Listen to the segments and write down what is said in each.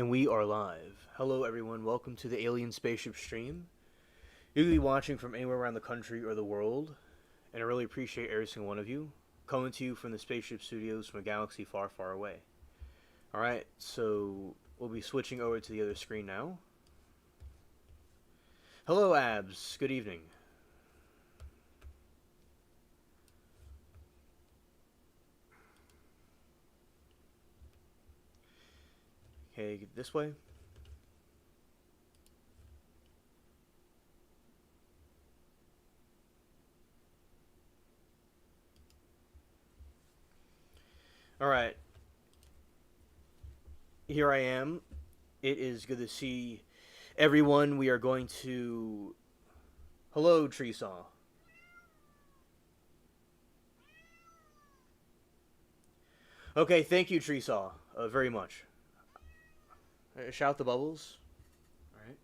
And we are live. Hello, everyone. Welcome to the Alien Spaceship stream. You can be watching from anywhere around the country or the world, and I really appreciate every single one of you. Coming to you from the Spaceship Studios from a galaxy far, far away. Alright, so we'll be switching over to the other screen now. Hello, Abs. Good evening. Okay, get this way. Alright. Here I am. It is good to see everyone. We are going to... Hello, Tree Saw. Okay, thank you, Tree Saw, very much. Shout the bubbles. Alright.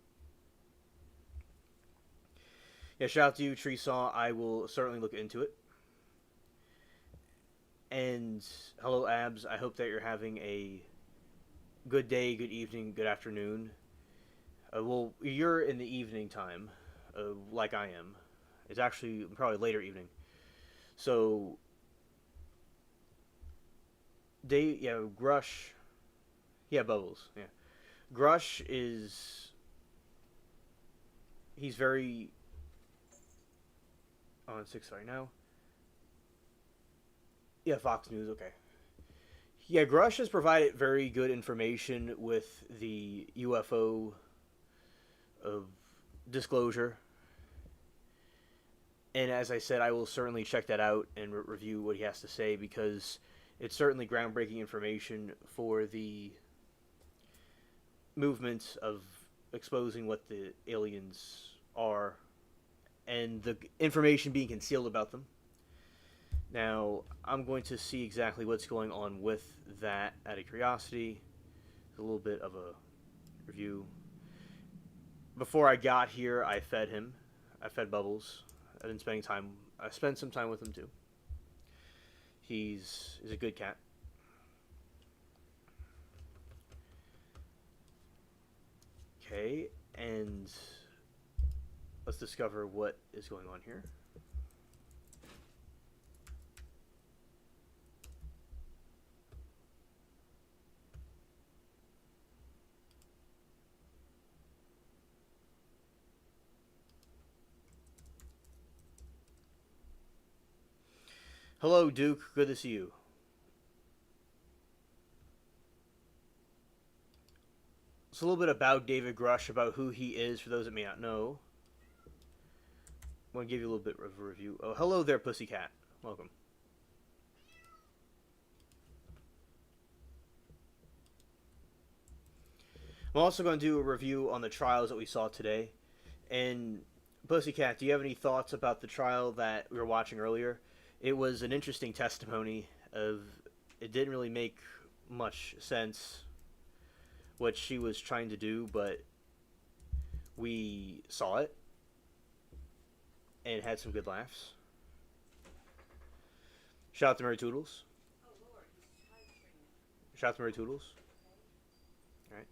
Yeah, shout out to you, Tree Saw. I will certainly look into it. And hello, Abs. I hope that you're having a good day, good evening, good afternoon. Well, you're in the evening time, like I am. It's actually probably later evening. So, Grush. Yeah, Bubbles. Yeah. Grush is... He's very... On 6 right now. Yeah, Fox News, okay. Yeah, Grush has provided very good information with the UFO disclosure. And as I said, I will certainly check that out and review what he has to say, because it's certainly groundbreaking information for the movement of exposing what the aliens are and the information being concealed about them. Now, I'm going to see exactly what's going on with that out of curiosity. A little bit of a review. Before I got here, I fed him. I fed Bubbles. I spent some time with him too. He's a good cat. Okay, and let's discover what is going on here. Hello, Duke. Good to see you. It's a little bit about David Grush, about who he is, for those that may not know. I want to give you a little bit of a review. Oh, hello there, Pussycat. Welcome. I'm also going to do a review on the trials that we saw today. And, Pussycat, do you have any thoughts about the trial that we were watching earlier? It was an interesting testimony of... It didn't really make much sense what she was trying to do, but we saw it and had some good laughs. Shout out to Mary Toodles. Oh, Lord. Shout out to Mary Toodles. Alright.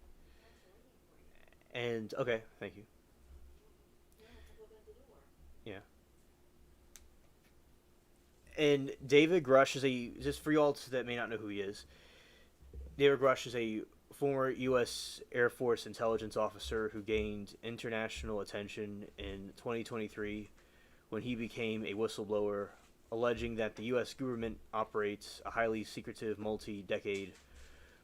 And, okay, thank you. Yeah. And David Grush is just for y'all that may not know who he is, David Grush is a former U.S. Air Force intelligence officer who gained international attention in 2023 when he became a whistleblower, alleging that the U.S. government operates a highly secretive multi-decade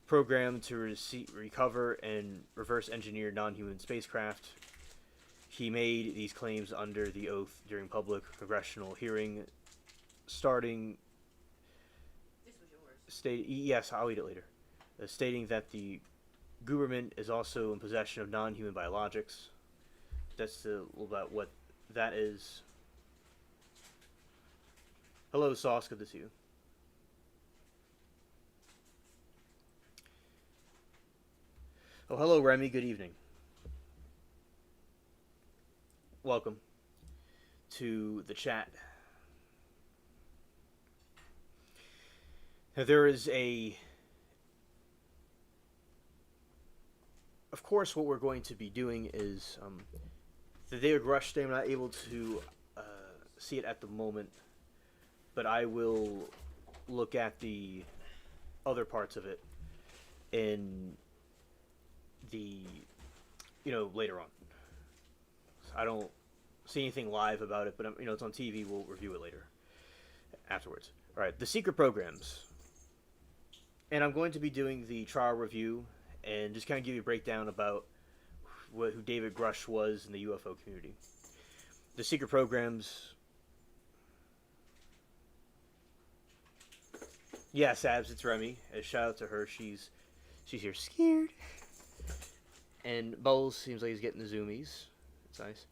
program to recover and reverse engineer non-human spacecraft. He made these claims under the oath during public congressional hearing, starting... This was yours. Yes, I'll eat it later. Stating that the government is also in possession of non-human biologics. That's a little about what that is. Hello, Sauce. Good to see you. Oh, hello, Remy. Good evening. Welcome to the chat. Now, there is a of course, what we're going to be doing is the David Rush thing. I'm not able to see it at the moment, but I will look at the other parts of it in the later on. I don't see anything live about it, but it's on TV. We'll review it later afterwards. All right, the secret programs, and I'm going to be doing the trial review and just kind of give you a breakdown about who David Grush was in the UFO community. The secret programs. Yes, Abs, it's Remy. A shout out to her. She's here scared. And Bowles seems like he's getting the zoomies. It's nice.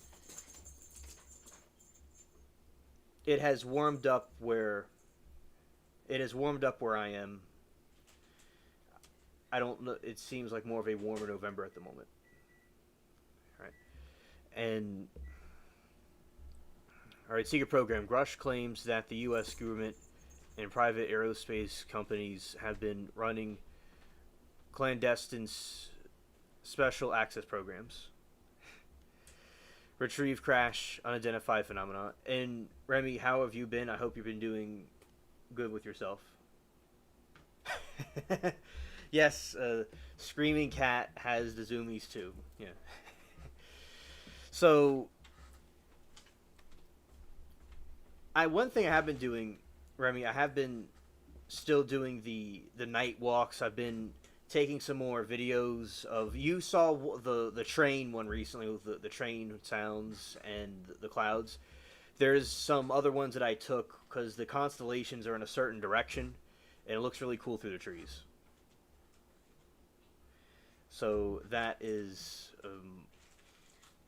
It has warmed up where I am. I don't know. It seems like more of a warmer November at the moment. All right. And all right, secret program. Grush claims that the U.S. government and private aerospace companies have been running clandestine special access programs. Retrieve crash unidentified phenomena. And Remy, how have you been? I hope you've been doing good with yourself. Yes, Screaming Cat has the zoomies too. Yeah. So, one thing I have been doing, Remy, I have been still doing the night walks. I've been taking some more videos of. You saw the train one recently with the train sounds and the clouds. There's some other ones that I took because the constellations are in a certain direction, and it looks really cool through the trees. So that is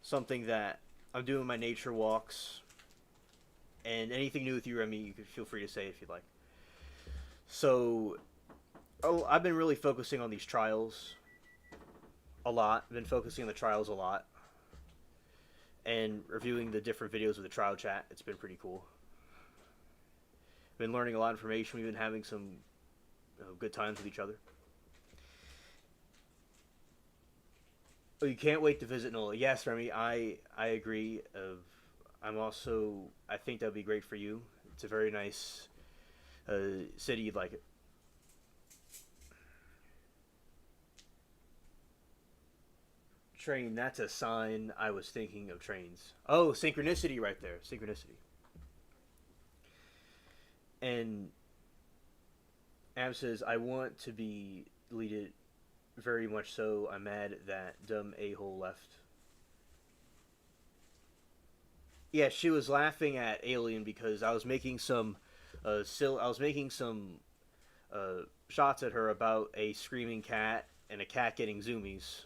something that I'm doing my nature walks. And anything new with you, Remy, you can feel free to say if you'd like. So, I've been really focusing on these trials a lot. I've been focusing on the trials a lot. And reviewing the different videos of the trial chat. It's been pretty cool. I've been learning a lot of information. We've been having some good times with each other. Oh, you can't wait to visit NOLA. Yes, Remy, I agree. I think that would be great for you. It's a very nice city. You'd like it. Train, that's a sign. I was thinking of trains. Oh, synchronicity right there. Synchronicity. And Ab says, I want to be deleted. Very much so. I'm mad that dumb a-hole left. Yeah, she was laughing at Alien because I was making some shots at her about a screaming cat and a cat getting zoomies.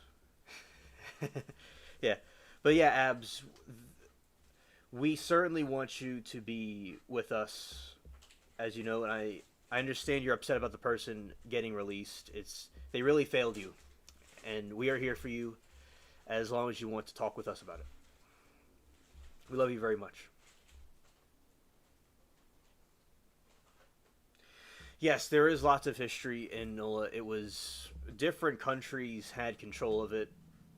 Yeah. But yeah, Abs, we certainly want you to be with us, as you know, and I understand you're upset about the person getting released. They really failed you, and we are here for you as long as you want to talk with us about it. We love you very much. Yes, there is lots of history in NOLA. It was different countries had control of it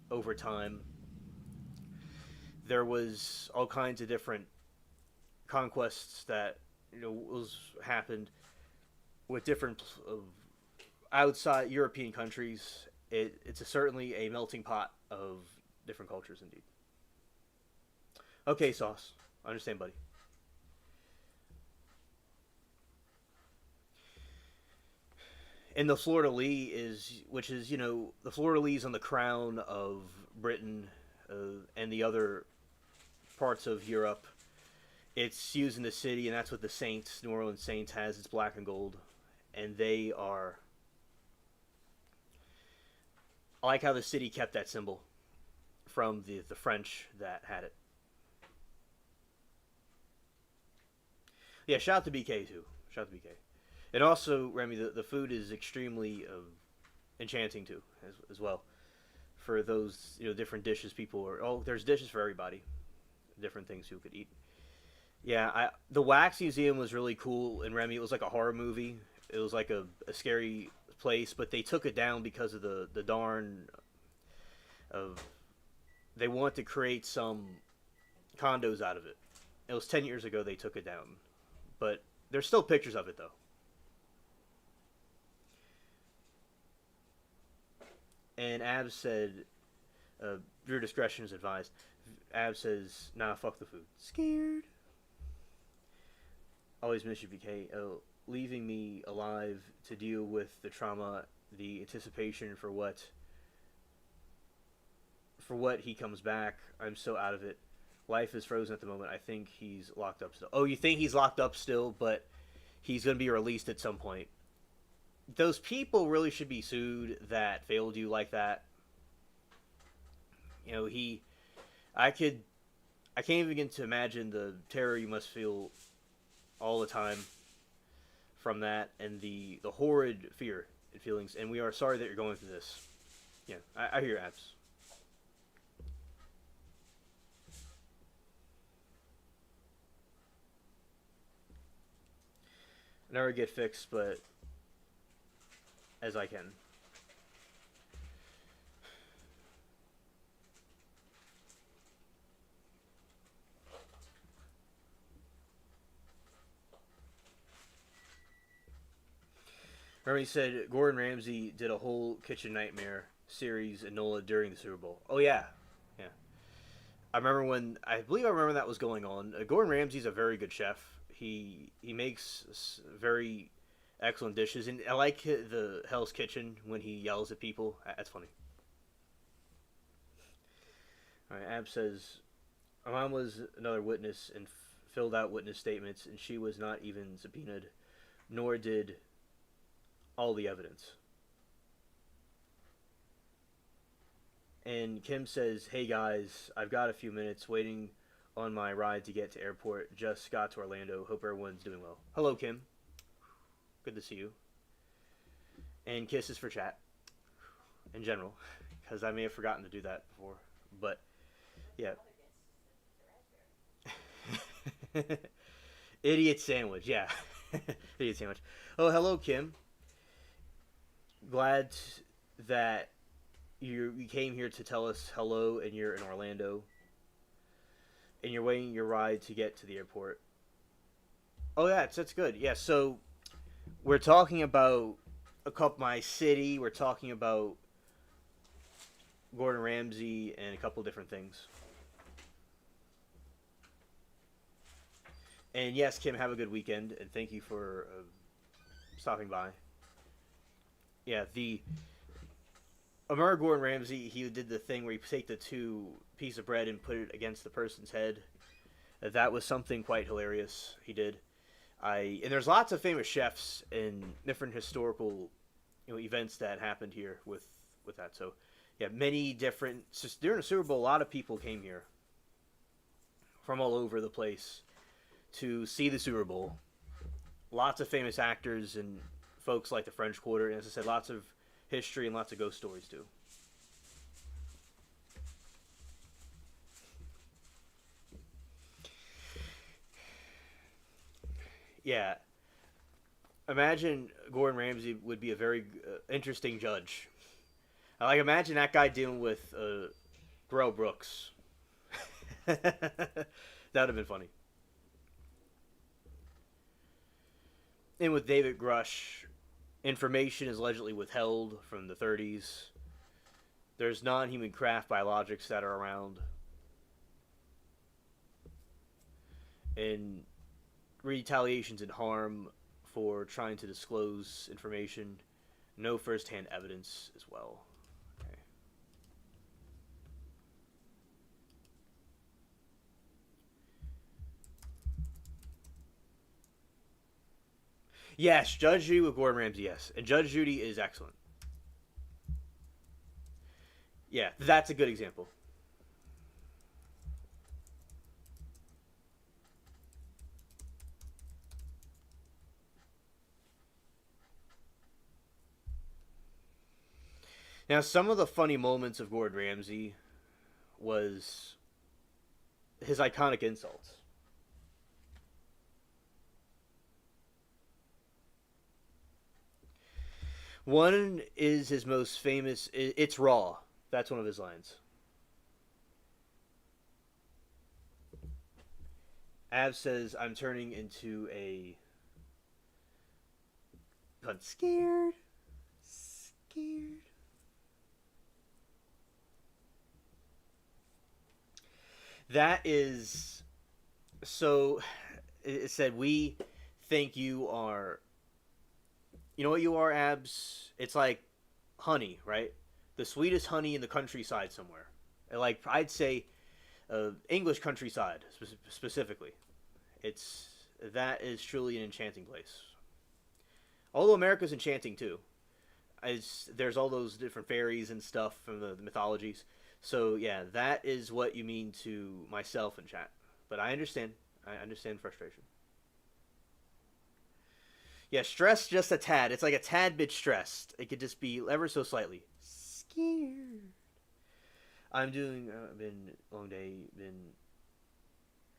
over time. There was all kinds of different conquests that happened with different outside European countries. It's certainly a melting pot of different cultures, indeed. Okay, Sauce. I understand, buddy. And the fleur-de-lis which is, the fleur-de-lis on the crown of Britain and the other parts of Europe. It's used in the city, and that's what the Saints, New Orleans Saints, has. It's black and gold. And they are... I like how the city kept that symbol from the French that had it. Yeah, shout out to BK, too. Shout out to BK. And also, Remy, the food is extremely enchanting, too, as well. For those, different dishes people are... Oh, there's dishes for everybody. Different things people could eat. Yeah, the Wax Museum was really cool, and Remy, it was like a horror movie. It was like a scary place, but they took it down because of the darn Of they want to create some condos out of it. It was 10 years ago they took it down, but there's still pictures of it though. And Abs said, "Your discretion is advised." Abs says, "Nah, fuck the food." Scared. Always miss you, BK. Leaving me alive to deal with the trauma, the anticipation for what he comes back. I'm so out of it. Life is frozen at the moment. I think he's locked up still. Oh, you think he's locked up still, but he's going to be released at some point. Those people really should be sued that failed you like that. You know, I can't even begin to imagine the terror you must feel all the time from that, and the horrid fear and feelings. And we are sorry that you're going through this. Yeah, I hear Abs. I never get fixed, but as I can. Remember he said Gordon Ramsay did a whole Kitchen Nightmare series in NOLA during the Super Bowl. Oh yeah, yeah. I believe I remember that was going on. Gordon Ramsay's a very good chef. He makes very excellent dishes, and I like the Hell's Kitchen when he yells at people. That's funny. All right, Ab says my mom was another witness and filled out witness statements, and she was not even subpoenaed, nor did all the evidence. And Kim says, "Hey guys, I've got a few minutes waiting on my ride to get to airport. Just got to Orlando. Hope everyone's doing well." Hello, Kim. Good to see you. And kisses for chat in general, because I may have forgotten to do that before. But yeah. Idiot sandwich, yeah. Idiot sandwich. Oh, hello, Kim. Glad that you came here to tell us hello, and you're in Orlando, and you're waiting your ride to get to the airport. Oh, yeah, that's good. Yeah, so we're talking about my city. We're talking about Gordon Ramsay and a couple different things. And yes, Kim, have a good weekend, and thank you for stopping by. Yeah, remember Gordon Ramsay, he did the thing where he take the two piece of bread and put it against the person's head. That was something quite hilarious he did. And there's lots of famous chefs and different historical events that happened here with that. So yeah, many different. Just during the Super Bowl, a lot of people came here from all over the place to see the Super Bowl. Lots of famous actors and folks like the French Quarter, and as I said, lots of history and lots of ghost stories too. Yeah, imagine Gordon Ramsay would be a very interesting judge. I like imagine that guy dealing with Darrell Brooks. That would have been funny. And with David Grush, information is allegedly withheld from the 30s. There's non-human craft biologics that are around. And retaliations and harm for trying to disclose information. No first-hand evidence as well. Okay. Yes, Judge Judy with Gordon Ramsay, yes. And Judge Judy is excellent. Yeah, that's a good example. Now, some of the funny moments of Gordon Ramsay was his iconic insults. One is his most famous. It's raw. That's one of his lines. Ab says, I'm turning into a... But scared. Scared. That is... So, it said, we think you are... You know what you are, Abs? It's like honey, right? The sweetest honey in the countryside somewhere. Like, I'd say English countryside, specifically. That is truly an enchanting place. Although America's enchanting, too. There's all those different fairies and stuff from the mythologies. So, yeah, that is what you mean to myself in chat. But I understand. I understand frustration. Yeah, stressed just a tad. It's like a tad bit stressed. It could just be ever so slightly. Scared. I'm doing, been long day,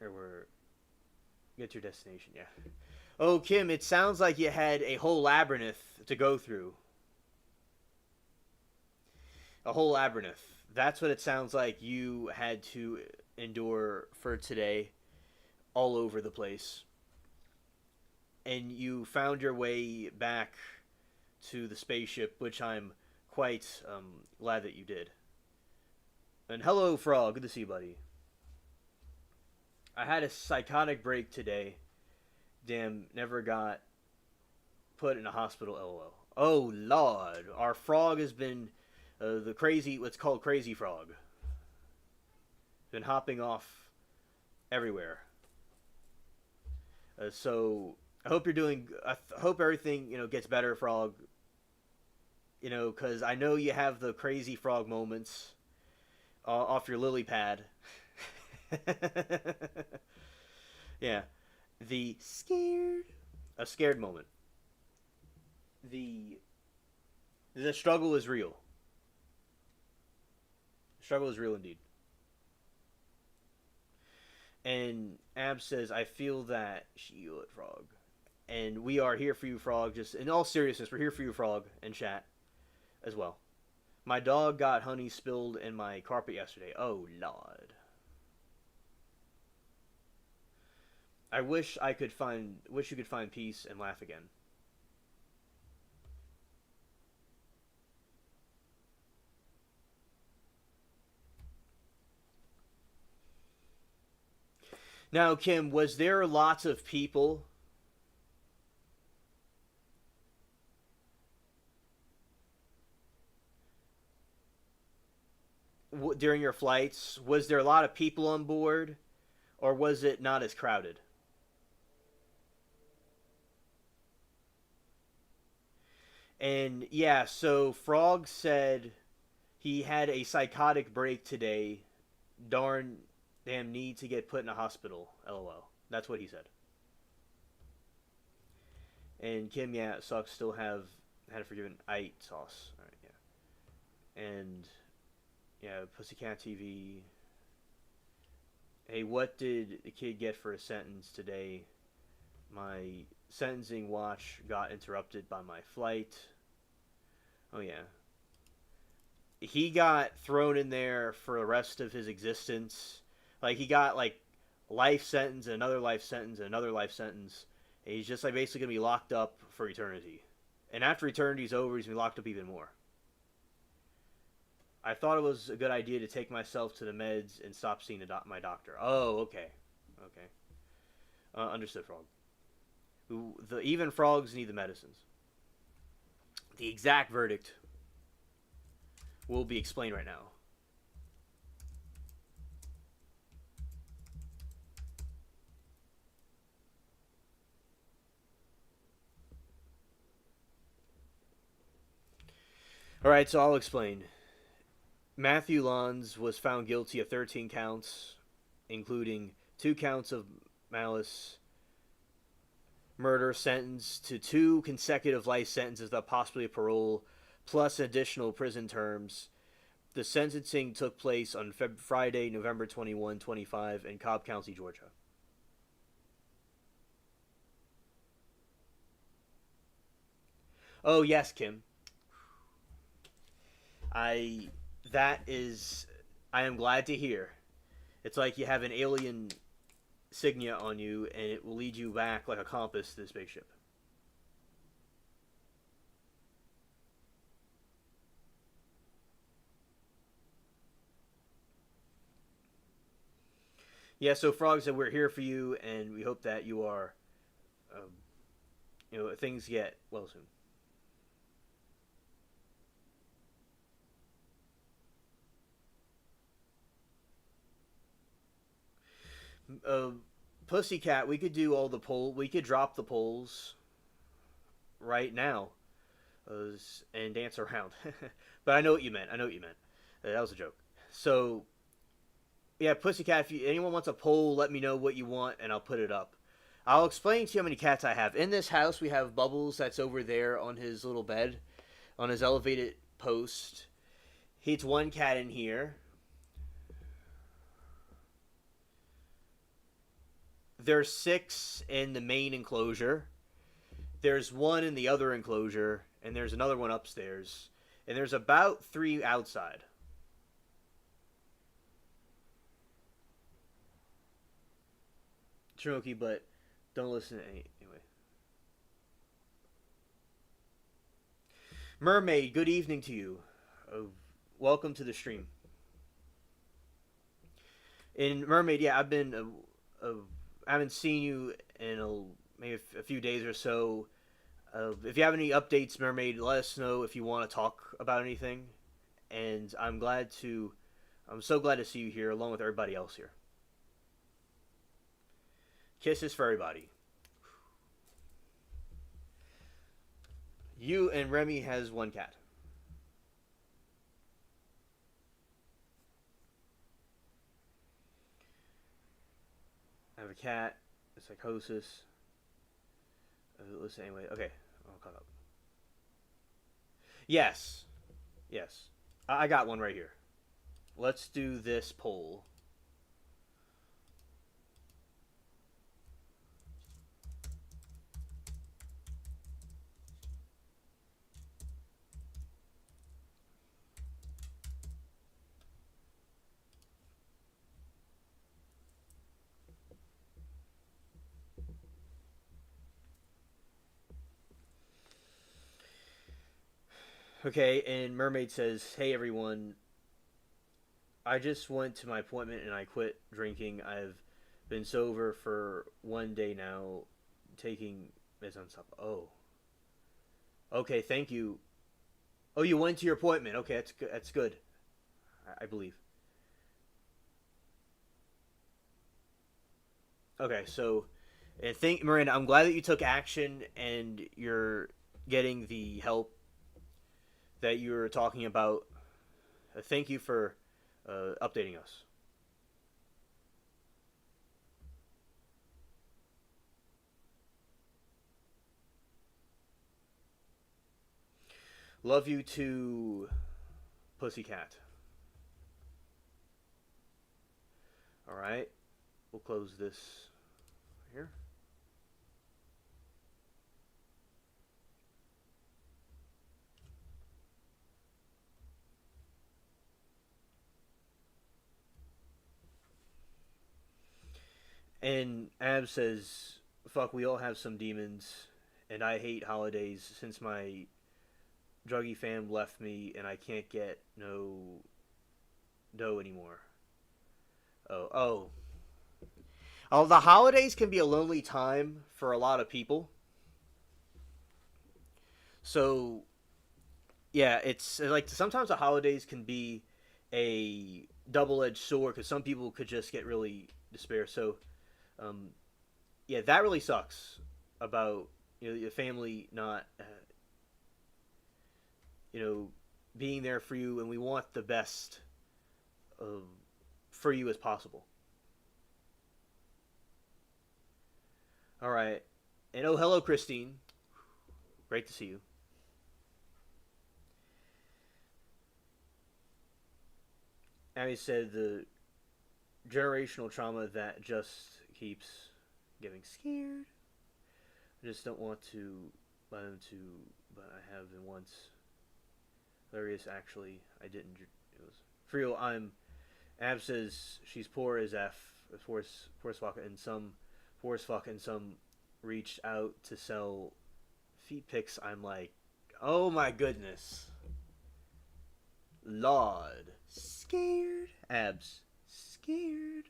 or we're, get to your destination, yeah. Oh, Kim, it sounds like you had a whole labyrinth to go through. A whole labyrinth. That's what it sounds like you had to endure for today, all over the place. And you found your way back to the spaceship, which I'm quite glad that you did. And hello, Frog. Good to see you, buddy. I had a psychotic break today. Damn, never got put in a hospital, lol. Oh, Lord. Our frog has been the crazy, what's called crazy frog. Been hopping off everywhere. So... I hope you're doing. I hope everything gets better, Frog. Because I know you have the crazy frog moments off your lily pad. Yeah, the scared moment. The struggle is real. The struggle is real indeed. And Ab says, "I feel that shield, Frog." And we are here for you, Frog. Just in all seriousness, we're here for you, Frog, and chat as well. My dog got honey spilled in my carpet yesterday. Oh, Lord. I wish you could find peace and laugh again. Now, Kim, was there lots of people during your flights? Was there a lot of people on board, or was it not as crowded? And yeah, so Frog said he had a psychotic break today. Damn need to get put in a hospital. LOL. That's what he said. And Kim, yeah, it sucks. Still had forgiven sauce. All right, yeah. And yeah, Pussycat TV. Hey, what did the kid get for a sentence today? My sentencing watch got interrupted by my flight. Oh, yeah. He got thrown in there for the rest of his existence. Like, he got, like, life sentence, another life sentence, another life sentence. And he's just, like, basically going to be locked up for eternity. And after eternity's over, he's going to be locked up even more. I thought it was a good idea to take myself to the meds and stop seeing my doctor. Oh, okay. Okay. Understood, Frog. Even frogs need the medicines. The exact verdict will be explained right now. Alright, so I'll explain. Matthew Lons was found guilty of 13 counts, including 2 counts of malice, murder, sentenced to 2 consecutive life sentences without possibility of parole, plus additional prison terms. The sentencing took place on Friday, November 21, 25 in Cobb County, Georgia. Oh, yes, Kim. That is, I am glad to hear. It's like you have an alien signia on you, and it will lead you back like a compass to the spaceship. Yeah, so Frog said we're here for you, and we hope that you are, um, things get well soon. Uh, Pussycat, we could do all the poll. We could drop the polls right now, and dance around. But I know what you meant. I know what you meant. That was a joke. So yeah, Pussycat. If anyone wants a poll, let me know what you want, and I'll put it up. I'll explain to you how many cats I have. In this house, we have Bubbles that's over there on his little bed, on his elevated post. He's one cat in here. There's six in the main enclosure. There's one in the other enclosure, and there's another one upstairs. And there's about three outside. Trinoki, but don't listen to any anyway. Mermaid, good evening to you. Welcome to the stream. In Mermaid, yeah, I haven't seen you in maybe a few days or so. If you have any updates, Mermaid, let us know if you want to talk about anything. And I'm so glad to see you here along with everybody else here. Kisses for everybody. You and Remy has one cat. I have a cat. A psychosis. Listen, anyway. Okay, I'll caught up. Yes, yes. I got one right here. Let's do this poll. Okay, and Mermaid says, "Hey everyone, I just went to my appointment and I quit drinking. I've been sober for 1 day now, taking this on top. Oh, okay, thank you. Oh, you went to your appointment. Okay, that's good. That's good. I believe. Okay, so, and thank Miranda. I'm glad that you took action and you're getting the help that you were talking about. Thank you for updating us. Love you to Pussycat. All right, we'll close this here. And Ab says, "Fuck, we all have some demons, and I hate holidays since my druggy fam left me, and I can't get no dough anymore." Oh. Oh, the holidays can be a lonely time for a lot of people. So yeah, it's like sometimes the holidays can be a double-edged sword because some people could just get really despair. So um, yeah, that really sucks about your family not you know being there for you, and we want the best uh, for you as possible. All right, and oh hello Christine, great to see you. Abby said the generational trauma that just keeps getting scared. I just don't want to buy them to, but I have been once. Hilarious, actually. I didn't. For real, Ab says she's poor as F, poor as fuck, and some poor as fuck, and some reached out to sell feet pics. I'm like, oh my goodness, Lord, scared, Abs, scared.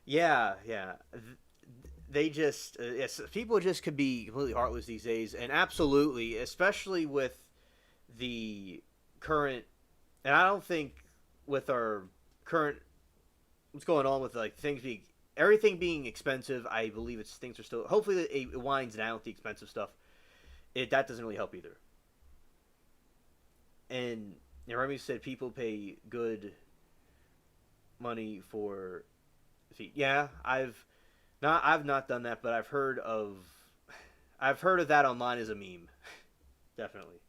Yeah, yeah. They just yes, people just could be completely heartless these days, and absolutely, especially with the current. And I don't think with our current what's going on with like things being everything being expensive. I believe it's things are still hopefully it winds down with the expensive stuff. That doesn't really help either. And Remy said people pay good money for feet. Yeah, I've not done that, but I've heard of that online as a meme. Definitely.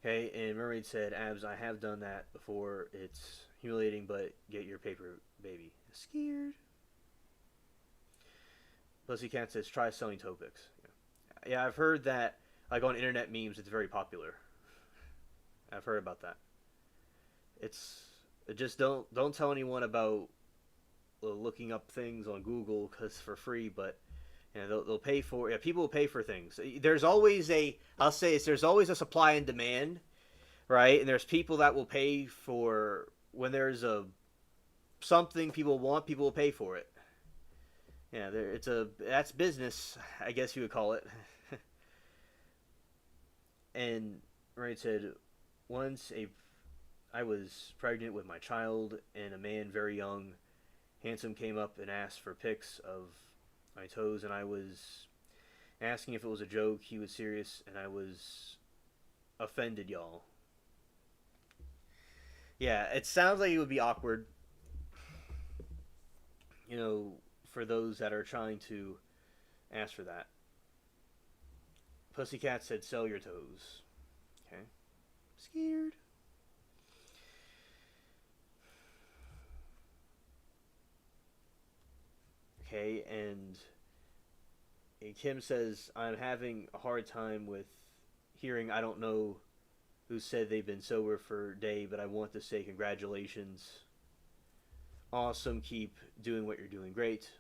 Okay, and Mermaid said, "Abs, I have done that before. It's humiliating, but get your paper, baby." Scared. Pussycat says, "Try selling Topics." Yeah, I've heard that. Like on internet memes, it's very popular. I've heard about that. It's just don't tell anyone about looking up things on Google because for free, but they'll pay for. Yeah, people will pay for things. There's always a. I'll say this. There's always a supply and demand, right? And there's people that will pay for when there's a something people want. People will pay for it. Yeah, that's business, I guess you would call it. And Ray said, once I was pregnant with my child, and a man very young, handsome, came up and asked for pics of my toes, and I was asking if it was a joke. He was serious, and I was offended, y'all. Yeah, it sounds like it would be awkward, for those that are trying to ask for that. Pussycat said, "Sell your toes." Okay. Scared. Okay, and Kim says, "I'm having a hard time with hearing I don't know who said they've been sober for a day, but I want to say congratulations. Awesome. Keep doing what you're doing. Great."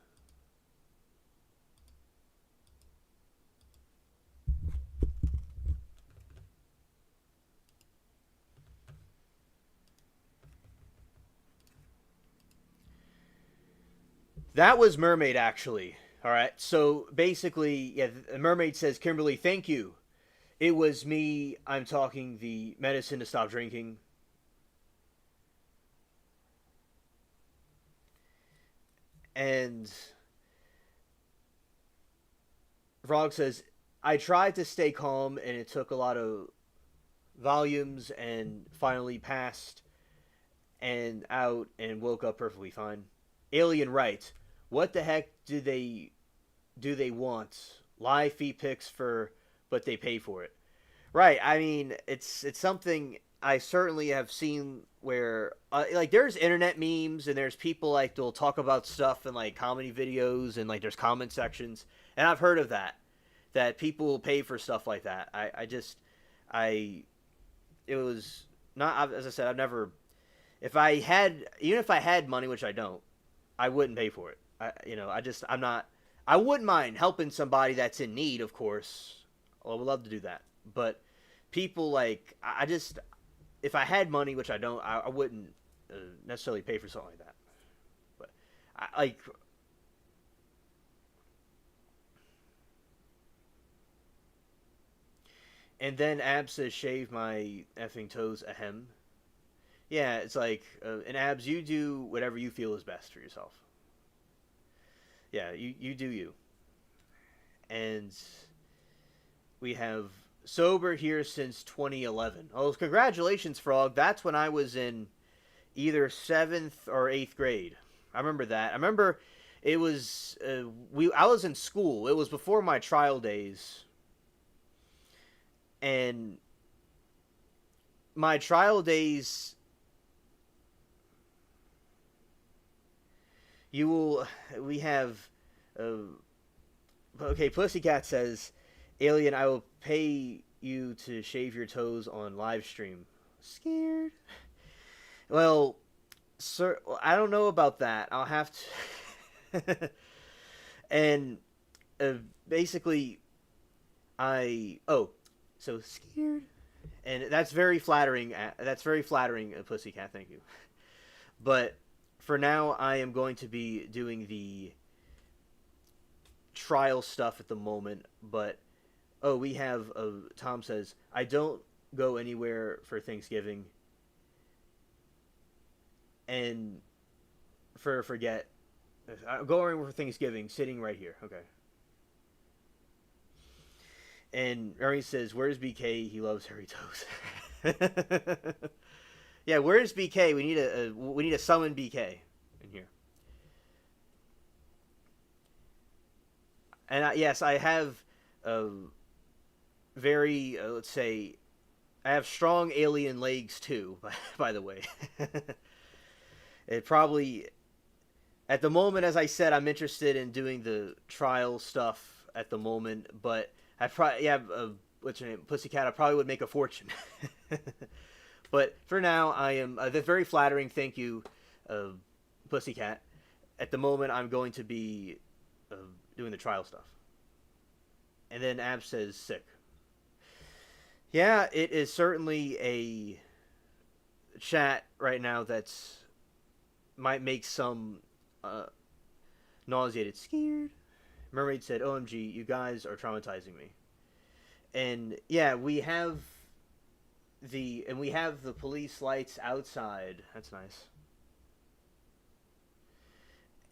That was Mermaid, actually. All right. So basically, yeah, Mermaid says, "Kimberly, thank you. It was me. I'm talking the medicine to stop drinking." And Frog says, "I tried to stay calm, and it took a lot of volumes, and finally passed and out and woke up perfectly fine." Alien right. What the heck do they want? Live feed pics for, but they pay for it. Right. I mean, it's something I certainly have seen where like there's internet memes and there's people like they'll talk about stuff in like comedy videos and like there's comment sections and I've heard of that people will pay for stuff like that. I just I it was not as I said I've never if I had even if I had money which I don't I wouldn't pay for it. I'm not. I wouldn't mind helping somebody that's in need, of course. I would love to do that. But people like I just if I had money, which I don't, I wouldn't necessarily pay for something like that. But like and then Abs says shave my effing toes ahem. Yeah, it's like in Abs you do whatever you feel is best for yourself. Yeah, you do you. And we have sober here since 2011. Oh, congratulations, Frog. That's when I was in either 7th or 8th grade. I remember that. I remember it was I was in school. It was before my trial days. And my trial days you will we have Okay, Pussycat says, "Alien, I will pay you to shave your toes on live stream." Scared? Well, sir, I don't know about that. I'll have to. And uh, basically, so scared, and that's very flattering. That's very flattering, Pussycat. Thank you. But for now, I am going to be doing the trial stuff at the moment. But we have. Tom says I don't go anywhere for Thanksgiving, and forget. I'm going for Thanksgiving, sitting right here. Okay. And Ernie says, "Where's BK? He loves hairy toes." Yeah, where's BK? We need a summon BK in here. And yes, I have a very let's say I have strong alien legs too. By the way, it probably at the moment, as I said, I'm interested in doing the trial stuff at the moment, but I probably what's your name, Pussycat? I probably would make a fortune. But for now, I am that's very flattering. Thank you, Pussycat. At the moment, I'm going to be uh, doing the trial stuff. And then Ab says sick. Yeah, it is certainly a chat right now that's might make some nauseated, scared. Mermaid said, "OMG, you guys are traumatizing me." And yeah, we have the police lights outside. That's nice.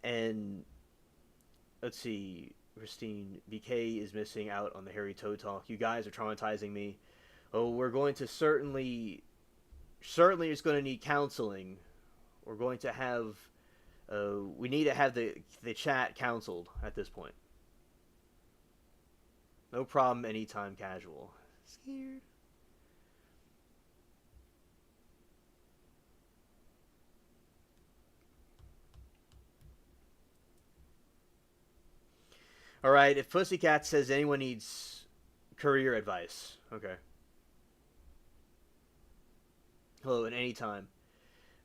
And let's see, Christine, BK is missing out on the hairy toe talk. You guys are traumatizing me. Oh, we're going to certainly is going to need counseling. We're going to have we need to have the chat counseled at this point. No problem, anytime casual. Scared. All right, if Pussycat says anyone needs career advice, okay. Hello, at any time.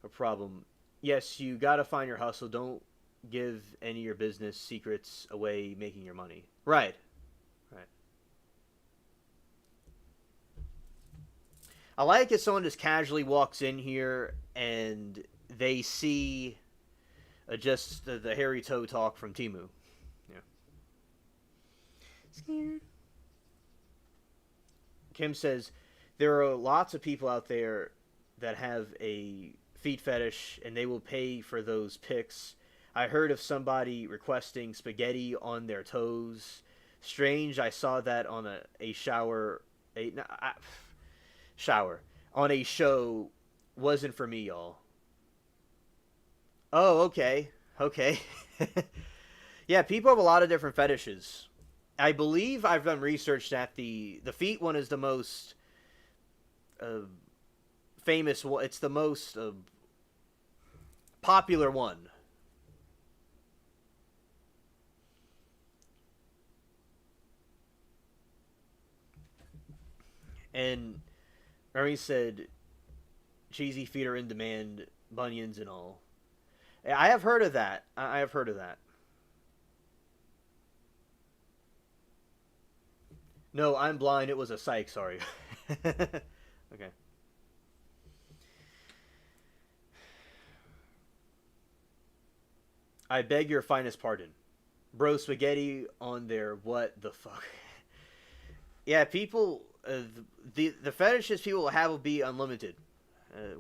A problem. Yes, you gotta find your hustle. Don't give any of your business secrets away making your money. Right. Right. I like if someone just casually walks in here and they see just the hairy toe talk from Timu. Yeah. Scared. Kim says there are lots of people out there that have a feet fetish and they will pay for those pics. I heard of somebody requesting spaghetti on their toes. Strange, I saw that on a shower. Shower. On a show. Wasn't for me, y'all. Oh, okay. Okay. Yeah, people have a lot of different fetishes. I believe I've done research that the feet one is the most uh, famous one. It's the most popular one. And Ernie said, cheesy feet are in demand, bunions and all. I have heard of that. I have heard of that. No, I'm blind. It was a psych. Sorry. Okay. I beg your finest pardon. Bro, spaghetti on their what the fuck? Yeah, people. The fetishes people will have will be unlimited,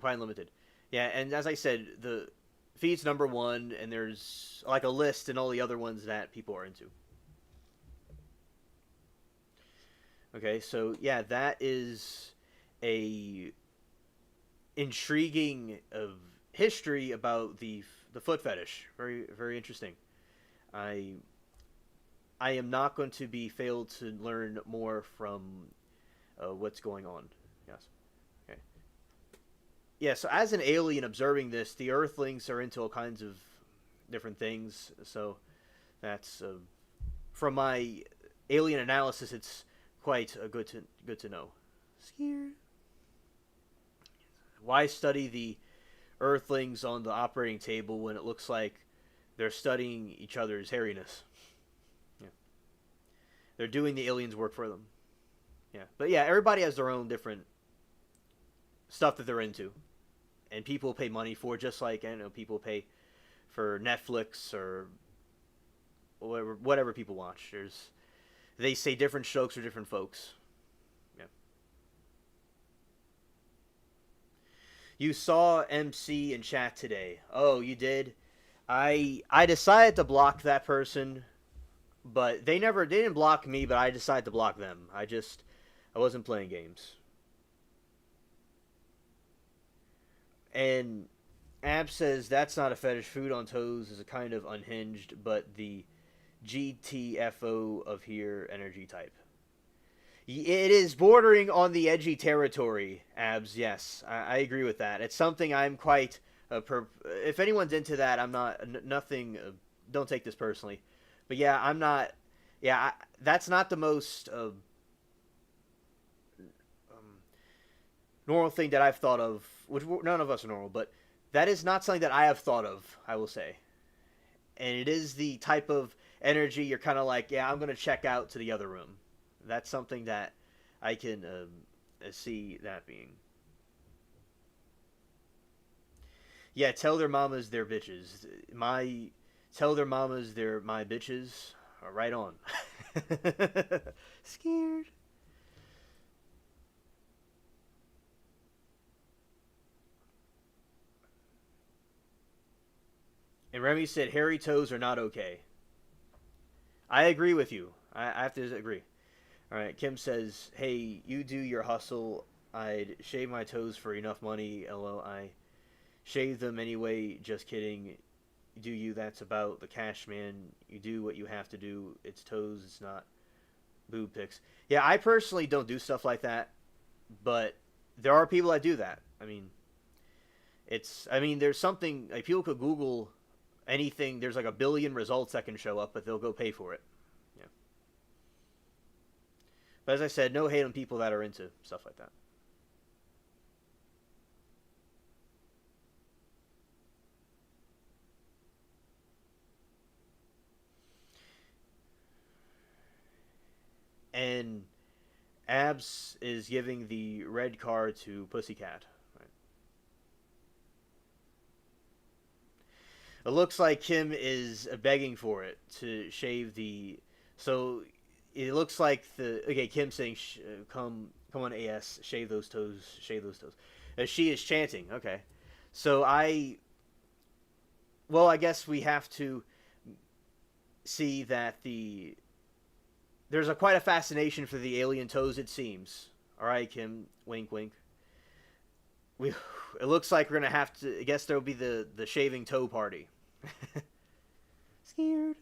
quite unlimited. Yeah, and as I said, the feed's number one, and there's like a list and all the other ones that people are into. Okay, so yeah, that is a intriguing of history about the foot fetish. Very very interesting. I I am not going to be failed to learn more from what's going on. Yes. Okay. Yeah. So as an alien observing this, the Earthlings are into all kinds of different things. So that's from my alien analysis, it's quite good to know. Scared. Why study the Earthlings on the operating table when it looks like they're studying each other's hairiness? Yeah. They're doing the aliens' work for them. Yeah, but yeah, everybody has their own different stuff that they're into, and people pay money for it, just like I don't know people pay for Netflix or whatever people watch. They say different strokes for different folks. Yeah. You saw MC in chat today. Oh, you did. I decided to block that person, but they didn't block me, but I decided to block them. I wasn't playing games. And Ab says that's not a fetish. Food on toes is a kind of unhinged, but the GTFO of here energy type. It is bordering on the edgy territory, Abs. Yes, I agree with that. It's something I'm quite. If anyone's into that, I'm not. Nothing. Don't take this personally, but yeah, I'm not. Yeah, that's not the most normal thing that I've thought of. Which none of us are normal, but that is not something that I have thought of. I will say, and it is the type of energy you're kind of like, yeah, I'm gonna check out to the other room. That's something that I can see that being. Yeah, tell their mamas they're bitches. Tell their mamas they're my bitches. Right on. Scared. And Remy said hairy toes are not okay. I agree with you. I have to agree. All right, Kim says, "Hey, you do your hustle. I'd shave my toes for enough money. LO, I shave them anyway. Just kidding. Do you? That's about the cash, man. You do what you have to do. It's toes. It's not boob pics. Yeah, I personally don't do stuff like that, but there are people that do that. I mean, there's something like people could Google anything. There's like a billion results that can show up, but they'll go pay for it. Yeah. But as I said, no hate on people that are into stuff like that. And Abs is giving the red card to Pussycat. Right. It looks like Kim is begging for it to shave the. So it looks like Kim saying, come on, AS, shave those toes, shave those toes." She is chanting. Okay, so I guess we have to see that there's quite a fascination for the alien toes, it seems. All right, Kim, wink, wink. It looks like we're gonna have to. I guess there'll be the shaving toe party. Scared.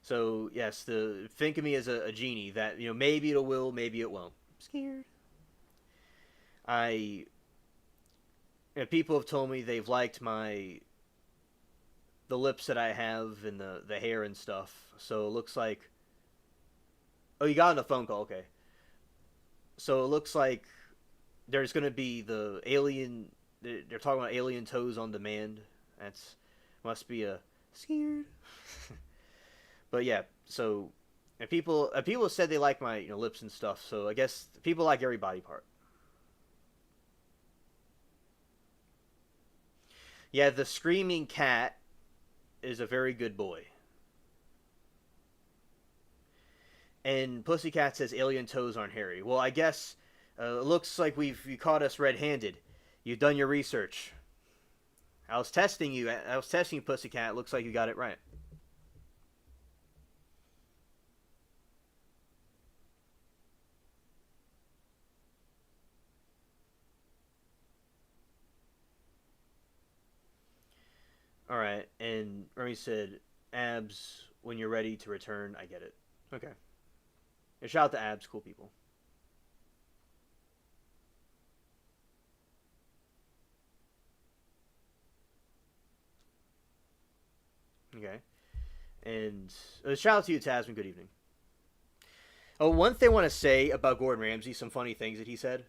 So yes, think of me as a genie that maybe it will, maybe it won't. Scared. People have told me they've liked the lips that I have and the hair and stuff. So it looks like. Oh, you got on the phone call, okay. So it looks like there's gonna be the alien. They're talking about alien toes on demand. That's must be a scared. But yeah, so and people said they like my lips and stuff. So I guess people like every body part. Yeah, the screaming cat is a very good boy. And Pussycat says alien toes aren't hairy. Well, I guess it looks like you caught us red-handed. You've done your research. I was testing you, Pussycat. It looks like you got it right. All right, and Remy said, "Abs, when you're ready to return, I get it." Okay. And shout out to Abs, cool people. And shout out to you, Tasman. Good evening. Oh, one thing I want to say about Gordon Ramsay, some funny things that he said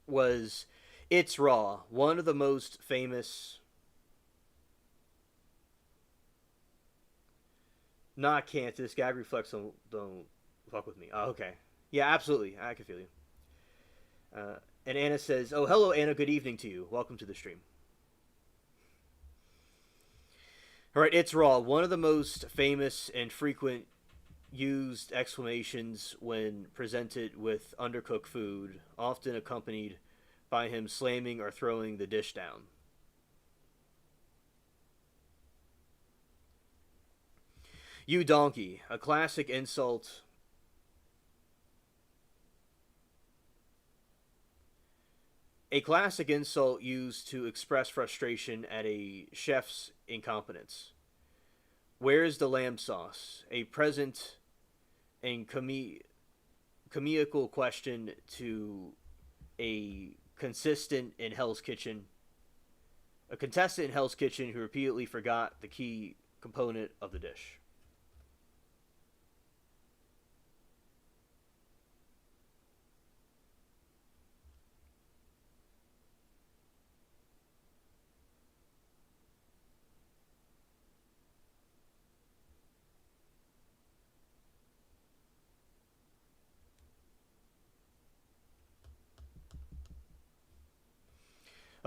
was, "It's Raw, one of the most famous." Not can't. This gag reflex don't fuck with me. Oh, okay. Yeah, absolutely. I can feel you. And Anna says, "Oh, hello, Anna. Good evening to you. Welcome to the stream." All right, it's Raw, one of the most famous and frequent used exclamations when presented with undercooked food, often accompanied by him slamming or throwing the dish down. You donkey, a classic insult. A classic insult used to express frustration at a chef's incompetence. Where's the lamb sauce? A present and comical question to a consistent in Hell's Kitchen, a contestant in Hell's Kitchen who repeatedly forgot the key component of the dish.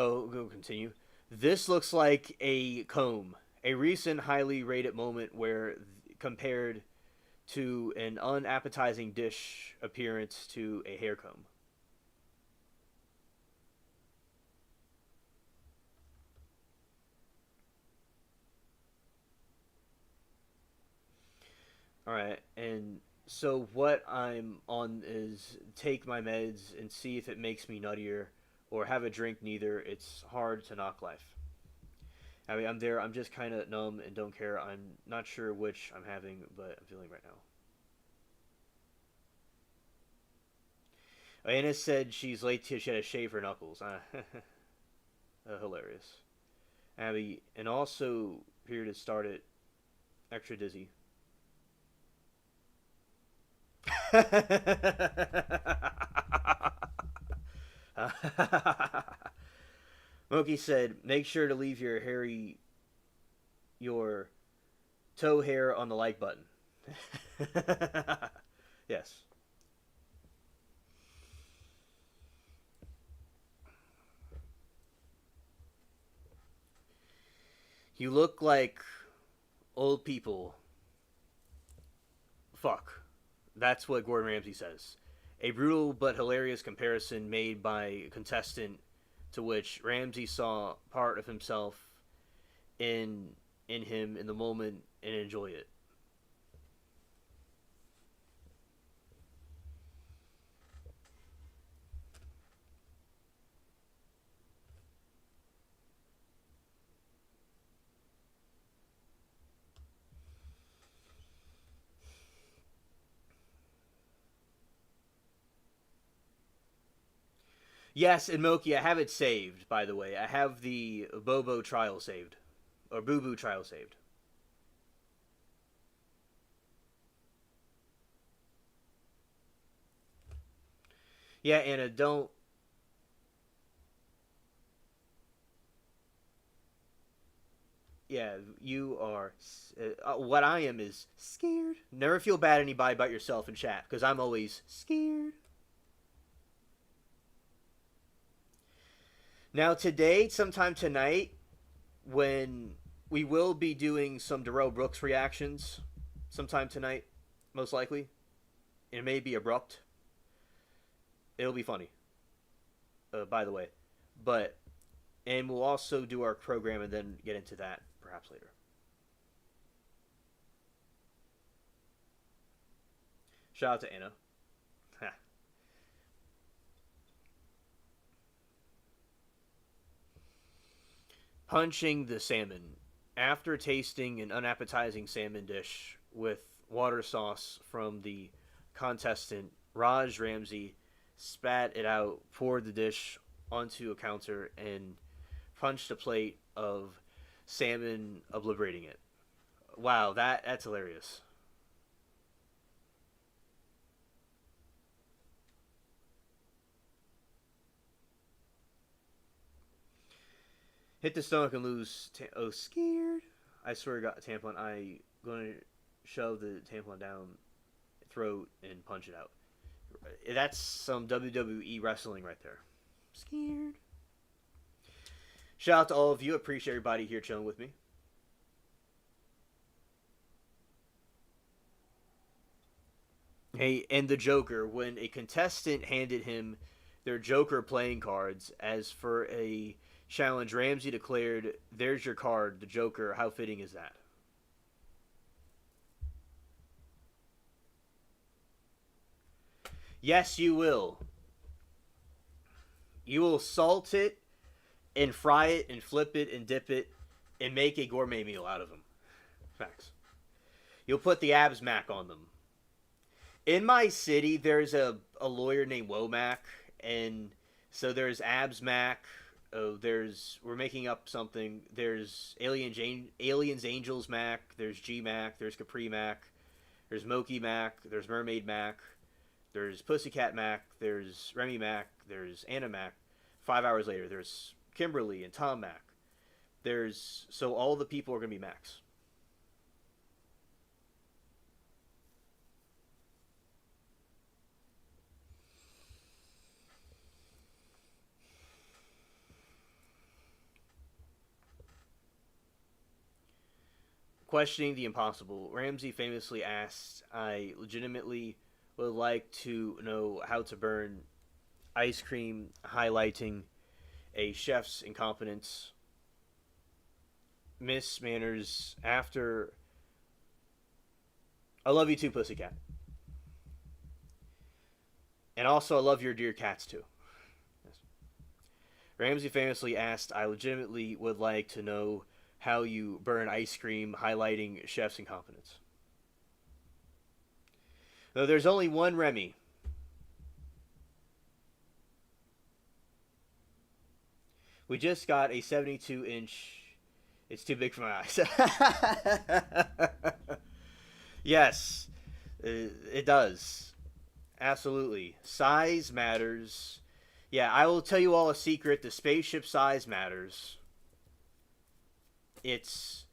Oh, we'll continue. This looks like a comb. A recent highly rated moment where compared to an unappetizing dish appearance to a hair comb. All right, and so what I'm on is take my meds and see if it makes me nuttier, or have a drink. Neither. It's hard to knock life. I mean, I'm there. I'm just kind of numb and don't care. I'm not sure which I'm having, but I'm feeling right now. Anna said she's late because she had to shave her knuckles. Hilarious. Abby, and also here to start it, extra dizzy. Moki said, "Make sure to leave your toe hair on the like button." Yes. You look like old people. Fuck. That's what Gordon Ramsay says. A brutal but hilarious comparison made by a contestant to which Ramsay saw part of himself in in him in the moment and enjoy it. Yes, and Moki, I have it saved, by the way. I have the Bobo trial saved. Or Boo Boo trial saved. Yeah, Anna, don't. Yeah, you are. What I am is scared. Never feel bad anybody about yourself in chat, because I'm always scared. Now, today, sometime tonight, when we will be doing some Darrell Brooks reactions, sometime tonight, most likely. It may be abrupt. It'll be funny, by the way. But, and we'll also do our program and then get into that perhaps later. Shout out to Anna. Punching the salmon. After tasting an unappetizing salmon dish with water sauce from the contestant, Raj Ramsey spat it out, poured the dish onto a counter, and punched a plate of salmon obliterating it. Wow, that's hilarious. Hit the stomach and lose. Oh, scared. I swear to God, tampon. I gonna shove the tampon down throat and punch it out. That's some WWE wrestling right there. Scared. Shout out to all of you. Appreciate everybody here chilling with me. Hey, and the Joker, when a contestant handed him their Joker playing cards as for a challenge, Ramsey declared, "There's your card, the Joker. How fitting is that?" Yes, you will. You will salt it and fry it and flip it and dip it and make a gourmet meal out of them. Facts. You'll put the abs mac on them. In my city, there's a lawyer named Womack, and so there's abs mac. Oh, there's we're making up something. There's aliens angels mac. There's G mac. There's Capri mac. There's Moki mac. There's Mermaid mac. There's Pussycat mac. There's Remy mac. There's Anna mac. 5 hours later, there's Kimberly and Tom mac. There's so all the people are gonna be Macs. Questioning the impossible, Ramsey famously asked, "I legitimately would like to know how to burn ice cream, highlighting a chef's incompetence, Miss Manners, after. I love you too, Pussycat. And also, I love your dear cats too." Yes. Ramsey famously asked, "I legitimately would like to know how you burn ice cream, highlighting chef's incompetence." Though there's only one Remy. We just got a 72-inch. It's too big for my eyes. Yes, it does. Absolutely. Size matters. Yeah, I will tell you all a secret. The spaceship size matters. Its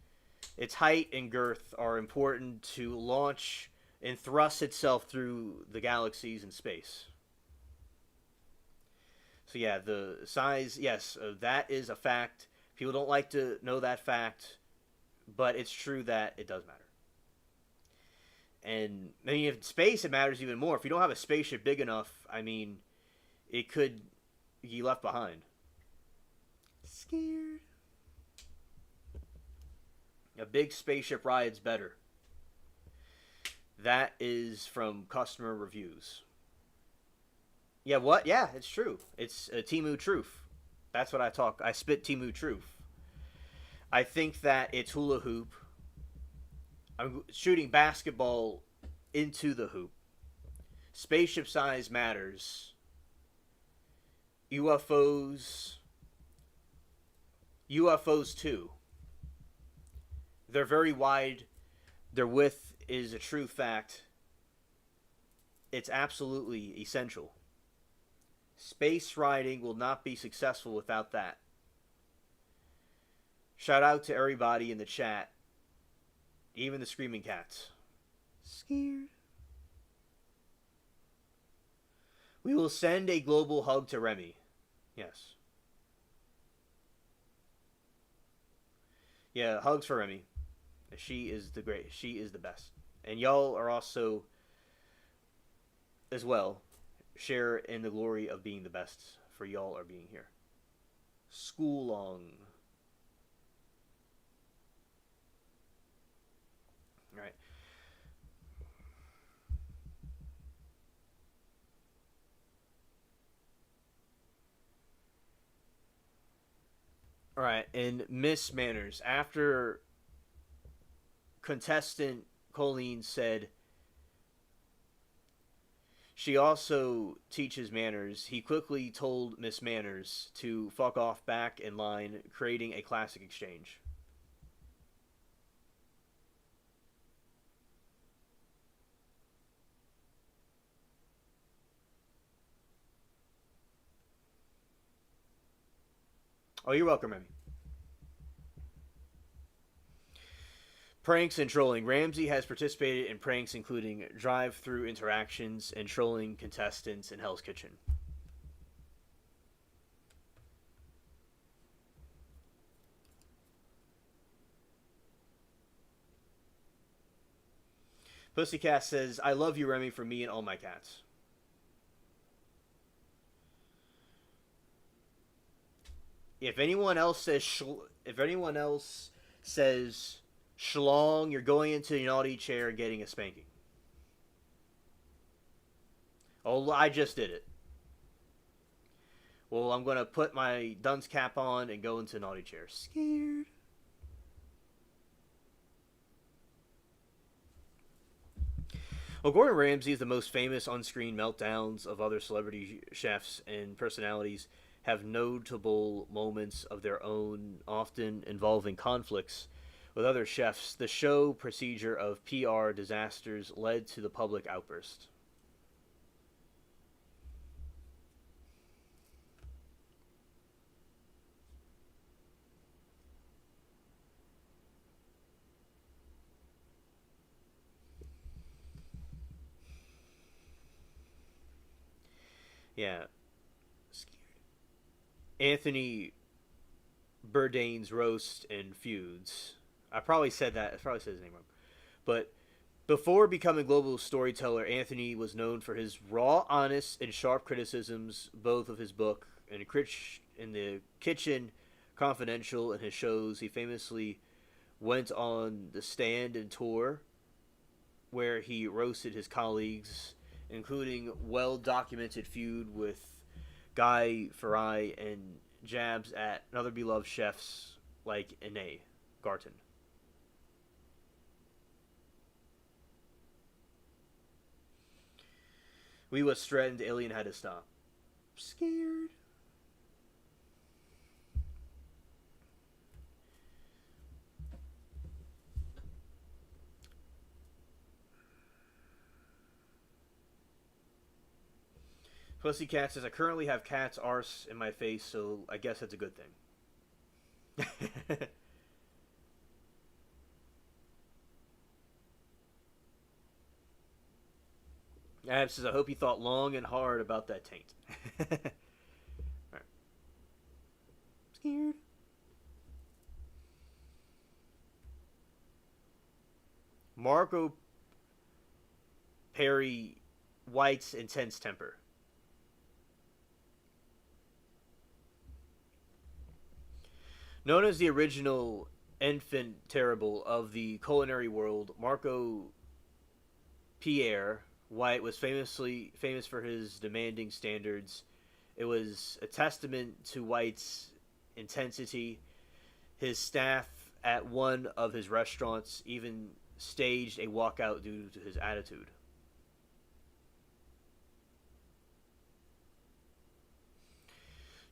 height and girth are important to launch and thrust itself through the galaxies and space. So yeah, the size, yes, that is a fact. People don't like to know that fact, but it's true that it does matter. And I mean, if space, it matters even more. If you don't have a spaceship big enough, I mean, it could be left behind. Scared. A big spaceship ride's better. That is from customer reviews. Yeah, what? Yeah, it's true. It's Timu truth. That's what I talk. I spit Timu truth. I think that it's hula hoop. I'm shooting basketball into the hoop. Spaceship size matters. UFOs. UFOs too. They're very wide. Their width is a true fact. It's absolutely essential. Space riding will not be successful without that. Shout out to everybody in the chat. Even the screaming cats. Scared. We will send a global hug to Remy. Yes. Yeah, hugs for Remy. She is the great. She is the best. And y'all are also, as well, share in the glory of being the best, for y'all are being here. School long. All right. All right, and Miss Manners, after contestant Colleen said she also teaches manners, he quickly told Miss Manners to fuck off back in line, creating a classic exchange. Oh, you're welcome, Remy. Pranks and trolling. Ramsey has participated in pranks including drive-through interactions and trolling contestants in Hell's Kitchen. Pussycat says, "I love you, Remy, for me and all my cats." If anyone else says, if anyone else says, "Schlong," you're going into your naughty chair and getting a spanking. Oh, I just did it. Well, I'm gonna put my dunce cap on and go into naughty chair. Scared. Well, Gordon Ramsay is the most famous on-screen meltdowns of other celebrity chefs and personalities have notable moments of their own, often involving conflicts with other chefs. The show procedure of PR disasters led to the public outburst. Yeah. Anthony Bourdain's roast and feuds. I probably said that. I probably said his name wrong. But before becoming global storyteller, Anthony was known for his raw, honest, and sharp criticisms, both of his book and in the Kitchen Confidential and his shows. He famously went on the stand and tour where he roasted his colleagues, including well-documented feud with Guy Fieri and jabs at other beloved chefs like Ine Garten. We was threatened, alien had to stop. Scared. Pussycat says, "I currently have cat's arse in my face, so I guess that's a good thing." Ab says, "I hope you thought long and hard about that taint." Alright. Scared. Marco Perry White's intense temper. Known as the original infant terrible of the culinary world, Marco Pierre White was famous for his demanding standards. It was a testament to White's intensity. His staff at one of his restaurants even staged a walkout due to his attitude.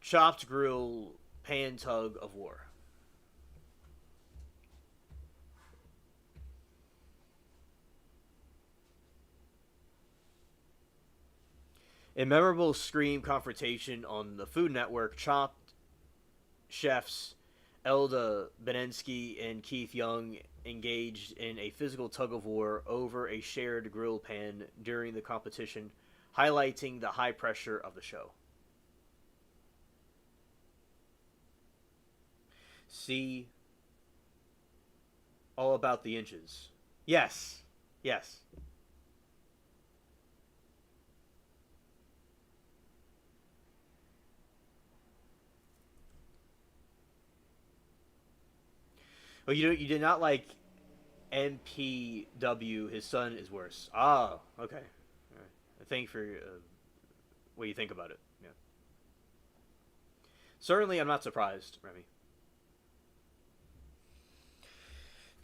Chopped grill pan tug of war. A memorable scream confrontation on the Food Network, Chopped chefs Elda Benensky and Keith Young engaged in a physical tug of war over a shared grill pan during the competition, highlighting the high pressure of the show. See all about the inches. Yes. Yes. Oh, you did not like MPW. His son is worse. Ah, okay. All right. Thank you for what you think about it. Yeah. Certainly, I'm not surprised, Remy.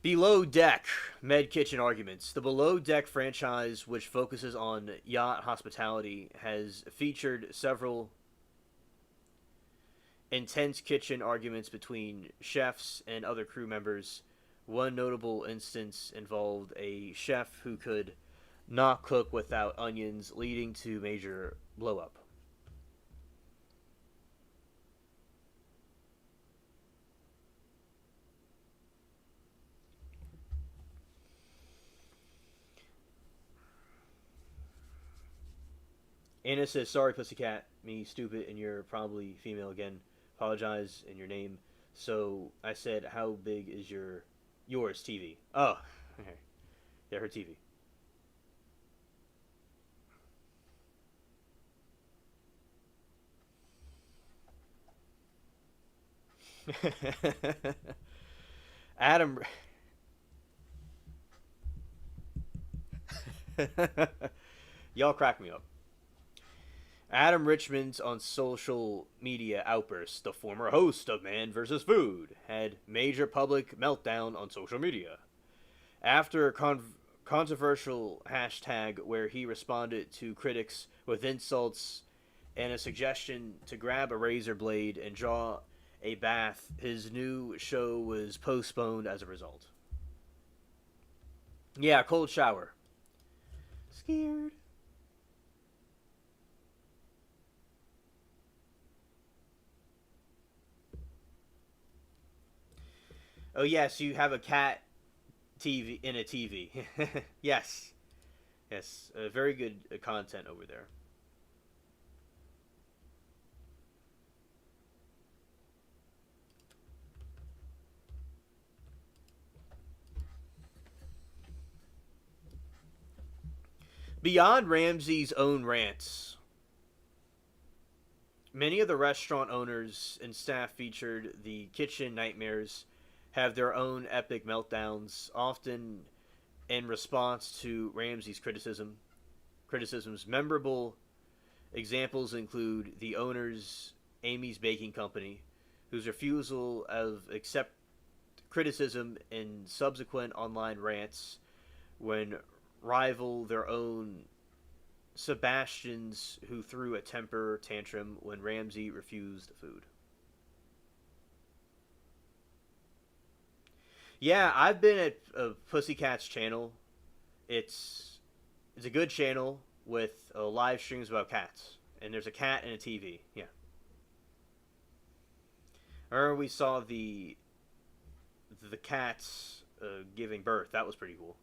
Below Deck Med Kitchen Arguments. The Below Deck franchise, which focuses on yacht hospitality, has featured several intense kitchen arguments between chefs and other crew members. One notable instance involved a chef who could not cook without onions, leading to major blowup. Anna says, "Sorry, pussycat, me stupid, and you're probably female again. Apologize in your name." So I said, "How big is yours TV?" Oh, okay. Yeah, her TV. Adam, y'all crack me up. Adam Richmond's on social media outburst, the former host of Man vs. Food, had major public meltdown on social media. After a controversial hashtag where he responded to critics with insults and a suggestion to grab a razor blade and draw a bath, his new show was postponed as a result. Yeah, cold shower. Scared. Oh yes, you have a cat TV in a TV. Yes, yes, very good content over there. Beyond Ramsey's own rants, many of the restaurant owners and staff featured the kitchen nightmares have their own epic meltdowns, often in response to Ramsey's criticisms. Memorable examples include the owner's Amy's Baking Company, whose refusal of accept criticism in subsequent online rants when rival their own Sebastian's, who threw a temper tantrum when Ramsey refused the food. Yeah, I've been at Pussycat's channel. It's a good channel with live streams about cats, and there's a cat and a TV. Yeah, I remember we saw the cats giving birth. That was pretty cool.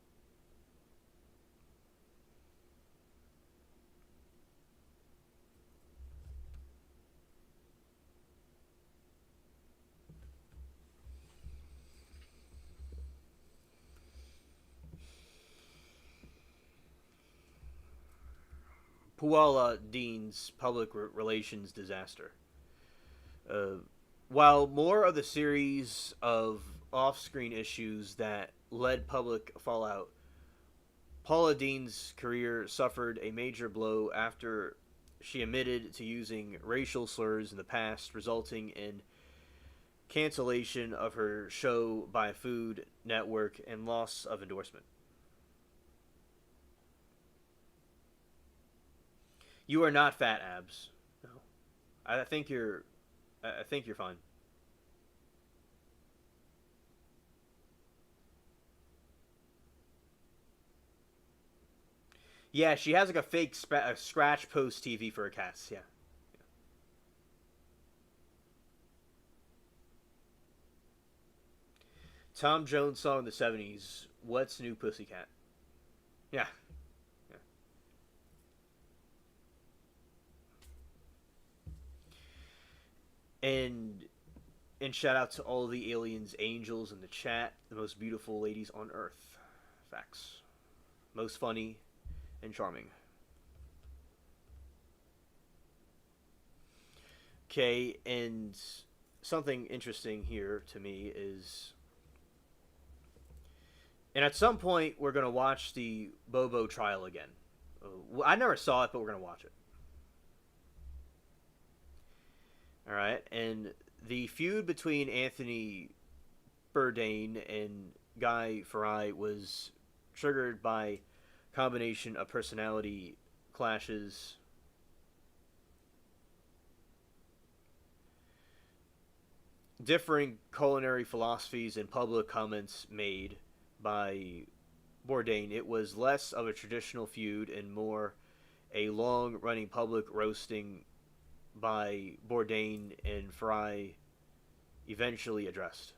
Puala Dean's public relations disaster. Uh, while more of the series of off-screen issues that led public fallout, Paula Dean's career suffered a major blow after she admitted to using racial slurs in the past, resulting in cancellation of her show by Food Network and loss of endorsement. You are not fat, abs. No, I think you're. I think you're fine. Yeah, she has like a fake scratch post TV for her cats. Yeah. Tom Jones song in the '70s. What's new, Pussycat? Yeah. Yeah. And shout out to all the aliens, angels in the chat, the most beautiful ladies on Earth. Facts. Most funny and charming. Okay, and something interesting here to me is, and at some point we're gonna watch the Bobo trial again. I never saw it, but we're gonna watch it. All right, and the feud between Anthony Bourdain and Guy Fieri was triggered by combination of personality clashes, differing culinary philosophies, and public comments made by Bourdain. It was less of a traditional feud and more a long running public roasting by Bourdain and Fry eventually addressed.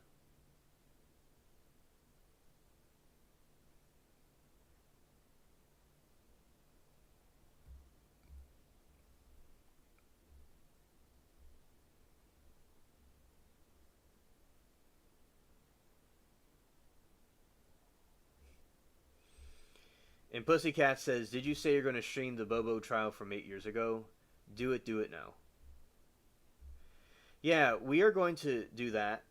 And Pussycat says, "Did you say you're going to stream the Bobo trial from 8 years ago? Do it now." Yeah, we are going to do that,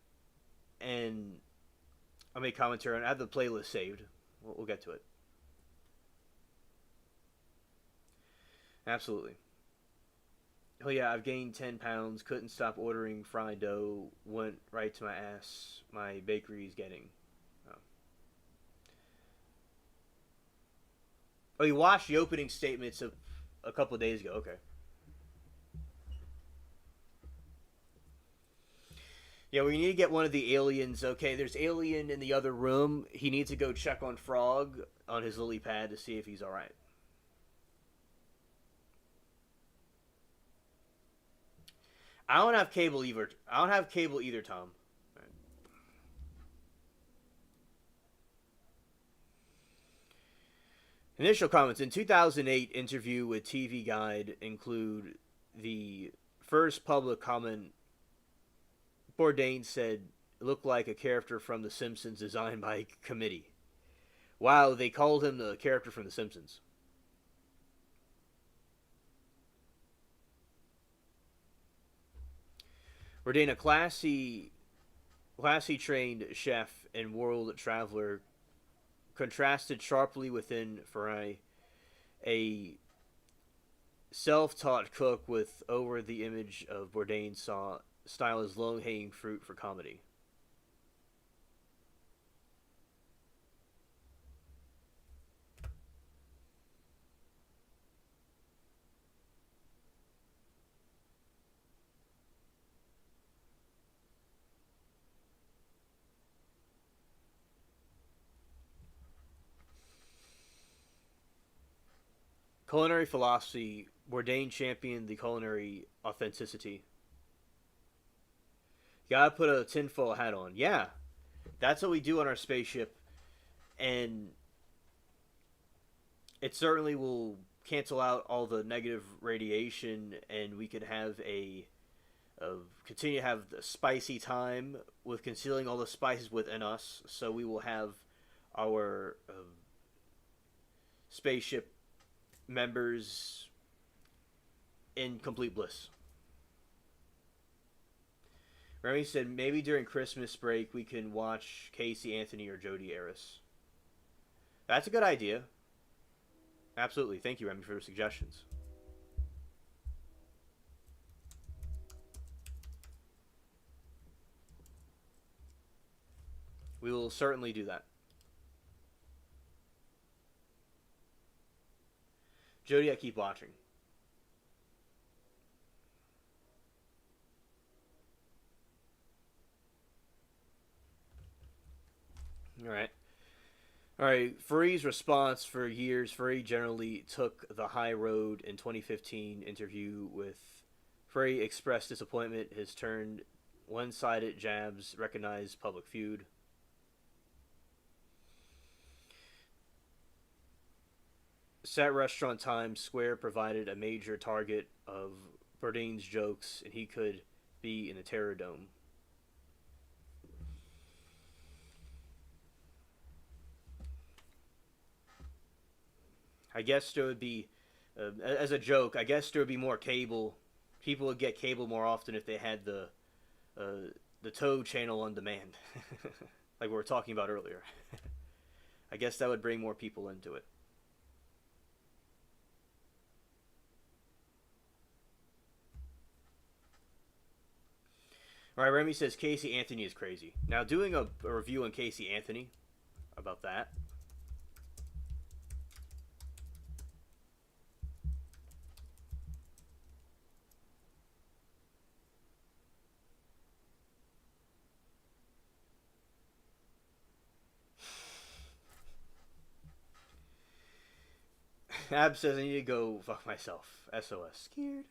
and I'll make commentary on it. I have the playlist saved. We'll get to it. Absolutely. Oh yeah, I've gained 10 pounds. Couldn't stop ordering fried dough. Went right to my ass. My bakery's getting. Oh, oh you watched the opening statements of a couple of days ago. Okay. Yeah, we need to get one of the aliens. Okay, there's alien in the other room. He needs to go check on Frog on his lily pad to see if he's all right. I don't have cable either. I don't have cable either, Tom. Right. Initial comments in 2008 interview with TV Guide include the first public comment. Bourdain said it looked like a character from The Simpsons designed by committee. Wow, they called him the character from The Simpsons. Bourdain, a classy trained chef and world traveler, contrasted sharply within Ferrari, a self-taught cook with over the image of Bourdain's style as low-hanging fruit for comedy. Culinary philosophy, Bourdain championed the culinary authenticity. You gotta put a tinfoil hat on. Yeah, that's what we do on our spaceship, and it certainly will cancel out all the negative radiation, and we can have continue to have the spicy time with concealing all the spices within us. So we will have our spaceship members in complete bliss. Remy said maybe during Christmas break we can watch Casey Anthony or Jodi Arias. That's a good idea. Absolutely. Thank you, Remy, for the suggestions. We will certainly do that. Jody, I keep watching. All right. All right. Furry's response for years. Furry generally took the high road. In 2015 interview with Furry expressed disappointment. His turned one-sided jabs recognized public feud. Set restaurant Times Square provided a major target of Bourdain's jokes, and he could be in the Terror Dome. I guess there would be, as a joke, I guess there would be more cable. People would get cable more often if they had the Toad channel on demand, like we were talking about earlier. I guess that would bring more people into it. All right, Remy says Casey Anthony is crazy. Now, doing a review on Casey Anthony about that. Ab says I need to go fuck myself. SOS. Scared.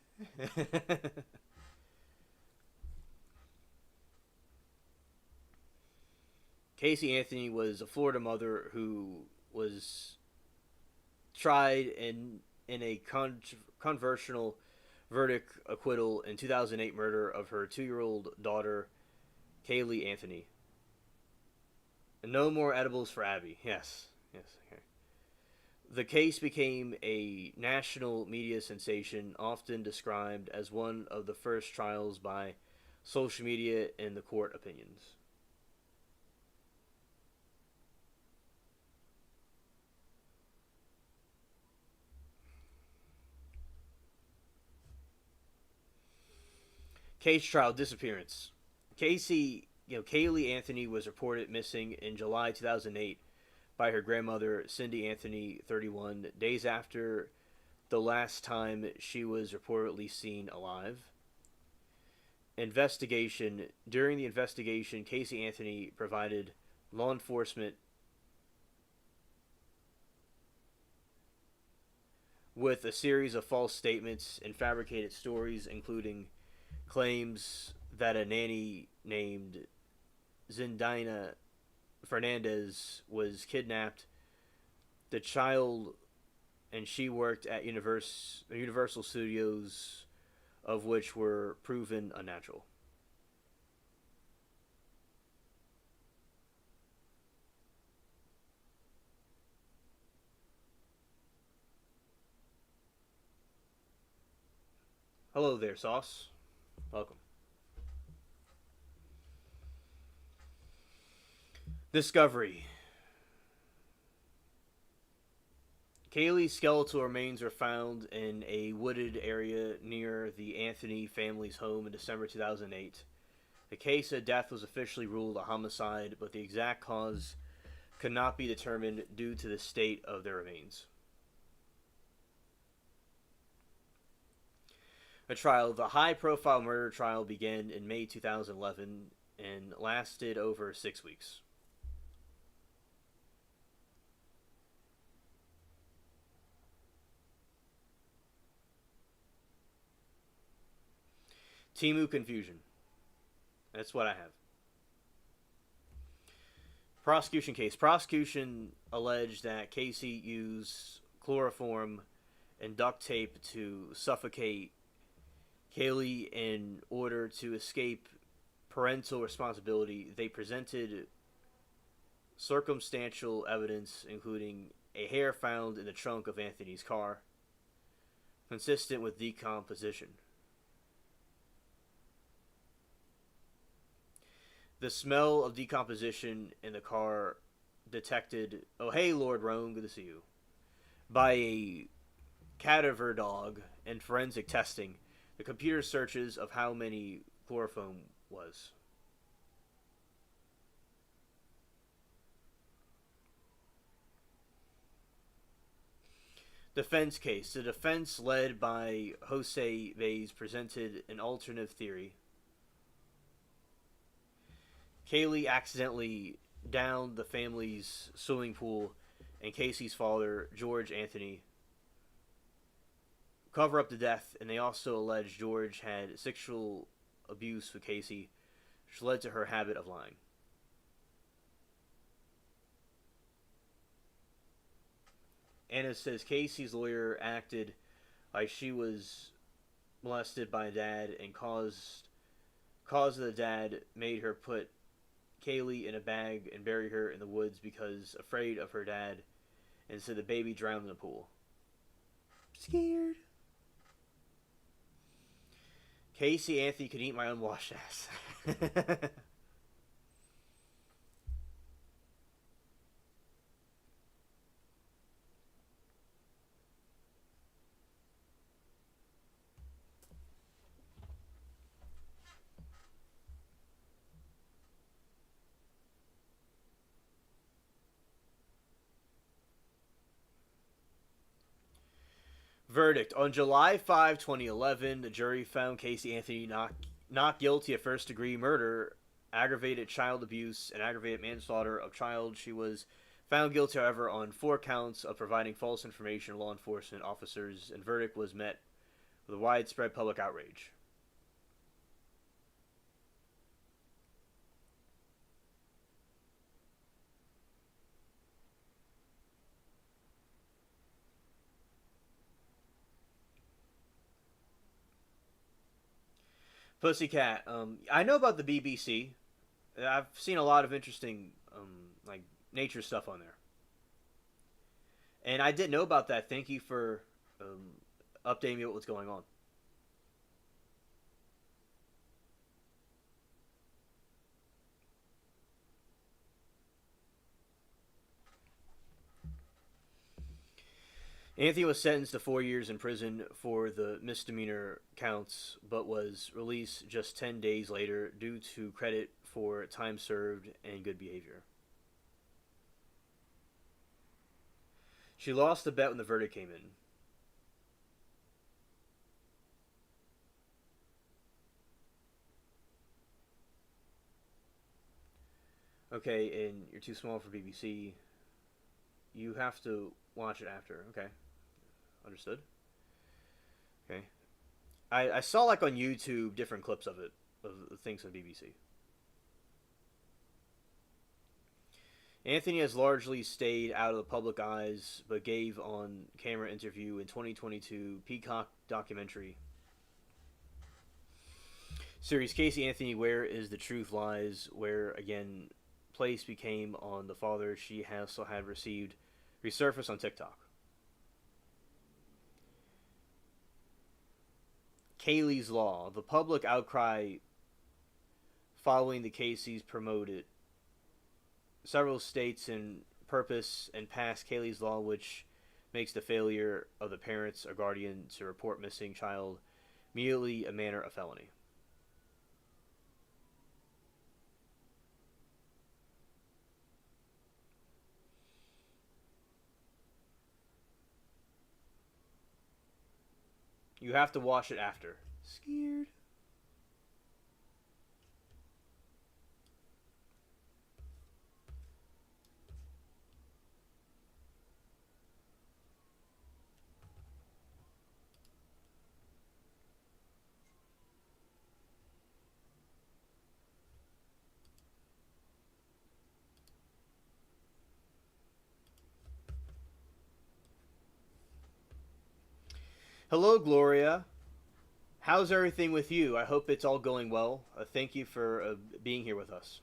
Casey Anthony was a Florida mother who was tried in a controversial verdict acquittal in 2008 murder of her 2-year-old daughter, Kaylee Anthony. And no more edibles for Abby. Yes. Yes. Okay. The case became a national media sensation, often described as one of the first trials by social media and the court opinions. Case trial disappearance. Kaylee Anthony was reported missing in July 2008 by her grandmother, Cindy Anthony, 31, days after the last time she was reportedly seen alive. Investigation. During the investigation, Casey Anthony provided law enforcement with a series of false statements and fabricated stories, including claims that a nanny named Zindina Fernandez was kidnapped. The child and she worked at Universal Studios, of which were proven unnatural. Hello there, Sauce. Welcome. Discovery. Kaylee's skeletal remains were found in a wooded area near the Anthony family's home in December 2008. The case of death was officially ruled a homicide, but the exact cause could not be determined due to the state of their remains. A trial. The high-profile murder trial began in May 2011 and lasted over 6 weeks. Timu confusion. That's what I have. Prosecution case. Prosecution alleged that Casey used chloroform and duct tape to suffocate Kaylee in order to escape parental responsibility. They presented circumstantial evidence, including a hair found in the trunk of Anthony's car, consistent with decomposition. The smell of decomposition in the car detected, oh hey Lord Roan, good to see you, by a cadaver dog and forensic testing, the computer searches of how many chloroform was. Defense case. The defense, led by Jose Vaz, presented an alternative theory. Kaylee accidentally downed the family's swimming pool, and Casey's father, George Anthony, cover up the death, and they also alleged George had sexual abuse with Casey, which led to her habit of lying. Anna says Casey's lawyer acted like she was molested by dad and cause of the dad made her put Kaylee in a bag and bury her in the woods because afraid of her dad, and so the baby drowned in the pool. Scared. Casey Anthony could eat my unwashed ass. Verdict. On July 5, 2011, the jury found Casey Anthony not guilty of first-degree murder, aggravated child abuse, and aggravated manslaughter of child. She was found guilty, however, on 4 counts of providing false information to law enforcement officers, and verdict was met with widespread public outrage. Pussycat. I know about the BBC. I've seen a lot of interesting, like nature stuff on there. And I didn't know about that. Thank you for updating me with what's going on. Anthony was sentenced to 4 years in prison for the misdemeanor counts, but was released just 10 days later due to credit for time served and good behavior. She lost the bet when the verdict came in. Okay, and you're too small for BBC. You have to watch it after. Okay, understood. Okay, I saw like on YouTube different clips of it, of things on BBC. Anthony has largely stayed out of the public eyes, but gave on camera interview in 2022 Peacock documentary series Casey Anthony, Where Is the Truth Lies, where again place became on the father she also had received resurfaced on TikTok. Kaylee's Law. The public outcry following the Casey's promoted several states in purpose and passed Kaylee's Law, which makes the failure of the parents or guardian to report missing child immediately a manner of felony. You have to watch it after. Scared. Hello, Gloria. How's everything with you? I hope it's all going well. Thank you for being here with us.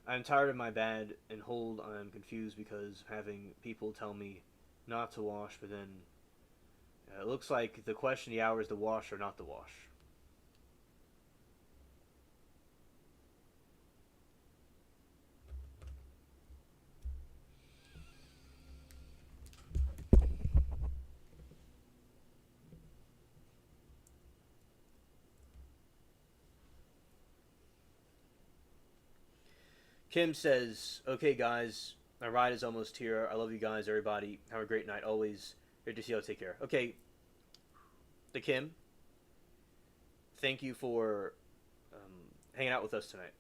I'm tired of my bad and hold. I'm confused because having people tell me not to wash, but then it looks like the question of the hour is to wash or not to wash. Kim says, "Okay, guys, my ride is almost here. I love you guys, everybody. Have a great night. Always great to see you. Take care." Okay, the Kim, thank you for hanging out with us tonight.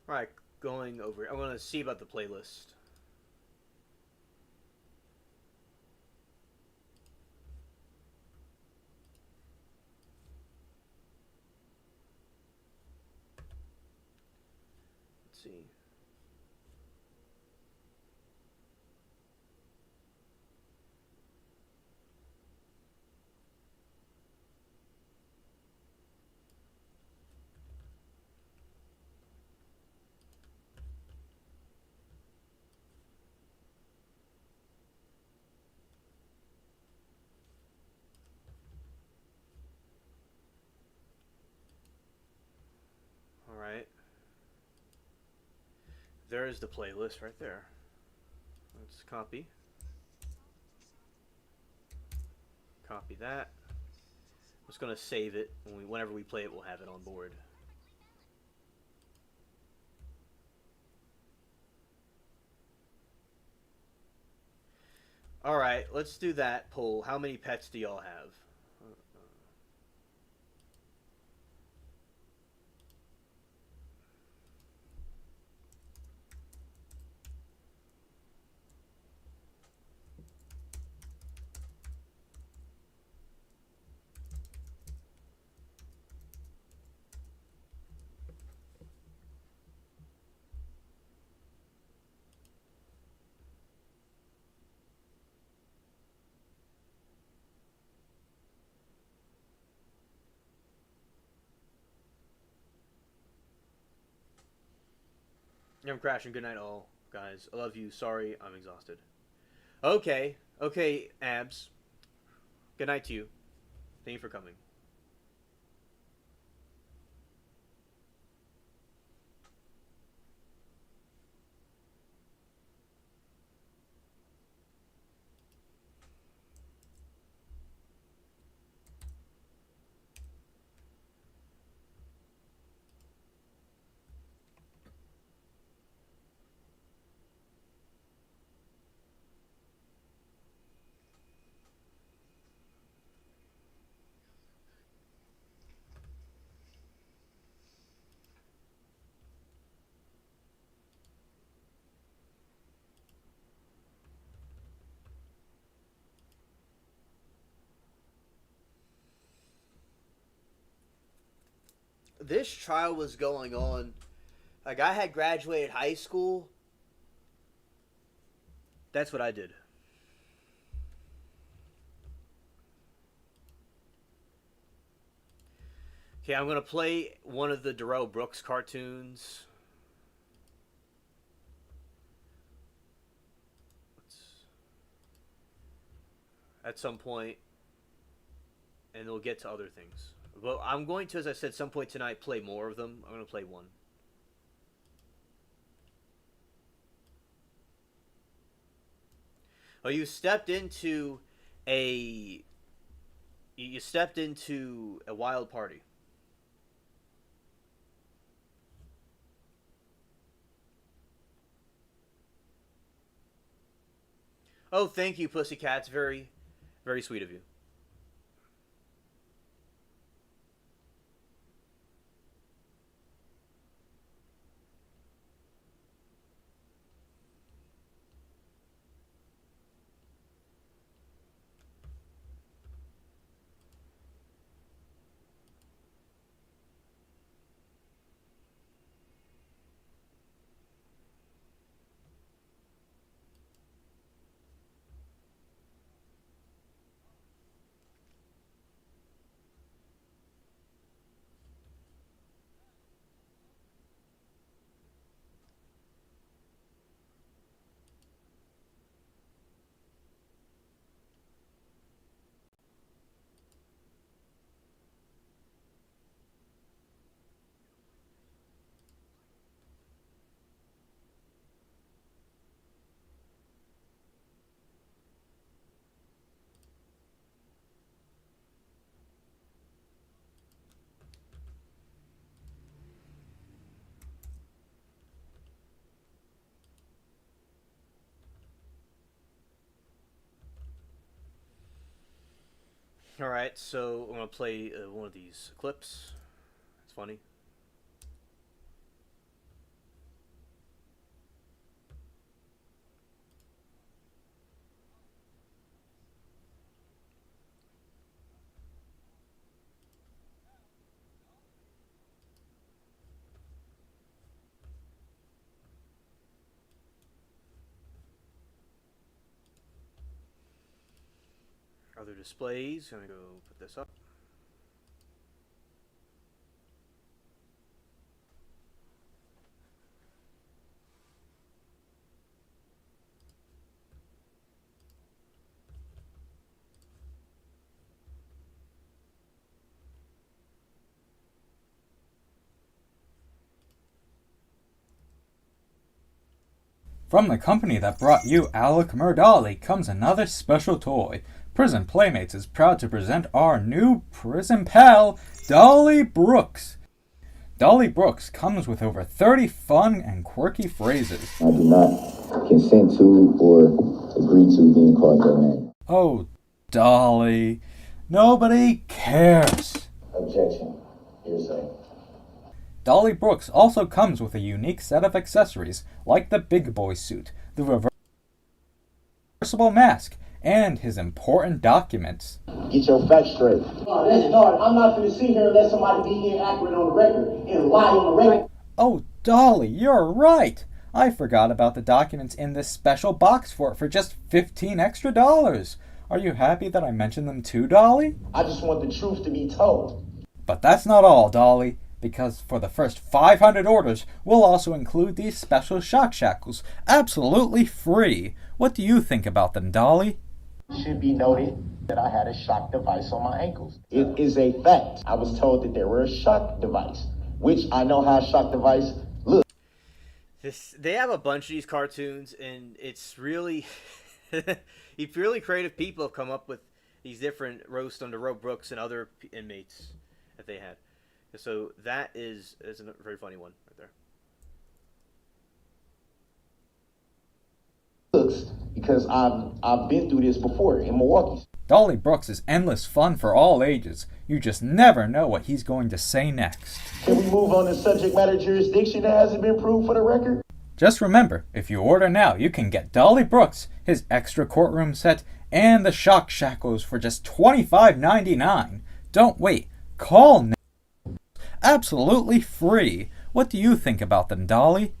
All right, going over. I want to see about the playlist. Let's see. All right. There's the playlist right there. Let's copy. Copy that. I'm just gonna save it. Whenever we play it, we'll have it on board. All right, let's do that poll. How many pets do y'all have? I'm crashing. Good night, all guys. I love you. Sorry, I'm exhausted. Okay, okay, Abs. Good night to you. Thank you for coming. This trial was going on. Like, I had graduated high school. That's what I did. Okay, I'm gonna play one of the Darrell Brooks cartoons. At some point, and we'll get to other things. But I'm going to, as I said, some point tonight, play more of them. I'm gonna play one. Oh, you stepped into a wild party. Oh, thank you, Pussycats. Very, very sweet of you. All right, so I'm gonna play one of these clips. It's funny. Other displays. I'm gonna go put this up. From the company that brought you Alec Murdali comes another special toy. Prison Playmates is proud to present our new prison pal, Dolly Brooks. Dolly Brooks comes with over 30 fun and quirky phrases. I do not consent to or agree to being called that name. Oh, Dolly. Nobody cares. Objection. Hearsay. Dolly Brooks also comes with a unique set of accessories, like the big boy suit, the reversible mask, and his important documents. Get your facts straight. I'm not going to sit here and let somebody be inaccurate on the record and lie on the record. Oh, Dolly, you're right. I forgot about the documents in this special box for just $15 extra. Are you happy that I mentioned them too, Dolly? I just want the truth to be told. But that's not all, Dolly, because for the first 500 orders, we'll also include these special shock shackles, absolutely free. What do you think about them, Dolly? It should be noted that I had a shock device on my ankles. It is a fact. I was told that there were a shock device, which I know how a shock device looks. They have a bunch of these cartoons, and it's really... really creative people have come up with these different roast on the Roe Brooks and other inmates that they had. So that is a very funny one right there. Looks, because I've been through this before in Milwaukee. Dolly Brooks is endless fun for all ages. You just never know what he's going to say next. Can we move on to subject matter jurisdiction that hasn't been proved for the record? Just remember, if you order now, you can get Dolly Brooks, his extra courtroom set, and the shock shackles for just $25.99. Don't wait. Call now. Absolutely free. What do you think about them, Dolly?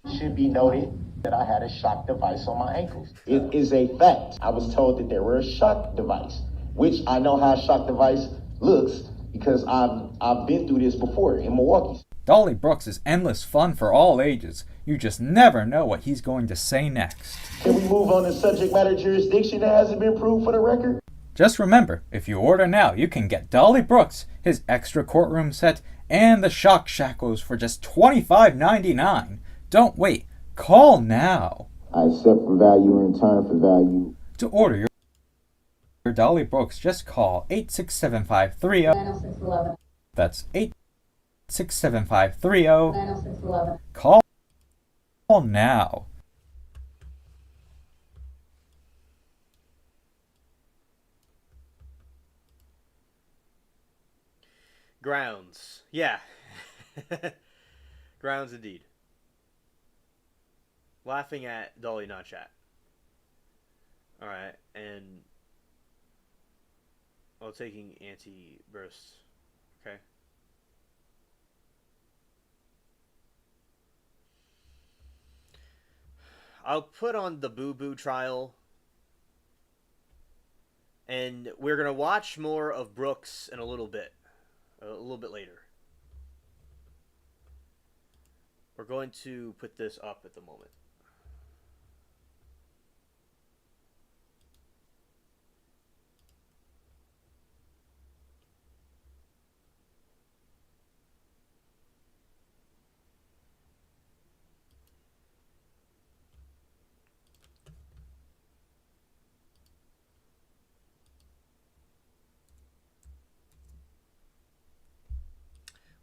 It should be noted that I had a shock device on my ankles. It is a fact. I was told that there were a shock device, which I know how a shock device looks because I've been through this before in Milwaukee. Dolly Brooks is endless fun for all ages. You just never know what he's going to say next. Can we move on to subject matter jurisdiction that hasn't been proved for the record? Just remember, if you order now, you can get Dolly Brooks, his extra courtroom set, and the shock shackles for just $25.99. Don't wait. Call now. I accept for value in return for value. To order your Dolly Brooks, just call 867-530. That's 867-530. Call now. Grounds. Yeah. Grounds indeed. Laughing at Dolly, not chat. Alright, and... taking anti-bursts. Okay. I'll put on the Boo Boo trial. And we're going to watch more of Brooks in a little bit. A little bit later. We're going to put this up at the moment.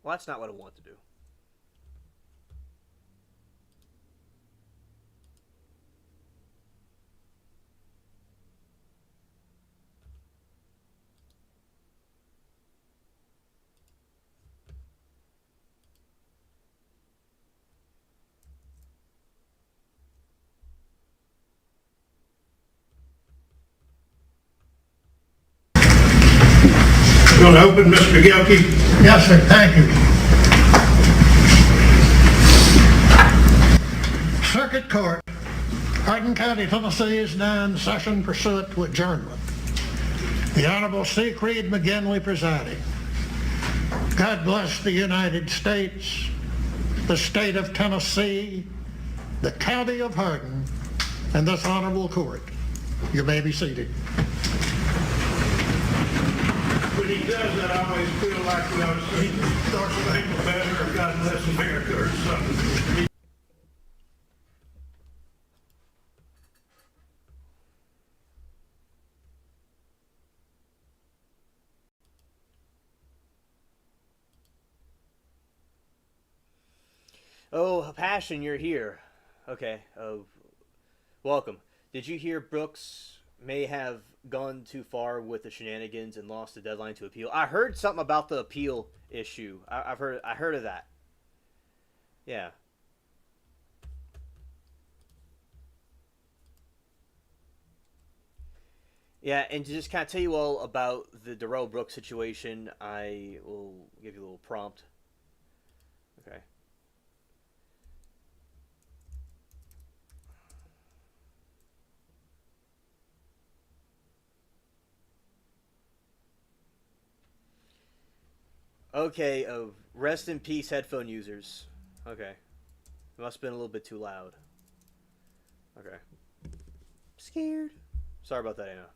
Well, that's not what I want to do. Going to open, Mr. Gilkey? Yes, sir. Thank you. Circuit Court, Hardin County, Tennessee is now in session pursuant to adjournment. The Honorable C. Creed McGinley presiding. God bless the United States, the state of Tennessee, the county of Hardin, and this honorable court. You may be seated. When he does that, I always feel like we ought to say, Darth Vader better, or God bless America, or something. Oh, Passion, you're here. Okay. Welcome. Did you hear Brooks may have gone too far with the shenanigans and lost the deadline to appeal? I heard something about the appeal issue. I heard of that. Yeah. Yeah, and to just kind of tell you all about the Darrell Brooks situation, I will give you a little prompt. Okay. Okay, rest in peace, headphone users. Okay. It must have been a little bit too loud. Okay. Scared. Sorry about that, Anna.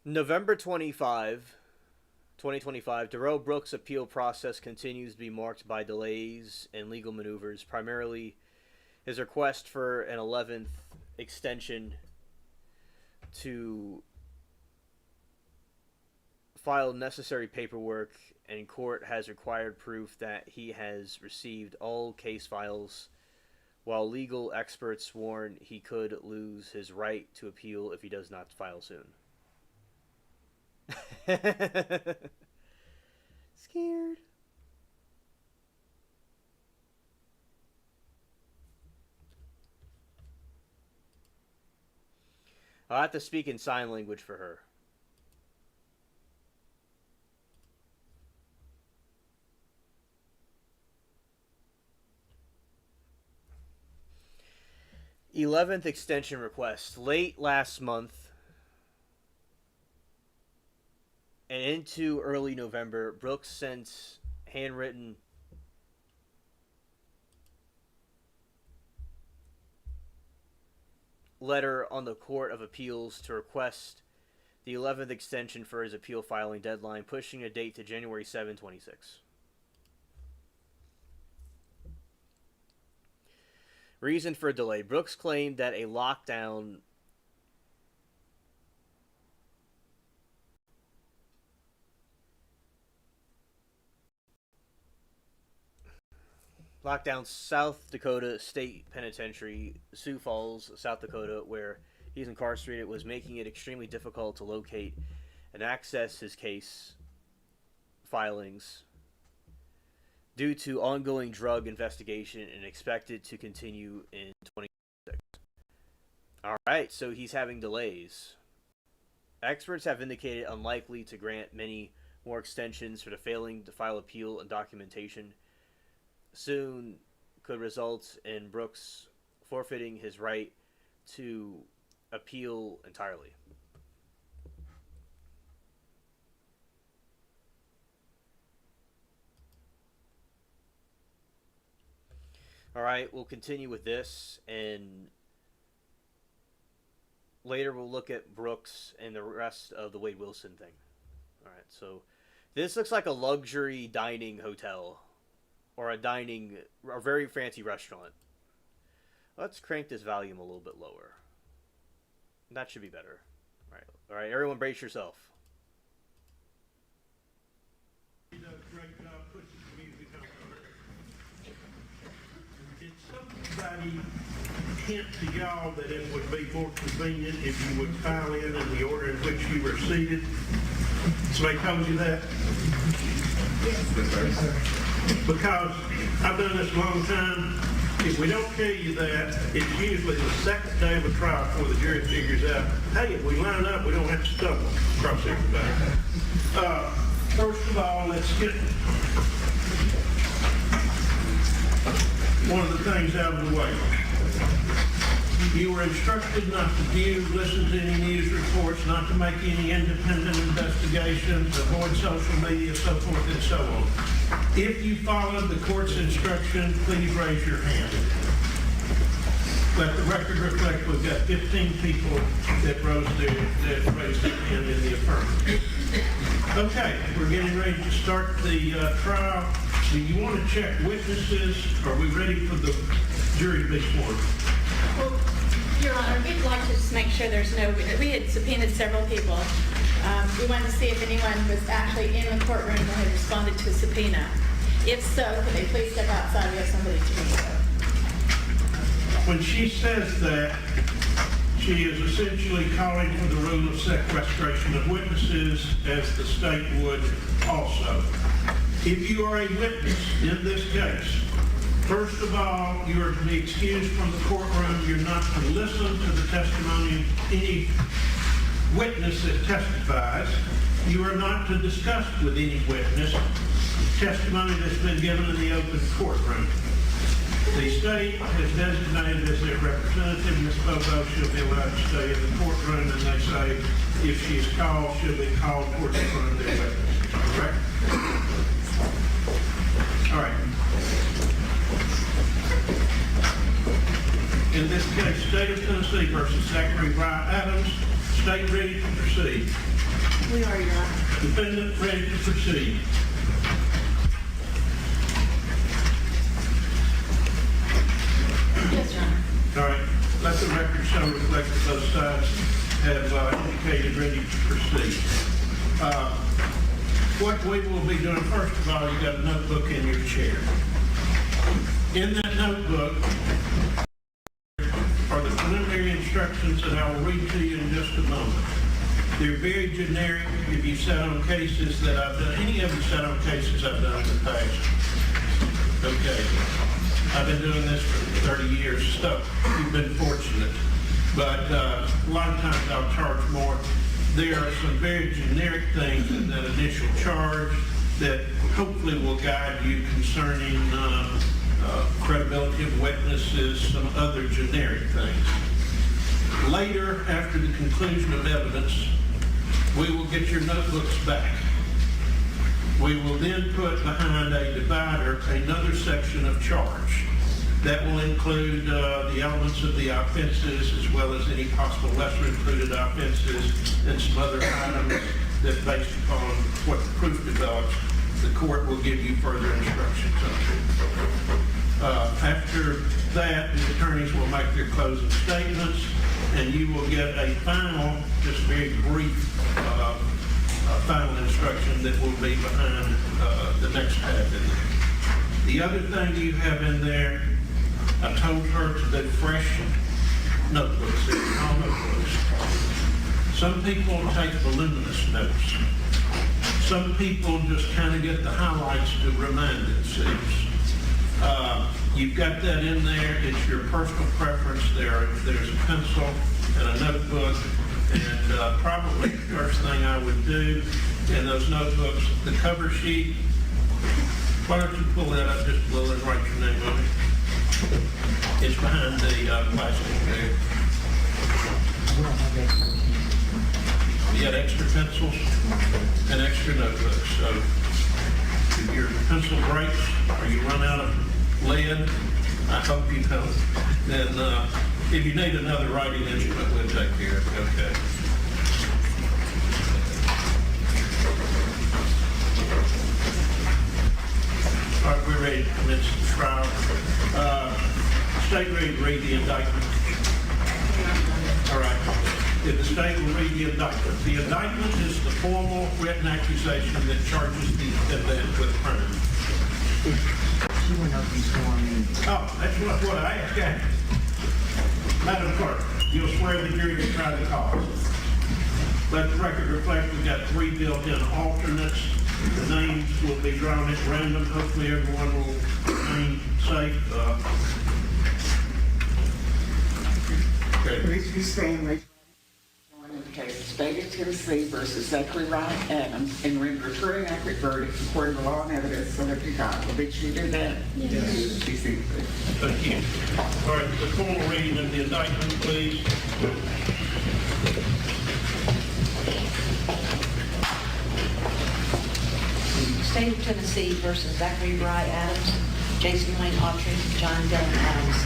November 25, 2025, Darrell Brooks' appeal process continues to be marked by delays and legal maneuvers, primarily his request for an 11th extension to file necessary paperwork, and court has required proof that he has received all case files, while legal experts warn he could lose his right to appeal if he does not file soon. Scared. I'll have to speak in sign language for her. '11th extension request. Late last month and into early November, Brooks sent handwritten letter on the Court of Appeals to request the 11th extension for his appeal filing deadline, pushing a date to January 7, 26. Reason for delay. Brooks claimed that a lockdown South Dakota State Penitentiary, Sioux Falls, South Dakota, where he's incarcerated, was making it extremely difficult to locate and access his case filings due to ongoing drug investigation and expected to continue in 2026. All right, so he's having delays. Experts have indicated unlikely to grant many more extensions for the failing to file appeal and documentation soon could result in Brooks forfeiting his right to appeal entirely. All right, we'll continue with this, and later we'll look at Brooks and the rest of the Wade Wilson thing. All right, so this looks like a luxury dining hotel or a very fancy restaurant. Let's crank this volume a little bit lower. That should be better. All right, everyone brace yourself. He does a great job pushing the music on there. Did somebody hint to y'all that it would be more convenient if you would file in the order in which you were seated? Somebody told you that? Yes, sir. Because I've done this a long time. If we don't tell you that, it's usually the second day of a trial before the jury figures out, hey, if we line up, we don't have to stumble across everybody. First of all, let's get one of the things out of the way. You were instructed not to view, listen to any news reports, not to make any independent investigations, avoid social media, so forth and so on. If you followed the court's instruction, please raise your hand. Let the record reflect we've got 15 people that raised their hand in the affirmative. Okay, we're getting ready to start the trial. Do you want to check witnesses? Are we ready for the jury to be sworn? Well, Your Honor, we'd like to just make sure there's no, we had subpoenaed several people. We wanted to see if anyone was actually in the courtroom that had responded to a subpoena. If so, could they please step outside? We have somebody to meet with. When she says that, she is essentially calling for the rule of sequestration of witnesses, as the state would also. If you are a witness in this case, first of all, you are to be excused from the courtroom. You're not to listen to the testimony of any witness that testifies. You are not to discuss with any witness testimony that's been given in the open courtroom. The state has designated as their representative, Ms. Bobo. She'll be allowed to stay in the courtroom, and they say if she is called, she'll be called towards the front of their witness. Correct? All right. In this case, State of Tennessee versus Zachary Wright Adams. State ready to proceed. We are, Your Honor. Defendant ready to proceed. Yes, Your Honor. All right. Let the record show reflect that both sides have indicated ready to proceed. What we will be doing, first of all, you got a notebook in your chair. In that notebook are the preliminary instructions that I will read to you in just a moment. They're very generic. If you sat on cases that I've done, any of you sat on cases I've done in the past. Okay. I've been doing this for 30 years, so you've been fortunate. But a lot of times I'll charge more. There are some very generic things in that initial charge that hopefully will guide you concerning credibility of witnesses, some other generic things. Later, after the conclusion of evidence, we will get your notebooks back. We will then put behind a divider another section of charge. That will include the elements of the offenses as well as any possible lesser included offenses and some other items that, based upon what the proof develops, the court will give you further instructions on. After that, the attorneys will make their closing statements, and you will get a final, just very brief final instruction that will be behind the next tab in there. The other thing you have in there, I told her to do fresh notebooks, all notebooks. Some people take voluminous notes. Some people just kind of get the highlights to remind themselves. You've got that in there. It's your personal preference. There's a pencil and a notebook. And probably the first thing I would do in those notebooks, the cover sheet, why don't you pull that up just a little and write your name on it. It's behind the plastic there. You got extra pencils and extra notebooks. So if your pencil breaks or you run out of lead, I hope you don't, then if you need another writing instrument, we'll take care of it. Okay. All right, we're ready to commence the trial. State ready to read the indictment. All right. If the state will read the indictment. The indictment is the formal written accusation that charges the defendant with crime. She went up and sworn in. Oh, that's what I asked. Madam Clerk, you'll swear the jury to try the cause. Let the record reflect we've got 3 built-in alternates. The names will be drawn at random. Hopefully everyone will remain safe. Please be staying right in the case of State of Tennessee versus Zachary Wright Adams and render a true and accurate verdict according to law and evidence so help you God. Will be true to that? Yes. Be seated. Thank you. All right, the formal reading of the indictment, please. State of Tennessee versus Zachary Rye Adams, Jason Wayne Autry, John Dillon Adams.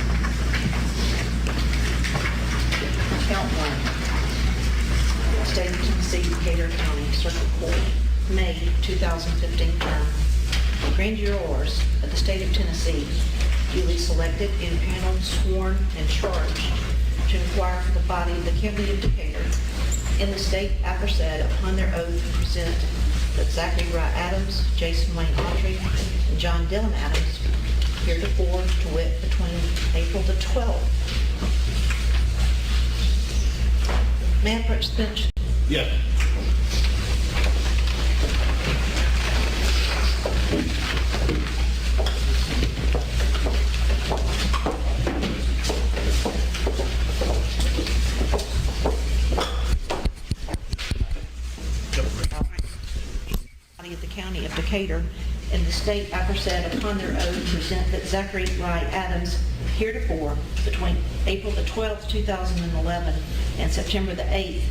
Count one. State of Tennessee, Decatur County, Circuit Court, May 2015 term. Grand jurors of the state of Tennessee duly selected, impaneled, sworn, and charged to inquire for the body of the county of Decatur in the state aforesaid upon their oath to present that Zachary Rye Adams, Jason Wayne Autry, and John Dillon Adams heretofore to wit between April the 12th. May I approach the bench? Yes. Body of the county of Decatur in the state aforesaid upon their oath present that Zachary Rye Adams heretofore between April the 12th, 2011 and September the 8th,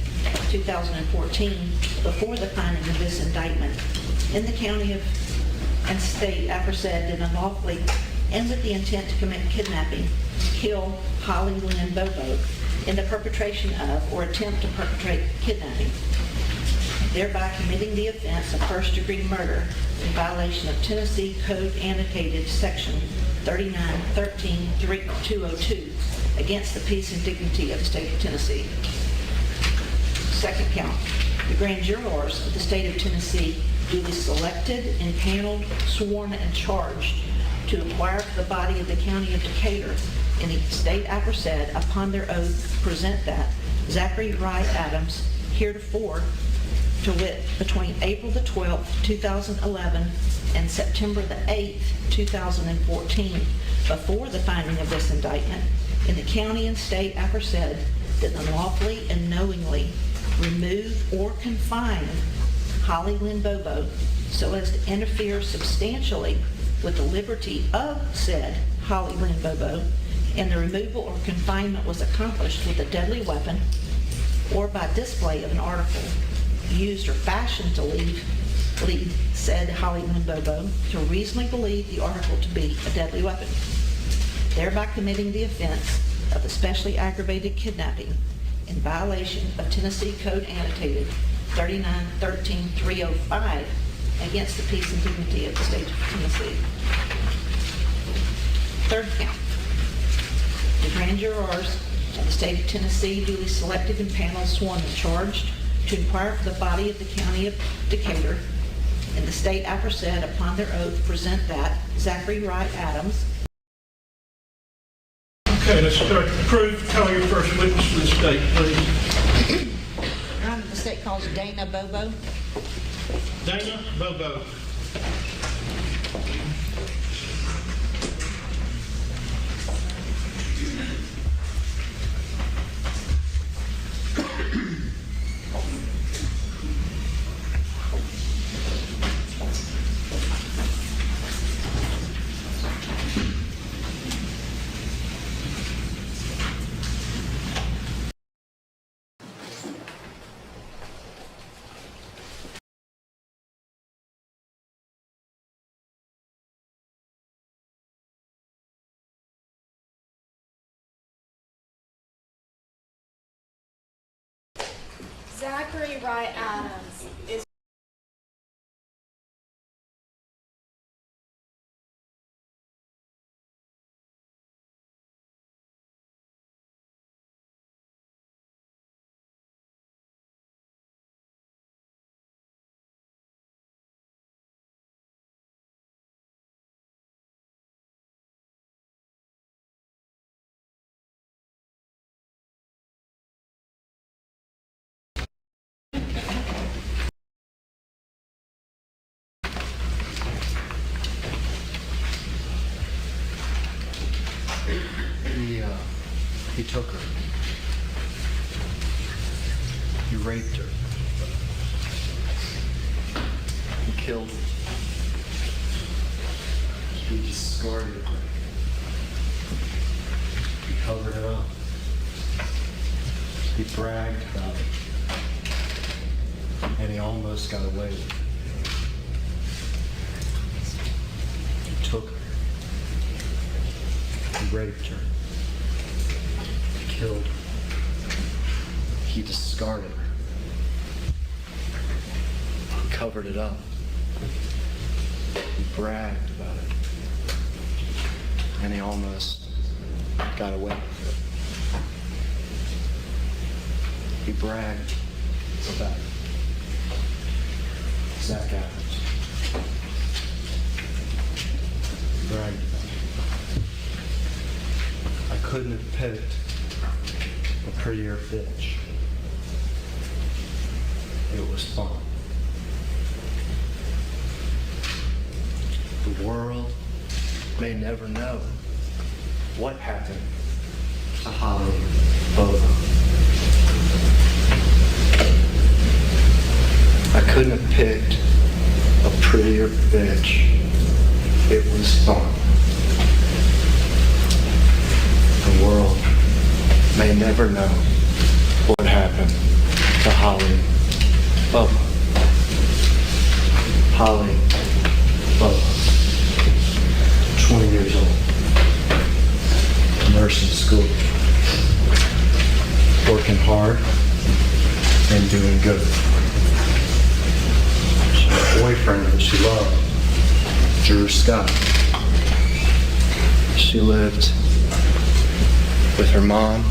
2014, before the finding of this indictment in the county of and state aforesaid did unlawfully and with the intent to commit kidnapping, kill Holly Lynn Bobo in the perpetration of or attempt to perpetrate kidnapping, thereby committing the offense of first-degree murder in violation of Tennessee Code Annotated Section 3913-202 against the peace and dignity of the state of Tennessee. Second count, the grand jurors of the state of Tennessee duly selected, impaneled, sworn, and charged to inquire for the body of the county of Decatur in the state aforesaid upon their oath present that Zachary Rye Adams heretofore to wit between April the 12th, 2011 and September the 8th, 2014, before the finding of this indictment in the county and state aforesaid did unlawfully and knowingly remove or confine Holly Lynn Bobo so as to interfere substantially with the liberty of said Holly Lynn Bobo, and the removal or confinement was accomplished with a deadly weapon or by display of an article used or fashioned to lead said Holly Lynn Bobo to reasonably believe the article to be a deadly weapon, thereby committing the offense of especially aggravated kidnapping in violation of Tennessee Code Annotated 3913-305 against the peace and dignity of the state of Tennessee. Third count, the grand jurors of the state of Tennessee duly selected and panel sworn and charged to inquire for the body of the county of Decatur in the state aforesaid upon their oath present that Zachary Rye Adams. Okay, let's start the proof. Call your first witness for the state, please. Your Honor, the state calls Dana Bobo. Dana Bobo. Zachary Rye Adams is He took her. He raped her. He killed her. He discarded her. covered it up. He bragged about it. And he almost got away with it. He took her. He raped her. He killed her. He discarded her. He covered it up. He bragged about it. And he almost got away with it. He bragged about it. Zach Adams. He bragged about it. I couldn't have picked a prettier bitch. It was fun. The world may never know what happened to Holly Bova. I couldn't have picked a prettier bitch. It was fun. The world may never know what happened to Holly Bova. Holly Bova. 20 years old, nursing school, working hard and doing good. She had a boyfriend that she loved, Drew Scott. She lived with her mom,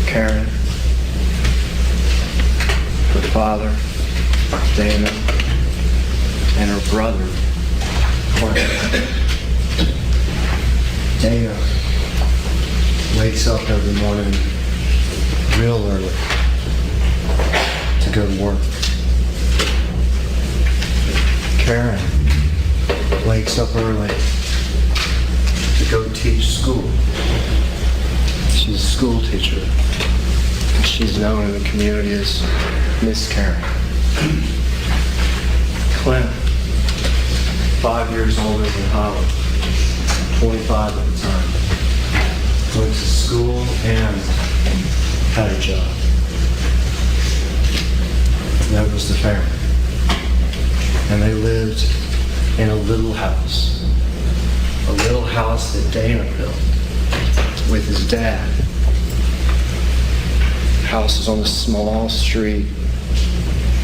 Karen, her father, Dana, and her brother, Clint. Dana wakes up every morning real early to go to work. Karen wakes up early to go teach school. She's a school teacher. She's known in the community as Miss Karen. Clint, 5 years older than Holly, 25 at the time, went to school and had a job. That was the family. And they lived in a little house that Dana built with his dad. The house is on a small street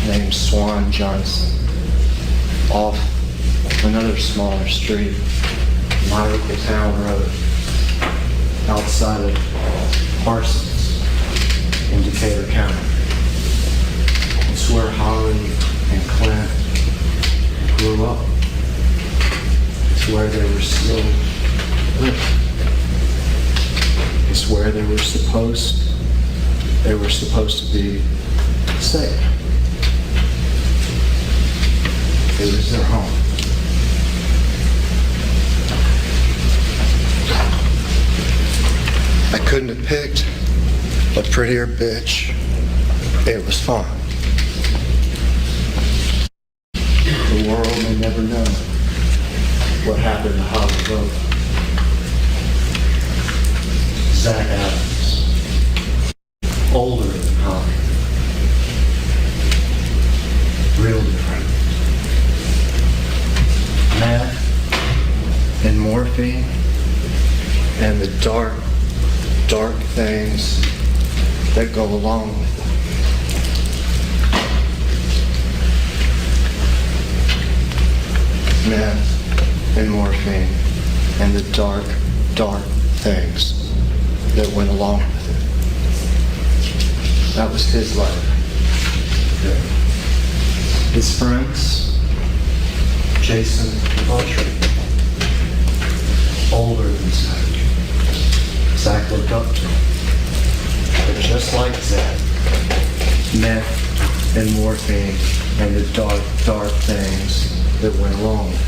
named Swan Johnson, off another smaller street, Miracle Town Road, outside of Parsons in Decatur County. It's where Holly and Clint grew up. It's where they were still living. It's where they were supposed to be safe. It was their home. I couldn't have picked a prettier bitch. It was fun. The world may never know what happened to Holly Bova. Zach Adams, older than Holly, real different. Meth and morphine and the dark things that go along with it. Meth and morphine and the dark things that went along with it. That was his life. His friends, Jason and Audrey, older than Zach. Zach looked up to him. But just like Zach, meth and morphine and the dark things that went along with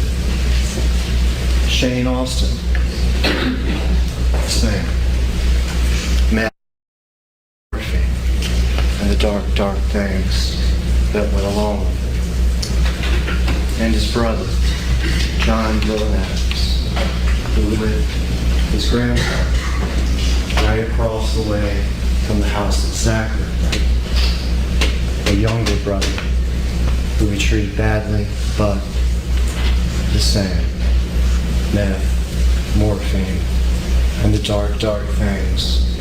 it. Shane Austin, same. Meth, morphine, and the dark things that went along with it. And his brother, John Adams, who lived with his grandfather, right across the way from the house of Zachary, a younger brother who we treated badly, but the same. Meth, morphine, and the dark, dark things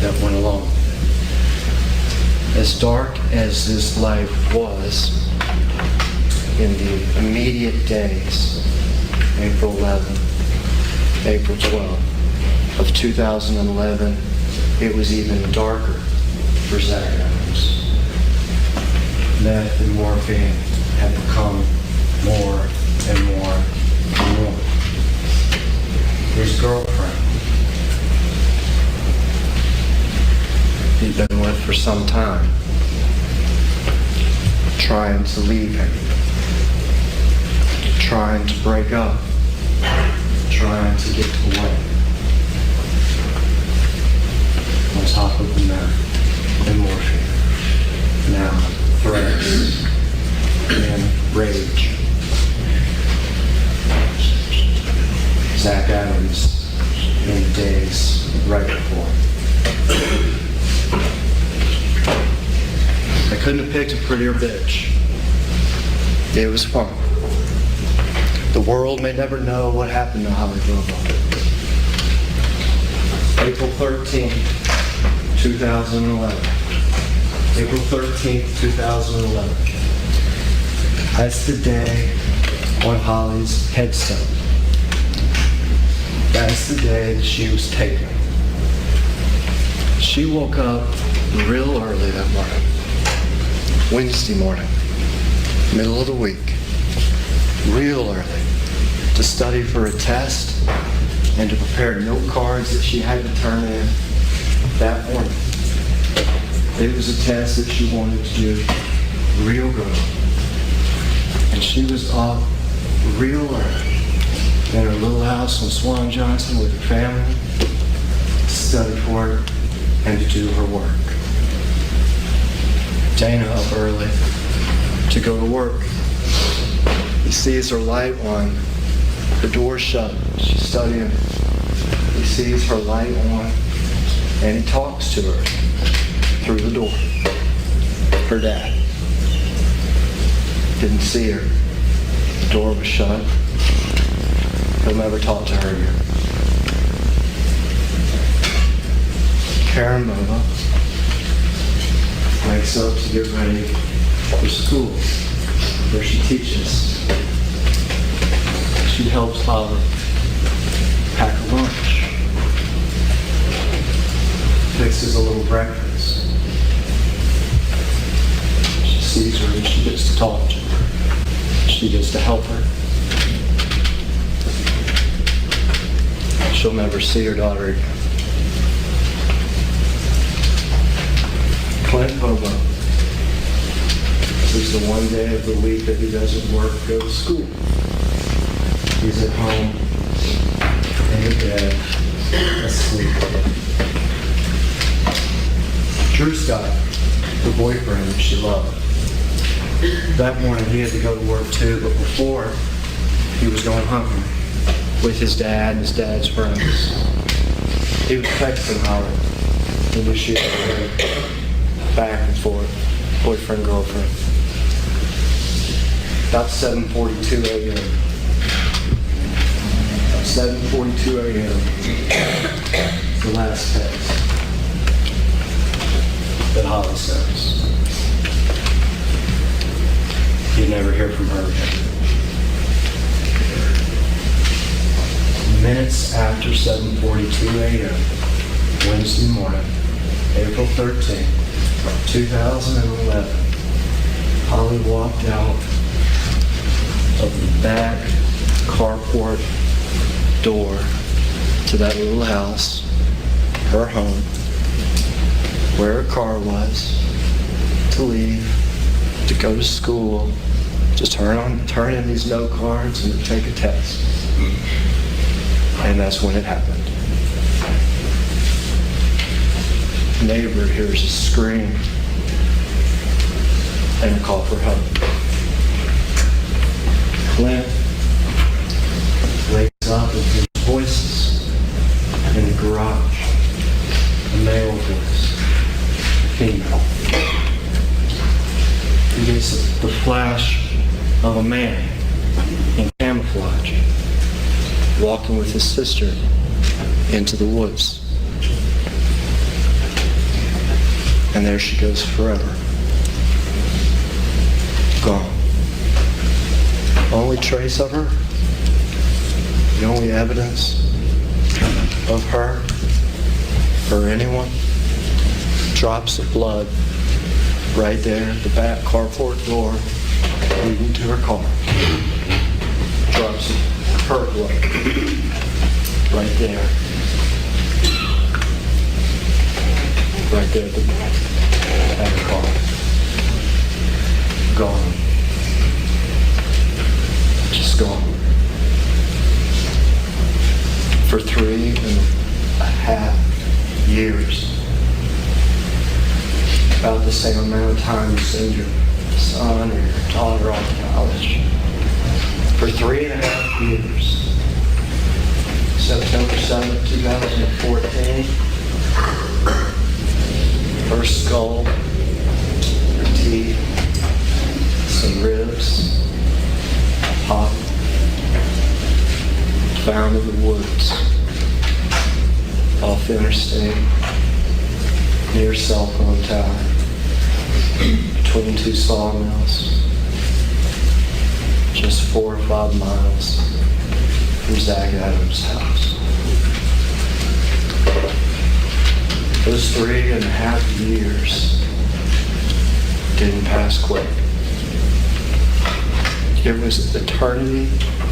that went along. As dark as this life was, in the immediate days, April 11th, April 12th of 2011, it was even darker for Zach Adams. Meth and morphine had become more and more and more. His girlfriend, he'd been with for some time, trying to leave him, trying to break up, trying to get away. On top of the meth and morphine, now threats and rage. Zach Adams in the days right before. I couldn't have picked a prettier bitch. It was fun. The world may never know what happened to Holly Bobo. April 13th, 2011. April 13th, 2011. That's the day on Holly's headstone. That's the day that she was taken. She woke up real early that morning, Wednesday morning, middle of the week, real early, to study for a test and to prepare note cards that she had to turn in that morning. It was a test that she wanted to do real good. And she was up real early in her little house on Swan Johnson with her family to study for it and to do her work. Dana up early to go to work. He sees her light on, the door shut, she's studying. He sees her light on and he talks to her through the door. Her dad. Didn't see her. The door was shut. He'll never talk to her again. Karen Bobo wakes up to get ready for school, where she teaches. She helps Holly pack a lunch, fixes a little breakfast. She sees her and she gets to talk to her. She gets to help her. She'll never see her daughter again. Clint Bobo. This is the one day of the week that he doesn't work, go to school. He's at home, in bed, asleep. Drew Scott, the boyfriend that she loved. That morning he had to go to work too, but before, he was going hunting with his dad and his dad's friends. He was texting Holly. He was shooting her back and forth, boyfriend, girlfriend. About 7:42 a.m. 7:42 a.m. The last text that Holly sends. You never hear from her again. Minutes after 7:42 a.m., Wednesday morning, April 13th, 2011, Holly walked out of the back carport door to that little house, her home, where her car was, to leave, to go to school, to turn in these note cards and to take a test. And that's when it happened. Neighbor hears a scream and a call for help. Clint wakes up and hears voices in the garage. male voice, female. He gets the flash of a man in camouflage walking with his sister into the woods. And there she goes forever. Gone. Only trace of her, the only evidence of her or anyone, drops of blood right there at the back carport door leading to her car. Drops of her blood right there. Right there at the back of the car. Gone. Just gone. For 3.5 years. About the same amount of time you send your son or your daughter off to college. For 3.5 years. September 7th, 2014. Her skull, her teeth, some ribs, hot, found in the woods, off Interstate, near cell phone tower, between two sawmills, just 4 or 5 miles from Zach Adams' house. Those 3.5 years didn't pass quick. It was eternity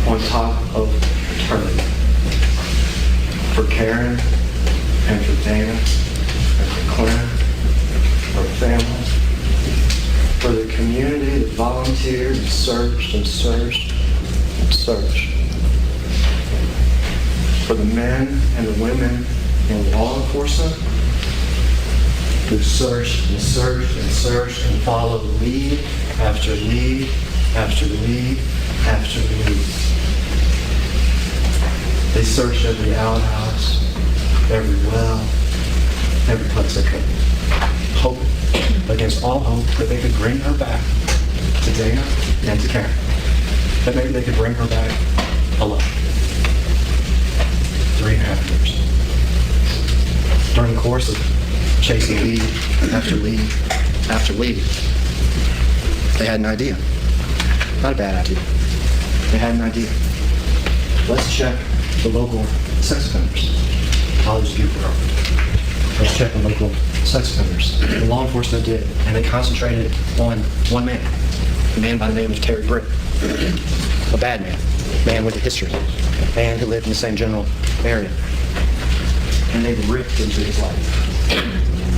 on top of eternity. For Karen and for Dana and for Clint, for family, for the community that volunteered and searched and searched and searched. For the men and the women in law enforcement who searched and searched and searched and followed lead after lead after lead after lead. They searched every outhouse, every well, every place they could. Hoping, against all hope, that they could bring her back to Dana and to Karen. That maybe they could bring her back alive. 3.5 years. During the course of chasing lead after lead after lead, they had an idea. Not a bad idea. They had an idea. Let's check the local sex offenders. I'll just give it. Let's check the local sex offenders. The law enforcement did, and they concentrated on one man, a man by the name of Terry Britt. A bad man, man with a history, a man who lived in the same general area. And they ripped into his life.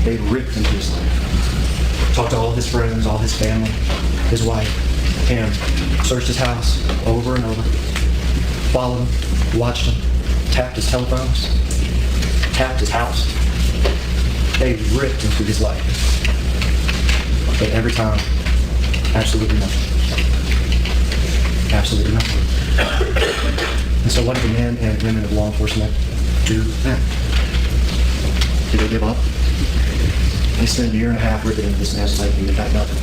They ripped into his life. Talked to all his friends, all his family, his wife, him. Searched his house over and over. Followed him, watched him, tapped his telephones, tapped his house. They ripped into his life. But every time, absolutely nothing. Absolutely nothing. And so what did the men and women of law enforcement do then? Did they give up? They spent 1.5 years ripping into this man's life and they got nothing.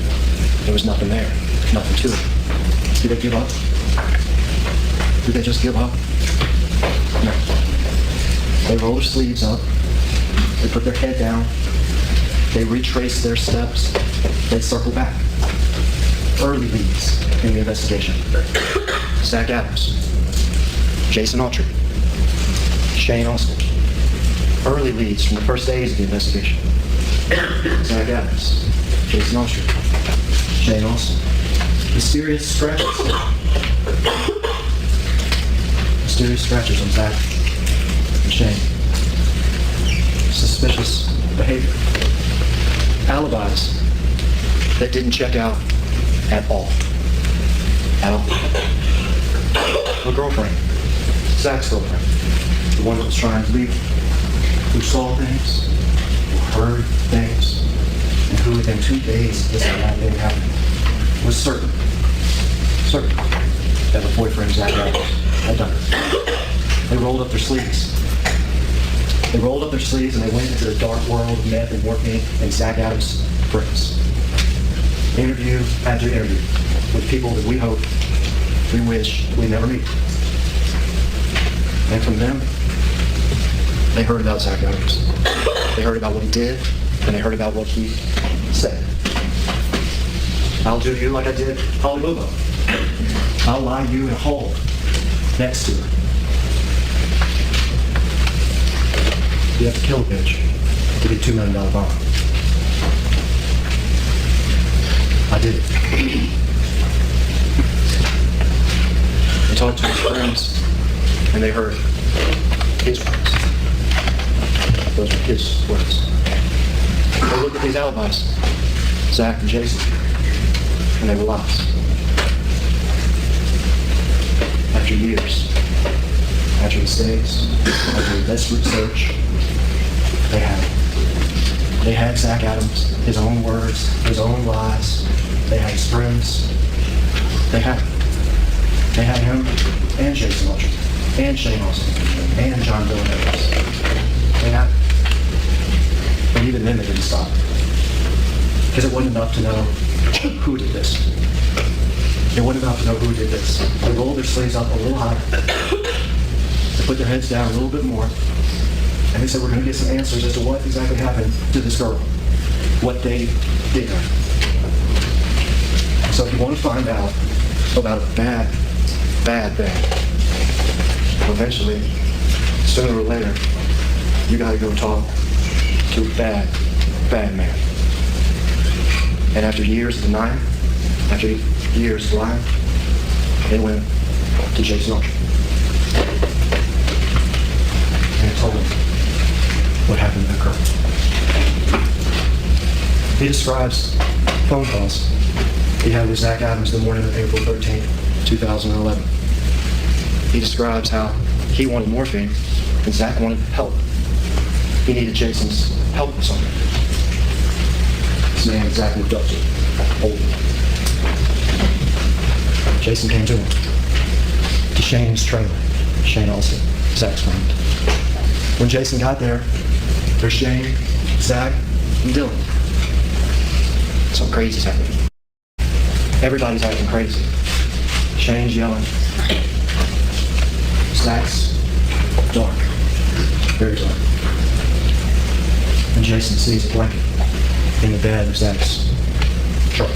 There was nothing there. Nothing to it. Did they give up? Did they just give up? No. They roll their sleeves up. They put their head down. They retrace their steps. They circle back. Early leads in the investigation. Zach Adams, Jason Autry, Shane Austin. Early leads from the first days of the investigation. Zach Adams, Jason Autry, Shane Austin. Mysterious scratches. Mysterious scratches on Zach and Shane. Suspicious behavior. Alibis that didn't check out at all. At all. A girlfriend. Zach's girlfriend. The one that was trying to leave. Who saw things, who heard things, and who within 2 days this thing happened was certain that her boyfriend Zach Adams had done it. They rolled up their sleeves. They rolled up their sleeves and they went into the dark world of meth and morphine and Zach Adams' friends. Interview after interview with people that we hope, we wish we never meet. And from them, they heard about Zach Adams. They heard about what he did, and they heard about what he said. I'll do you like I did Holly Bobo. I'll lie you in a hole next to her. You have to kill a bitch to get $2 million bond. I did it. They talked to his friends, and they heard his words. Those were his words. They looked at these alibis, Zach and Jason, and they were lies. After years, after mistakes, after a desperate search, they had it. They had Zach Adams, his own words, his own lies. They had his friends. They had it. They had him and Jason Lutcher, and Shane Austin, and John Villanevas. They had it. And even then they didn't stop. Because it wasn't enough to know who did this. It wasn't enough to know who did this. They rolled their sleeves up a little higher. They put their heads down a little bit more. And they said, we're going to get some answers as to what exactly happened to this girl. What they did. So if you want to find out about a bad thing, eventually, sooner or later, you got to go talk to a bad man. And after years of denying, after years of lying, they went to Jason Lutcher. And told him what happened to the girl. He describes phone calls he had with Zach Adams the morning of April 13th, 2011. He describes how he wanted morphine and Zach wanted help. He needed Jason's help with something. This man Zach looked up to, old. Jason came to him, to Shane's trailer. Shane also, Zach's friend. When Jason got there, there's Shane, Zach, and Dylan. Something crazy's happening. Everybody's acting crazy. Shane's yelling. Zach's dark, very dark. And Jason sees a blanket in the bed of Zach's truck.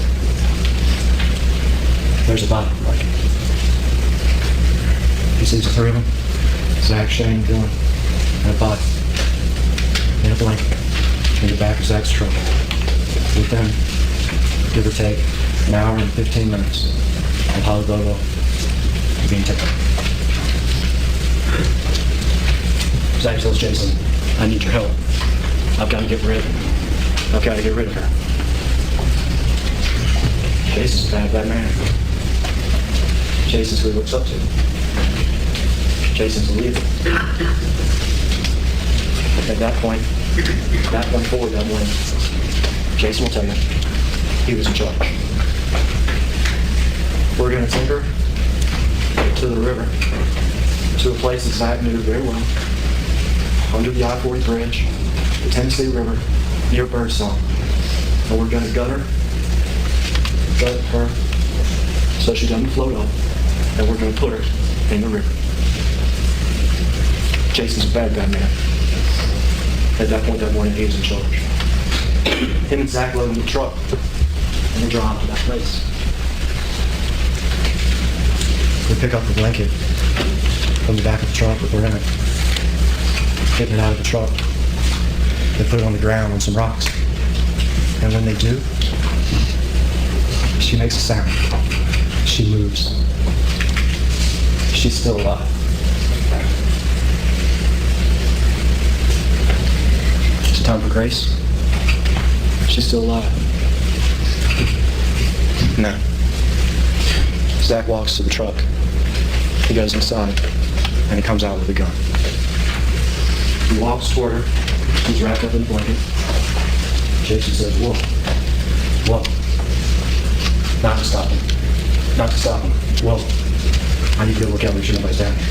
There's a body blanket. He sees the three of them, Zach, Shane, Dylan, and a body in a blanket in the back of Zach's truck. With them, give or take, an hour and 15 minutes of Holly Bobo being taken. Zach tells Jason, I need your help. I've got to get rid of her. Jason's a bad man. Jason's who he looks up to. Jason's a leader. At that point forward that morning, Jason will tell you, he was in charge. We're going to take her to the river, to a place that Zach knew very well, under the I-40 bridge, the Tennessee River, near Birdsong. And we're going to gut her so she doesn't float up, and we're going to put her in the river. Jason's a bad man. At that point that morning, he was in charge. Him and Zach load in the truck, and they drive to that place. We pick up the blanket from the back of the truck with her in it, getting it out of the truck. They put it on the ground on some rocks. And when they do, she makes a sound. She moves. She's still alive. It's time for Grace. She's still alive. No. Zach walks to the truck. He goes inside, and he comes out with a gun. He walks toward her. He's wrapped up in a blanket. Jason says, whoa, whoa. Not to stop him. Not to stop him. Whoa. I need to go look out, make sure nobody's down here.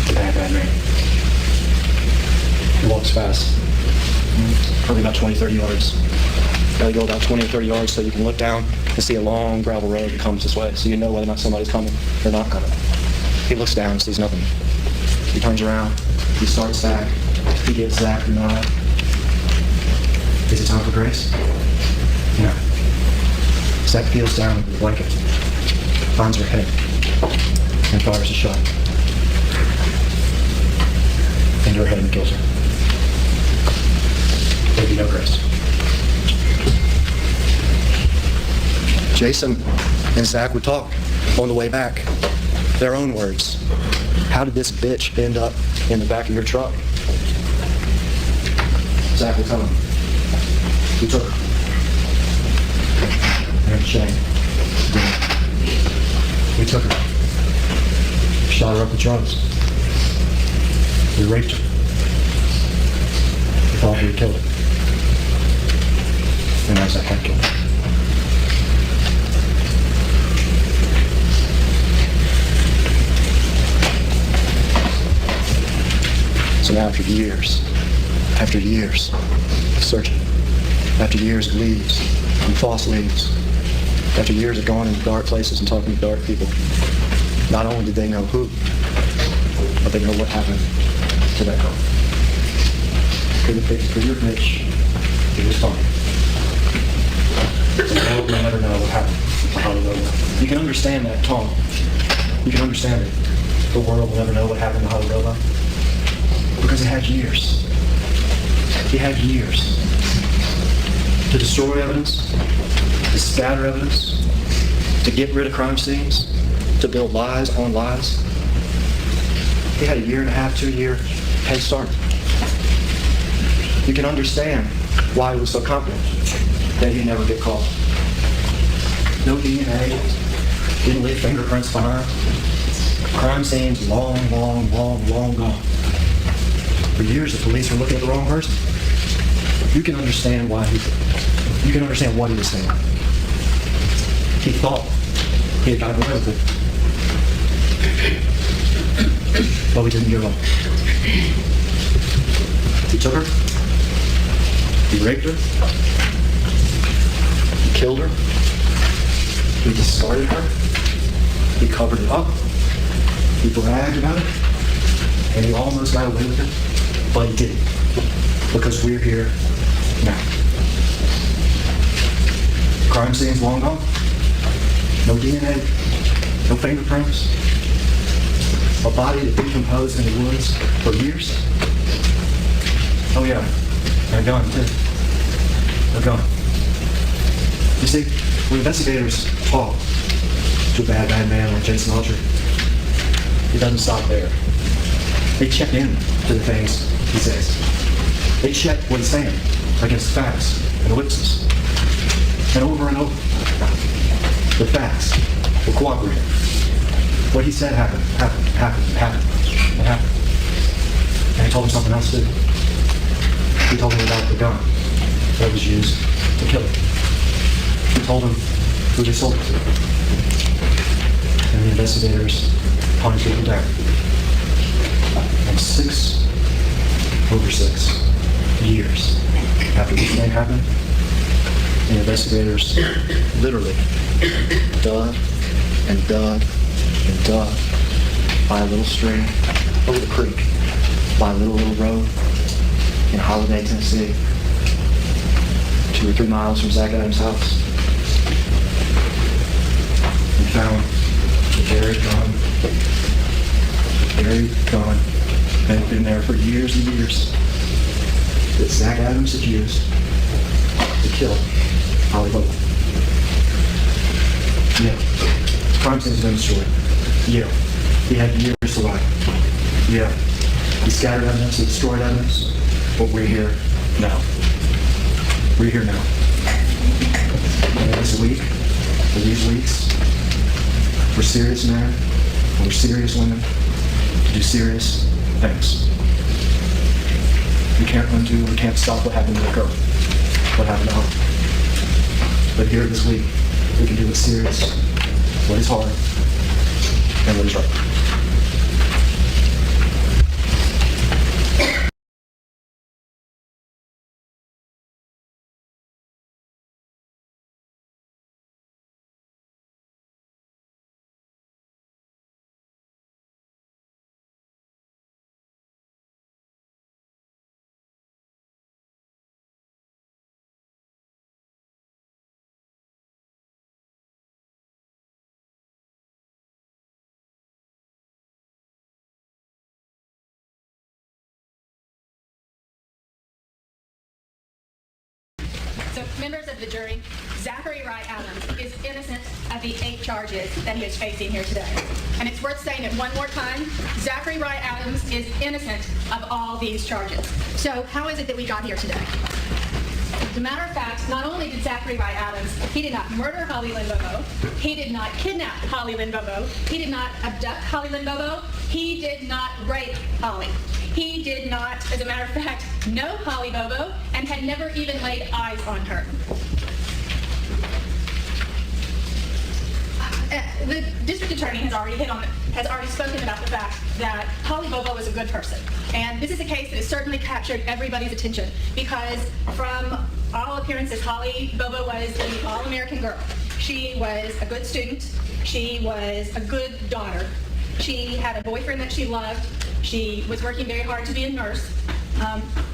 The bad man. walks fast. Probably about 20, 30 yards. Gotta go about 20 or 30 yards so you can look down and see a long gravel road that comes this way, so you know whether or not somebody's coming or not coming. He looks down and sees nothing. He turns around, he starts back, he gives Zach the nod. Is it time for grace? No. Zach peels down with the blanket, finds her head, and fires a shot into her head and kills her. There'd be no grace. Jason and Zach would talk on the way back. Their own words. How did this bitch end up in the back of your truck? Zach will tell him. We took her. And Shane. We took her. Shot her up with drugs. We raped her. We thought we would kill her. And as I had killed her. So now after years of searching, after years of leads and false leads, after years of going into dark places and talking to dark people, not only did they know who, but they know what happened to that girl. For your bitch, it was fun. The world will never know what happened to Hollywood. You can understand that, Tom. You can understand it. The world will never know what happened to Hollywood. Because it had years. He had years to destroy evidence, to scatter evidence, to get rid of crime scenes, to build lies on lies. He had a 1.5 to 2 year head start. You can understand why he was so confident that he'd never get caught. No DNA, didn't leave fingerprints behind. Crime scenes long gone. For years, the police were looking at the wrong person. You can understand why you can understand what he was saying. He thought he had gotten away with it. But we didn't give up. He took her. He raped her. He killed her. He discarded her. He covered it up. He bragged about it. And he almost got away with it. But he didn't, because we're here now. Crime scenes long gone. No DNA, no fingerprints. A body that decomposed in the woods for years. Oh yeah, and a gun too. A gun. You see, when investigators talk to a bad man like Jason Alger, it doesn't stop there. They check in to the things he says. They check what he's saying against facts and witnesses. And over, the facts will cooperate. What he said happened. It happened. And he told him something else too. He told him about the gun that was used to kill him. He told him who they sold it to. And the investigators hunted people down. And over 6 years after this thing happened, the investigators literally dug and dug and dug by a little stream over the creek, by a little road in Holiday, Tennessee, 2 or 3 miles from Zach Adams' house, and found the buried gun that had been there for years and years that Zach Adams had used to kill Holly Logan. Yeah, crime scenes have been destroyed. Yeah, he had years to lie. Yeah, he scattered evidence, he destroyed evidence, but we're here now. We're here now. And this week, or these weeks, we're serious men, and we're serious women to do serious things. We can't undo, we can't stop what happened to the girl, what happened to her. But here this week, we can do what's serious, what is hard, and what is right. Members of the jury, Zachary Wright Adams is innocent of the 8 charges that he is facing here today. And it's worth saying it one more time, Zachary Wright Adams is innocent of all these charges. So how is it that we got here today? As a matter of fact, not only did Zachary Wright Adams, he did not murder Holly Lynn Bobo, he did not kidnap Holly Lynn Bobo, he did not abduct Holly Lynn Bobo, he did not rape Holly. He did not, as a matter of fact, know Holly Bobo and had never even laid eyes on her. The district attorney has already spoken about the fact that Holly Bobo was a good person. And this is a case that has certainly captured everybody's attention because from all appearances, Holly Bobo was an all-American girl. She was a good student. She was a good daughter. She had a boyfriend that she loved. She was working very hard to be a nurse.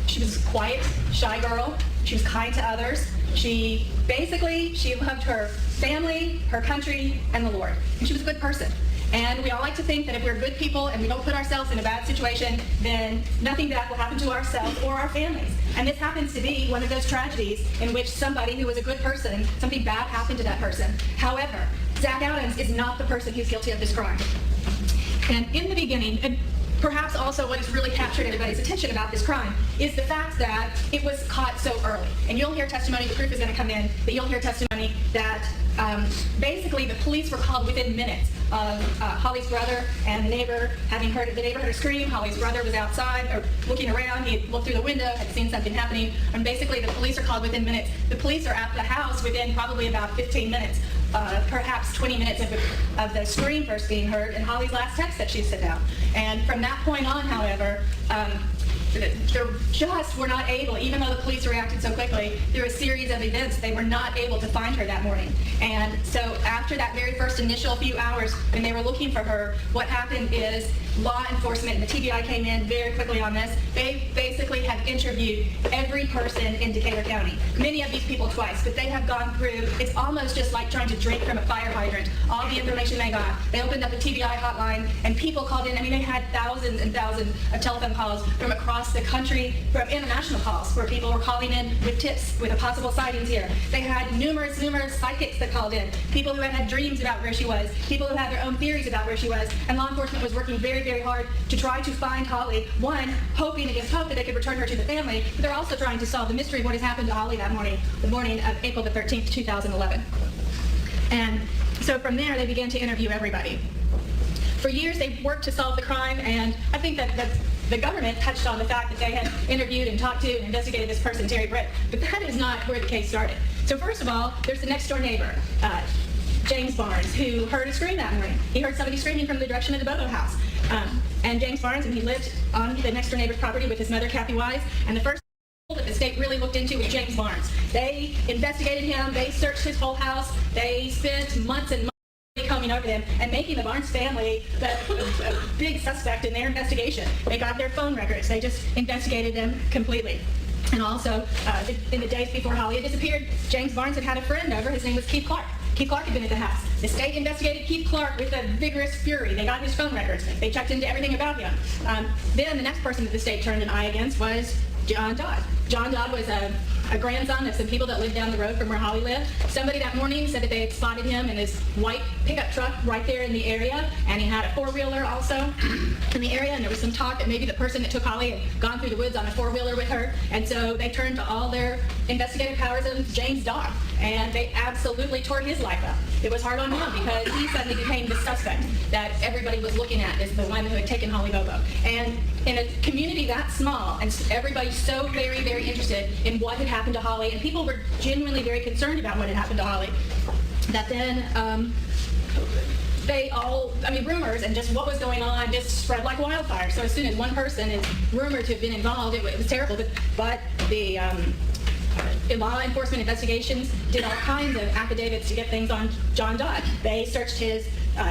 She was a quiet, shy girl. She was kind to others. She loved her family, her country, and the Lord. And she was a good person. And we all like to think that if we're good people and we don't put ourselves in a bad situation, then nothing bad will happen to ourselves or our families. And this happens to be one of those tragedies in which somebody who was a good person, something bad happened to that person. However, Zach Adams is not the person who's guilty of this crime. And in the beginning, and perhaps also what has really captured everybody's attention about this crime is the fact that it was caught so early. And you'll hear testimony, the proof is going to come in, but you'll hear testimony that basically the police were called within minutes of Holly's brother and the neighbor having heard the neighbor heard a scream. Holly's brother was outside or looking around. He had looked through the window, had seen something happening, and basically the police are called within minutes. The police are at the house within probably about 15 minutes. Perhaps 20 minutes of the scream first being heard and Holly's last text that she sent out. And from that point on, however, were not able, even though the police reacted so quickly, through a series of events, they were not able to find her that morning. And so after that very first initial few hours when they were looking for her, what happened is law enforcement, and the TBI came in very quickly on this, they basically have interviewed every person in Decatur County. Many of these people twice, but they have gone through, it's almost just like trying to drink from a fire hydrant. All the information they got. They opened up the TBI hotline and people called in. I mean, they had thousands and thousands of telephone calls from across the country, from international calls where people were calling in with tips, with a possible sightings here. They had numerous psychics that called in, people who had dreams about where she was, people who had their own theories about where she was, and law enforcement was working very, very hard to try to find Holly, one, hoping against hope that they could return her to the family, but they're also trying to solve the mystery of what has happened to Holly that morning, the morning of April the 13th, 2011. And so from there, they began to interview everybody. For years, they worked to solve the crime, and I think that the government touched on the fact that they had interviewed and talked to and investigated this person, Terry Britt, but that is not where the case started. So first of all, there's the next door neighbor, James Barnes, who heard a scream that morning. He heard somebody screaming from the direction of the Bobo house. And James Barnes, and he lived on the next door neighbor's property with his mother, Kathy Wise, and the first that the state really looked into was James Barnes. They investigated him, they searched his whole house, they spent months and months combing over them and making the Barnes family a big suspect in their investigation. They got their phone records, they just investigated them completely. And also, in the days before Holly had disappeared, James Barnes had a friend over, his name was Keith Clark. Keith Clark had been at the house. The state investigated Keith Clark with a vigorous fury. They got his phone records. They checked into everything about him. Then the next person that the state turned an eye against was John Dodd. John Dodd was a grandson of some people that lived down the road from where Holly lived. Somebody that morning said that they had spotted him in his white pickup truck right there in the area, and he had a four-wheeler also in the area, and there was some talk that maybe the person that took Holly had gone through the woods on a four-wheeler with her, and so they turned to all their investigative powers of James Dodd, and they absolutely tore his life up. It was hard on him because he suddenly became the suspect that everybody was looking at as the one who had taken Holly Bobo. And in a community that small, and everybody so very, very interested in what had happened to Holly, and people were genuinely very concerned about what had happened to Holly, that then rumors and just what was going on just spread like wildfire. So as soon as one person is rumored to have been involved, it was terrible. But the law enforcement investigations did all kinds of affidavits to get things on John Dodd. They searched his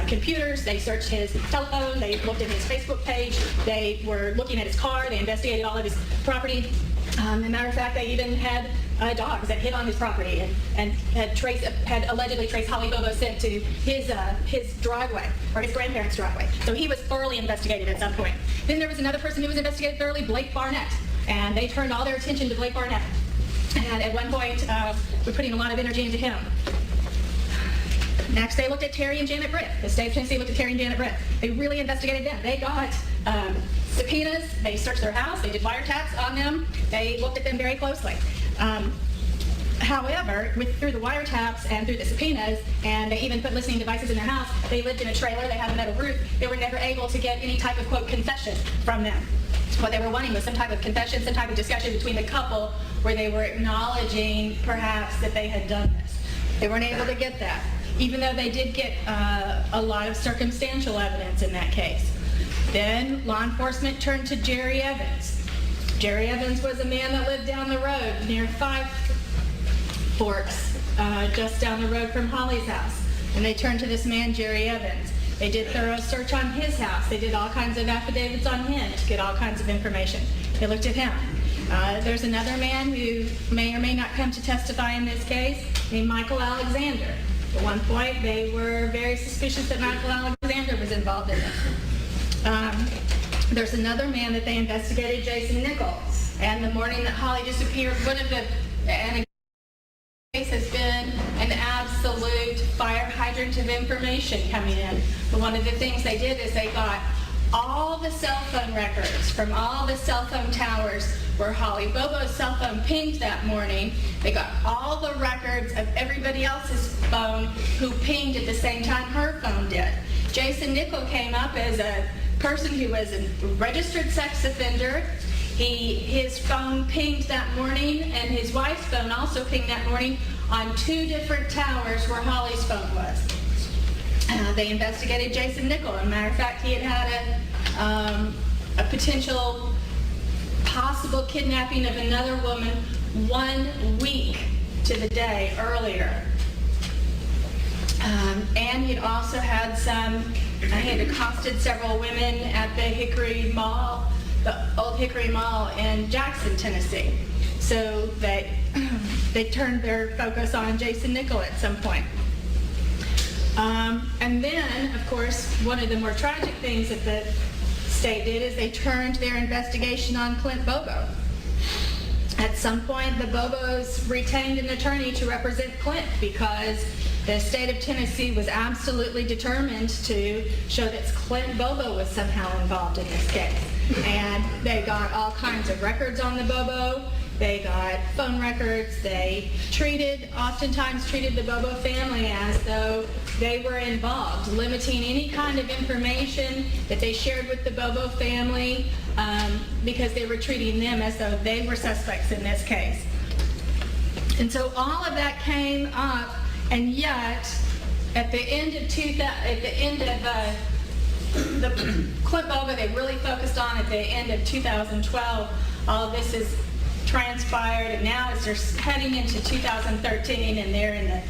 computers, they searched his telephone, they looked at his Facebook page, they were looking at his car, they investigated all of his property. As a matter of fact, they even had dogs that hit on his property and had allegedly traced Holly Bobo scent to his driveway, or his grandparents' driveway. So he was thoroughly investigated at some point. Then there was another person who was investigated thoroughly, Blake Barnett, and they turned all their attention to Blake Barnett. And at one point, we're putting a lot of energy into him. Next, they looked at Terry and Janet Britt. The state of Tennessee looked at Terry and Janet Britt. They really investigated them. They got subpoenas. They searched their house. They did wiretaps on them. They looked at them very closely. However, through the wiretaps and through the subpoenas, and they even put listening devices in their house, they lived in a trailer, they had a metal roof, they were never able to get any type of, quote, confession from them. What they were wanting was some type of confession, some type of discussion between the couple where they were acknowledging, perhaps, that they had done this. They weren't able to get that, even though they did get a lot of circumstantial evidence in that case. Then law enforcement turned to Jerry Evans. Jerry Evans was a man that lived down the road near Five Forks, just down the road from Holly's house. And they turned to this man, Jerry Evans. They did thorough search on his house. They did all kinds of affidavits on him to get all kinds of information. They looked at him. There's another man who may or may not come to testify in this case, named Michael Alexander. At one point, they were very suspicious that Michael Alexander was involved in it. There's another man that they investigated, Jason Nichols. And the morning that Holly disappeared, and the case has been an absolute fire hydrant of information coming in. But one of the things they did is they got all the cell phone records from all the cell phone towers where Holly Bobo's cell phone pinged that morning. They got all the records of everybody else's phone who pinged at the same time her phone did. Jason Nichol came up as a person who was a registered sex offender. His phone pinged that morning, and his wife's phone also pinged that morning on 2 different towers where Holly's phone was. They investigated Jason Nichol. As a matter of fact, he had a potential possible kidnapping of another woman 1 week to the day earlier. And he'd also had he had accosted several women at the Hickory Mall, the old Hickory Mall in Jackson, Tennessee. So they turned their focus on Jason Nichol at some point. And then, of course, one of the more tragic things that the state did is they turned their investigation on Clint Bobo. At some point, the Bobos retained an attorney to represent Clint because the state of Tennessee was absolutely determined to show that Clint Bobo was somehow involved in this case. And they got all kinds of records on the Bobo. They got phone records. They oftentimes treated the Bobo family as though they were involved, limiting any kind of information that they shared with the Bobo family because they were treating them as though they were suspects in this case. And so all of that came up, and yet at the end of the Clint Bobo they really focused on at the end of 2012, all of this is transpired, and now as they're heading into 2013, and they're in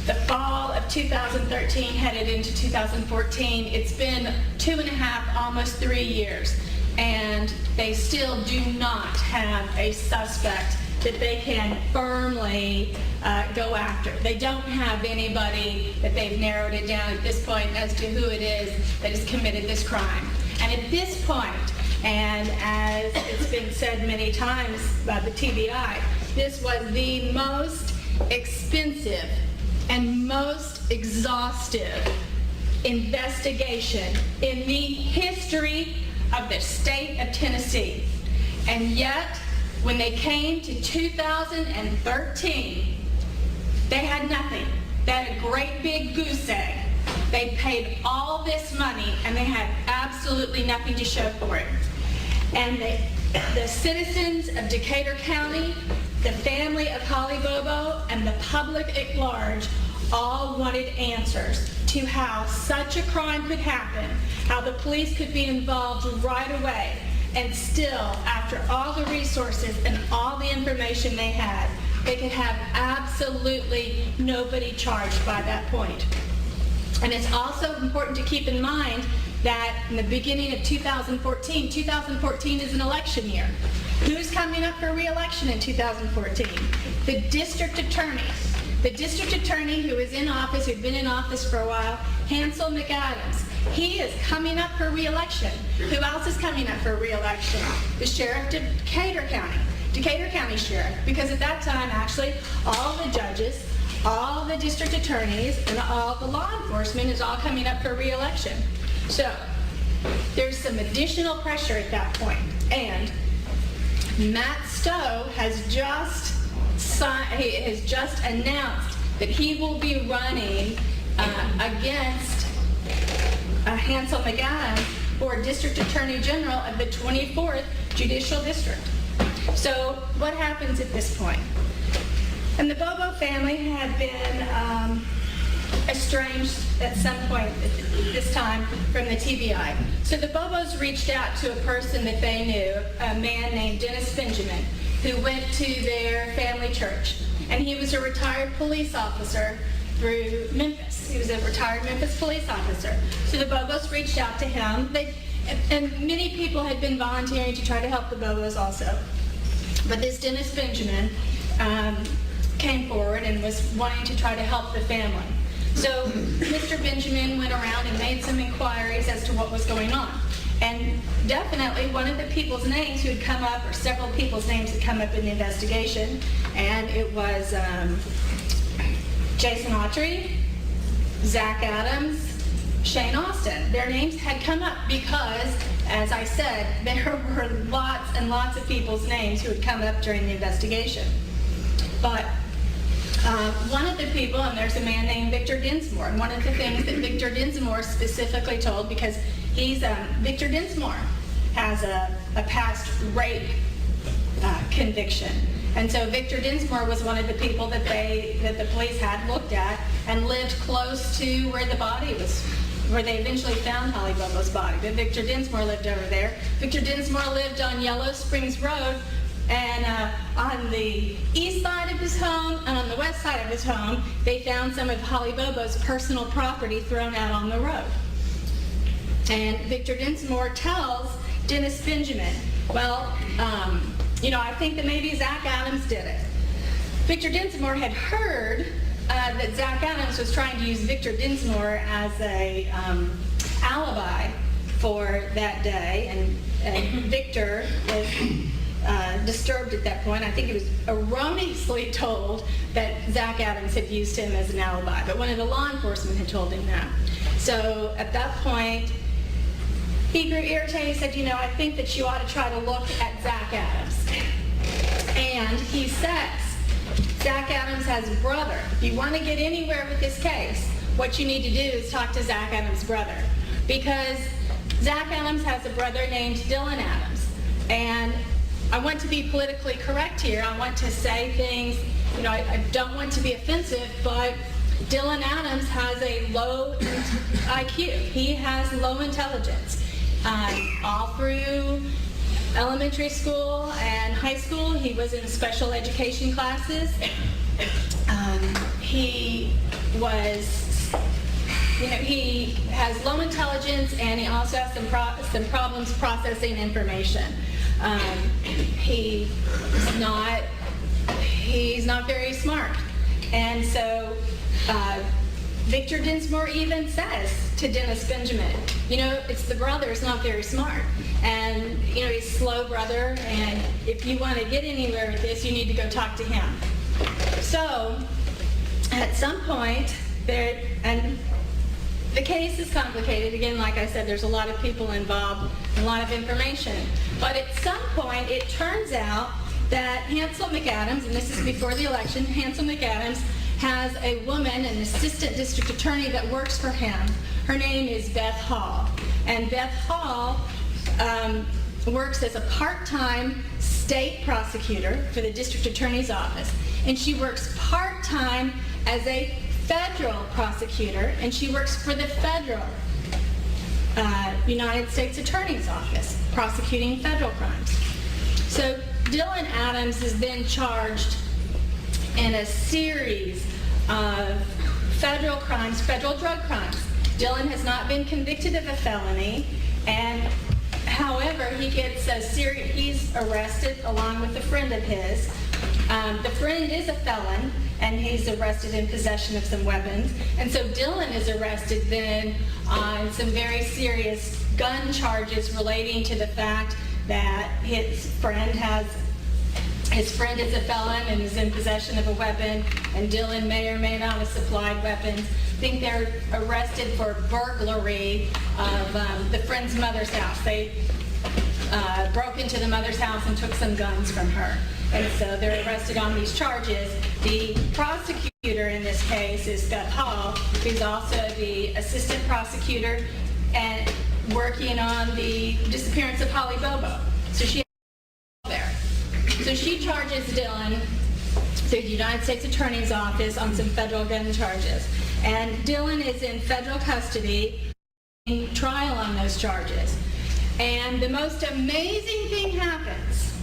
the fall of 2013 headed into 2014, it's been 2.5, almost 3 years, and they still do not have a suspect that they can firmly go after. They don't have anybody that they've narrowed it down at this point as to who it is that has committed this crime. And at this point, and as it's been said many times by the TBI, this was the most expensive and most exhaustive investigation in the history of the state of Tennessee. And yet, when they came to 2013, they had nothing. They had a great big goose egg. They paid all this money, and they had absolutely nothing to show for it. And the citizens of Decatur County, the family of Holly Bobo, and the public at large all wanted answers to how such a crime could happen, how the police could be involved right away, and still, after all the resources and all the information they had, they could have absolutely nobody charged by that point. And it's also important to keep in mind that in the beginning of 2014 is an election year. Who's coming up for re-election in 2014? The district attorney. The district attorney who is in office, who'd been in office for a while, Hansel McAdams. He is coming up for re-election. Who else is coming up for re-election? The sheriff of Decatur County. Decatur County Sheriff, because at that time, actually, all the judges, all the district attorneys, and all the law enforcement is all coming up for re-election. So there's some additional pressure at that point. And Matt Stowe has just announced that he will be running against Hansel McAdams for District Attorney General of the 24th Judicial District. So what happens at this point? And the Bobo family had been estranged at some point this time from the TBI. So the Bobos reached out to a person that they knew, a man named Dennis Benjamin, who went to their family church. And he was a retired police officer through Memphis. He was a retired Memphis police officer. So the Bobos reached out to him. And many people had been volunteering to try to help the Bobos also. But this Dennis Benjamin came forward and was wanting to try to help the family. So Mr. Benjamin went around and made some inquiries as to what was going on. And definitely one of the people's names who had come up, or several people's names had come up in the investigation, and it was Jason Autry, Zach Adams, Shane Austin. Their names had come up because, as I said, there were lots and lots of people's names who had come up during the investigation. But one of the people, and there's a man named Victor Dinsmore, and one of the things that Victor Dinsmore specifically told, because Victor Dinsmore has a past rape conviction. And so Victor Dinsmore was one of the people that the police had looked at and lived close to where the body was, where they eventually found Holly Bobo's body. But Victor Dinsmore lived over there. Victor Dinsmore lived on Yellow Springs Road, and on the east side of his home and on the west side of his home, they found some of Holly Bobo's personal property thrown out on the road. And Victor Dinsmore tells Dennis Benjamin, well, I think that maybe Zach Adams did it. Victor Dinsmore had heard that Zach Adams was trying to use Victor Dinsmore as a alibi for that day, and Victor was disturbed at that point. I think he was erroneously told that Zach Adams had used him as an alibi, but one of the law enforcement had told him that. So at that point, he grew irritated. He said, I think that you ought to try to look at Zach Adams. And he says, Zach Adams has a brother. If you want to get anywhere with this case, what you need to do is talk to Zach Adams' brother. Because Zach Adams has a brother named Dylan Adams. And I want to be politically correct here. I want to say things, I don't want to be offensive, but Dylan Adams has a low IQ. He has low intelligence. All through elementary school and high school, he was in special education classes. He has low intelligence, and he also has some problems processing information. He's not very smart. And so Victor Dinsmore even says to Dennis Benjamin, it's the brother is not very smart. And, he's a slow brother, and if you want to get anywhere with this, you need to go talk to him. So, at some point, and the case is complicated. Again, like I said, there's a lot of people involved, a lot of information. But at some point, it turns out that Hansel McAdams, and this is before the election, Hansel McAdams has a woman, an assistant district attorney that works for him. Her name is Beth Hall. And Beth Hall works as a part-time state prosecutor for the district attorney's office. And she works part-time as a federal prosecutor, and she works for the federal United States Attorney's Office, prosecuting federal crimes. So Dylan Adams is then charged in a series of federal crimes, federal drug crimes. Dylan has not been convicted of a felony, and however, he's arrested along with a friend of his. The friend is a felon, and he's arrested in possession of some weapons. And so Dylan is arrested then on some very serious gun charges relating to the fact that his friend has His friend is a felon and is in possession of a weapon, and Dylan may or may not have supplied weapons. I think they're arrested for burglary of the friend's mother's house. They broke into the mother's house and took some guns from her. And so they're arrested on these charges. The prosecutor in this case is Beth Hall, who's also the assistant prosecutor and working on the disappearance of Holly Bobo. So she there. So she charges Dylan through the United States Attorney's Office on some federal gun charges. And Dylan is in federal custody, in trial on those charges. And the most amazing thing happens.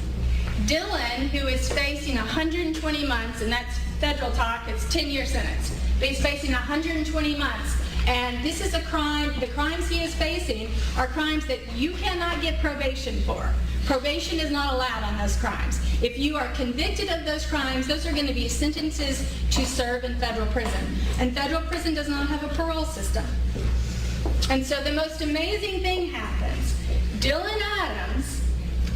Dylan, who is facing 120 months, and that's federal talk, it's 10-year sentence, but he's facing 120 months. And this is a crime, the crimes he is facing are crimes that you cannot get probation for. Probation is not allowed on those crimes. If you are convicted of those crimes, those are going to be sentences to serve in federal prison. And federal prison does not have a parole system. And so the most amazing thing happens. Dylan Adams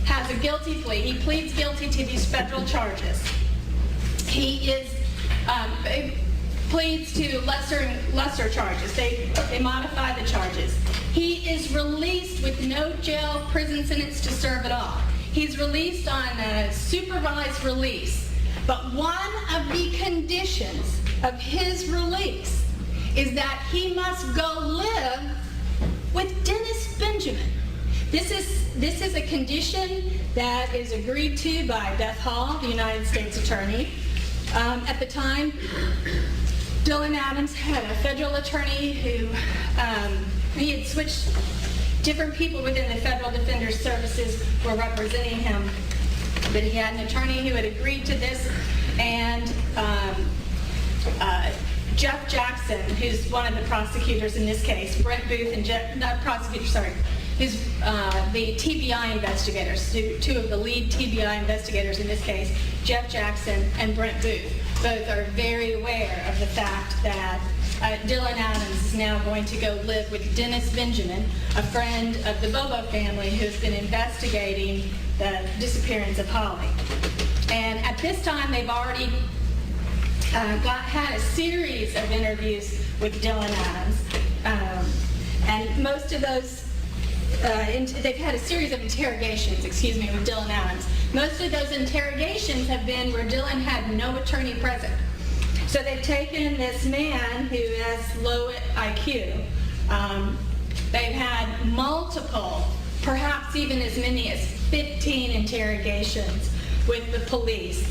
has a guilty plea. He pleads guilty to these federal charges. He is pleads to lesser charges. They modify the charges. He is released with no jail prison sentence to serve at all. He's released on a supervised release. But one of the conditions of his release is that he must go live with Dennis Benjamin. This is a condition that is agreed to by Beth Hall, the United States Attorney. At the time, Dylan Adams had a federal attorney who he had switched. Different people within the Federal Defender's Services were representing him, but he had an attorney who had agreed to this, and Jeff Jackson, who's one of the prosecutors in this case, Brent Booth and who's the TBI investigators, two of the lead TBI investigators in this case, Jeff Jackson and Brent Booth. Both are very aware of the fact that Dylan Adams is now going to go live with Dennis Benjamin, a friend of the Bobo family who's been investigating the disappearance of Holly. And at this time, they've already had a series of interviews with Dylan Adams. And most of those, they've had a series of interrogations, with Dylan Adams. Most of those interrogations have been where Dylan had no attorney present. So they've taken this man who has low IQ. They've had multiple, perhaps even as many as 15 interrogations with the police.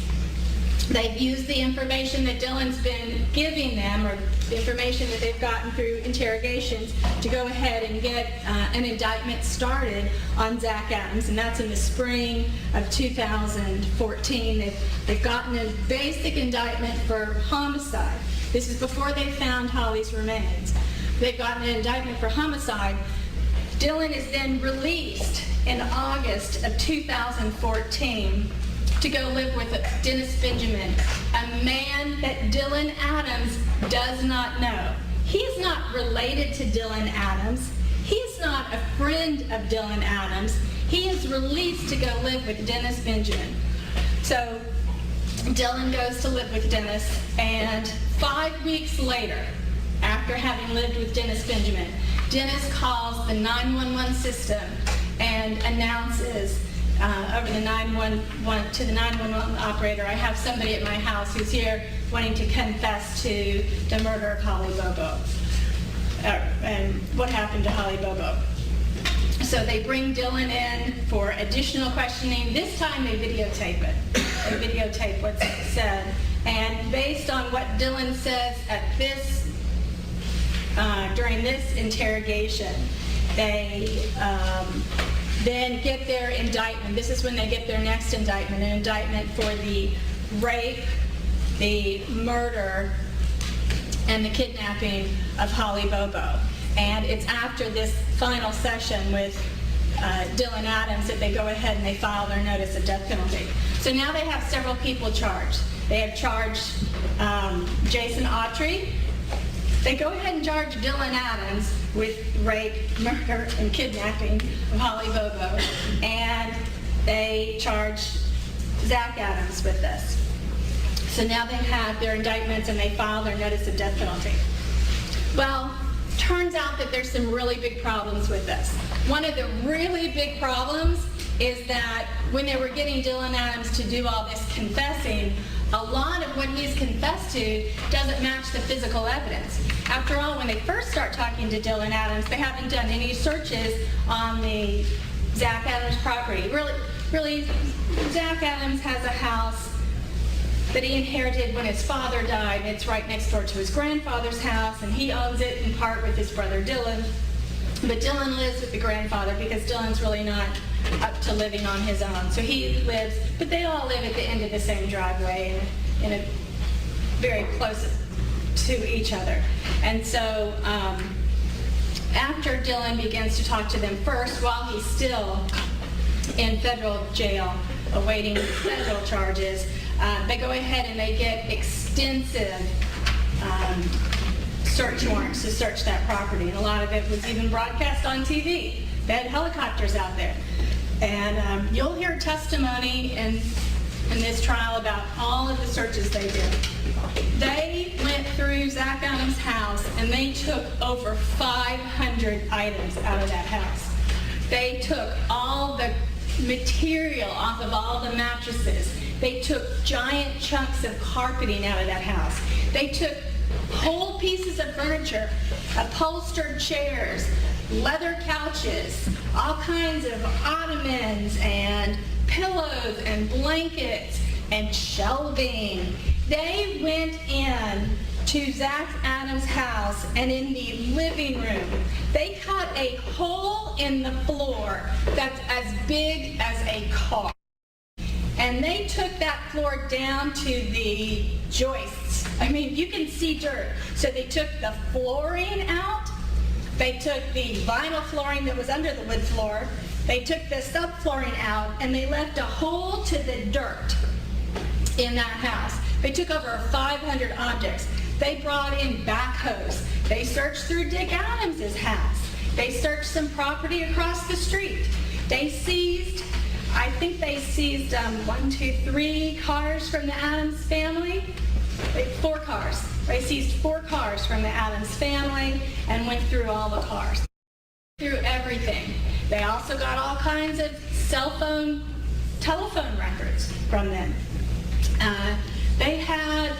They've used the information that Dylan's been giving them, or the information that they've gotten through interrogations, to go ahead and get an indictment started on Zach Adams, and that's in the spring of 2014. They've gotten a basic indictment for homicide. This is before they found Holly's remains. They've gotten an indictment for homicide. Dylan is then released in August of 2014 to go live with Dennis Benjamin, a man that Dylan Adams does not know. He's not related to Dylan Adams. He's not a friend of Dylan Adams. He is released to go live with Dennis Benjamin. So Dylan goes to live with Dennis, and 5 weeks later, after having lived with Dennis Benjamin, Dennis calls the 911 system and announces over the 911 to the 911 operator, I have somebody at my house who's here wanting to confess to the murder of Holly Bobo and what happened to Holly Bobo. So they bring Dylan in for additional questioning. This time they videotape it. They videotape what's said. And based on what Dylan says at this, during this interrogation, they then get their indictment. This is when they get their next indictment, an indictment for the rape, the murder, and the kidnapping of Holly Bobo. And it's after this final session with Dylan Adams that they go ahead and they file their notice of death penalty. So now they have several people charged. They have charged Jason Autry. They go ahead and charge Dylan Adams with rape, murder, and kidnapping of Holly Bobo. And they charge Zach Adams with this. So now they have their indictments and they file their notice of death penalty. Well, turns out that there's some really big problems with this. One of the really big problems is that when they were getting Dylan Adams to do all this confessing, a lot of what he's confessed to doesn't match the physical evidence. After all, when they first start talking to Dylan Adams, they haven't done any searches on the Zach Adams property. Really, Zach Adams has a house that he inherited when his father died, and it's right next door to his grandfather's house, and he owns it in part with his brother Dylan. But Dylan lives with the grandfather because Dylan's really not up to living on his own. So he lives, but they all live at the end of the same driveway and in a very close to each other. And so after Dylan begins to talk to them first, while he's still in federal jail awaiting federal charges, they go ahead and they get extensive search warrants to search that property. And a lot of it was even broadcast on TV. They had helicopters out there. And you'll hear testimony in this trial about all of the searches they did. They went through Zach Adams' house and they took over 500 items out of that house. They took all the material off of all the mattresses. They took giant chunks of carpeting out of that house. They took whole pieces of furniture, upholstered chairs, leather couches, all kinds of ottomans and pillows and blankets and shelving. They went in to Zach Adams' house, and in the living room, they cut a hole in the floor that's as big as a car. And they took that floor down to the joists. I mean, you can see dirt. So they took the flooring out. They took the vinyl flooring that was under the wood floor. They took the subflooring out, and they left a hole to the dirt in that house. They took over 500 objects. They brought in backhoes. They searched through Dick Adams' house. They searched some property across the street. They seized, I think they seized 3 cars from the Adams family. 4 cars. They seized 4 cars from the Adams family and went through all the cars. Through everything. They also got all kinds of cell phone, telephone records from them. They had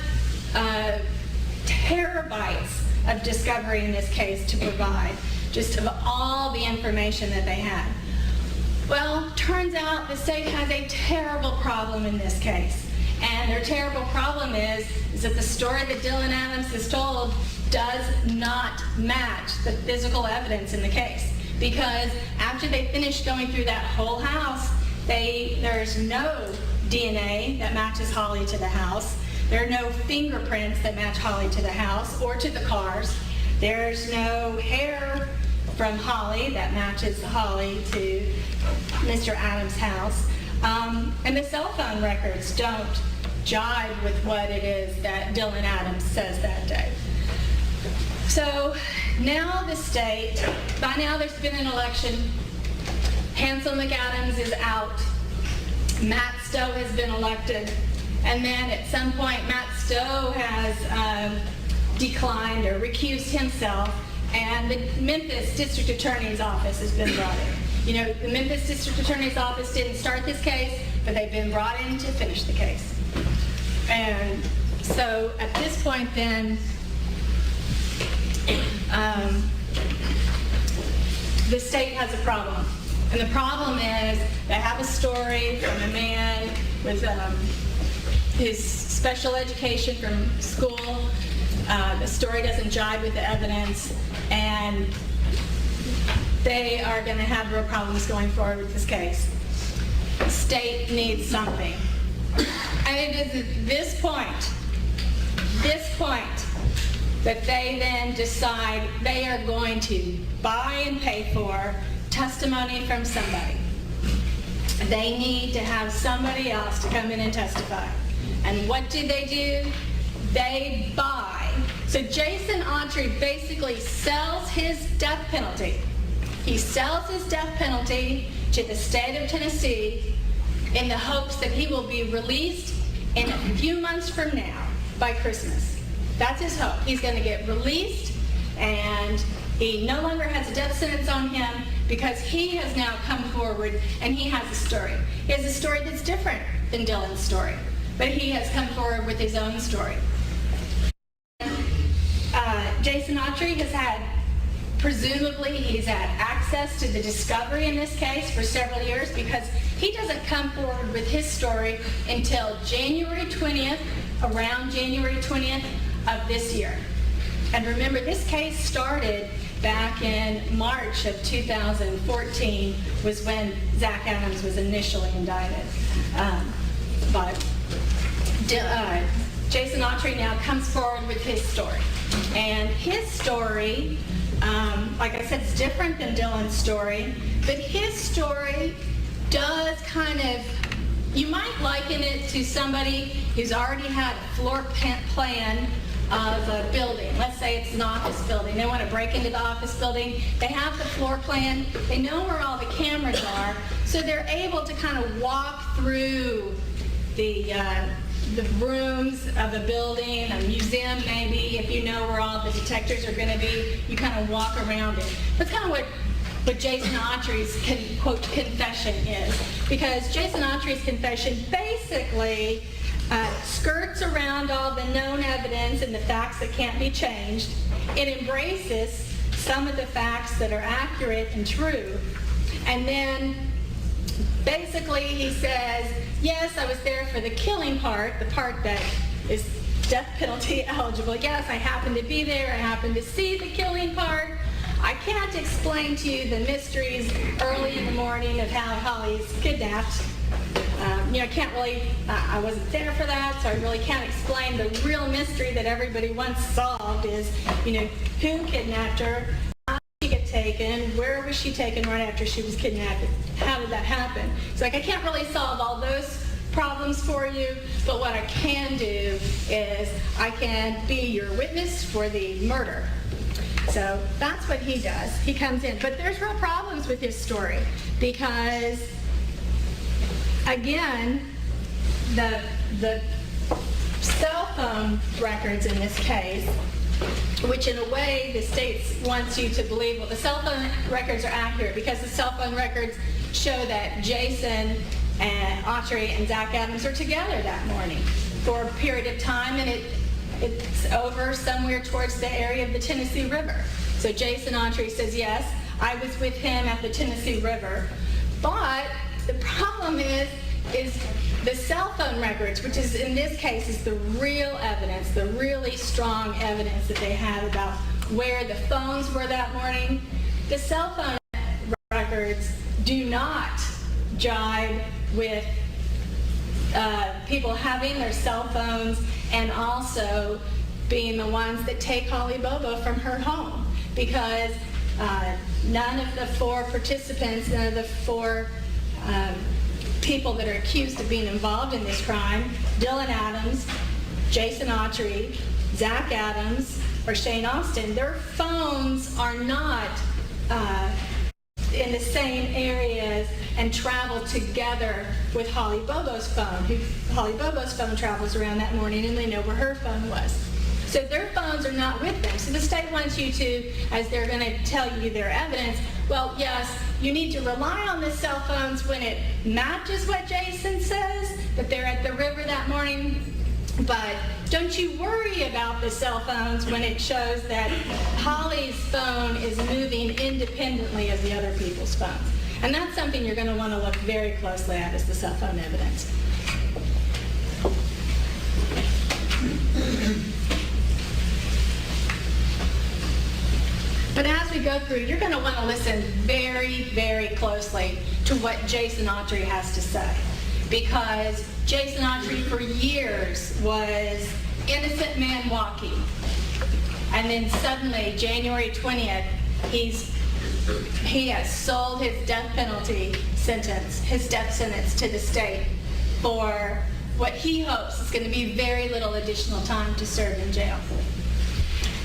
terabytes of discovery in this case to provide, just of all the information that they had. Well, turns out the state has a terrible problem in this case. And their terrible problem is that the story that Dylan Adams has told does not match the physical evidence in the case. Because after they finished going through that whole house, there's no DNA that matches Holly to the house. There are no fingerprints that match Holly to the house or to the cars. There's no hair from Holly that matches Holly to Mr. Adams' house. And the cell phone records don't jive with what it is that Dylan Adams says that day. So now the state, by now there's been an election. Hansel McAdams is out. Matt Stowe has been elected. And then at some point, Matt Stowe has declined or recused himself, and the Memphis District Attorney's Office has been brought in. You know, the Memphis District Attorney's Office didn't start this case, but they've been brought in to finish the case. And so at this point then, the state has a problem. And the problem is they have a story from a man with his special education from school. The story doesn't jive with the evidence, and they are going to have real problems going forward with this case. The state needs something. And it is at this point, that they then decide they are going to buy and pay for testimony from somebody. They need to have somebody else to come in and testify. And what do? They buy. So Jason Autry basically sells his death penalty. He sells his death penalty to the state of Tennessee in the hopes that he will be released in a few months from now, by Christmas. That's his hope. He's going to get released, and he no longer has a death sentence on him because he has now come forward and he has a story. He has a story that's different than Dylan's story, but he has come forward with his own story. Jason Autry has had, presumably, he's had access to the discovery in this case for several years because he doesn't come forward with his story until January 20th, around January 20th of this year. And remember, this case started back in March of 2014 was when Zach Adams was initially indicted. But Jason Autry now comes forward with his story. And his story, like I said, is different than Dylan's story, but his story does kind of, you might liken it to somebody who's already had a floor plan of a building. Let's say it's an office building. They want to break into the office building. They have the floor plan. They know where all the cameras are, so they're able to kind of walk through the rooms of a building, a museum maybe. If you know where all the detectors are going to be, you kind of walk around it. That's kind of what Jason Autry's quote confession is, because Jason Autry's confession basically skirts around all the known evidence and the facts that can't be changed. It embraces some of the facts that are accurate and true, and then basically he says, yes, I was there for the killing part, the part that is death penalty eligible. Yes, I happened to be there. I happened to see the killing part. I can't explain to you the mysteries early in the morning of how Holly's kidnapped. I can't really, I wasn't there for that, so I really can't explain the real mystery that everybody once solved is, who kidnapped her, how did she get taken, where was she taken right after she was kidnapped, how did that happen? It's like, I can't really solve all those problems for you, but what I can do is I can be your witness for the murder. So that's what he does. He comes in. But there's real problems with his story because, again, the cell phone records in this case, which in a way the state wants you to believe, well, the cell phone records are accurate because the cell phone records show that Jason and Autry and Zach Adams are together that morning for a period of time, and it's over somewhere towards the area of the Tennessee River. So Jason Autry says, yes, I was with him at the Tennessee River. But the problem is the cell phone records, which is in this case is the real evidence, the really strong evidence that they have about where the phones were that morning. The cell phone records do not jive with people having their cell phones and also being the ones that take Holly Bobo from her home, because none of the four participants, none of the four people that are accused of being involved in this crime, Dylan Adams, Jason Autry, Zach Adams, or Shane Austin, their phones are not in the same areas and travel together with Holly Bobo's phone. Holly Bobo's phone travels around that morning and they know where her phone was. So their phones are not with them. So the state wants you to, as they're going to tell you their evidence, well, yes, you need to rely on the cell phones when it matches what Jason says, that they're at the river that morning, but don't you worry about the cell phones when it shows that Holly's phone is moving independently of the other people's phones. And that's something you're going to want to look very closely at, is the cell phone evidence. But as we go through, you're going to want to listen very, very closely to what Jason Autry has to say. Because Jason Autry for years was innocent man walking. And then suddenly, January 20th, he has sold his death penalty sentence, his death sentence to the state for what he hopes is going to be very little additional time to serve in jail.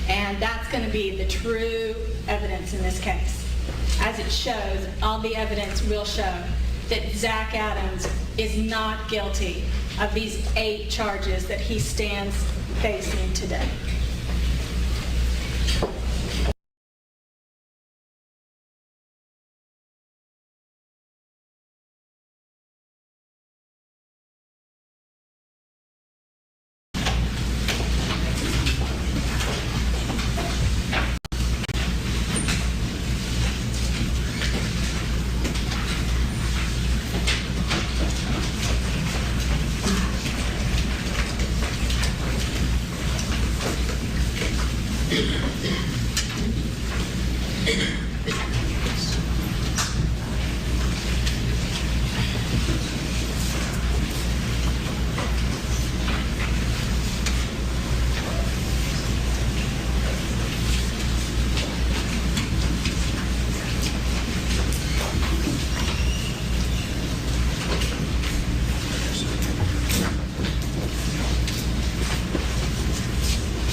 And that's going to be the true evidence in this case. As it shows, all the evidence will show that Zach Adams is not guilty of these 8 charges that he stands facing today.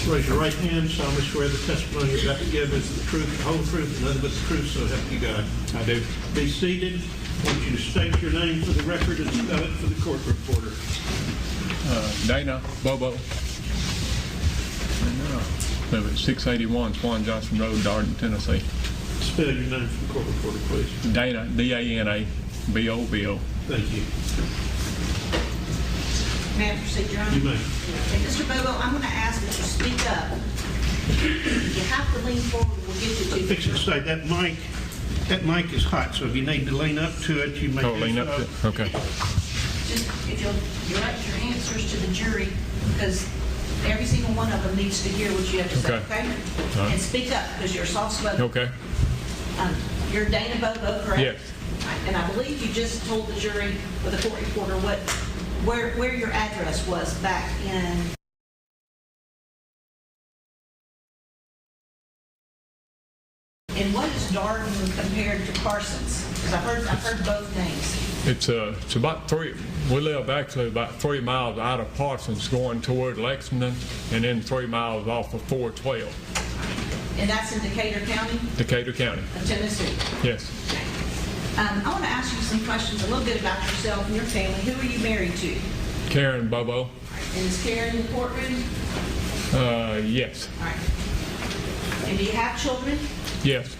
Raise your right hand, solemnly swear the testimony you're about to give is the truth, the whole truth, and nothing but the truth, so help you God. I do. Be seated. I want you to state your name for the record and spell it for the court reporter. Dana Bobo. Live at 681 Swan Johnson Road, Darden, Tennessee. Spell your name for the court reporter, please. Dana, D-A-N-A, B-O-B-O. Thank you. May I proceed, Your Honor? You may. Okay, Mr. Bobo, I'm going to ask that you speak up. You have to lean forward. We'll get you to. Fix it to say that mic is hot, so if you need to lean up to it, you may. Oh, lean up to it? Okay. Just if you'll direct your answers to the jury, because every single one of them needs to hear what you have to say, Okay. okay? All right. And speak up, because you're soft-spoken. Okay. You're Dana Bobo, correct? Yes. And I believe you just told the jury, or the court reporter, where your address was back in. And what is Darden compared to Parsons? Because I've heard both names. It's about 3, we live actually about 3 miles out of Parsons going toward Lexington, and then 3 miles off of 412, And that's in Decatur County, Decatur County. Tennessee. Yes. I want to ask you some questions, a little bit about yourself and your family. Who are you married to? Karen Bobo. And is Karen in the courtroom? Yes. All right. And do you have children? Yes.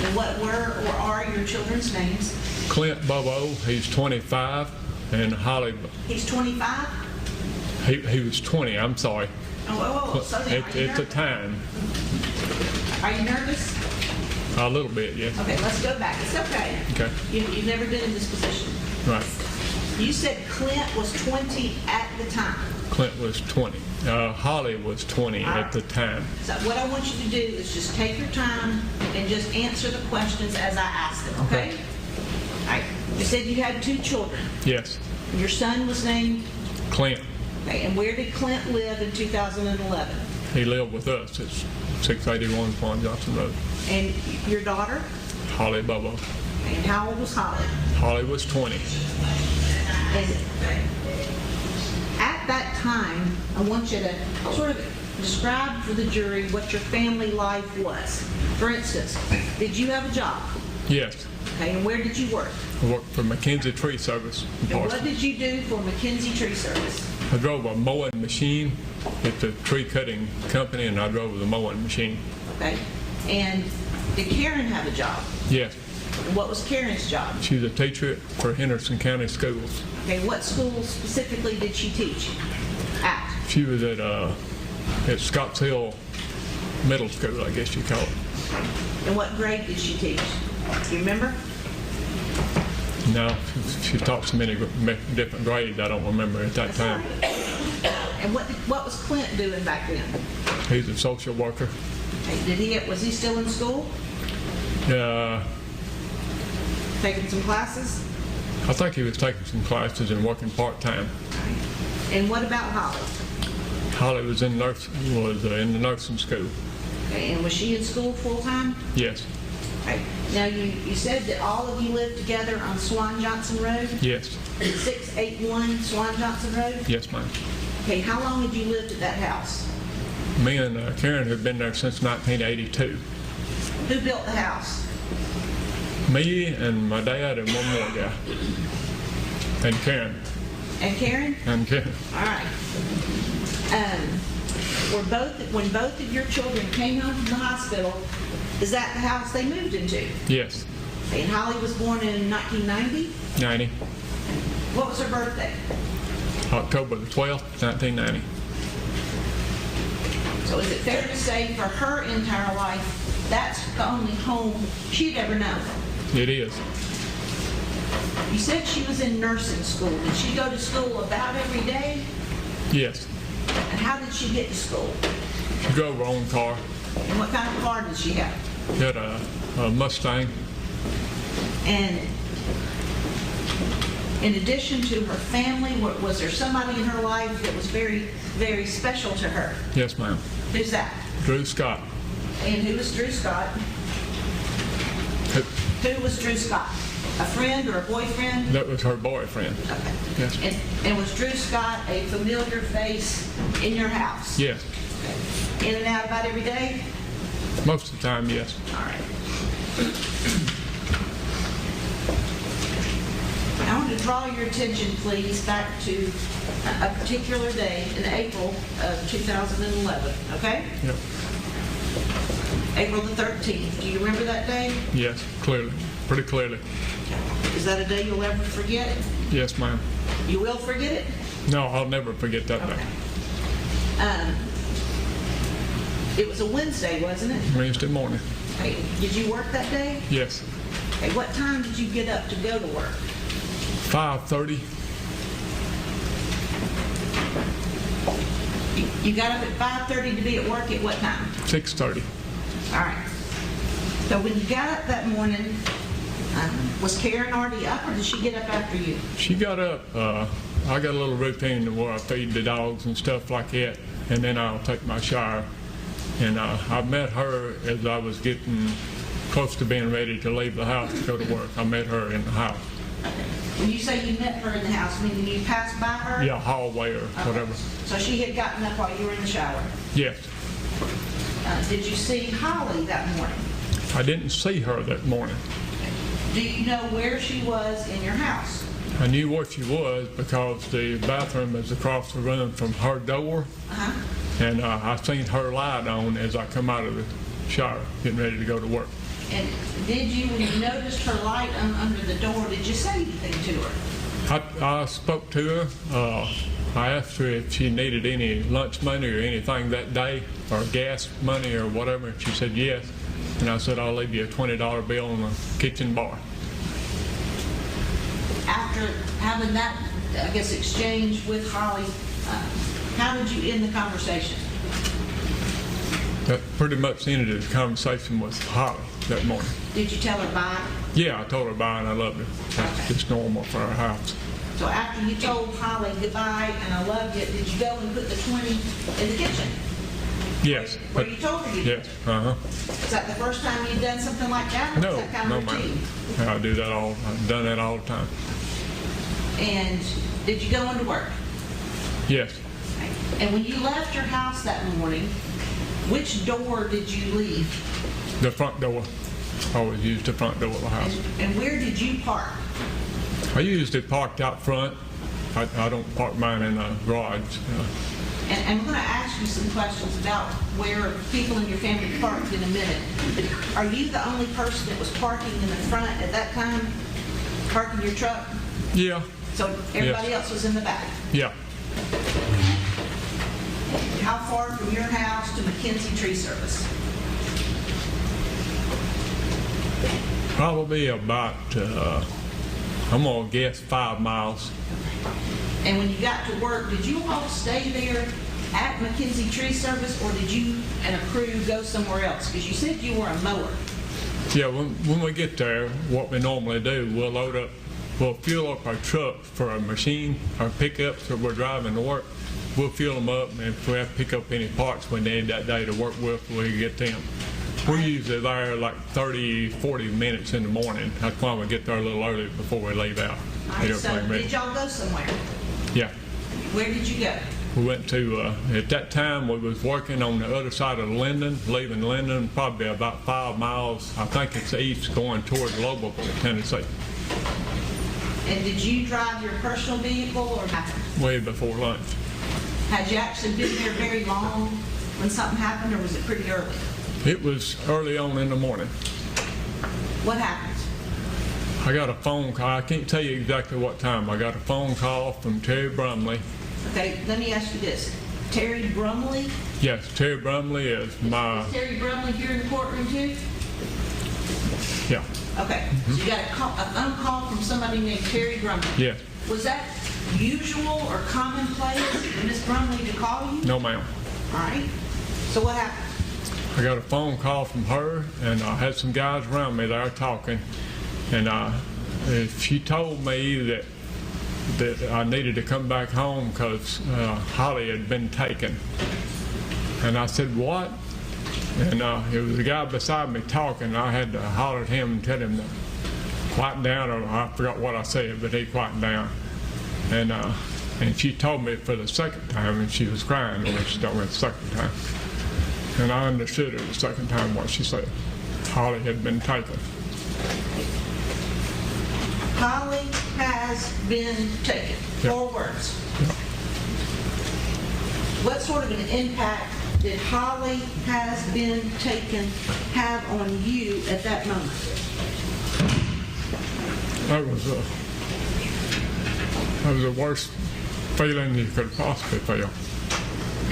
And what were or are your children's names? Clint Bobo, he's 25, and Holly, He's 25? he was 20, I'm sorry. Oh, so then, At the time. are you nervous? A little bit, yes. Okay, let's go back. It's okay. Okay. You've never been in this position. Right. You said Clint was 20 at the time. Clint was 20. Holly was 20 at the time. So what I want you to do is just take your time and just answer the questions as I ask them, okay? Okay. All right. You said you had 2 children. Yes. Your son was named? Clint. Okay, and where did Clint live in 2011? He lived with us at 681 Swan Johnson Road. And your daughter? Holly Bobo. And how old was Holly? Holly was 20. And at that time, I want you to sort of describe for the jury what your family life was. For instance, did you have a job? Yes. Okay, and where did you work? I worked for McKenzie Tree Service in And what Parsons. did you do for McKenzie Tree Service? I drove a mowing machine. It's a tree cutting company, and I drove the mowing machine. Okay, and did Karen have a job? Yes. And what was Karen's job? She's a teacher for Henderson County Schools. Okay, what school specifically did she teach at? She was at Scotts Hill Middle School, I guess you call it. And what grade did she teach? Do you remember? No, she taught so many different grades, I don't remember at that time. And what was Clint doing back then? He's a social worker. Okay, was he still in school? Taking some classes? I think he was taking some classes and working part-time. And what about Holly? Holly was in the nursing school. Okay, and was she in school full-time? Yes. Okay. Now, you said that all of you lived together on Swan Johnson Road? Yes. 681 Swan Johnson Road? Yes, ma'am. Okay, how long had you lived at that house? Me and Karen have been there since 1982. Who built the house? Me and my dad and one more guy. And Karen. And Karen? And Karen. All right. When both of your children came home from the hospital, is that the house they moved into? Yes. And Holly was born in 1990? 90. What was her birthday? October the 12th, 1990. So is it fair to say for her entire life, that's the only home she'd ever known? It is. You said she was in nursing school. Did she go to school about every day? Yes. And how did she get to school? She drove her own car. And what kind of car did she have? She had a Mustang. And in addition to her family, was there somebody in her life that was very, very special to her? Yes, ma'am. Who's that? Drew Scott. And who was Drew Scott? Who was Drew Scott? A friend or a boyfriend? That was her boyfriend. Okay. Yes. And was Drew Scott a familiar face in your house? Yes. In and out about every day? Most of the time, yes. All right. I want to draw your attention, please, back to a particular day in April of 2011, okay? Yep. April the 13th. Do you remember that day? Yes, clearly. Pretty clearly. Is that a day you'll ever forget? Yes, ma'am. You will forget it? No, I'll never forget that day. It was a Wednesday, wasn't it? Wednesday morning. Hey, did you work that day? Yes. Hey, what time did you get up to go to work? 5:30. You got up at 5:30 to be at work at what time? 6:30. All right. So when you got up that morning, was Karen already up or did she get up after you? She got up. I got a little routine where I feed the dogs and stuff like that, and then I'll take my shower. And I met her as I was getting close to being ready to leave the house to go to work. I met her in the house. When you say you met her in the house, meaning you passed by her? Yeah, hallway or whatever. So she had gotten up while you were in the shower? Yes. Did you see Holly that morning? I didn't see her that morning. Do you know where she was in your house? I knew where she was because the bathroom is across the room from her door. And I seen her light on as I come out of the shower, getting ready to go to work. And did you, when you noticed her light under the door, did you say anything to her? I spoke to her. I asked her if she needed any lunch money or anything that day, or gas money or whatever, and she said yes. And I said, I'll leave you a $20 bill on the kitchen bar. After having that, I guess, exchange with Holly, how did you end the conversation? That pretty much ended the conversation with Holly that morning. Did you tell her bye? Yeah, I told her bye and I loved her. That's just normal for our house. So after you told Holly goodbye and I love you, did you go and put the 20 in the kitchen? Yes. Where you told her you did? Yes, Is that the first time you've done something like that? Or No, is that kind of no, routine? ma'am. I do that I've done that all the time. And did you go into work? Yes. And when you left your house that morning, which door did you leave? The front door. Always use the front door of the house. And where did you park? I usually parked out front. I don't park mine in a garage. And I'm going to ask you some questions about where people in your family parked in a minute. But are you the only person that was parking in the front at that time, parking your truck? Yeah. So everybody else was in the back? Yeah. How far from your house to McKenzie Tree Service? Probably about, I'm going to guess 5 miles. And when you got to work, did you all stay there at McKenzie Tree Service, or did you and a crew go somewhere else? Because you said you were a mower. Yeah, when we get there, what we normally do, we'll fuel up our trucks for our machine, our pickups that we're driving to work. We'll fuel them up, and if we have to pick up any parts we need that day to work with, we get them. We're usually there like 30, 40 minutes in the morning. That's why we get there a little early before we leave out. All right, so did y'all go somewhere? Yeah. Where did you go? We went to, at that time, we was working on the other side of Linden, leaving Linden, probably about 5 miles. I think it's east going toward Lobel, Tennessee. And did you drive your personal vehicle or happened? way before lunch. Had you actually been there very long when something happened, or was it pretty early? It was early on in the morning. What happened? I got a phone call. I can't tell you exactly what time. I got a phone call from Terry Brumley. Okay, let me ask you this. Terry Brumley? Yes, Terry Brumley is my, Is Terry Brumley here in the courtroom too? yeah, Okay, so you got a phone call from somebody named Terry Brumley. yes. Was that usual or commonplace for Miss Brumley to call you? No, ma'am. All right. So what happened? I got a phone call from her, and I had some guys around me there talking, and she told me that I needed to come back home because Holly had been taken. And I said, what? And it was a guy beside me talking. I had to holler at him and tell him to quiet down, or I forgot what I said, but he quieted down. And she told me for the second time, and she was crying when she told me the second time. And I understood her the second time what she said. Holly had been taken. Holly has been taken. Yep. 4 words. Yep. What sort of an impact did Holly has been taken have on you at that moment? That was the worst feeling you could possibly feel.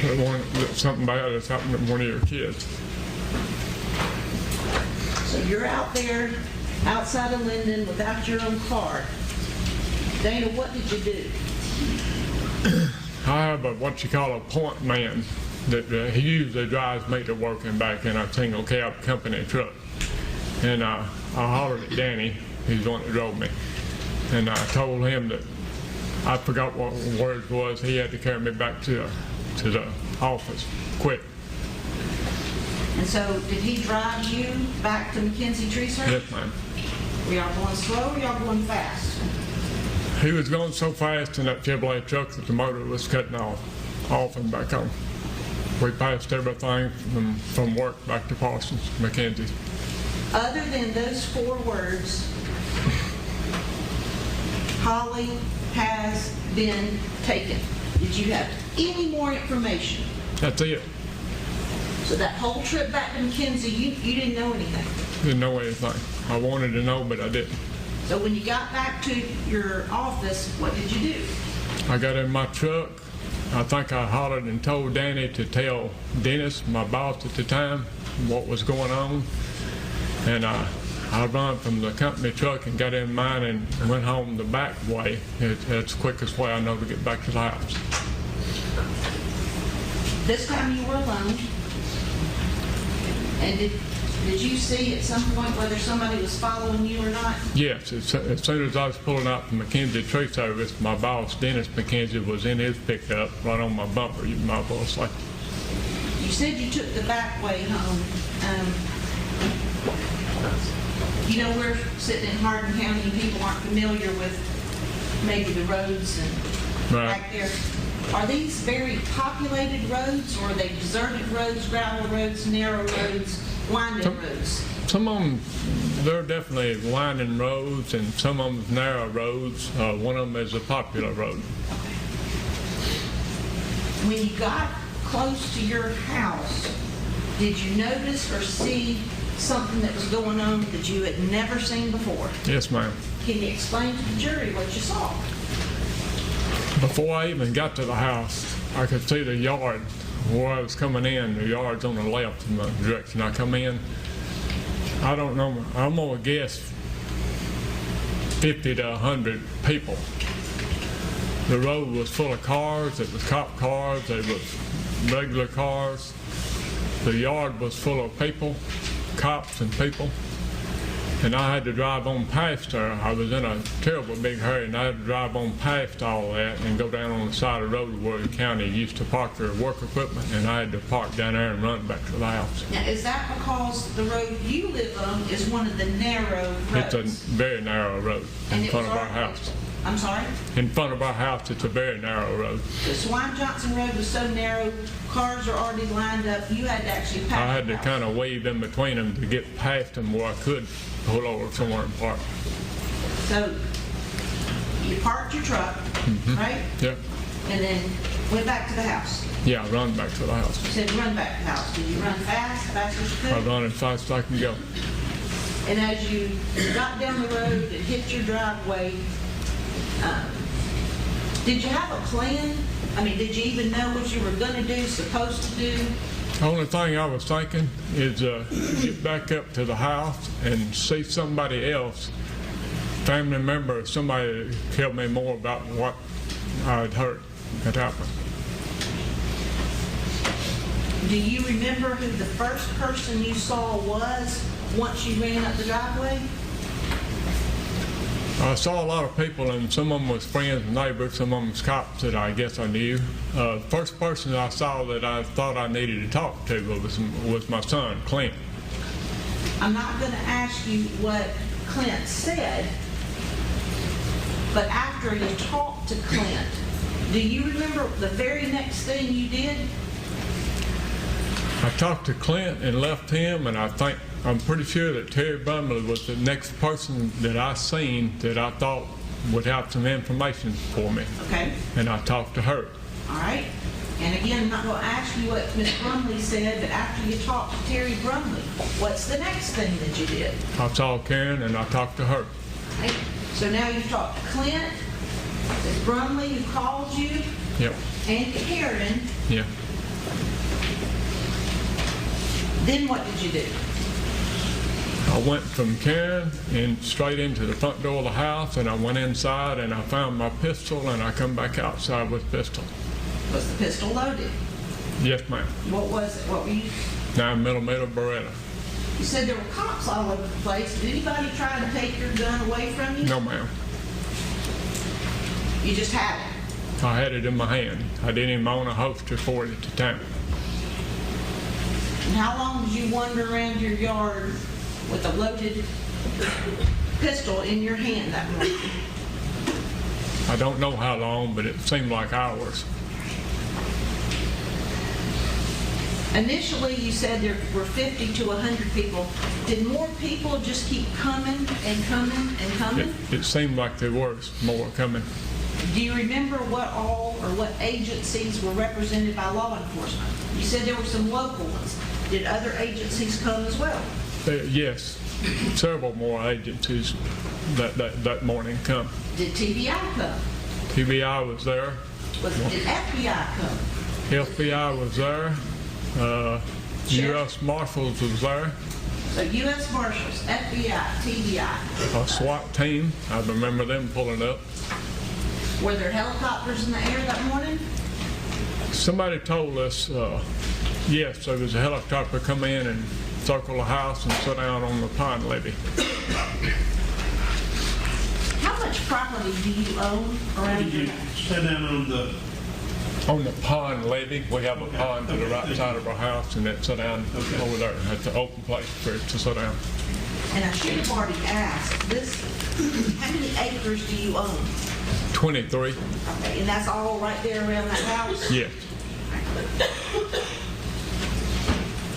That something bad has happened to one of your kids. So you're out there outside of Linden without your own car. Dana, what did you do? I have what you call a point man that he usually drives me to work and back in a single cab company truck. And I hollered at Danny, he's the one that drove me, and I told him that I forgot what the words was. He had to carry me back to the office quick. And so did he drive you back to McKenzie Tree Service? Yes, ma'am. Were y'all going slow or y'all going fast? He was going so fast in that Chevrolet truck that the motor was cutting off and back on. We passed everything from work back to Parsons, McKenzie. Other than those 4 words, Holly has been taken. Did you have any more information? That's it. So that whole trip back to McKenzie, you didn't know anything? Didn't know anything. I wanted to know, but I didn't. So when you got back to your office, what did you do? I got in my truck. I think I hollered and told Danny to tell Dennis, my boss at the time, what was going on. And I ran from the company truck and got in mine and went home the back way. It's the quickest way I know to get back to the house. This time you were alone. And did you see at some point whether somebody was following you or not? Yes, as soon as I was pulling out from McKenzie Tree Service, my boss, Dennis McKenzie, was in his pickup right on my bumper, my boss. Like, you said you took the back way home. You know, we're sitting in Hardin County and people aren't familiar with maybe the roads and right back there. Are these very populated roads, or are they deserted roads, gravel roads, narrow roads, winding roads? Some of them, they're definitely winding roads, and some of them narrow roads. One of them is a popular road. Okay. When you got close to your house, did you notice or see something that was going on that you had never seen before? Yes, ma'am. Can you explain to the jury what you saw? Before I even got to the house, I could see the yard where I was coming in. The yard's on the left in the direction I come in. I don't know, I'm gonna guess 50 to 100 people. The road was full of cars. It was cop cars, it was regular cars. The yard was full of people, cops and people. And I had to drive on past her. I was in a terrible big hurry, and I had to drive on past all that and go down on the side of the road where the county used to park their work equipment, and I had to park down there and run back to the house. Now, is that because the road you live on is one of the narrow roads? It's a very narrow road in front of our house. I'm sorry? In front of our house, it's a very narrow road. The Swine Johnson Road was so narrow, cars are already lined up, you had to actually pass. I had to kind of weave in between them to get past them where I could pull over somewhere and park. So You parked your truck, right? Yeah. And then went back to the house. Yeah, I run back to the house. You said run back to the house. Did you run fast as you I could? run as fast as I can go. And as you got down the road and hit your driveway, did you have a plan? I mean, did you even know what you were gonna do, supposed to do? The only thing I was thinking is get back up to the house and see somebody else, family member, or somebody to tell me more about what I'd heard had happened. Do you remember who the first person you saw was once you ran up the driveway? I saw a lot of people, and some of them was friends and neighbors, some of them was cops that I guess I knew. The first person I saw that I thought I needed to talk to was my son, Clint. I'm not going to ask you what Clint said, but after you talked to Clint, do you remember the very next thing you did? I talked to Clint and left him, and I'm pretty sure that Terry Brumley was the next person that I seen that I thought would have some information for me. Okay. And I talked to her. All right. And again, I'm not going to ask you what Miss Brumley said, but after you talked to Terry Brumley, what's the next thing that you did? I saw Karen and I talked to her. Okay. So now you've talked to Clint, Miss Brumley who called you, Yep. and Karen. Yeah. Then what did you do? I went from Karen and straight into the front door of the house, and I went inside and I found my pistol, and I come back outside with the pistol. Was the pistol loaded? Yes, ma'am. What was it? What were you? 9mm Beretta. You said there were cops all over the place. Did anybody try to take your gun away from you? No, ma'am. You just had it. I had it in my hand. I didn't even own a holster for it at the time. And how long did you wander around your yard with a loaded pistol in your hand that morning? I don't know how long, but it seemed like hours. Initially, you said there were 50 to 100 people. Did more people just keep coming and coming and coming? It seemed like there was more coming. Do you remember what all or what agencies were represented by law enforcement? You said there were some local ones. Did other agencies come as well? Yes, several more agencies that morning come. Did TBI come? TBI was there. Did FBI come? FBI was there. U.S. Marshals was there. So U.S. Marshals, FBI, TBI. A SWAT team. I remember them pulling up. Were there helicopters in the air that morning? Somebody told us, yes, there was a helicopter come in and circle the house and sit down on the pond levee. How much property do you own around your house? Sit down on the pond levee. We have a pond to the right side of our house, and it sit down over there. That's an open place for it to sit down. And I should have already asked this, how many acres do you own? 23. Okay, and that's all right there around that house? Yes.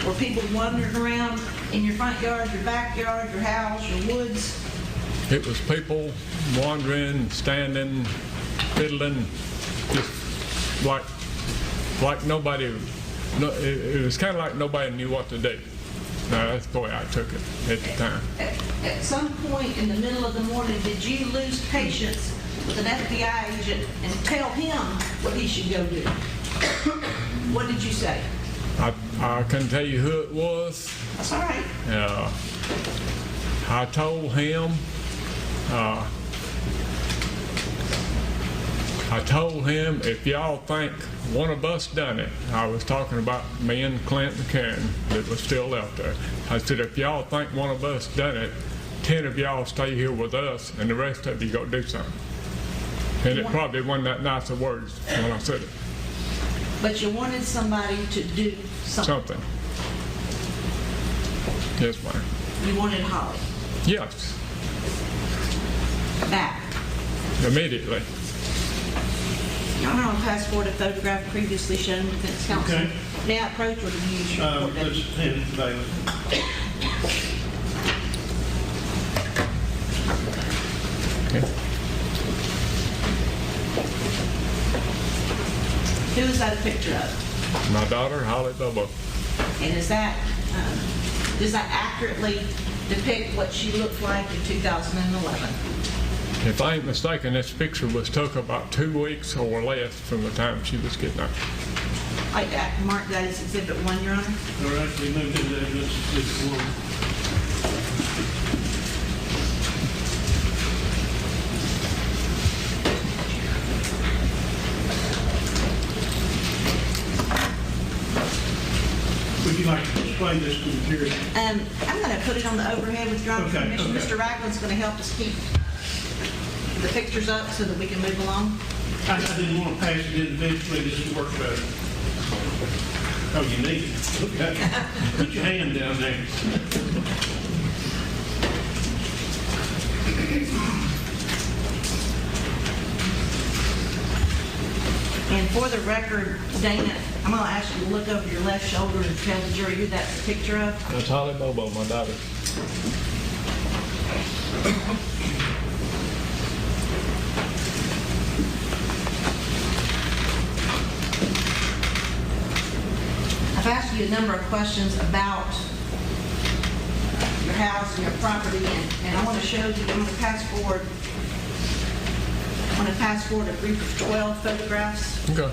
Were people wandering around in your front yard, your backyard, your house, your woods? It was people wandering, standing, fiddling, just like nobody. No, it was kind of like nobody knew what to do. No, that's the way I took it at the time. At some point in the middle of the morning, did you lose patience with an FBI agent and tell him what he should go do? What did you say? I couldn't tell you who it was. That's all right. I told him, if y'all think one of us done it, I was talking about me and Clint and Karen that was still out there. I said, if y'all think one of us done it, 10 of y'all stay here with us and the rest of you go do something. And it probably wasn't that nice of words when I said it. But you wanted somebody to do something. Yes, ma'am. You wanted Holly. Yes. Back. Immediately. Your Honor, on passport, a photograph previously shown to defense counsel. Okay. May I approach or do you use your report? Let's hand it to Bailey. Okay. Who is that a picture of? My daughter, Holly Bobo. And does that accurately depict what she looked like in 2011? If I ain't mistaken, this picture was took about 2 weeks or less from the time she was kidnapped. Like that, mark that as Exhibit 1, Your Honor? All right, we moved into this one. Would you like to display this to the jury? I'm going to put it on the overhead with Your Honor's Okay, permission. okay. Mr. Ragland's going to help us keep the pictures up so that we can move along. I didn't want to pass it individually, this would work better. Oh, you need it. Okay. Put your hand down there. And for the record, Dana, I'm going to ask you to look over your left shoulder and tell the jury who that's a picture of. That's Holly Bobo, my daughter. I've asked you a number of questions about your house and your property, and I want to show you, I'm going to pass forward a group of 12 photographs. Okay.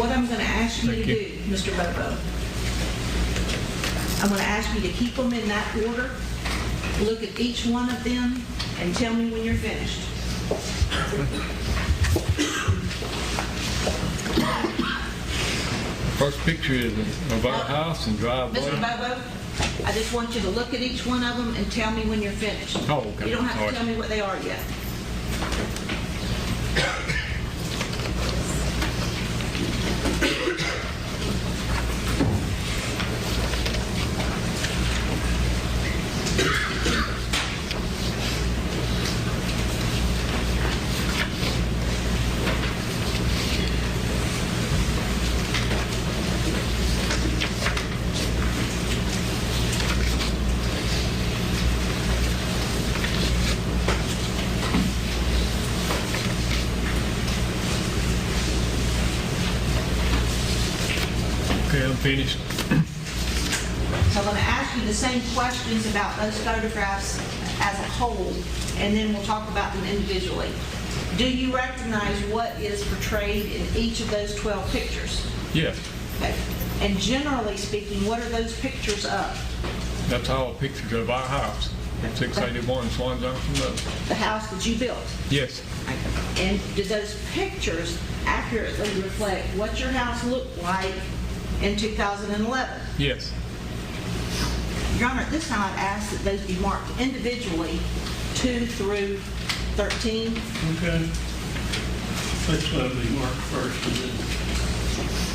What I'm going to ask you Thank to you. do, Mr. Bobo, I'm going to ask you to keep them in that order, look at each one of them, and tell me when you're finished. First picture is of our house and driveway. Mr. Bobo, I just want you to look at each one of them and tell me when you're finished. Oh, okay. You don't have All to right. tell me what they are yet. Okay, I'm finished. So I'm going to ask you the same questions about those photographs as a whole, and then we'll talk about them individually. Do you recognize what is portrayed in each of those 12 pictures? Yes, Okay. And generally speaking, what are those pictures of? that's all pictures of our house. 681 Swan Junction Road. The house that you built? Yes, And do those pictures accurately reflect what your house looked like in 2011? yes. Your Honor, at this time I'd ask that those be marked individually, 2 through 13. Okay. Let's let me mark first and then.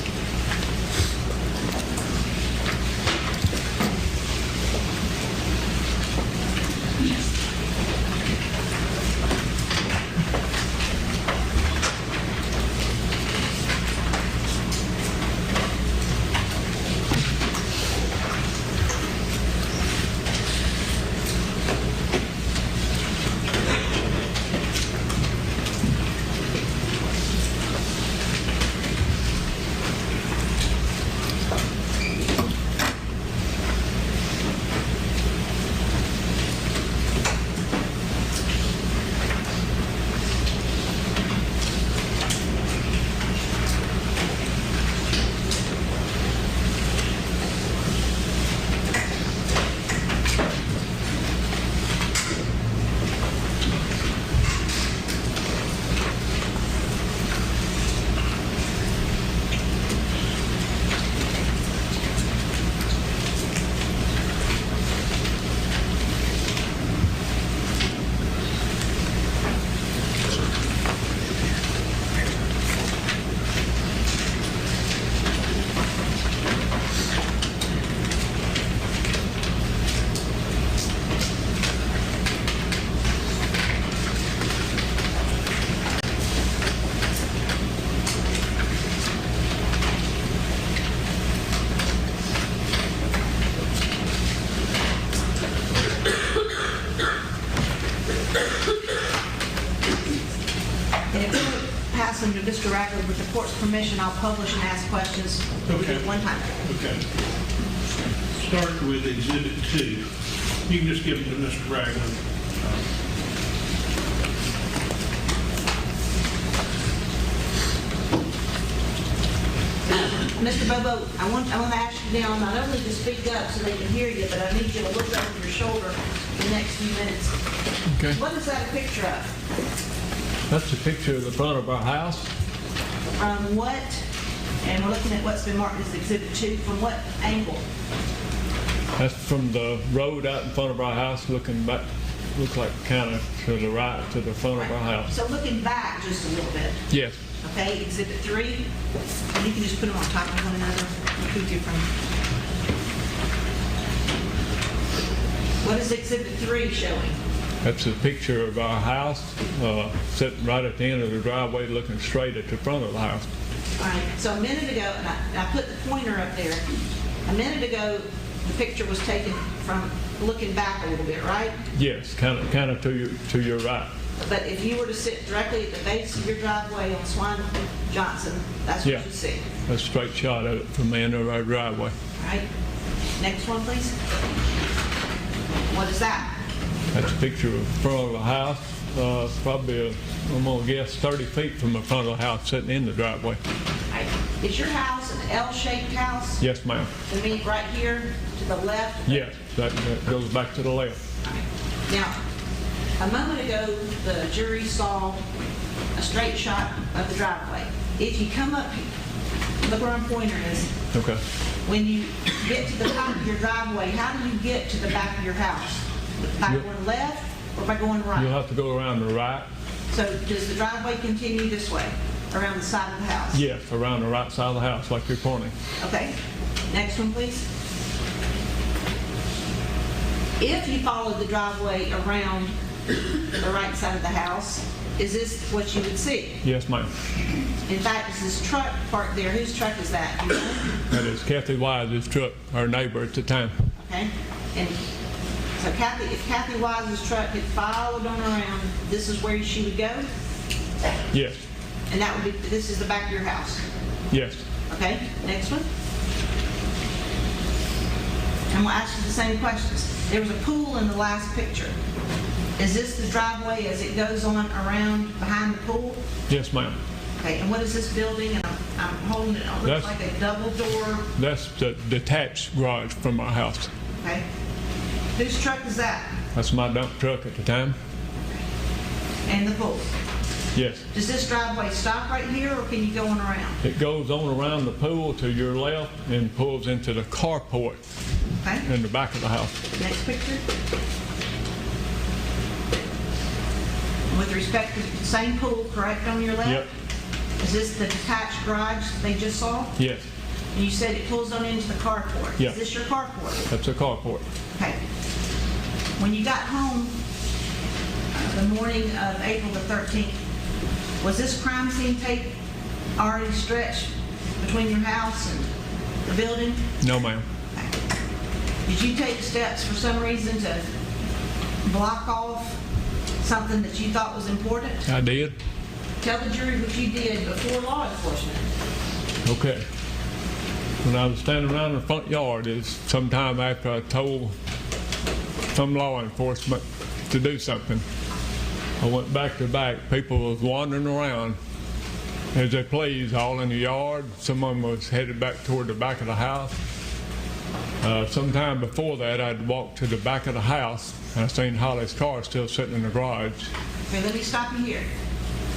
And if you pass them to Mr. Ragley with the court's permission, I'll publish and ask questions Okay. at one time. Okay. Start with Exhibit 2. You can just give it to Mr. Ragland. Mr. Bobo, I want to ask you now not only to speak up so they can hear you, but I need you to look over your shoulder the next few minutes. Okay. What is that a picture of? That's a picture of the front of our house. From what, and we're looking at what's been marked as Exhibit 2, from what angle? That's from the road out in front of our house, looking back, looks like kind of to the right, to the front of our house. So looking back just a little bit. Yes. Okay, Exhibit 3, and you can just put them on top of one another. Who's different? What is Exhibit 3 showing? That's a picture of our house, sitting right at the end of the driveway, looking straight at the front of the house. All right, so a minute ago, and I put the pointer up there, a minute ago, the picture was taken from looking back a little bit, right? Yes, kind of to your right. But if you were to sit directly at the base of your driveway on Swan Johnson, that's what Yeah. you see. A straight shot of it from the end of our driveway. All right, next one, please. What is that? That's a picture of the front of the house, probably, I'm gonna guess 30 feet from the front of the house, sitting in the driveway. All right. Is your house an L-shaped house? Yes, ma'am. To me, right here to the left? Yes, that goes back to the left. Now, a moment ago, the jury saw a straight shot of the driveway. If you come up, look where my pointer is. Okay. When you get to the top of your driveway, how do you get to the back of your house? By going left or by going right? You'll have to go around the right. So does the driveway continue this way, around the side of the house? Yes, around the right side of the house, like you're pointing. Okay. Next one, please. If you followed the driveway around the right side of the house, is this what you would see? Yes, ma'am. In fact, is this truck parked there? Whose truck is that? You know? That is Kathy Wise's truck, our neighbor at the time. Okay. And so if Kathy Wise's truck had followed on around, this is where she would go? Yes. And that would be, this is the back of your house? Yes. Okay, next one. And we'll ask you the same questions. There was a pool in the last picture. Is this the driveway as it goes on around behind the pool? Yes, ma'am. Okay, and what is this building? And I'm holding it, it looks like a double door. That's the detached garage from our house. Okay. Whose truck is that? That's my dump truck at the time. And the pool. Yes. Does this driveway stop right here, or can you go on around? It goes on around the pool to your left and pulls into the carport in the back of the house. Next picture. With respect to the same pool, correct, on your left? Yep. Is this the detached garage they just saw? Yes. And you said it pulls on into the carport. Yeah. Is this your carport? That's a carport. Okay. When you got home the morning of April the 13th, was this crime scene tape already stretched between your house and the building? No, ma'am. Did you take steps for some reason to block off something that you thought was important? I did. Tell the jury what you did before law enforcement. Okay. When I was standing around in the front yard, is sometime after I told some law enforcement to do something. I went back to back. People was wandering around as they pleased, all in the yard. Someone was headed back toward the back of the house. Sometime before that, I'd walked to the back of the house, and I seen Holly's car still sitting in the garage. Okay, let me stop you here.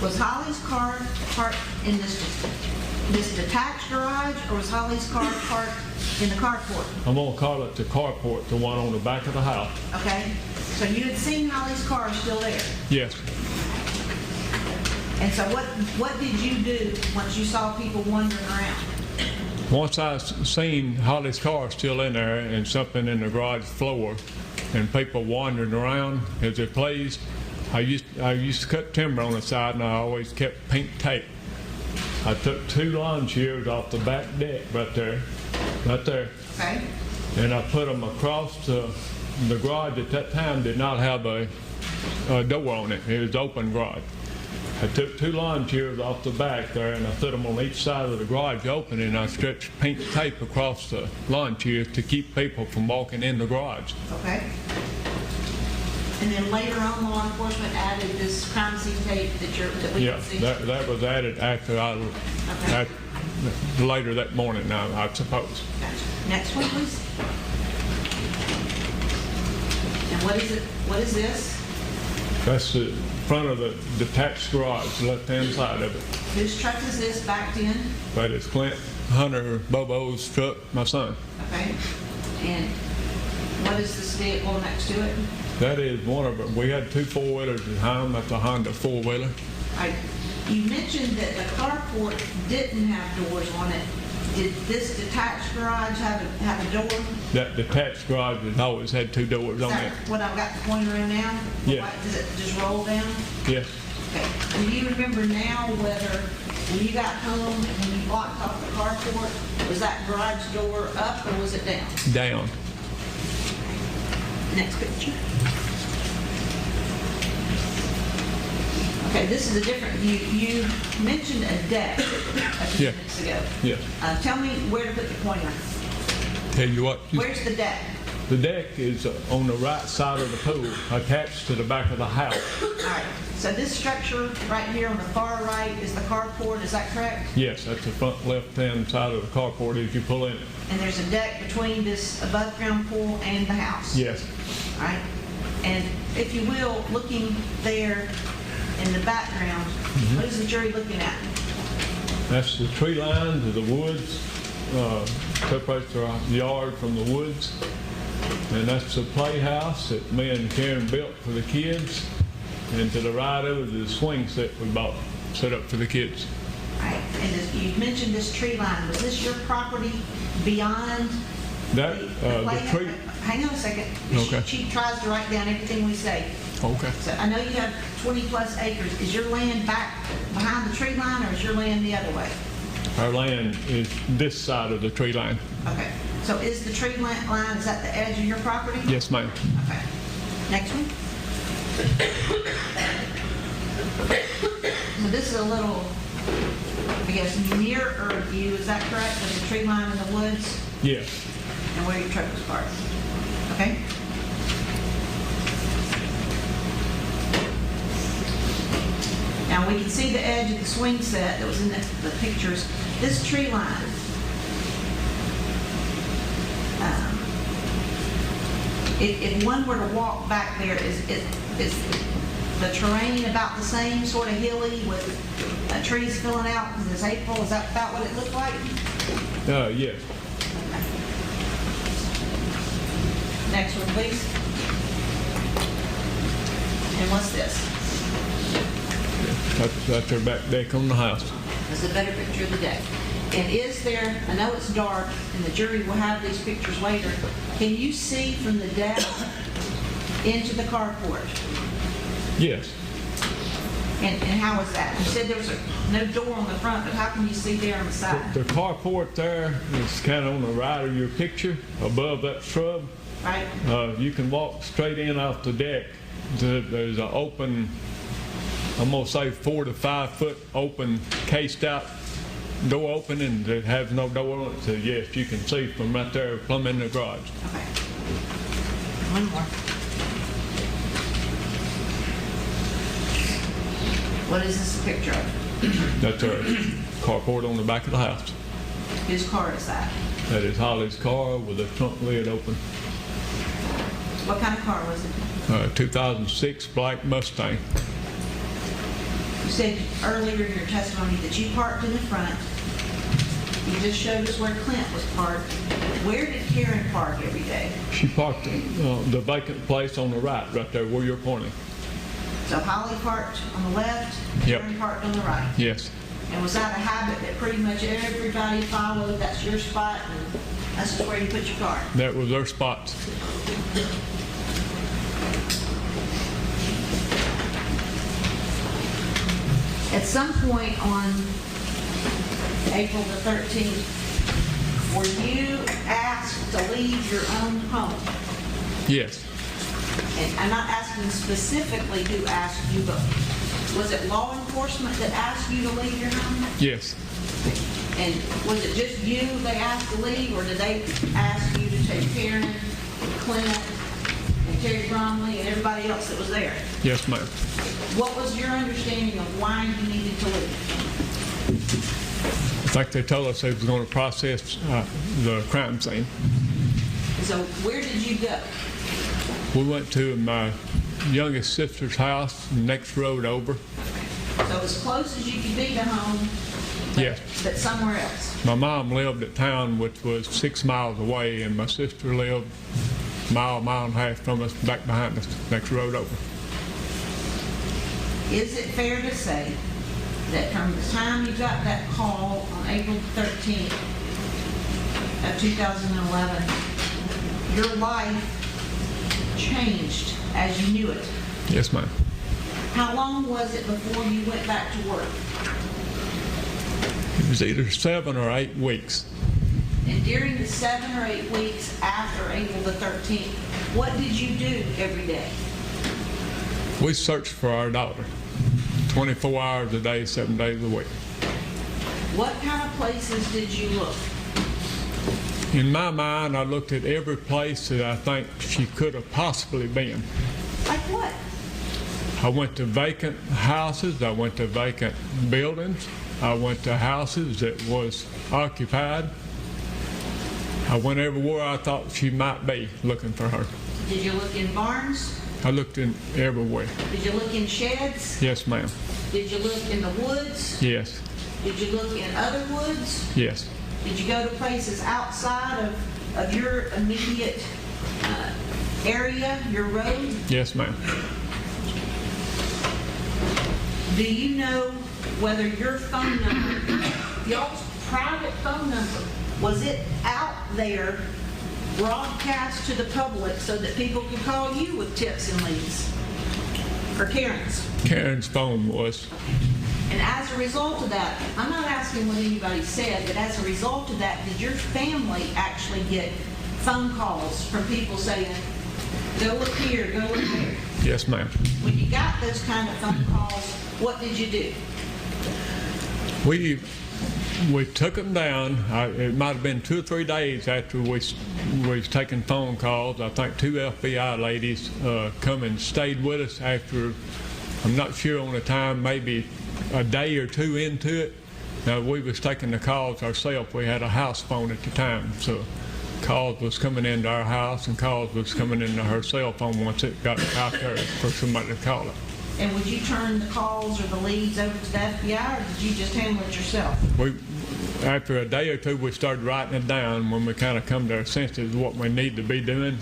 Was Holly's car parked in this detached garage, or was Holly's car parked in the carport? I'm gonna call it the carport, the one on the back of the house. Okay, so you had seen Holly's car still there? Yes. And so what did you do once you saw people wandering around? Once I seen Holly's car still in there and something in the garage floor and people wandering around as they pleased, I used to cut timber on the side, and I always kept pink tape. I took 2 lawn chairs off the back deck right there, Okay. and I put them across the garage. At that time did not have a door on it. It was open garage. I took 2 lawn chairs off the back there and I put them on each side of the garage open, and I stretched pink tape across the lawn chairs to keep people from walking in the garage. Okay. And then later on, law enforcement added this crime scene tape that we Yeah, can see? that was added after later that morning, I suppose. Gotcha. Next one, please. And what is it? What is this? That's the front of the detached garage, the left-hand side of it. Whose truck is this backed in? That is Clint Hunter Bobo's truck, my son. Okay. And what is this vehicle next to it? That is one of them. We had 2 4-wheelers at home. That's a Honda 4-wheeler. You mentioned that the carport didn't have doors on it. Did this detached garage have a door? That detached garage has always had 2 doors on it. What I've got the pointer in now? Yeah. Does it just roll down? Yes. Okay. And do you remember now whether, when you got home and when you locked off the carport, was that garage door up or was it down? Down. Next picture. Okay, this is a different, you mentioned a deck a few minutes ago. Yes. Tell me where to put the pointer. Tell you what. Where's the deck? The deck is on the right side of the pool, attached to the back of the house. All right, so this structure right here on the far right is the carport, is that correct? Yes, that's the front left-hand side of the carport as you pull in it. And there's a deck between this above-ground pool and the house? Yes. All right, and if you will, looking there in the background, what is the jury looking at? That's the tree lines of the woods, separates the yard from the woods. And that's the playhouse that me and Karen built for the kids. And to the right of it is the swing set we bought, set up for the kids. All right, and you mentioned this tree line. Was this your property beyond That, the the tree, Hang on a second. Okay. She tries to write down everything we say. okay. So I know you have 20-plus acres. Is your land back behind the tree line, or is your land the other way? Our land is this side of the tree line. Okay. So is the tree line, is that the edge of your property? Yes, ma'am. Okay. Next one. So this is a little, I guess, nearer view, is that correct, of the tree line in the woods Yes. and where your truck was parked? Okay? Now, we can see the edge of the swing set that was in the pictures. This tree line, if one were to walk back there, is the terrain about the same, sort of hilly with trees filling out in this April? Is that about what it looked like? Yes. Next one, please. And what's this? That's our back deck on the house. That's a better picture of the deck. And is there, I know it's dark, and the jury will have these pictures later, can you see from the deck into the carport? Yes. And how is that? You said there was no door on the front, but how can you see there on the side? The carport there is kind of on the right of your picture, above that shrub. Right? You can walk straight in off the deck. There's an open, I'm gonna say 4 to 5 foot open, cased out door open, and it has no door on it. So yes, you can see from right there, plumb in the garage. Okay. One more. What is this a picture of? That's our carport on the back of the house. Whose car is that? That is Holly's car with the trunk lid open. What kind of car was it? 2006 black Mustang. You said earlier in your testimony that you parked in the front. You just showed us where Clint was parked. Where did Karen park every day? She parked the vacant place on the right there where you're pointing. So Holly parked on the left, Yep. Karen parked on the right. Yes. And was that a habit that pretty much everybody followed? That's your spot, and that's just where you put your car? That was their spot. At some point on April the 13th, were you asked to leave your own home? Yes. And I'm not asking specifically who asked you, but Was it law enforcement that asked you to leave your home? Yes. And was it just you they asked to leave, or did they ask you to take Karen, Clint, and Terry Bromley, and everybody else that was there? Yes, ma'am. What was your understanding of why you needed to leave? I think they told us they was going to process the crime scene. So where did you go? We went to my youngest sister's house, next road over. So as close as you could be to home, Yes. but somewhere else. My mom lived at town, which was 6 miles away, and my sister lived a mile and a half from us, back behind us, next road over. Is it fair to say that from the time you got that call on April 13th of 2011, your life changed as you knew it? Yes, ma'am. How long was it before you went back to work? It was either 7 or 8 weeks. And during the 7 or 8 weeks after April the 13th, what did you do every day? We searched for our daughter 24 hours a day, 7 days a week. What kind of places did you look? In my mind, I looked at every place that I think she could have possibly been. Like what? I went to vacant houses, I went to vacant buildings, I went to houses that was occupied. I went everywhere I thought she might be looking for her. Did you look in barns? I looked in everywhere. Did you look in sheds? Yes, ma'am. Did you look in the woods? Yes. Did you look in other woods? Yes. Did you go to places outside of your immediate area, your road? Yes, ma'am. Do you know whether your phone number, y'all's private phone number, was it out there broadcast to the public so that people could call you with tips and leads? Or Karen's? Karen's phone was. And as a result of that, I'm not asking what anybody said, but as a result of that, did your family actually get phone calls from people saying, go look here, go look there? Yes, ma'am. When you got those kind of phone calls, what did you do? We took them down. It might have been 2 or 3 days after we was taking phone calls. I think 2 FBI ladies come and stayed with us after, I'm not sure on the time, maybe a day or 2 into it. Now, we was taking the calls ourselves. We had a house phone at the time, so calls was coming into our house and calls was coming into her cell phone once it got out there for somebody to call it. And would you turn the calls or the leads over to the FBI, or did you just handle it yourself? After a day or 2, we started writing it down when we kind of come to our senses of what we need to be doing.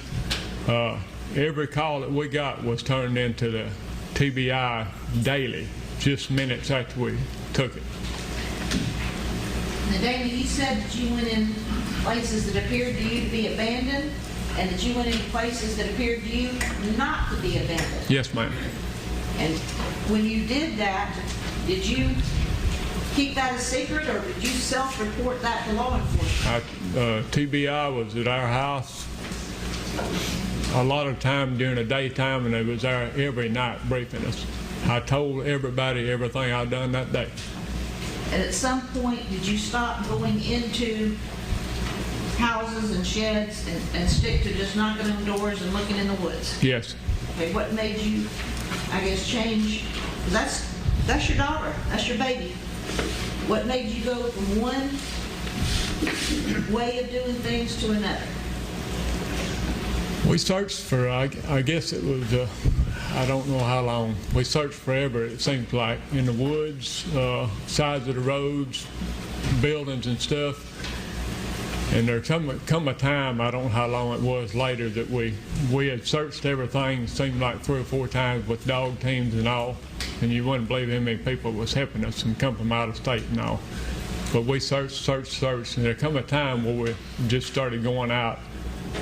Every call that we got was turned into the TBI daily, just minutes after we took it. Now, Dana, you said that you went in places that appeared to you to be abandoned, and that you went into places that appeared to you not to be abandoned. Yes, ma'am. And when you did that, did you keep that a secret, or did you self-report that to law enforcement? TBI was at our house a lot of time during the daytime, and they was there every night briefing us. I told everybody everything I'd done that day. And at some point, did you stop going into houses and sheds and stick to just knocking on doors and looking in the woods? Yes. Okay, what made you, I guess, change? 'Cause that's your daughter, that's your baby. What made you go from one way of doing things to another? We searched for, I guess it was, I don't know how long. We searched forever, it seems like, in the woods, sides of the roads, buildings and stuff. And there come a time, I don't know how long it was later, that we had searched everything, seemed like 3 or 4 times with dog teams and all. And you wouldn't believe how many people was helping us and come from out of state and all. But we searched, and there come a time where we just started going out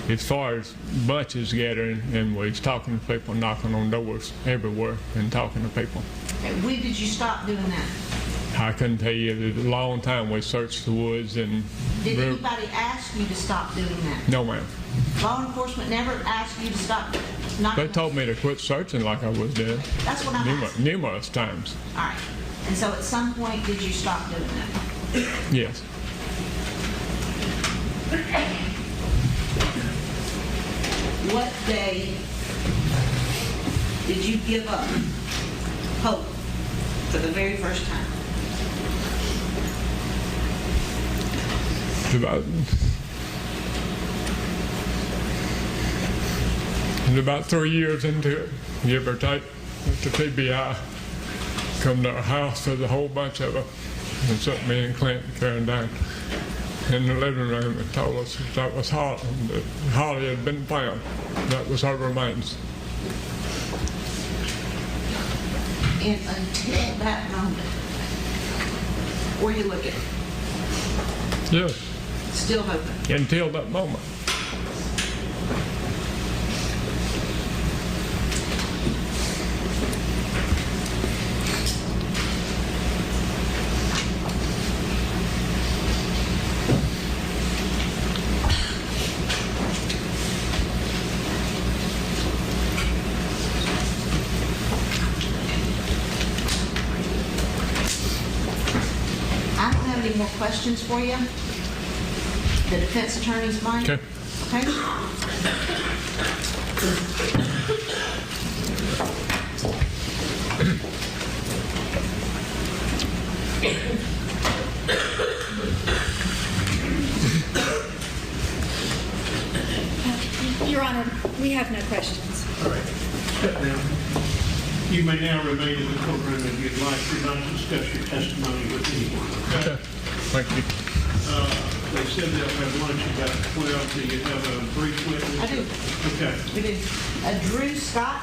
as far as bunches gathering, and we was talking to people, knocking on doors everywhere and talking to people. And when did you stop doing that? I couldn't tell you. It was a long time we searched the woods. And did anybody ask you to stop doing that? No, ma'am. Law enforcement never asked you to stop Not They told me to quit searching like I was dead. That's what I'm asking. Numerous times. All right. And so at some point, did you stop doing that? Yes. What day did you give up hope for the very first time? About 3 years into it, give or take, the TBI come to our house. There's a whole bunch of them, and took me and Clint and Karen down in the living room and told us that was Holly, that Holly had been found. That was her remains. And until that moment, were you looking? Yes. Still hoping? Until that moment. I don't have any more questions for you. The defense attorneys might. Okay. Okay. Your Honor, we have no questions. All right. Step down. You may now remain in the courtroom if you'd like. You're not to discuss your testimony with anyone. Okay? Thank you. They said they'll have lunch about 12. Do you have a brief witness? I do. Okay. We do. Drew Scott.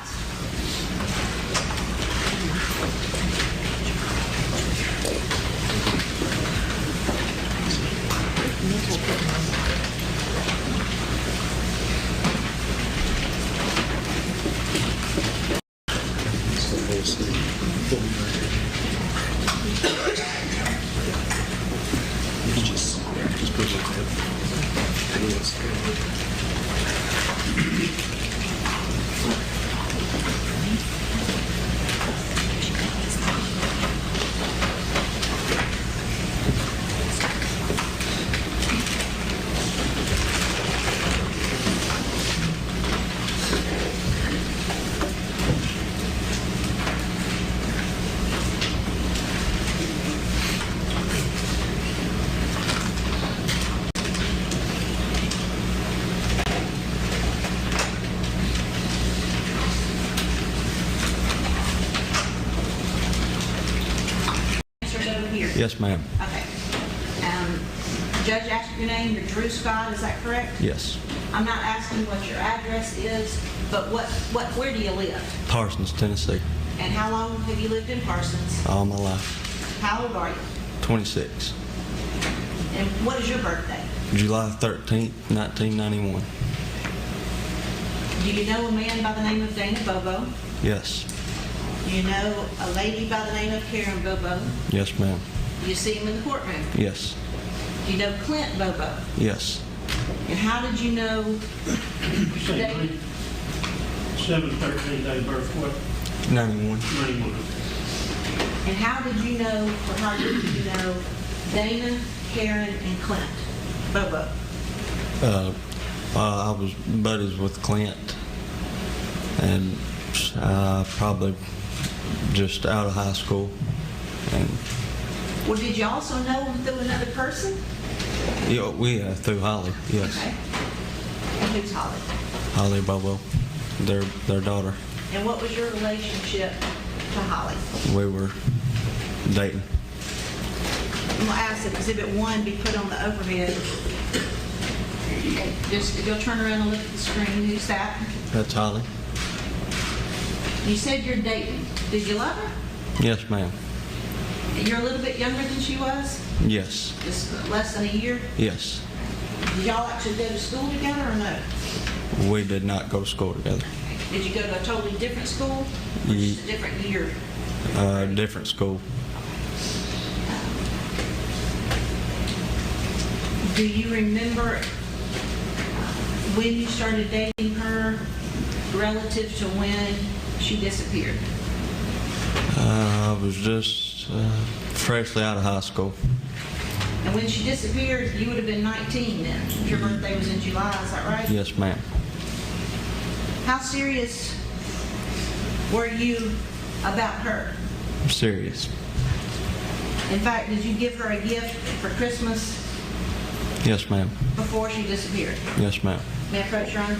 Yes, ma'am. Okay. Judge asked your name, you're Drew Scott, is that correct? Yes. I'm not asking what your address is, but where do you live? Parsons, Tennessee. And how long have you lived in Parsons? All my life. How old are you? 26. And what is your birthday? July 13th, 1991. Do you know a man by the name of Dana Bobo? Yes. Do you know a lady by the name of Karen Bobo? Yes, ma'am. Do you see him in the courtroom? Yes. Do you know Clint Bobo? Yes. And how did you know? You say 7/13, day of birth, what? 91. 91. And how did you know, or how did you know Dana, Karen, and Clint Bobo? I was buddies with Clint, and probably just out of high school. And Well, did you also know him through another person? yeah, we through Holly. Yes. Okay. And who's Holly? Holly Bobo, their daughter. And what was your relationship to Holly? We were dating. I'm going to ask that Exhibit 1 be put on the overhead. Just, if you'll turn around and look at the screen, who's that? That's Holly. You said you're dating. Did you love her? Yes, ma'am. You're a little bit younger than she was? Yes. Just less than a year? Yes. Did y'all actually go to school together or no? We did not go to school together. Did you go to a totally different school? Or just a different year? Different school. Do you remember when you started dating her? relative to when she disappeared? I was just freshly out of high school. And when she disappeared, you would have been 19 then. Your birthday was in July, is that right? Yes, ma'am. How serious were you about her? Serious. In fact, did you give her a gift for Christmas Yes, ma'am. before she disappeared? Yes, ma'am. May I approach, Your Honor?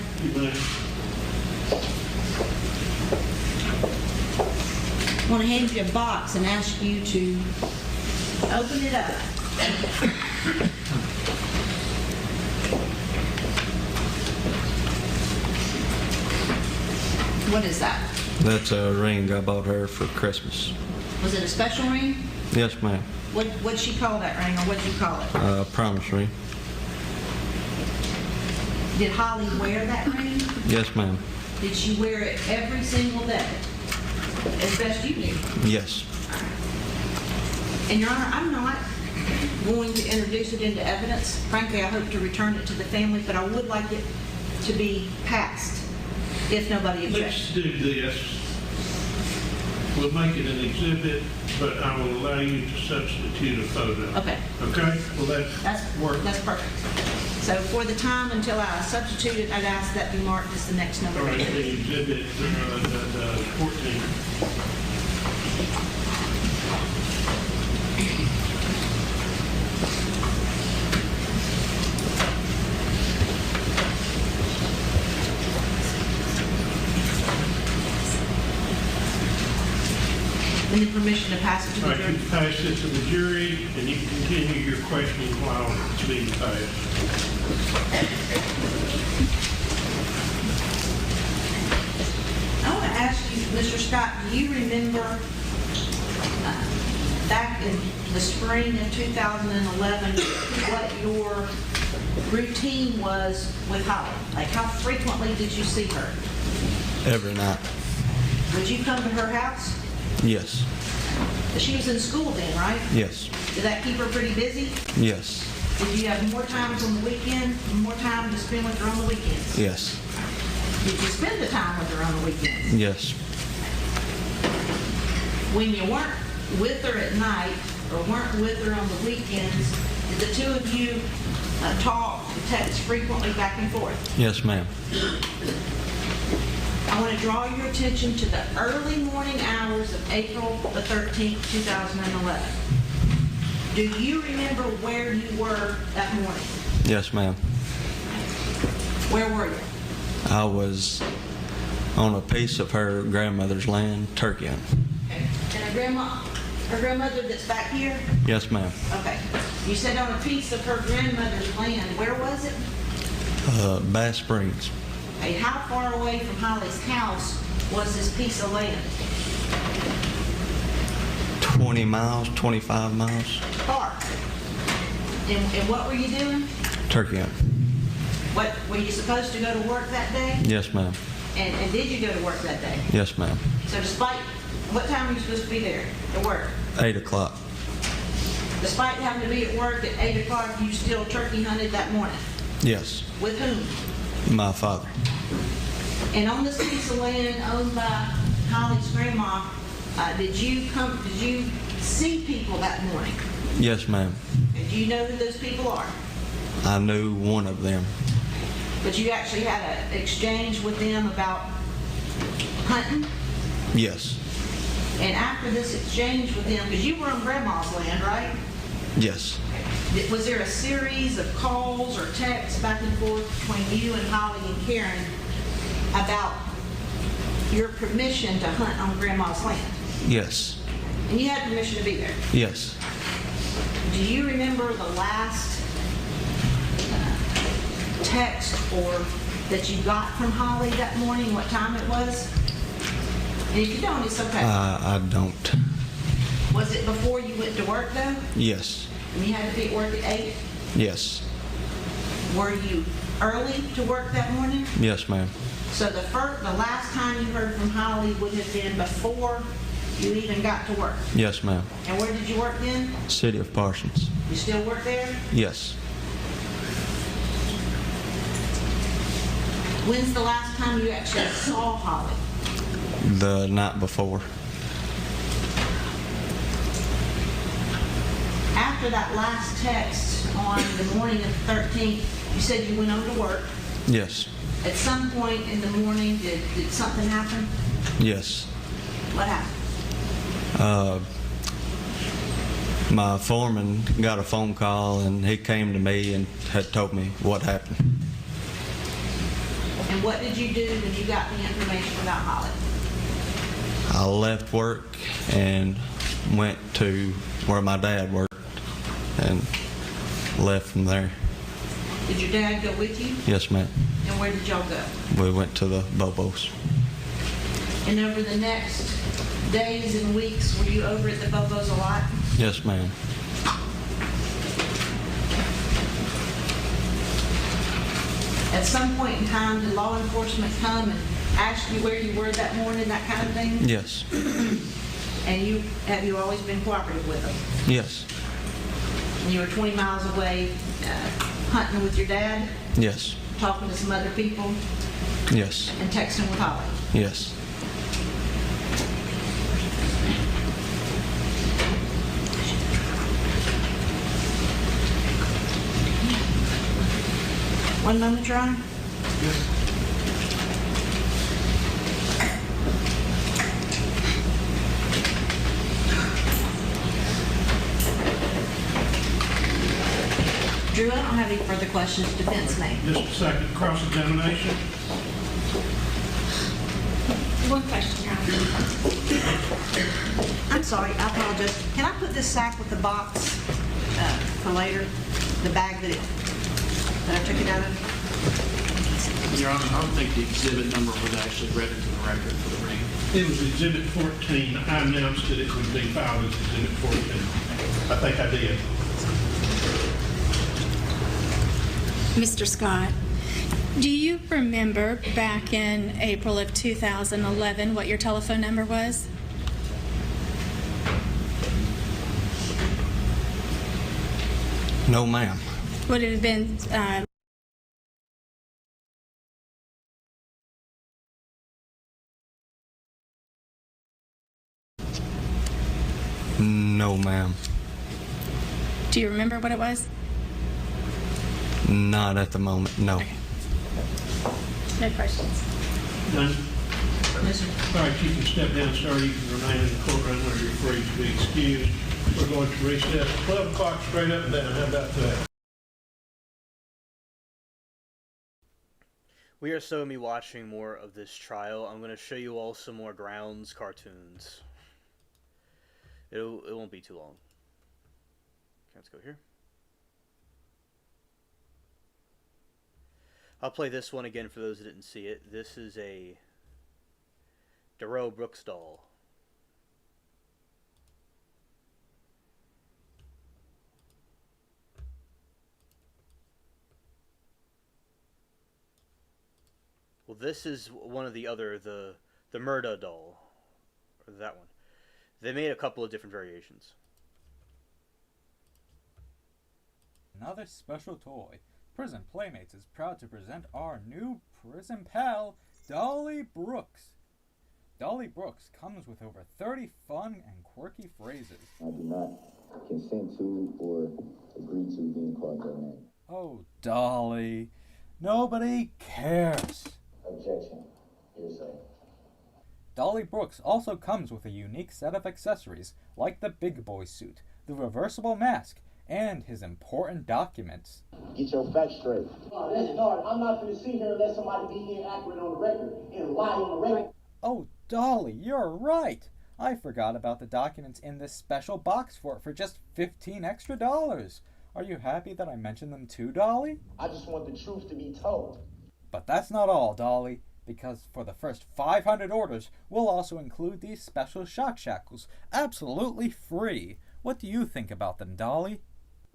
I want to hand you a box and ask you to open it up. What is that? That's a ring I bought her for Christmas. Was it a special ring? Yes, ma'am. What'd she call that ring, or what'd you call it? Promise ring. Did Holly wear that ring? Yes, ma'am. Did she wear it every single day? As best you knew. Yes. And Your Honor, I'm not going to introduce it into evidence. Frankly, I hope to return it to the family, but I would like it to be passed if nobody objects. Let's do this. We'll make it an exhibit, but I will allow you to substitute a photo. Okay. Okay? Well, that's work. That's perfect. So for the time until I substitute it, I'd ask that be marked as the next number. All right, the exhibit 14. And the permission to pass it to All the right, jury. you pass it to the jury, and you can continue your questioning while it's being passed. I want to ask you, Mr. Scott, do you remember back in the spring of 2011 what your routine was with Holly? Like, how frequently did you see her? Every night. Would you come to her house? Yes. She was in school then, right? Yes. Did that keep her pretty busy? Yes. Did you have more times on the weekend, more time to spend with her on the weekends? Yes. Did you spend the time with her on the weekends? Yes. When you weren't with her at night or weren't with her on the weekends, did the two of you talk, text frequently back and forth? Yes, ma'am. I want to draw your attention to the early morning hours of April the 13th, 2011. Do you remember where you were that morning? Yes, ma'am. Where were you? I was on a piece of her grandmother's land, turkey hunting. Okay. And her grandmother that's back here? Yes, ma'am. Okay. You said on a piece of her grandmother's land. Where was it? Bass Springs. Okay. How far away from Holly's house was this piece of land? 20 miles, 25 miles. Far. And what were you doing? Turkey hunting. What, were you supposed to go to work that day? Yes, ma'am. And did you go to work that day? Yes, ma'am. So despite, what time were you supposed to be there at work? 8 o'clock. Despite having to be at work at 8 o'clock, you still turkey hunted that morning? Yes. With whom? My father. And on this piece of land owned by Holly's grandma, did you see people that morning? Yes, ma'am. And do you know who those people are? I knew one of them. But you actually had an exchange with them about hunting? Yes. And after this exchange with them, because you were on grandma's land, right? Yes. Was there a series of calls or texts back and forth between you and Holly and Karen about your permission to hunt on grandma's land? Yes. And you had permission to be there? Yes. Do you remember the last text or that you got from Holly that morning, what time it was? And if you don't, it's okay. I don't. Was it before you went to work though? Yes. And you had to be at work at 8? Yes. Were you early to work that morning? Yes, ma'am. So the last time you heard from Holly would have been before you even got to work? Yes, ma'am. And where did you work then? City of Parsons. You still work there? Yes. When's the last time you actually saw Holly? The night before. After that last text on the morning of the 13th, you said you went over to work. Yes. At some point in the morning, did something happen? Yes. What happened? My foreman got a phone call and he came to me and had told me what happened. And what did you do when you got the information about Holly? I left work and went to where my dad worked and left from there. Did your dad go with you? Yes, ma'am. And where did y'all go? We went to the Bobos. And over the next days and weeks, were you over at the Bobos a lot? Yes, ma'am. At some point in time, did law enforcement come and ask you where you were that morning, that kind of thing? Yes. And have you always been cooperative with them? Yes. And you were 20 miles away hunting with your dad? Yes. Talking to some other people? Yes. And texting with Holly? Yes. One moment, Your Honor. Drew, I don't have any further questions. Defense may. Just a second, cross-examination. One question, Your Honor. I'm sorry, I apologize. Can I put this sack with the box for later? The bag that I took it out of? Your Honor, I don't think the exhibit number was actually read into the record for the ring. It was Exhibit 14. I announced that it would be filed as Exhibit 14. I think I did. Mr. Scott, do you remember back in April of 2011 what your telephone number was? No, ma'am. Would it have been No, ma'am. do you remember what it was? Not at the moment, no. Okay. No questions. None? Yes, sir. All right, you can step down, sir. You can remain in the courtroom where you're free to be excused. We're going to recess 12 o'clock straight up and down. How about that? We are so me watching more of this trial. I'm going to show you all some more Grounds cartoons. It won't be too long. Let's go here. I'll play this one again for those that didn't see it. This is a Darrell Brooks doll. Well, this is one of the other, the Murda doll, or that one. They made a couple of different variations. Another special toy. Prison Playmates is proud to present our new prison pal, Dolly Brooks. Dolly Brooks comes with over 30 fun and quirky phrases. I do not consent to or agree to being called your name. Oh, Dolly. Nobody cares. Objection. Hearsay. Dolly Brooks also comes with a unique set of accessories, like the Big Boy suit, the reversible mask, and his important documents. Get your facts straight. Let's start. I'm not going to sit here and let somebody be inaccurate on the record and lie on the record. Oh, Dolly, you're right. I forgot about the documents in this special box for just $15 extra. Are you happy that I mentioned them too, Dolly? I just want the truth to be told. But that's not all, Dolly, because for the first 500 orders, we'll also include these special shock shackles, absolutely free. What do you think about them, Dolly?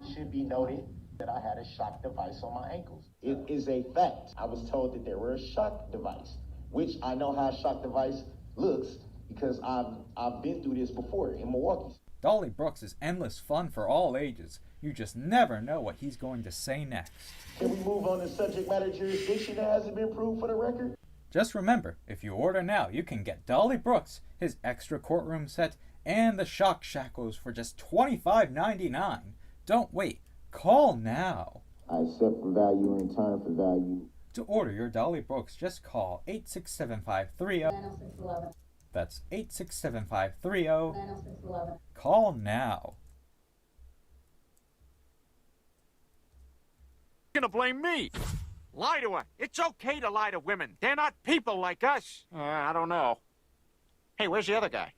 It should be noted that I had a shock device on my ankles. It is a fact. I was told that there were a shock device, which I know how a shock device looks because I've been through this before in Milwaukee. Dolly Brooks is endless fun for all ages. You just never know what he's going to say next. Can we move on to subject matter jurisdiction that hasn't been proved for the record? Just remember, if you order now, you can get Dolly Brooks, his extra courtroom set, and the shock shackles for just $25.99. Don't wait. Call now. I accept for value in time for value. To order your Dolly Brooks, just call 867-530. That's 867-530. Call now. You're gonna blame me. Lie to her. It's okay to lie to women. They're not people like us. I don't know. Hey, where's the other guy?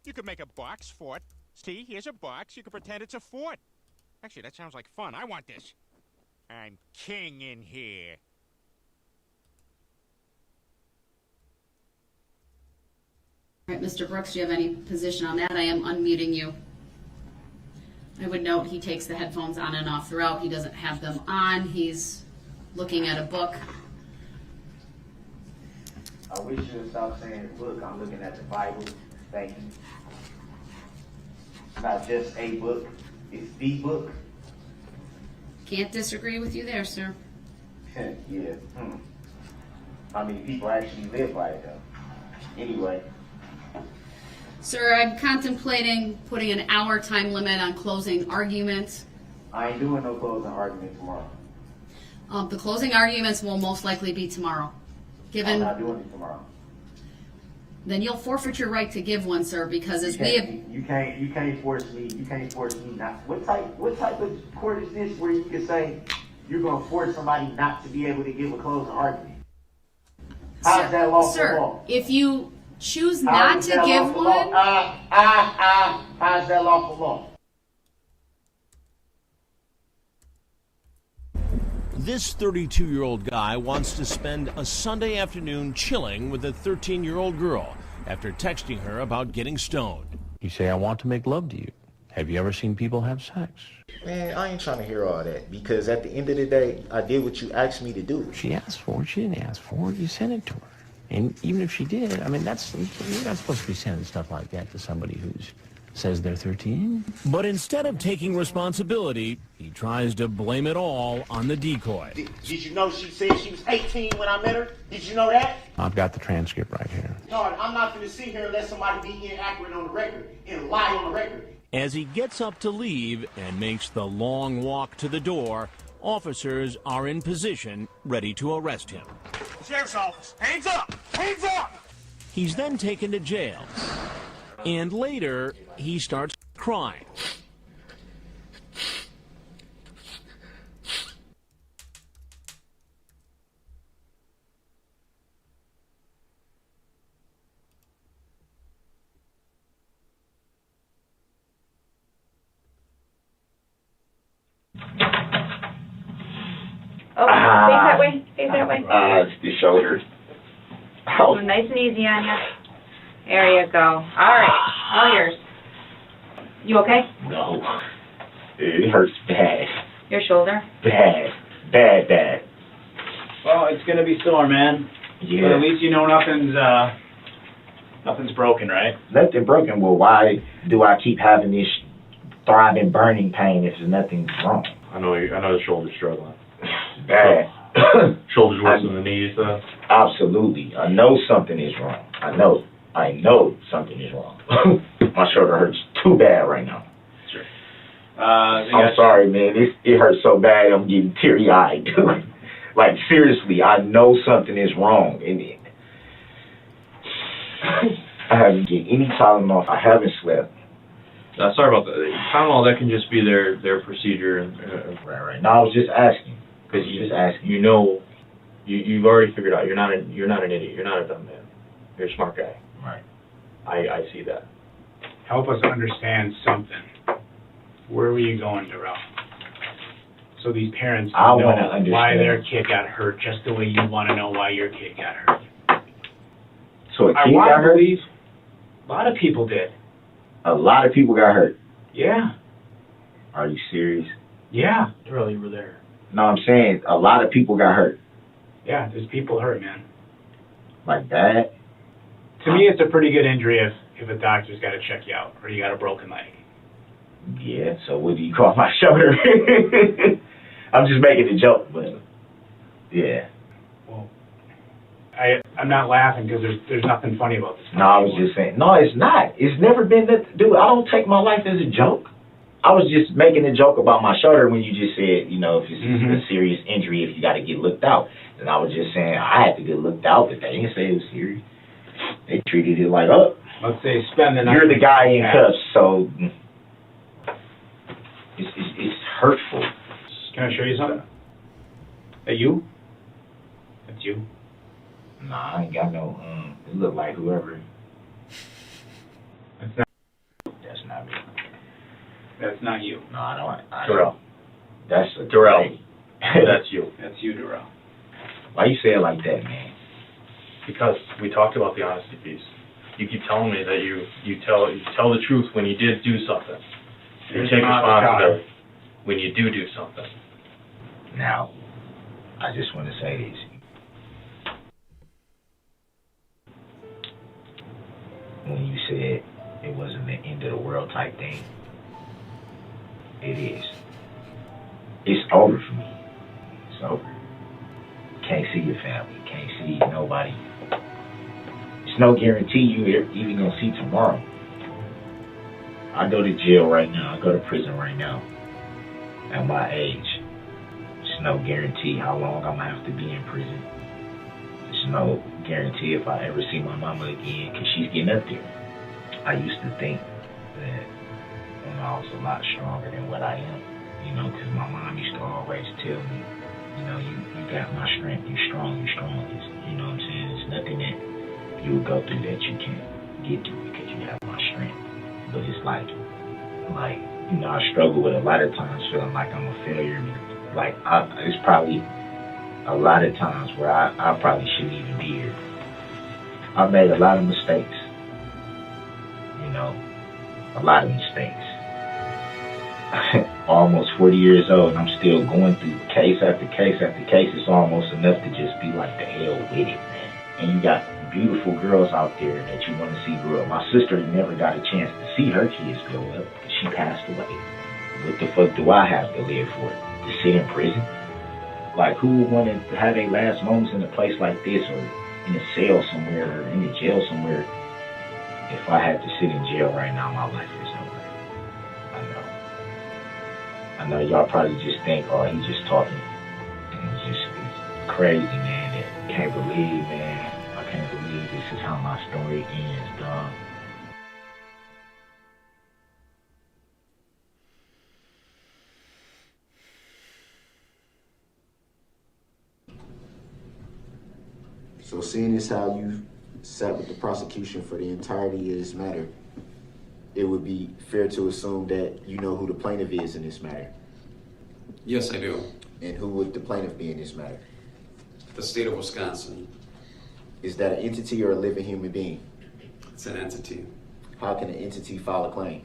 You could make a box fort. See, here's a box. You can pretend it's a fort. Actually, that sounds like fun. I want this. I'm king in here. All right, Mr. Brooks, do you have any position on that? I am unmuting you. I would note he takes the headphones on and off throughout. He doesn't have them on. He's looking at a book. I wish you would stop saying, look, I'm looking at the Bible. Thank you. It's not just a book, it's the book. Can't disagree with you there, sir. Yeah. How many people actually live by it, though? Anyway. Sir, I'm contemplating putting an hour time limit on closing arguments. I ain't doing no closing argument tomorrow. The closing arguments will most likely be tomorrow. I'm not doing it tomorrow. Then you'll forfeit your right to give one, sir, because as You can't force me not. What type of court is this where you can say you're gonna force somebody not to be able to give a closing argument? How's that lawful law? If you choose not to give one, how's that lawful law? This 32-year-old guy wants to spend a Sunday afternoon chilling with a 13-year-old girl after texting her about getting stoned. You say, I want to make love to you. Have you ever seen people have sex? Man, I ain't trying to hear all that because at the end of the day, I did what you asked me to do. She asked for it. She didn't ask for it. You sent it to her. And even if she did, I mean, you're not supposed to be sending stuff like that to somebody who says they're 13. But instead of taking responsibility, he tries to blame it all on the decoy. Did you know she said she was 18 when I met her? Did you know that? I've got the transcript right here. No, I'm not going to sit here and let somebody be inaccurate on the record and lie on the record. As he gets up to leave and makes the long walk to the door, officers are in position, ready to arrest him. Sheriff's office. Hands up! Hands up! He's then taken to jail. And later, he starts crying. Oh, face that way. Face that way. It's the shoulders. Oh, nice and easy on you. There you go. All right. All yours. You okay? No. It hurts bad. Your shoulder? Bad. Well, it's gonna be sore, man. Yeah. But at least you know nothing's broken, right? Nothing broken. Well, why do I keep having this throbbing, burning pain if nothing's wrong? I know the shoulder's struggling. Bad. Shoulders worse than the knees, though? Absolutely. I know something is wrong. I know something is wrong. My shoulder hurts too bad right now. Sure. I'm sorry, man. It hurts so bad I'm getting teary-eyed. Like, seriously, I know something is wrong. And I haven't get any Tylenol. I haven't slept. Sorry about that. Tylenol, that can just be their procedure. Right. No, I was just asking. Because you know, you've already figured out you're not an idiot. You're not a dumb man. You're a smart guy. Right. I see that. Help us understand something. Where were you going, Darrell? So these parents I know wanna understand why their kid got hurt, just the way you want to know why your kid got hurt. So a kid got hurt? A lot of people did. A lot of people got hurt? Yeah. Are you serious? Yeah. Darrell, you were there. No, I'm saying a lot of people got hurt. Yeah, there's people hurt, man. Like that? To me, it's a pretty good injury if a doctor's got to check you out or you got a broken leg? Yeah, so what do you call my shoulder? I'm just making a joke, but yeah. Well, I'm not laughing because there's nothing funny about this. No, I was just saying. No, it's not. It's never been that. Dude, I don't take my life as a joke. I was just making a joke about my shoulder when you just said, you know, if it's a serious injury, if you got to get looked out. And I was just saying I had to get looked out, but they didn't say it was serious. They treated it like, oh, let's say spend the night. You're the guy in cuffs, so it's hurtful. Can I show you something? That you? That's you. Nah, I ain't got no. It look like whoever. That's not. That's not me. That's not you. No, I don't. Darrell. That's Darrell. That's you. That's you, Darrell. Why you say it like that, man? Because we talked about the honesty piece. You keep telling me that you tell the truth when you did do something. You take responsibility when you do something. Now, I just want to say this. When you said it wasn't the end of the world type thing, it is. It's over for me. It's over. Can't see your family. Can't see nobody. It's no guarantee you're even gonna see tomorrow. I go to jail right now. I go to prison right now. At my age, there's no guarantee how long I'm gonna have to be in prison. There's no guarantee if I ever see my mama again, because she's getting up there. I used to think that I was a lot stronger than what I am, you know, because my mom used to always tell me, you know, you got my strength, you strong. It's, you know what I'm saying? It's nothing that you would go through that you can't get through because you have my strength. But it's like, you know, I struggle with a lot of times feeling like I'm a failure. Like, it's probably a lot of times where I probably shouldn't even be here. I've made a lot of mistakes, you know, a lot of mistakes. Almost 40 years old, and I'm still going through case after case after case. It's almost enough to just be like, the hell with it, man. And you got beautiful girls out there that you want to see grow up. My sister never got a chance to see her kids grow up because she passed away. What the fuck do I have to live for? To sit in prison? Like, who would want to have their last moments in a place like this, or in a cell somewhere, or in a jail somewhere? If I had to sit in jail right now, my life is over. I know y'all probably just think, oh, he's just talking. And it's crazy, man. I can't believe, man. I can't believe this is how my story ends, dog. So seeing as how you sat with the prosecution for the entirety of this matter, it would be fair to assume that you know who the plaintiff is in this matter. Yes, I do. And who would the plaintiff be in this matter? The state of Wisconsin. Is that an entity or a living human being? It's an entity. How can an entity file a claim?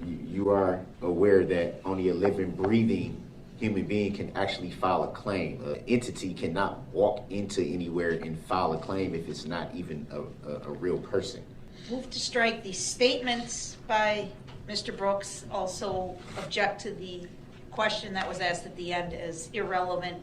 You are aware that only a living, breathing human being can actually file a claim. An entity cannot walk into anywhere and file a claim if it's not even a real person. Move to strike the statements by Mr. Brooks. Also object to the question that was asked at the end as irrelevant.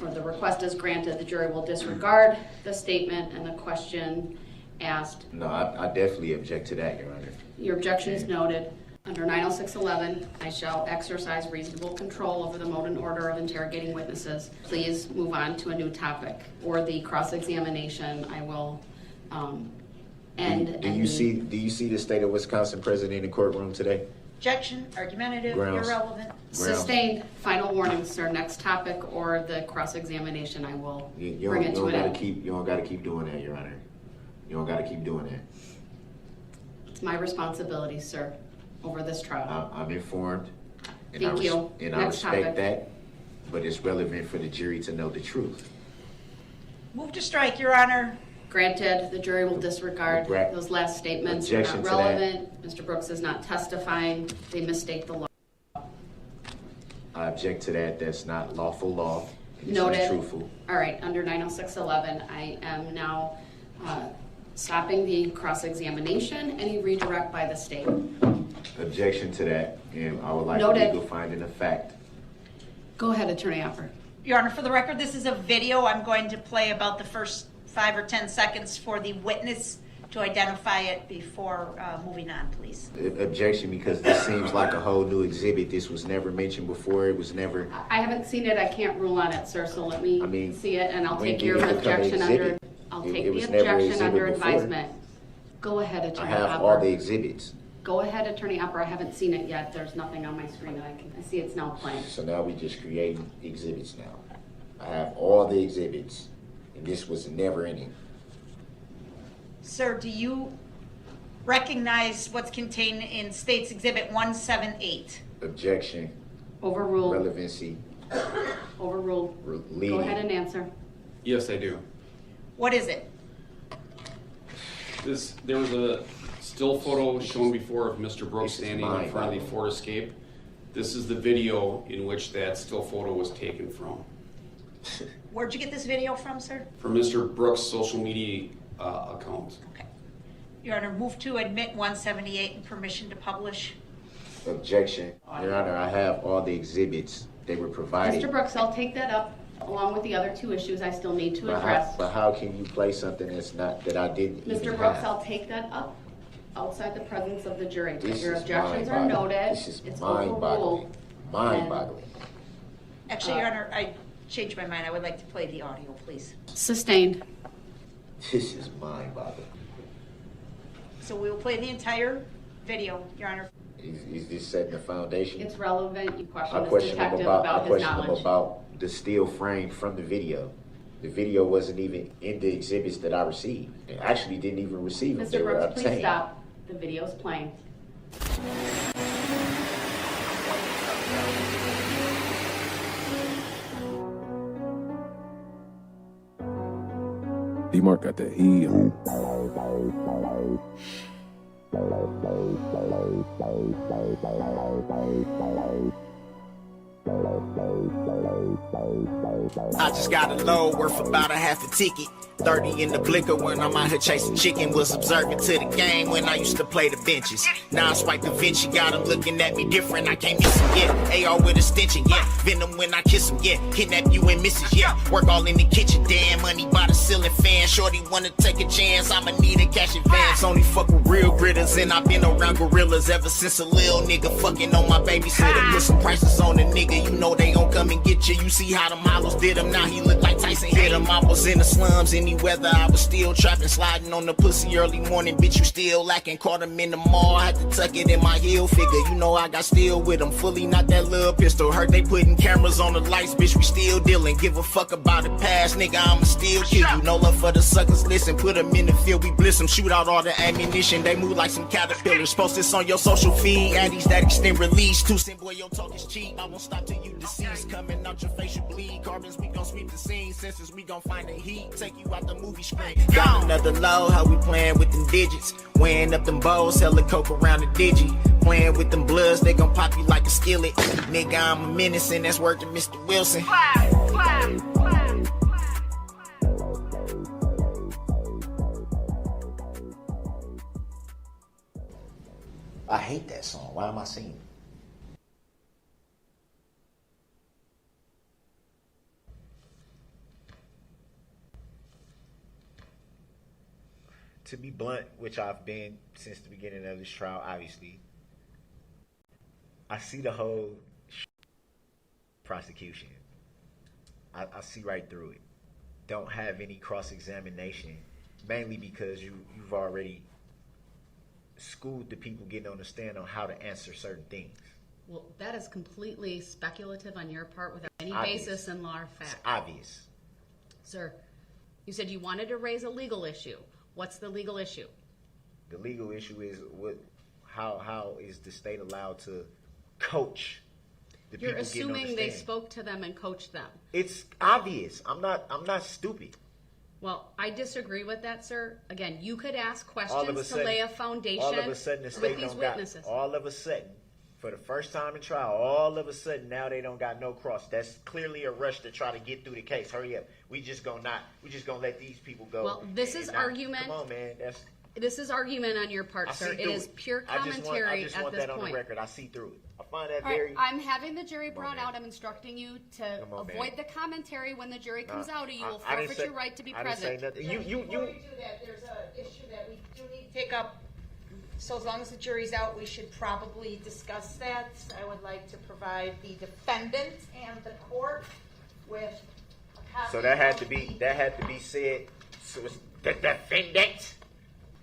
Or the request is granted, the jury will disregard the statement and the question asked. No, I definitely object to that, Your Honor. Your objection is noted. Under 906.11, I shall exercise reasonable control over the mode and order of interrogating witnesses. Please move on to a new topic. Or the cross-examination, I will end. Do you see the state of Wisconsin present in the courtroom today? Objection, argumentative, Grounds. irrelevant. Sustained. Final warning, sir. Next topic or the cross-examination, I will bring it to an end. You don't got to keep doing that, Your Honor. You don't got to keep doing that. It's my responsibility, sir, over this trial. I'm informed. And Thank you. And Next I respect topic. that, but it's relevant for the jury to know the truth. Move to strike, Your Honor. Granted, the jury will disregard those last statements. They're Objection not to that. relevant. Mr. Brooks is not testifying. They misstate the law. I object to that. That's not lawful law. It's Noted. truthful. All right, under 906.11, I am now stopping the cross-examination, any redirect by the state. Objection to that, and I would like Noted. a legal finding of fact. Go ahead, Attorney Opper. Your Honor, for the record, this is a video. I'm going to play about the first 5 or 10 seconds for the witness to identify it before moving on, please. Objection, because this seems like a whole new exhibit. This was never mentioned before. It was never. I haven't seen it. I can't rule on it, sir. So let me see it, and I'll when take did your it become an objection under. exhibit? I'll It take the was never an objection exhibit under before. advisement. Go ahead, I Attorney have Opper. all the exhibits. Go ahead, Attorney Opper. I haven't seen it yet. There's nothing on my screen that I see it's now playing. So now we just creating exhibits now. I have all the exhibits, and this was never in it. Sir, do you recognize what's contained in State's Exhibit 178? Objection. Overruled. Relevancy. Overruled. Leading. Go ahead and answer. Yes, I do. What is it? There was a still photo shown before of Mr. Brooks standing in front of the Ford Escape. This is the video in which that still photo was taken from. Where'd you get this video from, sir? From Mr. Brooks' social media account. Your Honor, move to admit 178 and permission to publish. Objection. Your Honor, I have all the exhibits. They were provided. Mr. Brooks, I'll take that up along with the other 2 issues I still need to address. But how can you play something that I didn't even Mr. Brooks, have? I'll take that up outside the presence of the jury. This Your is objections are mind-boggling. noted. This is It's mind-boggling. overruled. Mind-boggling. Actually, Your Honor, I changed my mind. I would like to play the audio, please. Sustained. This is mind-boggling. So we will play the entire video, Your Honor. Is this setting the foundation? It's relevant. You I question this question him detective about about his knowledge. the still frame from the video. The video wasn't even in the exhibits that I received. I actually didn't even receive them. They Mr. were Brooks, please obtained. stop. The video's playing. D-Mark got that heat. I just got a load worth about a half a ticket. 30 in the blicker when I'm out here chasing chicken. Was observant to the game when I used to play the benches. Now I swipe the Vinci, got them looking at me different. I can't miss him yet. AR with extension, yeah. Venom when I kiss him, yeah. Kidnap you and misses, yeah. Work all in the kitchen, damn. Money by the ceiling fan. Shorty wanna take a chance, I'ma need a cash advance. Only fuck with real gritters, and I've been around gorillas ever since a little nigga fucking on my babysitter. Put some prices on the nigga, you know they gon' come and get you. You see how the models did him, now he look like Tyson hit him. I was in the slums, any weather, I was still trapping, sliding on the pussy early morning. Bitch, you still lacking, caught him in the mall, had to tuck it in my heel figure. You know I got steel with him, fully not that little pistol. Heard they putting cameras on the lights, bitch, we still dealing. Give a fuck about the past, nigga, I'ma still kill you. No love for the suckers, listen, put them in the field, we bliss them. Shoot out all the ammunition, they move like some caterpillars. Post this on your social feed, addies that extend release. 2 cent boy, your talk is cheap, I won't stop till you deceased. Coming out your face, you bleed. Carbons, we gon' sweep the scene. Senses, we gon' find the heat. Take you out the movie screen. Got another low, how we playing with them digits. Weighing up them bowls, hella coke around the digi. Playing with them bloods, they gon' pop you like a skillet. Nigga, I'm a menace, and that's working Mr. Wilson. I hate that song. Why am I singing? To be blunt, which I've been since the beginning of this trial, obviously, I see the whole prosecution. I see right through it. Don't have any cross-examination, mainly because you've already schooled the people getting on the stand on how to answer certain things. Well, that is completely speculative on your part without any Obvious. basis in law or fact. It's obvious. Sir, you said you wanted to raise a legal issue. What's the legal issue? The legal issue is how is the state allowed to coach the You're people getting on the assuming they stand? spoke to them and coached them. It's obvious. I'm not stupid. Well, I disagree with that, sir. Again, you could ask All of a questions to sudden- lay a foundation all of a sudden the with state these don't got, witnesses. all of a sudden, For the first time in trial, all of a sudden now they don't got no cross. That's clearly a rush to try to get through the case. Hurry up. We just gonna let these people go. Well, this is argument. Come on, man. This is argument on your part, sir. It is pure commentary I just want at this that on point. the record. I see through it. I find that All right, very. I'm having the jury brought out. I'm instructing you to on, avoid man. the commentary when the jury comes out, or you will I didn't forfeit say- your right to be I didn't say present. nothing. You. Before we do that, there's an issue that we do need to take up. So as long as the jury's out, we should probably discuss that. I would like to provide the defendant and the court with a copy. So that had to be said. So it's the defendant.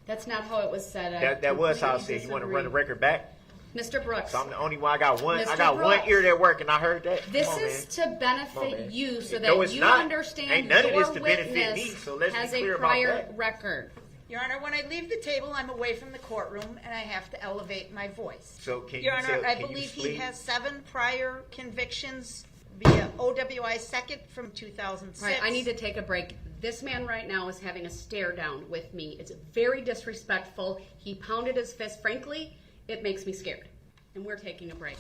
That's not how it was said. That was how it completely said. You want to disagree. run the record back? Mr. Brooks. So I'm the only one. I got one. I Mr. got one Brooks. ear that work, and I heard that. This Come on, is man. to benefit man. you so No, that it's you not. understand Ain't none of your this to benefit witness me, so let's be has clear a about prior that. record. Your Honor, when I leave the table, I'm away from the courtroom, and I have to elevate my voice. So can Your you Honor, tell? I can you believe he please- has 7 prior convictions via OWI second from 2006. All right, I need to take a break. This man right now is having a stare down with me. It's very disrespectful. He pounded his fist. Frankly, it makes me scared. And we're taking a break.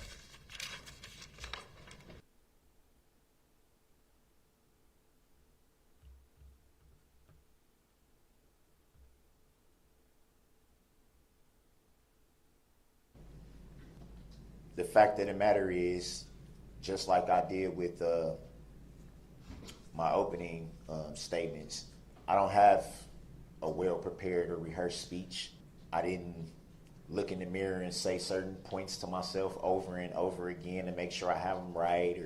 The fact of the matter is, just like I did with my opening statements, I don't have a well-prepared or rehearsed speech. I didn't look in the mirror and say certain points to myself over and over again to make sure I have them right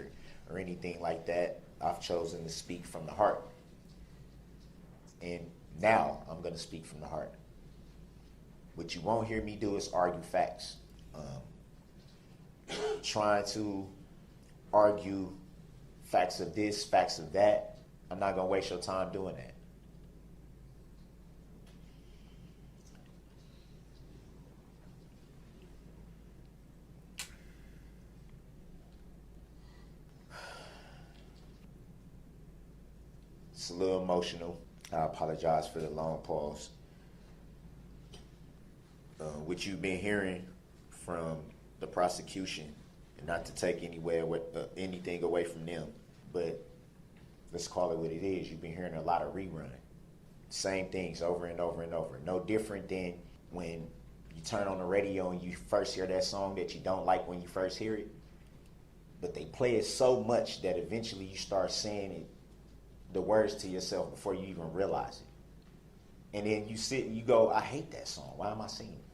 or anything like that. I've chosen to speak from the heart. And now I'm going to speak from the heart. What you won't hear me do is argue facts. Trying to argue facts of this, facts of that, I'm not going to waste your time doing that. It's a little emotional. I apologize for the long pause. What you've been hearing from the prosecution, and not to take anything away from them, but let's call it what it is. You've been hearing a lot of rerun. Same things over and over and over. No different than when you turn on the radio and you first hear that song that you don't like when you first hear it, but they play it so much that eventually you start saying it, the words to yourself before you even realize it. And then you sit and you go, I hate that song. Why am I singing it?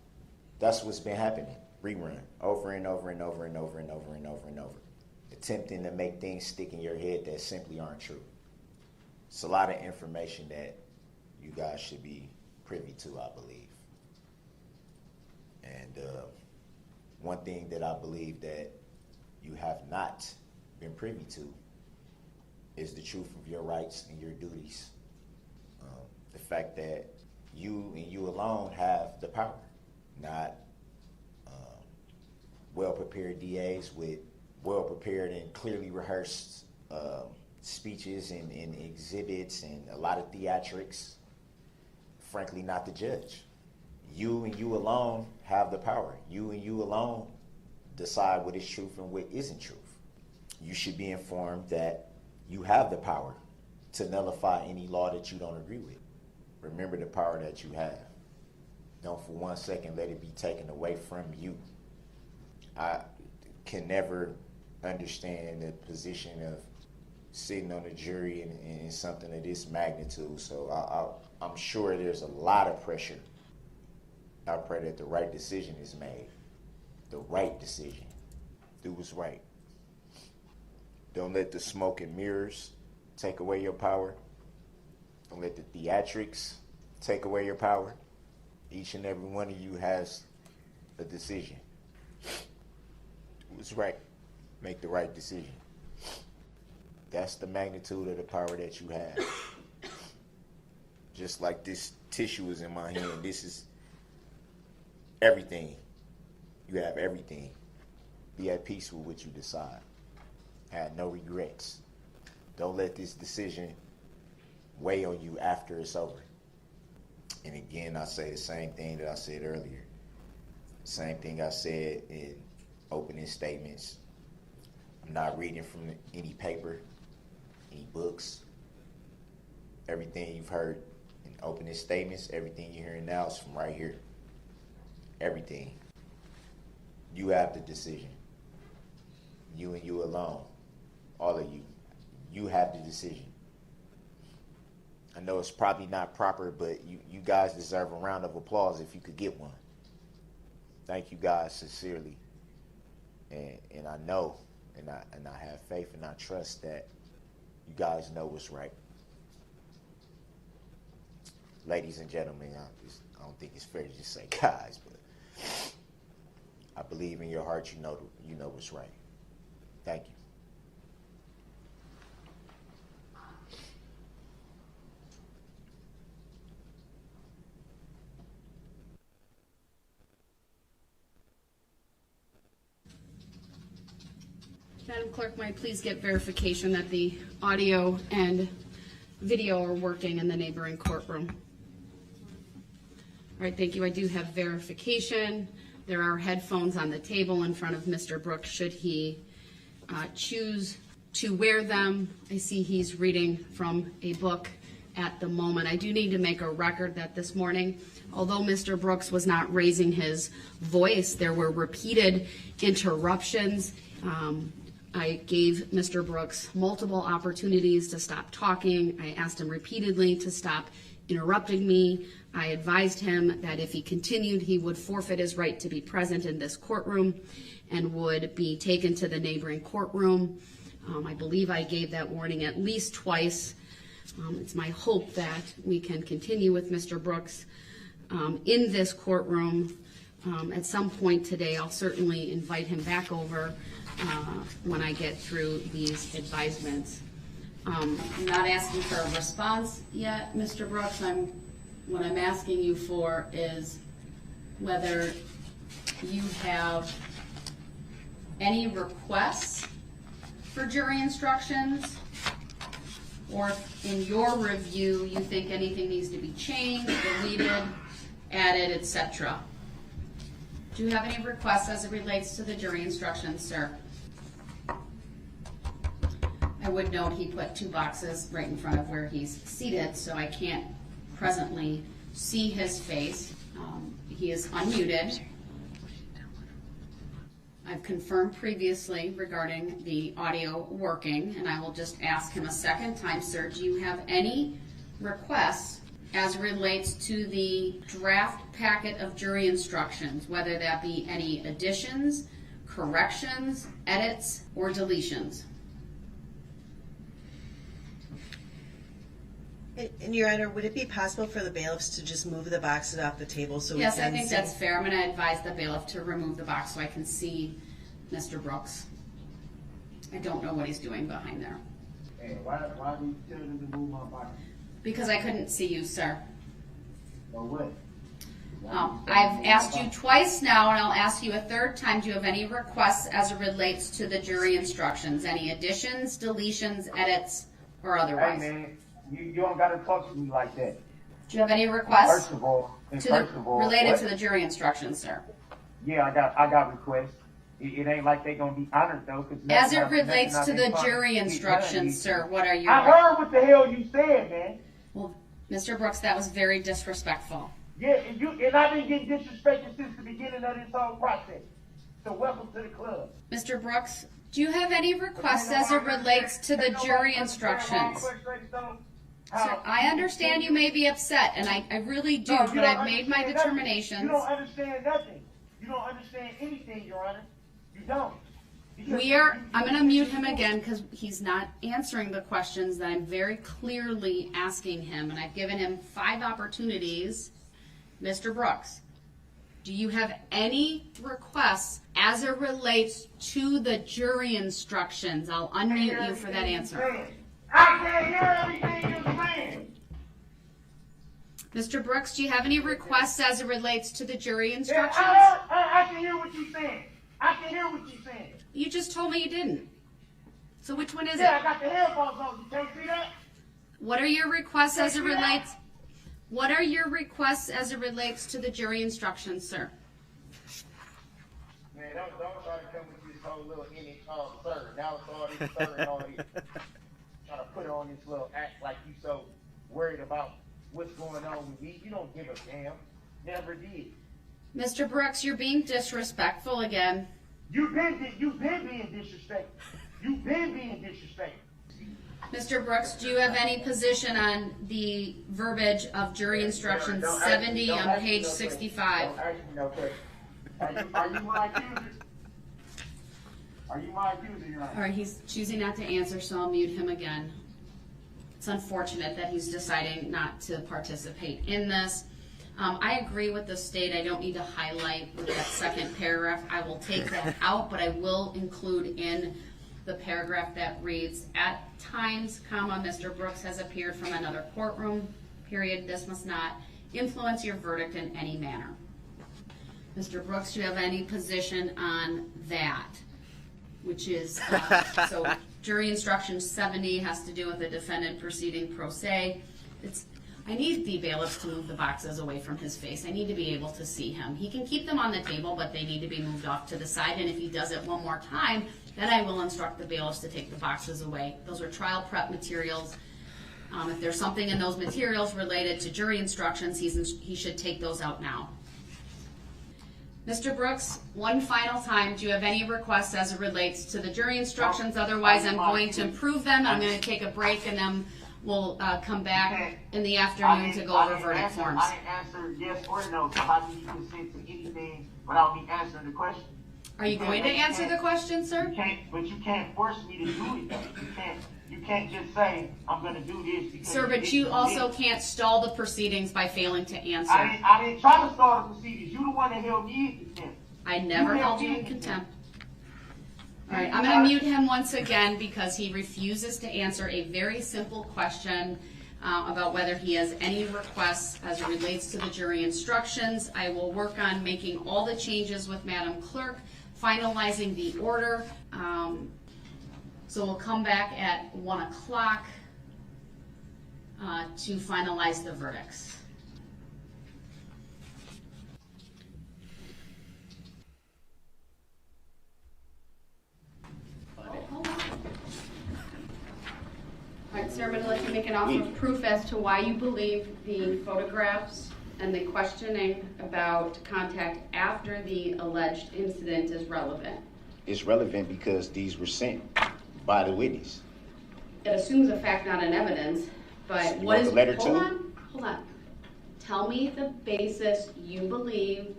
That's what's been happening. Rerun over and over and over and over and over and over and over. Attempting to make things stick in your head that simply aren't true. It's a lot of information that you guys should be privy to, I believe. And one thing that I believe that you have not been privy to is the truth of your rights and your duties. The fact that you and you alone have the power, not well-prepared DAs with well-prepared and clearly rehearsed speeches and exhibits and a lot of theatrics. Frankly, not the judge. You and you alone have the power. You and you alone decide what is truth and what isn't truth. You should be informed that you have the power to nullify any law that you don't agree with. Remember the power that you have. Don't for 1 second let it be taken away from you. I can never understand the position of sitting on a jury in something of this magnitude. So I'm sure there's a lot of pressure. I pray that the right decision is made. The right decision. Do what's right. Don't let the smoke and mirrors take away your power. Don't let the theatrics take away your power. Each and every one of you has a decision. Do what's right. Make the right decision. That's the magnitude of the power that you have. Just like this tissue is in my hand, this is everything. You have everything. Be at peace with what you decide. Have no regrets. Don't let this decision weigh on you after it's over. And again, I say the same thing that I said earlier. Same thing I said in opening statements. I'm not reading from any paper, any books. Everything you've heard in opening statements, everything you're hearing now is from right here. Everything. You have the decision. You and you alone. All of you. You have the decision. I know it's probably not proper, but you guys deserve a round of applause if you could get one. Thank you guys sincerely. And I know, and I have faith and I trust that you guys know what's right. Ladies and gentlemen, I don't think it's fair to just say guys, but I believe in your heart you know what's right. Thank you. Madam Clerk, might I please get verification that the audio and video are working in the neighboring courtroom? All right, thank you. I do have verification. There are headphones on the table in front of Mr. Brooks should he choose to wear them. I see he's reading from a book at the moment. I do need to make a record that this morning, although Mr. Brooks was not raising his voice, there were repeated interruptions. I gave Mr. Brooks multiple opportunities to stop talking. I asked him repeatedly to stop interrupting me. I advised him that if he continued, he would forfeit his right to be present in this courtroom and would be taken to the neighboring courtroom. I believe I gave that warning at least twice. It's my hope that we can continue with Mr. Brooks in this courtroom. At some point today, I'll certainly invite him back over when I get through these advisements. I'm not asking for a response yet, Mr. Brooks. What I'm asking you for is whether you have any requests for jury instructions, or if in your review you think anything needs to be changed, deleted, added, etc. Do you have any requests as it relates to the jury instructions, sir? I would note he put 2 boxes right in front of where he's seated, so I can't presently see his face. He is unmuted. I've confirmed previously regarding the audio working, and I will just ask him a second time, sir, do you have any requests as relates to the draft packet of jury instructions, whether that be any additions, corrections, edits, or deletions? And Your Honor, would it be possible for the bailiffs to just move the boxes off the table so Yes, we I can think see? that's fair. I'm going to advise the bailiff to remove the box so I can see Mr. Brooks. I don't know what he's doing behind there. Hey, why do you tell them to move my box? Because I couldn't see you, sir. Or what? I've asked you twice now, and I'll ask you a third time. Do you have any requests as it relates to the jury instructions? Any additions, deletions, edits, or otherwise? Hey, man, you don't got to talk to me like that. Do you have any requests First of all, related to the jury instructions, sir? Yeah, I got requests. It ain't like they gonna be honored though. As it relates to the jury instructions, sir, what are your? I heard what the hell you said, man. Well, Mr. Brooks, that was very disrespectful. Yeah, and I've been getting disrespected since the beginning of this whole process. So welcome to the club. Mr. Brooks, do you have any requests as it relates to the jury instructions? Sir, I understand you may be upset, and I really do, but I've made my determinations. You don't understand nothing. You don't understand anything, Your Honor. You don't. I'm going to mute him again because he's not answering the questions that I'm very clearly asking him, and I've given him 5 opportunities. Mr. Brooks, do you have any requests as it relates to the jury instructions? I'll unmute you for that answer. I can't hear everything you're saying. Mr. Brooks, do you have any requests as it relates to the jury instructions? I can hear what you're saying. I can hear what you're saying. You just told me you didn't. So which one is it? Yeah, I got the headphones on. You can't see that? What are your requests as it relates? What are your requests as it relates to the jury instructions, sir? Man, man, don't try to come with this whole little sir. Now it's all this sir and all this. Trying to put on this little act like you so worried about what's going on with me. You don't give a damn. Never did. Mr. Brooks, you're being disrespectful again. You've been being disrespectful. You've been being disrespectful. Mr. Brooks, do you have any position on the verbiage of jury instruction 70 on page 65? Don't ask me no question. Are you my accuser? Are you my accuser, Your Honor? All right, he's choosing not to answer, so I'll mute him again. It's unfortunate that he's deciding not to participate in this. I agree with the state. I don't need to highlight that second paragraph. I will take that out, but I will include in the paragraph that reads, at times, comma, Mr. Brooks has appeared from another courtroom, period. This must not influence your verdict in any manner. Mr. Brooks, do you have any position on that? Which is, so jury instruction 70 has to do with the defendant proceeding pro se. I need the bailiffs to move the boxes away from his face. I need to be able to see him. He can keep them on the table, but they need to be moved off to the side. And if he does it one more time, then I will instruct the bailiffs to take the boxes away. Those are trial prep materials. If there's something in those materials related to jury instructions, he should take those out now. Mr. Brooks, one final time, do you have any requests as it relates to the jury instructions? Otherwise, I'm going to approve them. I'm going to take a break, and then we'll come back in the afternoon to go over verdict forms. I didn't answer yes or no, so how do you consent to anything without me answering the question? Are you going to answer the question, sir? But you can't force me to do it. You can't just say, I'm going to do this. Because sir, but you also can't stall the proceedings by failing to answer. I didn't try to stall the proceedings. You're the one that held me in contempt. I never held you in contempt. All right, I'm going to mute him once again because he refuses to answer a very simple question about whether he has any requests as it relates to the jury instructions. I will work on making all the changes with Madam Clerk, finalizing the order. So we'll come back at 1 o'clock to finalize the verdicts. All right, sir, I'm going to let you make an offer of proof as to why you believe the photographs and the questioning about contact after the alleged incident is relevant. It's relevant because these were sent by the witness. It assumes a fact, not an evidence, but You what want is... the letter too? Hold on. Tell me the basis you believe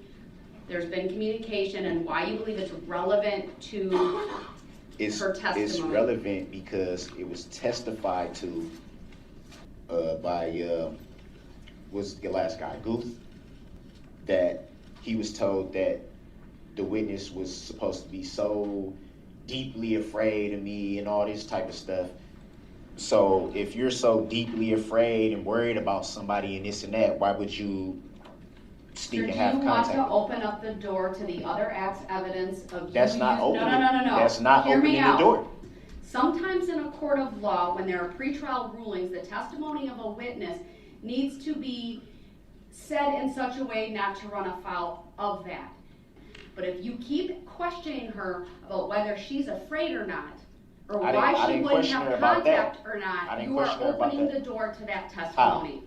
there's been communication and why you believe it's relevant to her testimony. It's relevant because it was testified to by, what's the last guy, Guth, that he was told that the witness was supposed to be so deeply afraid of me and all this type of stuff. So if you're so deeply afraid and worried about somebody and this and that, why would you sneak and have contact? Do you want to open up the door to the other act's evidence of... That's not opening. No. That's not opening the door. Sometimes in a court of law, when there are pretrial rulings, the testimony of a witness needs to be said in such a way not to run afoul of that. But if you keep questioning her about whether she's afraid or not, or why she wouldn't have contact or not, you are opening the door to that testimony.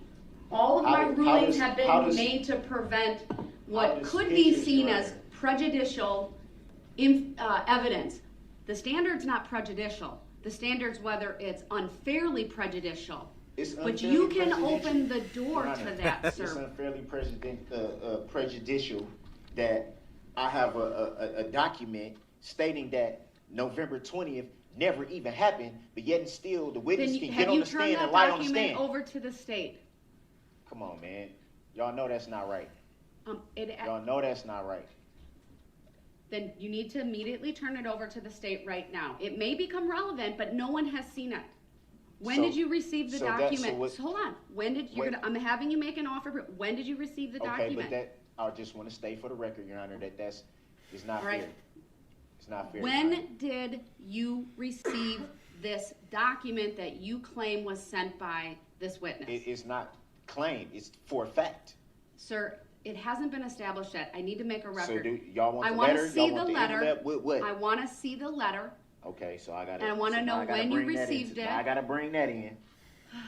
All of my rulings have been made to prevent what could be seen as prejudicial evidence. The standard's not prejudicial. The standard's whether it's unfairly prejudicial. But you can open the door to that, sir. It's unfairly prejudicial that I have a document stating that November 20th never even happened, but yet and still the witness can get on the stand and lie on the stand. Have you turned that document over to the state? Come on, man. Y'all know that's not right. Y'all know that's not right. Then you need to immediately turn it over to the state right now. It may become relevant, but no one has seen it. When did you receive the document? Hold on. When did you? I'm having you make an offer. When did you receive the document? Okay, but I just want to state for the record, Your Honor, that's not fair. It's not fair. When did you receive this document that you claim was sent by this witness? It's not claim. It's for a fact. Sir, It hasn't been established yet. I need to make a record. So do y'all want I the want letter? to see Y'all want the letter. envelope? What? I want to see the letter. Okay, so I got. And I want to know when you received it. I gotta bring that in.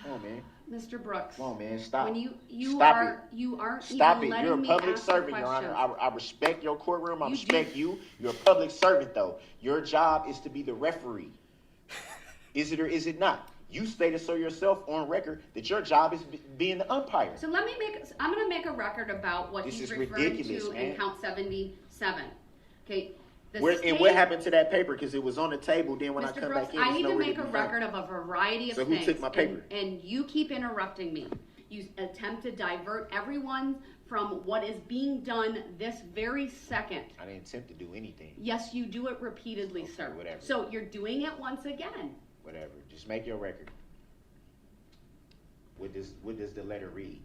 Come on, man. Mr. Brooks. Come on, man. Stop. When you Stop aren't even Stop it. letting You're a me public ask the servant, Your Honor. questions. I respect your courtroom. I respect you. You're a public servant, though. Your job is to be the referee. Is it or is it not? You stated so yourself on record that your job is being the umpire. So I'm going to make a record about what This he's is referring ridiculous, to man. in count 77. Okay. The And what happened to that paper? Because it was on the table. Then when I Mr. come Brooks, back in, I it's need to nowhere make a be found. record of a variety of So things. who took my paper? And you keep interrupting me. You attempt to divert everyone from what is being done this very second. I didn't attempt to do anything. Yes, you do it repeatedly, sir. Whatever. So you're doing it once again. Whatever. Just make your record. What does the letter read?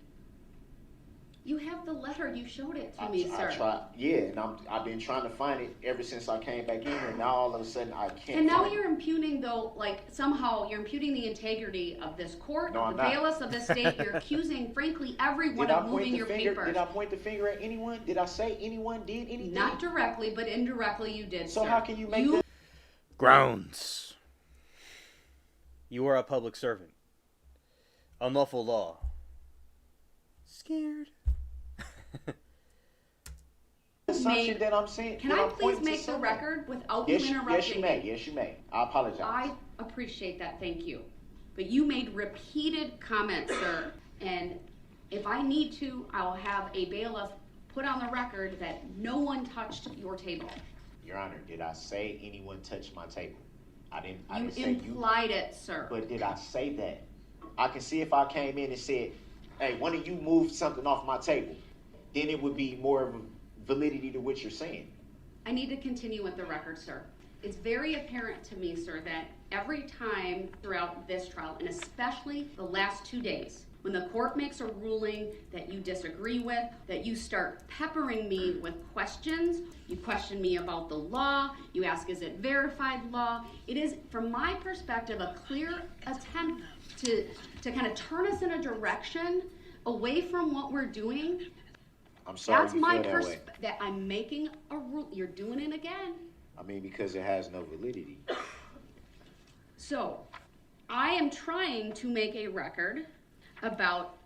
You have the letter. You showed it to me, sir. And I've been trying to find it ever since I came back in here. Now all of a sudden I can't. And now find you're impugning, though, like somehow you're impugning the integrity of this court, No, of I'm the not. bailiffs of this state. You're accusing, frankly, everyone of moving your papers. Did I point the finger at anyone? Did I say anyone did anything? Not directly, but indirectly you did, So sir. how can you make that? Grounds. You are a public servant. Unlawful law. Scared. Assumption that I'm saying. Can that I I'm please pointing to make the something. record without you interrupting Yes, you may. me? Yes, you may. I apologize. I appreciate that, thank you. But you made repeated comments, sir, and if I need to, I'll have a bailiff put on the record that no one touched your table. Your Honor, did I say anyone touched my table? I didn't You say you. implied it, sir. But did I say that? I can see if I came in and said, hey, one of you moved something off my table, then it would be more of a validity to what you're saying. I need to continue with the record, sir. It's very apparent to me, sir, that every time throughout this trial, and especially the last 2 days, when the court makes a ruling that you disagree with, that you start peppering me with questions, you question me about the law, you ask, is it verified law? It is, from my perspective, a clear attempt to kind of turn us in a direction away from what we're doing. I'm sorry That's you my feel that way. that I'm making a rule. You're doing it again. I mean, because it has no validity. So, I am trying to make a record about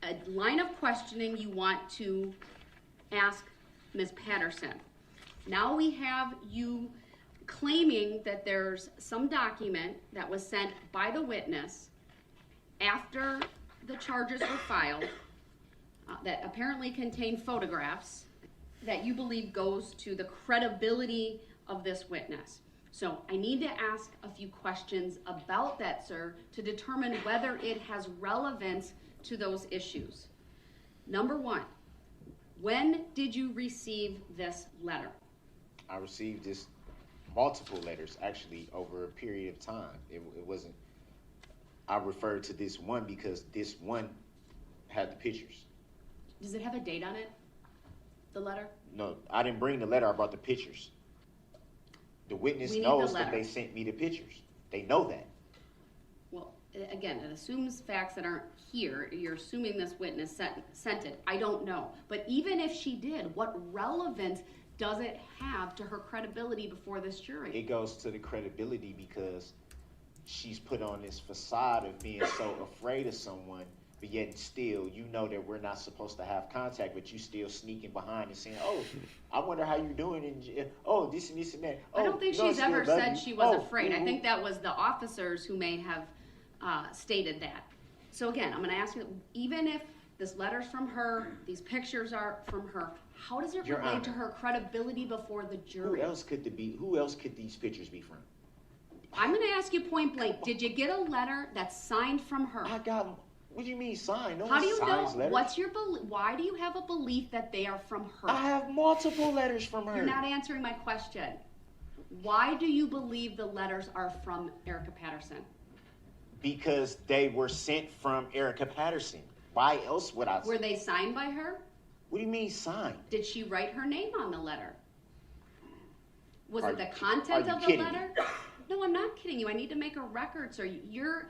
a line of questioning you want to ask Ms. Patterson. Now we have you claiming that there's some document that was sent by the witness after the charges were filed that apparently contain photographs that you believe goes to the credibility of this witness. So I need to ask a few questions about that, sir, to determine whether it has relevance to those issues. Number one, when did you receive this letter? I received this multiple letters, actually, over a period of time. It wasn't, I referred to this one because this one had the pictures. Does it have a date on it, the letter? No, I didn't bring the letter, I brought the pictures. The witness We need knows the that letter. they sent me the pictures. They know that. Well, again, it assumes facts that aren't here. You're assuming this witness sent it. I don't know. But even if she did, what relevance does it have to her credibility before this jury? It goes to the credibility because she's put on this facade of being so afraid of someone, but yet still, you know that we're not supposed to have contact, but you still sneaking behind and saying, oh, I wonder how you're doing, and oh, this and this and that. Oh, I don't think no, she's I still ever love said you. she was Oh, afraid. I think that was the officers who may have stated that. So again, I'm going to ask you, even if this letter's from her, these pictures are from her, how does it Your relate Honor. to her credibility before the jury? Who else could these pictures be from? I'm going to ask you point blank, did you get a letter that's signed from her? I got, what do you mean signed? No How do one you signs know? letters. What's your why do you have a belief that they are from her? I have multiple letters from her. You're not answering my question. Why do you believe the letters are from Erica Patterson? Because they were sent from Erica Patterson. Why else would I? Were they signed by her? What do you mean signed? Did she write her name on the letter? Was Are- it the content are you of the kidding me? letter? No, I'm not kidding you. I need to make a record, sir. You're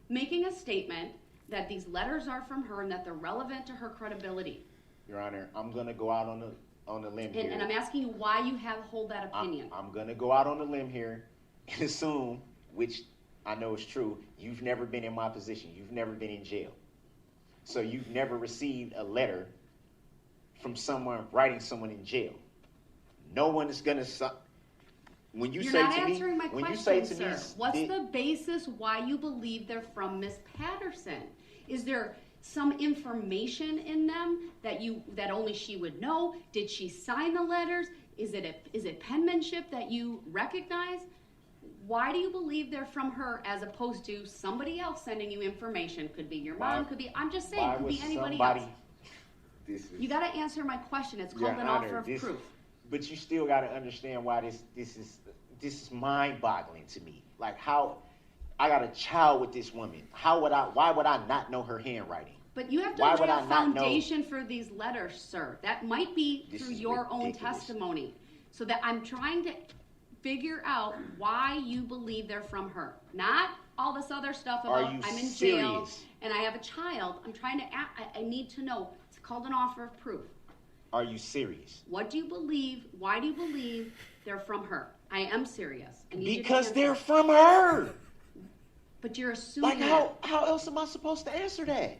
making a statement that these letters are from her and that they're relevant to her credibility. Your Honor, I'm gonna go out on the limb here. And I'm asking you why you hold that opinion. I'm gonna go out on the limb here and assume, which I know is true, you've never been in my position. You've never been in jail. So you've never received a letter from someone writing someone in jail. No one is gonna. When you You're say not to me, answering my when question, you say to sir. me, What's the basis why you believe they're from Miss Patterson? Is there some information in them that only she would know? Did she sign the letters? Is it penmanship that you recognize? Why do you believe they're from her as opposed to somebody else sending you information? Could be your mom, could be, I'm just saying, could be anybody else. You got to answer my question. It's called an offer of proof. But you still got to understand why this is mind-boggling to me. Like, how I got a child with this woman. Why would I not know her handwriting? But you have to lay a foundation for these letters, sir. That might be through your own testimony. So that I'm trying to figure out why you believe they're from her. Not all this other stuff about I'm in jail and I have a child. I'm trying to I need to know. It's called an offer of proof. Are you serious? What do you believe? Why do you believe they're from her? I am serious. Because they're from her. But you're assuming. Like, how else am I supposed to answer that?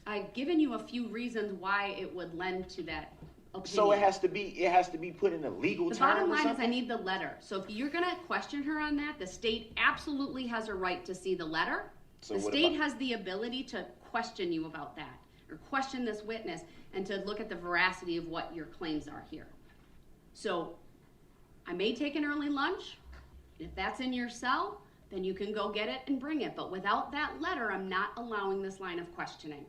I've given you a few reasons why it would lend to that opinion. So it has to be put in a legal term. The bottom line is I need the letter. So if you're gonna question her on that, the state absolutely has a right to see the letter. So the state has the ability to question you about that, or question this witness, and to look at the veracity of what your claims are here. So I may take an early lunch. If that's in your cell, then you can go get it and bring it. But without that letter, I'm not allowing this line of questioning.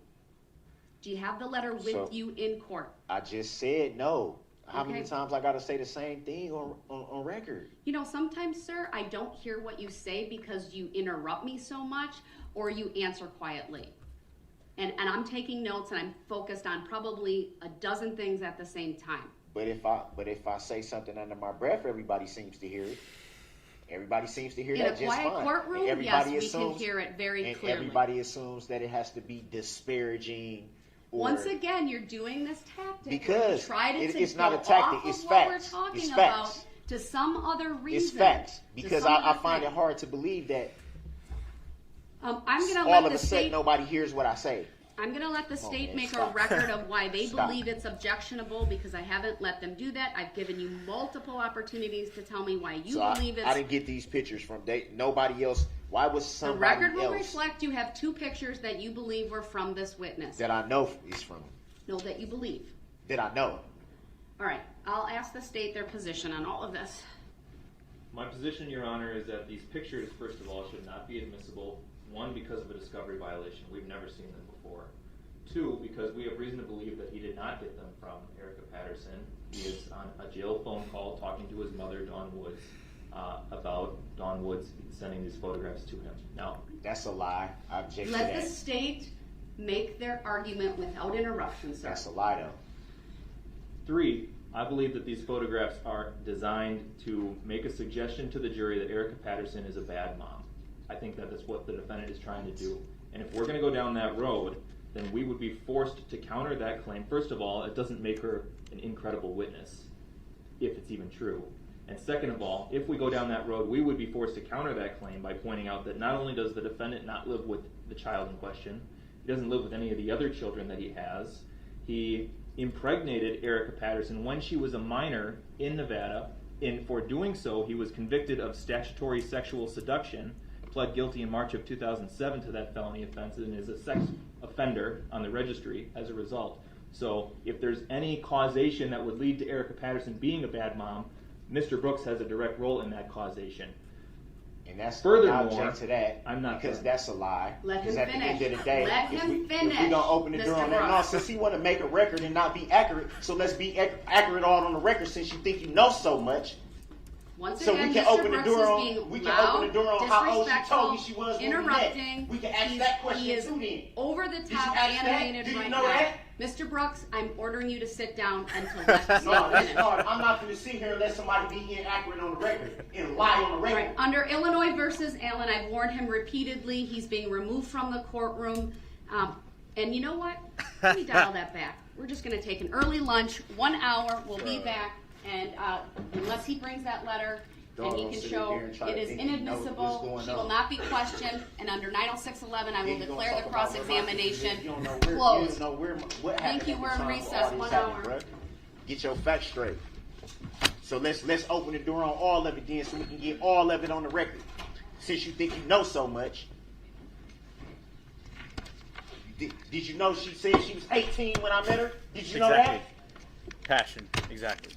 Do you have the letter with you in court? I just said no. How many times I got to say the same thing on record? You know, sometimes, sir, I don't hear what you say because you interrupt me so much or you answer quietly. And I'm taking notes and I'm focused on probably a dozen things at the same time. But if I say something under my breath, everybody seems to hear it. Everybody seems to hear that just fine. In a quiet courtroom, yes, we can hear it very clearly. Everybody assumes that it has to be disparaging. Once again, you're doing this tactic. Because it's not a tactic, it's facts. It's facts. To some other reason. It's facts. Because I find it hard to believe that all of a sudden nobody hears what I say. I'm going to let the state make a record of why they believe it's objectionable, because I haven't let them do that. I've given you multiple opportunities to tell me why you believe it's... I didn't get these pictures from nobody else. Why was somebody else... The record will reflect you have 2 pictures that you believe were from this witness. That I know is from him. No, that you believe. That I know. All right. I'll ask the state their position on all of this. My position, Your Honor, is that these pictures, first of all, should not be admissible. 1, because of a discovery violation. We've never seen them before. 2, because we have reason to believe that he did not get them from Erica Patterson. He is on a jail phone call talking to his mother, Dawn Woods, about Dawn Woods sending these photographs to him. Now, that's a lie. I object to that. Let the state make their argument without interruption, sir. That's a lie, though. 3, I believe that these photographs are designed to make a suggestion to the jury that Erica Patterson is a bad mom. I think that is what the defendant is trying to do. And if we're going to go down that road, then we would be forced to counter that claim. First of all, it doesn't make her an incredible witness, if it's even true. And second of all, if we go down that road, we would be forced to counter that claim by pointing out that not only does the defendant not live with the child in question, he doesn't live with any of the other children that he has. He impregnated Erica Patterson when she was a minor in Nevada, and for doing so, he was convicted of statutory sexual seduction, pled guilty in March of 2007 to that felony offense, and is a sex offender on the registry as a result. So if there's any causation that would lead to Erica Patterson being a bad mom, Mr. Brooks has a direct role in that causation. And that's furthermore, I object to that. I'm not because that's a lie. Let him because at finish. the end of the day, Let if him finish. If we're gonna open the door on that, no, since he want to make a record and not be accurate, so let's be accurate all on the record. Since you think you know so much. Once so again, we can Mr. open the Brooks door is on. being We can loud, open the door on how old she told you she was interrupting. When we met. We can ask that question he is too. Then over the top ask animated that? right know now. That? Mr. Brooks, I'm ordering you to sit down until that's no, I'm not going to sit here and let somebody be inaccurate on the record and lie on the record. Right. Under Illinois versus Allen, I've warned him repeatedly. He's being removed from the courtroom. And you know what? Let me dial that back. we're just gonna take an early lunch, 1 hour, we'll be back, and unless he brings that letter, and he can show it is inadmissible, she will not be questioned, and under 90611, I will declare the cross-examination closed. Thank you, we're in recess, 1 hour. Get your facts straight. So let's open the door on all of it then, so we can get all of it on the record. Since you think you know so much. Did you know she said she was 18 when I met her? Did you know that? Passion, exactly.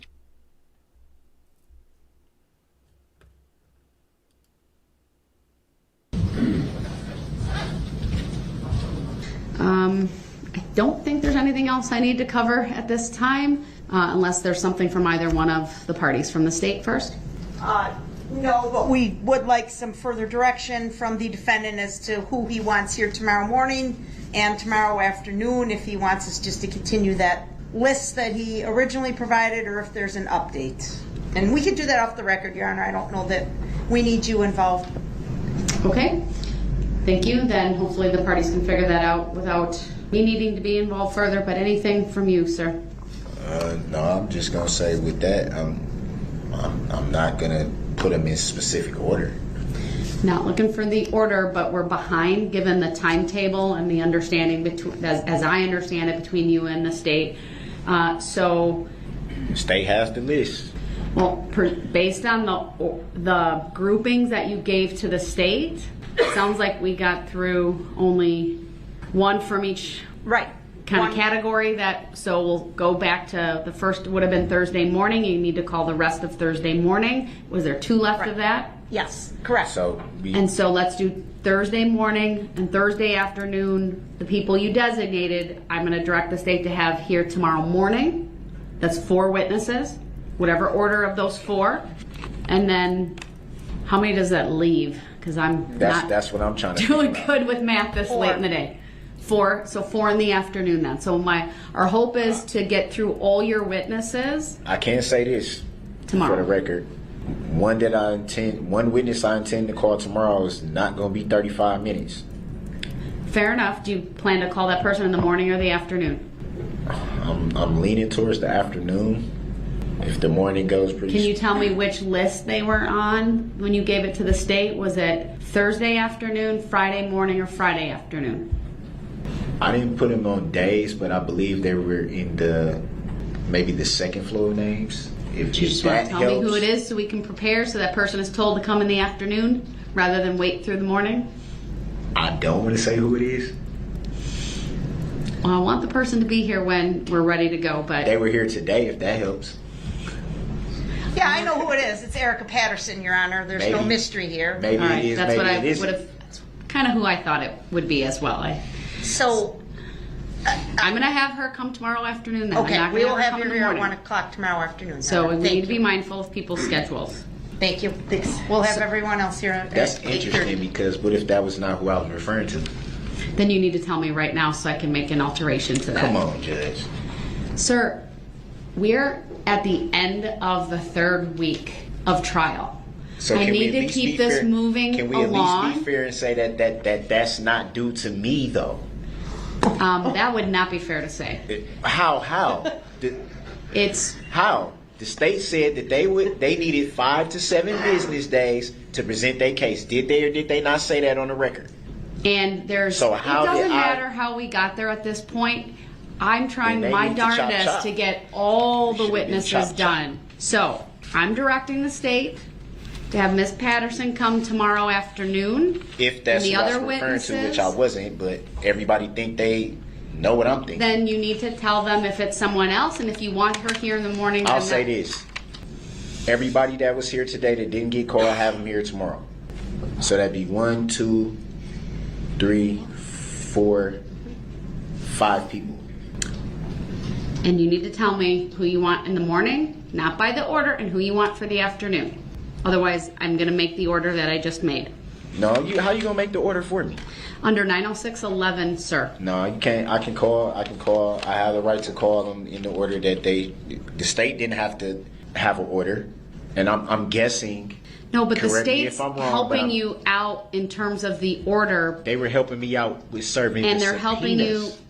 I don't think there's anything else I need to cover at this time, unless there's something from either one of the parties. From the state first? No, but we would like some further direction from the defendant as to who he wants here tomorrow morning and tomorrow afternoon, if he wants us just to continue that list that he originally provided, or if there's an update. And we can do that off the record, Your Honor. I don't know that we need you involved. Okay. Thank you. Then hopefully the parties can figure that out without me needing to be involved further. But anything from you, sir? No, I'm just gonna say with that, I'm not gonna put them in specific order. Not looking for the order, but we're behind given the timetable and the understanding between, as I understand it, between you and the state. So, The state has the list. well, based on the groupings that you gave to the state, it sounds like we got through only one from each kind of category. So we'll go back to the first would have been Thursday morning. You need to call the rest of Thursday morning. Was there 2 left of that? Yes, correct. So let's do Thursday morning and Thursday afternoon. The people you designated, I'm going to direct the state to have here tomorrow morning. That's 4 witnesses, whatever order of those 4. And then how many does that leave? Because that's what I'm trying to doing good with math this late in the day. 4, so 4 in the afternoon then. So our hope is to get through all your witnesses. I can say this tomorrow for the record. One witness I intend to call tomorrow is not going to be 35 minutes. Fair enough. Do you plan to call that person in the morning or the afternoon? I'm leaning towards the afternoon. If the morning goes pretty. Can you tell me which list they were on when you gave it to the state? Was it Thursday afternoon, Friday morning, or Friday afternoon? I didn't put them on days, but I believe they were in maybe the second floor names. If you just want to tell me who it is so we can prepare, so that person is told to come in the afternoon rather than wait through the morning? I don't want to say who it is. Well, I want the person to be here when we're ready to go, but they were here today, if that helps. Yeah, I know who it is. It's Erica Patterson, Your Honor. There's no mystery here. Maybe it is. That's maybe what I it isn't. would have. That's kind of who I thought it would be as well. I'm going to have her come tomorrow afternoon. Then. Okay, I'm not we will gonna have her you come in here the at morning. 1 o'clock tomorrow afternoon. So we Thank need to be you. mindful of people's schedules. Thank you. We'll have everyone else here at That's 8:30. interesting because what if that was not who I was referring to? Then you need to tell me right now so I can make an alteration to that. Come on, Judge. Sir, we're at the end of the 3rd week of trial. So I can we need at to least keep be this fair? moving Can we along. at least be fair and say that's not due to me though? That would not be fair to say. How? It's how? The state said that they needed 5 to 7 business days to present their case. Did they or did they not say that on the record? And it doesn't matter how we got there at this point. I'm trying Then they my need to chop, darndest chop. to get all the Should've been witnesses chop, chop. done. So I'm directing the state to have Miss Patterson come tomorrow afternoon. If that's and the what other I was referring witnesses, to, which I wasn't, but everybody think they know what I'm thinking. then you need to tell them if it's someone else, and if you want her here in the morning. I'll then say this. Everybody that was here today that didn't get called, have them here tomorrow. So that'd be 1, 2, 3, 4, 5 people. And you need to tell me who you want in the morning, not by the order, and who you want for the afternoon. Otherwise, I'm going to make the order that I just made. No, how you gonna make the order for me? Under 90611, sir. No, you can't. I can call. I have the right to call them in the order that the state didn't have to have an order, and I'm guessing. No, but the correct me state's if I'm wrong, helping you out in terms of the order. They were helping me out with serving. And the they're helping you. subpoenas.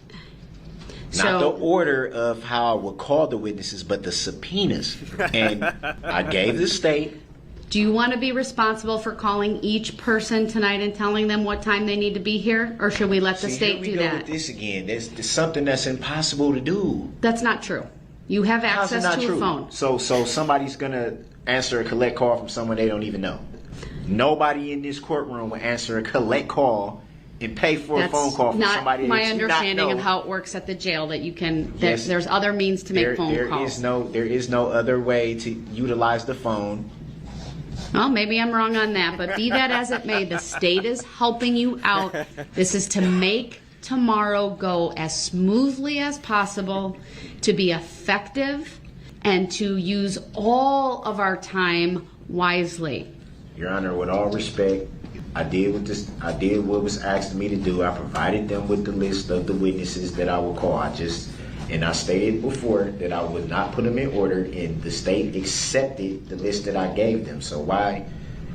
Not the order of how I would call the witnesses, but the subpoenas. And I gave the state. Do you want to be responsible for calling each person tonight and telling them what time they need to be here, or should we let the state do Here we go that? with this again. There's something that's impossible to do. That's not true. You have How's it access not to true? a phone. So somebody's gonna answer a collect call from someone they don't even know. Nobody in this courtroom will answer a collect call and pay for a phone call from somebody my that you understanding not know. of how it works at the jail, that you can, Yes. there's other means to make phone calls. There is no other way to utilize the phone. Well, maybe I'm wrong on that, but be that as it may, the state is helping you out. This is to make tomorrow go as smoothly as possible, to be effective, and to use all of our time wisely. Your Honor, with all respect, I did what was asked of me to do. I provided them with the list of the witnesses that I will call. And I stated before that I would not put them in order, and the state accepted the list that I gave them. So why,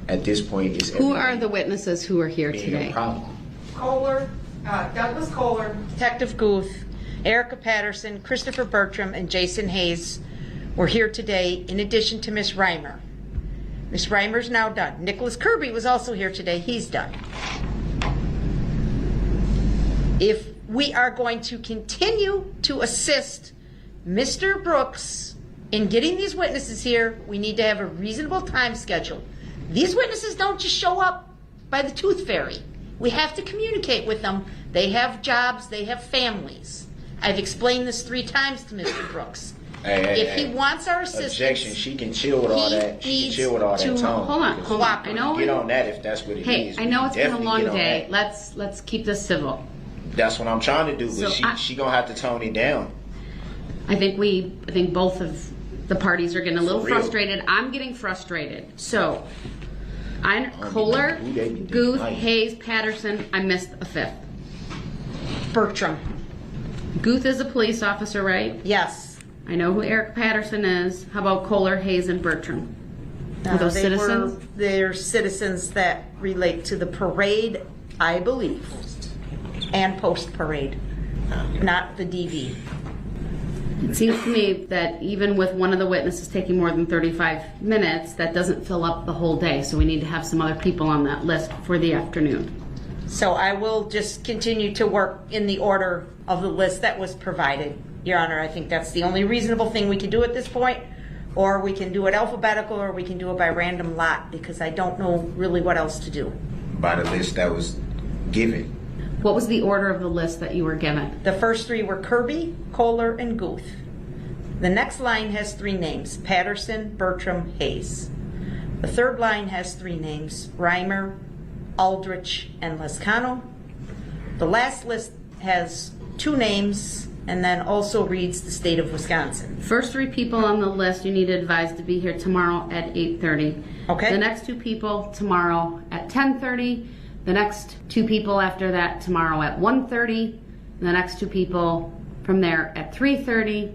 at this point, is Who are the witnesses who are here being today? a problem? Kohler, Douglas Kohler, Detective Guth, Erica Patterson, Christopher Bertram, and Jason Hayes were here today, in addition to Miss Reimer. Miss Reimer's now done. Nicholas Kirby was also here today. He's done. If we are going to continue to assist Mr. Brooks in getting these witnesses here, we need to have a reasonable time schedule. These witnesses don't just show up by the tooth fairy. We have to communicate with them. They have jobs, they have families. I've explained this 3 times to Mr. Brooks. If he wants our assistance, Objection. She can chill with all that. She can chill with all that tone. Hold on. I know. Get on that if that's what it is. Hey, I know it's been a Definitely long get on day. that. Let's keep this civil. That's what I'm trying to do, but So she gonna have to tone it down. I think both of the parties are getting a little For real. frustrated. I'm getting frustrated. So, Kohler, who they be Guth, like. Hayes, Patterson. I missed a 5th. Bertram. Guth is a police officer, right? Yes. I know who Eric Patterson is. How about Kohler, Hayes, and Bertram? Are those citizens? They're citizens that relate to the parade, I believe, and post-parade, not the DV. It seems to me that even with one of the witnesses taking more than 35 minutes, that doesn't fill up the whole day. So we need to have some other people on that list for the afternoon. So I will just continue to work in the order of the list that was provided, Your Honor. I think that's the only reasonable thing we can do at this point. Or we can do it alphabetical, or we can do it by random lot, because I don't know really what else to do. By the list that was given. What was the order of the list that you were given? The first 3 were Kirby, Kohler, and Guth. The next line has 3 names: Patterson, Bertram, Hayes. The third line has 3 names: Reimer, Aldrich, and Lescano. The last list has 2 names and then also reads the state of Wisconsin. First 3 people on the list you need to advise to be here tomorrow at 8:30. Okay. The next 2 people tomorrow at 10:30. The next 2 people after that tomorrow at 1:30. The next 2 people from there at 3:30.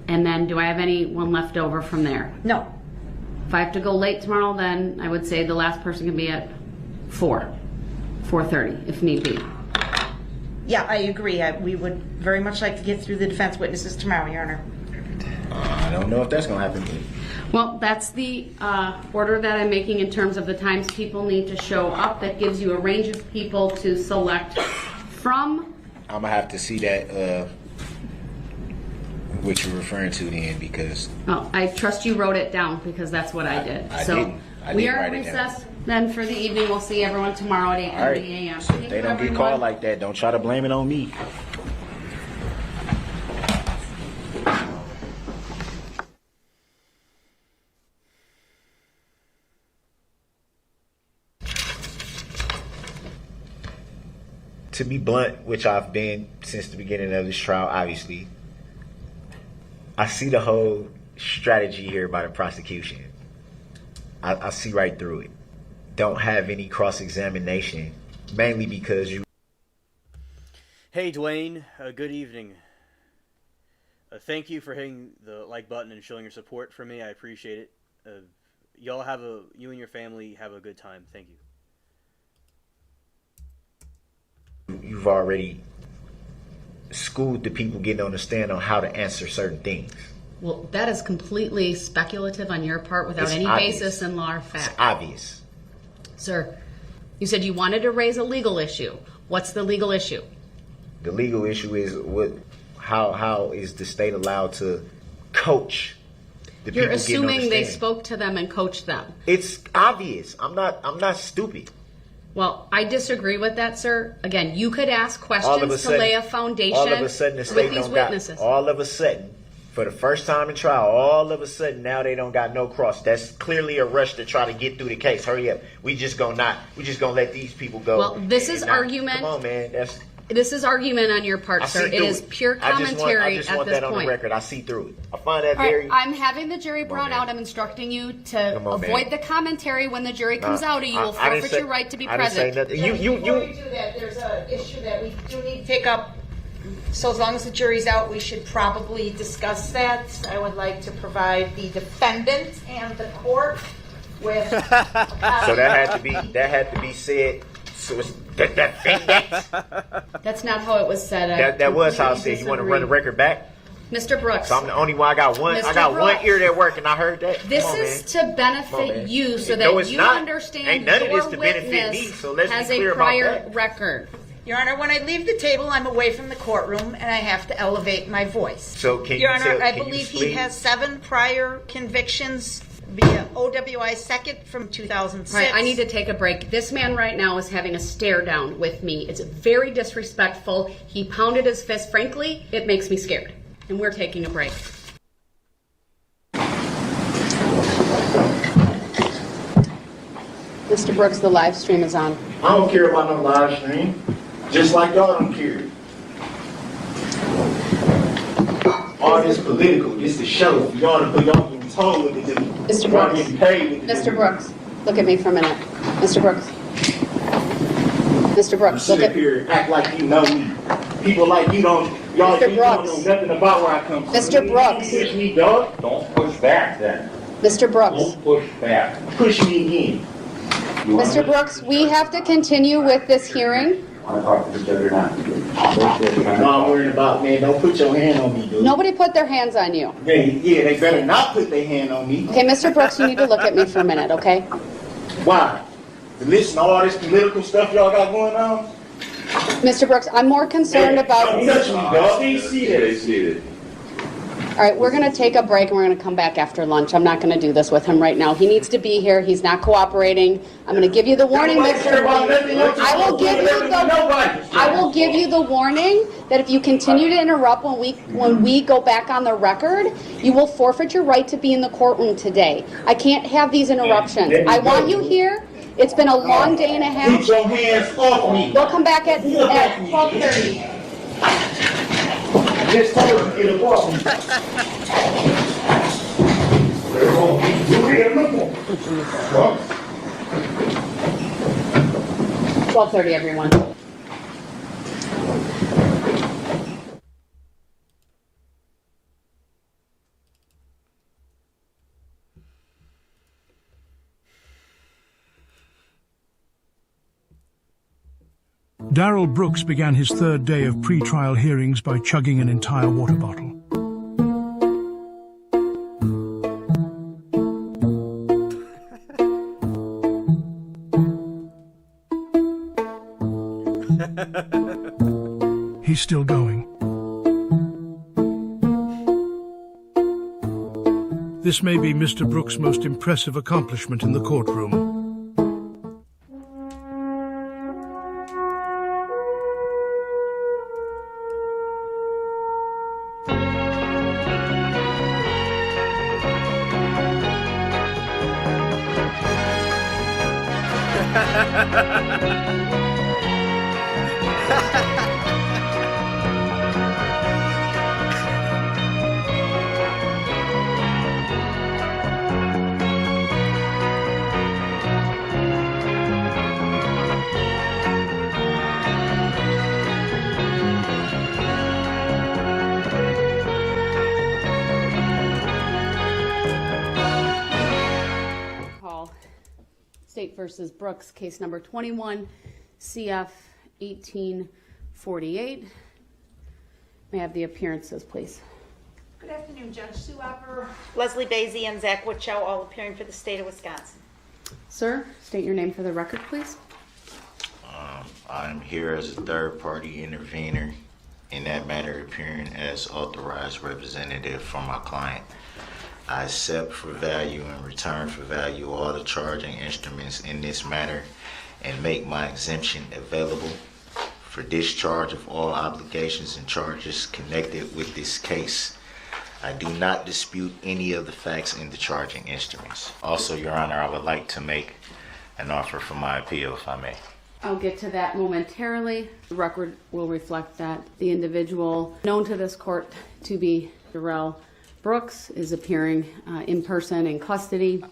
And then do I have anyone left over from there? No. If I have to go late tomorrow, then I would say the last person can be at 4:30 if need be. Yeah, I agree. We would very much like to get through the defense witnesses tomorrow, Your Honor. I don't know if that's gonna happen. Well, that's the order that I'm making in terms of the times people need to show up. That gives you a range of people to select from. I'm gonna have to see that what you're referring to then, because Oh, I trust you wrote it down because that's what I did. I so didn't. we are at write it down. recess then for the evening. We'll see everyone tomorrow at 8:30 All right. a.m. So if they don't get called like that, don't try to blame it on me. To be blunt, which I've been since the beginning of this trial, obviously, I see the whole strategy here by the prosecution. I see right through it. Don't have any cross-examination, mainly because you... Hey Dwayne, good evening. Thank you for hitting the like button and showing your support for me. I appreciate it. You and your family have a good time. Thank you. You've already schooled the people getting on the stand on how to answer certain things. Well, that is completely speculative on your part without It's any obvious. basis in law or fact. It's obvious. Sir, you said you wanted to raise a legal issue. What's the legal issue? The legal issue is how is the state allowed to coach the You're people getting on assuming the they stand? spoke to them and coached them. It's obvious. I'm not stupid. Well, I disagree with that, sir. Again, you could ask All of a questions to sudden, lay a foundation all of a sudden the with state these don't got, witnesses. all of a sudden, for the first time in trial, all of a sudden now they don't got no cross. That's clearly a rush to try to get through the case. Hurry up. We just gonna let these people go. Well, this is and not- argument. Come on, man. This is argument on your part, I sir. see It through is pure I commentary just at want this that on point. the record. I see through it. I find that All right, very. I'm having the jury brought out. I'm instructing you to Come on, avoid man. the commentary when the jury comes out, or you will I didn't forfeit say- your right to be I didn't say present. nothing. Before we do that, there's an issue that we do need to take up. So as long as the jury's out, we should probably discuss that. I would like to provide the defendant and the court with. So that had to be said. So it's the defendant. That's not how it was said. That was how I said. You want to run the record back? Mr. Brooks. So I'm the only one. I got one. Mr. I got one Brooks. ear that work, and I heard that. This Come on, is man. to benefit man. you so No, that it's you not. understand Ain't none of your this to benefit witness me, so let's be has clear a about prior that. record. Your Honor, when I leave the table, I'm away from the courtroom and I have to elevate my voice. So can Your you Honor, tell- I can you believe he please- has 7 prior convictions via OWI second from 2006. All right, I need to take a break. This man right now is having a stare down with me. It's very disrespectful. He pounded his fist. Frankly, it makes me scared. And we're taking a break. Mr. Brooks, the live stream is on. I don't care about no live stream. Just like y'all don't care. All this political, this is show. Y'all getting told what to do. Mr. Y'all Brooks. getting paid what to do. Mr. Brooks, look at me for a minute. Mr. Brooks. Mr. Brooks, Sit look up at here, act like you know me. People like you don't. Y'all Mr. you don't Brooks. know nothing about where I come from. Mr. Brooks. You push me, dog. Don't push back then. Mr. Brooks. Don't push back. Push me again. You wanna- Mr. Brooks, we have to continue with this hearing. Want to talk to the judge or not? No, I'm worried about, man, don't put your hand on me, dude. Nobody put their hands on you. Yeah, they better not put their hand on me. Okay, Mr. Brooks, you need to look at me for a minute, okay? Why? To listen to all this political stuff y'all got going on? Mr. Brooks, I'm more concerned about... Don't touch me, dog. Stay seated. All right, we're going to take a break and we're going to come back after lunch. I'm not going to do this with him right now. He needs to be here. He's not cooperating. I'm going to give you the warning, Mr. I will give you the warning that if you continue to interrupt when we go back on the record, you will forfeit your right to be in the courtroom today. I can't have these interruptions. I want you here. It's been a long day and a half. Get your hands off me. We'll come back at 12:30. Just told him to get off me. 12:30, everyone. Darrell Brooks began his third day of pre-trial hearings by chugging an entire water bottle. He's still going. This may be Mr. Brooks' most impressive accomplishment in the courtroom. Call State versus Brooks, case number 21, CF 1848. May I have the appearances, please? Good afternoon, Judge Sue Upper, Leslie Basie, and Zach Witchow, all appearing for the state of Wisconsin. Sir, state your name for the record, please. I'm here as a third-party intervener in that matter, appearing as authorized representative for my client. I accept for value and return for value all the charging instruments in this matter and make my exemption available for discharge of all obligations and charges connected with this case. I do not dispute any of the facts in the charging instruments. Also, Your Honor, I would like to make an offer for my appeal, if I may. I'll get to that momentarily. The record will reflect that the individual known to this court to be Darrell Brooks is appearing in person in custody.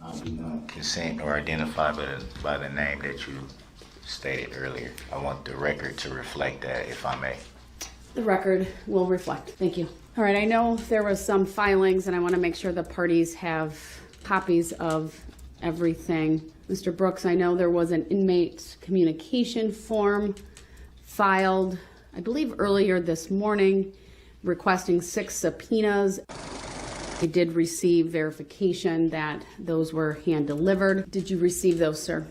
I do not consent or identify by the name that you stated earlier. I want the record to reflect that, if I may. The record will reflect. Thank you. All right, I know there was some filings, and I want to make sure the parties have copies of everything. Mr. Brooks, I know there was an inmate communication form filed, I believe earlier this morning, requesting 6 subpoenas. I did receive verification that those were hand-delivered. Did you receive those, sir?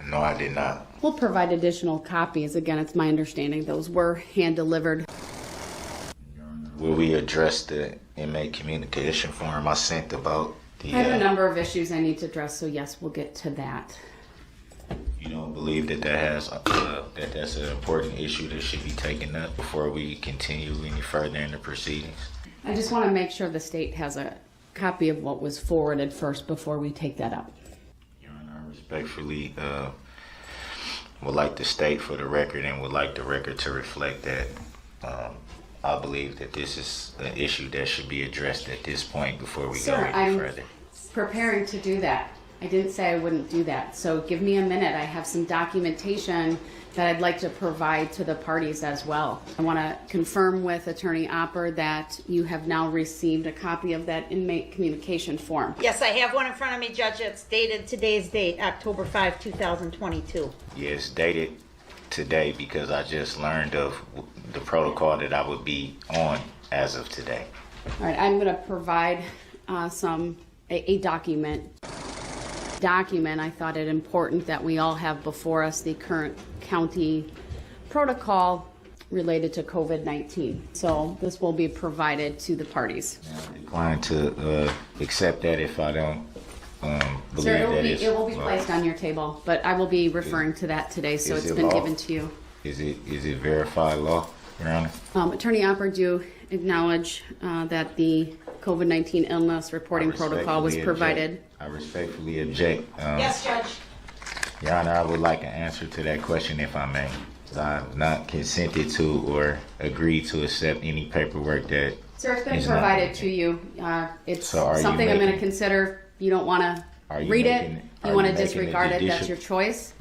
No, I did not. We'll provide additional copies. Again, it's my understanding those were hand-delivered. Will we address the inmate communication form I sent about the... I have a number of issues I need to address, so yes, we'll get to that. You don't believe that that's an important issue that should be taken up before we continue any further in the proceedings? I just want to make sure the state has a copy of what was forwarded first before we take that up. Your Honor, I respectfully would like to state for the record and would like the record to reflect that I believe that this is an issue that should be addressed at this point before we go any further. Preparing to do that. I didn't say I wouldn't do that, so give me a minute. I have some documentation that I'd like to provide to the parties as well. I want to confirm with Attorney Opper that you have now received a copy of that inmate communication form. Yes, I have one in front of me, Judge. It's dated today's date, October 5, 2022. Yes, dated today because I just learned of the protocol that I would be on as of today. All right, I'm going to provide a document. I thought it important that we all have before us the current county protocol related to COVID-19. So this will be provided to the parties. I decline to accept that if I don't believe Sir, it will be placed on your table, but I will be referring to that today, so it's been given to you. Is it verified law, Your Honor? Attorney Opper, do you acknowledge that the COVID-19 illness reporting protocol was provided? I respectfully object. Yes, Judge. Your Honor, I would like an answer to that question if I may. I have not consented to or agreed to accept any paperwork that... Sir, it's been provided to you. It's something I'm going to consider. You don't want to read it. You want to disregard it. That's your choice.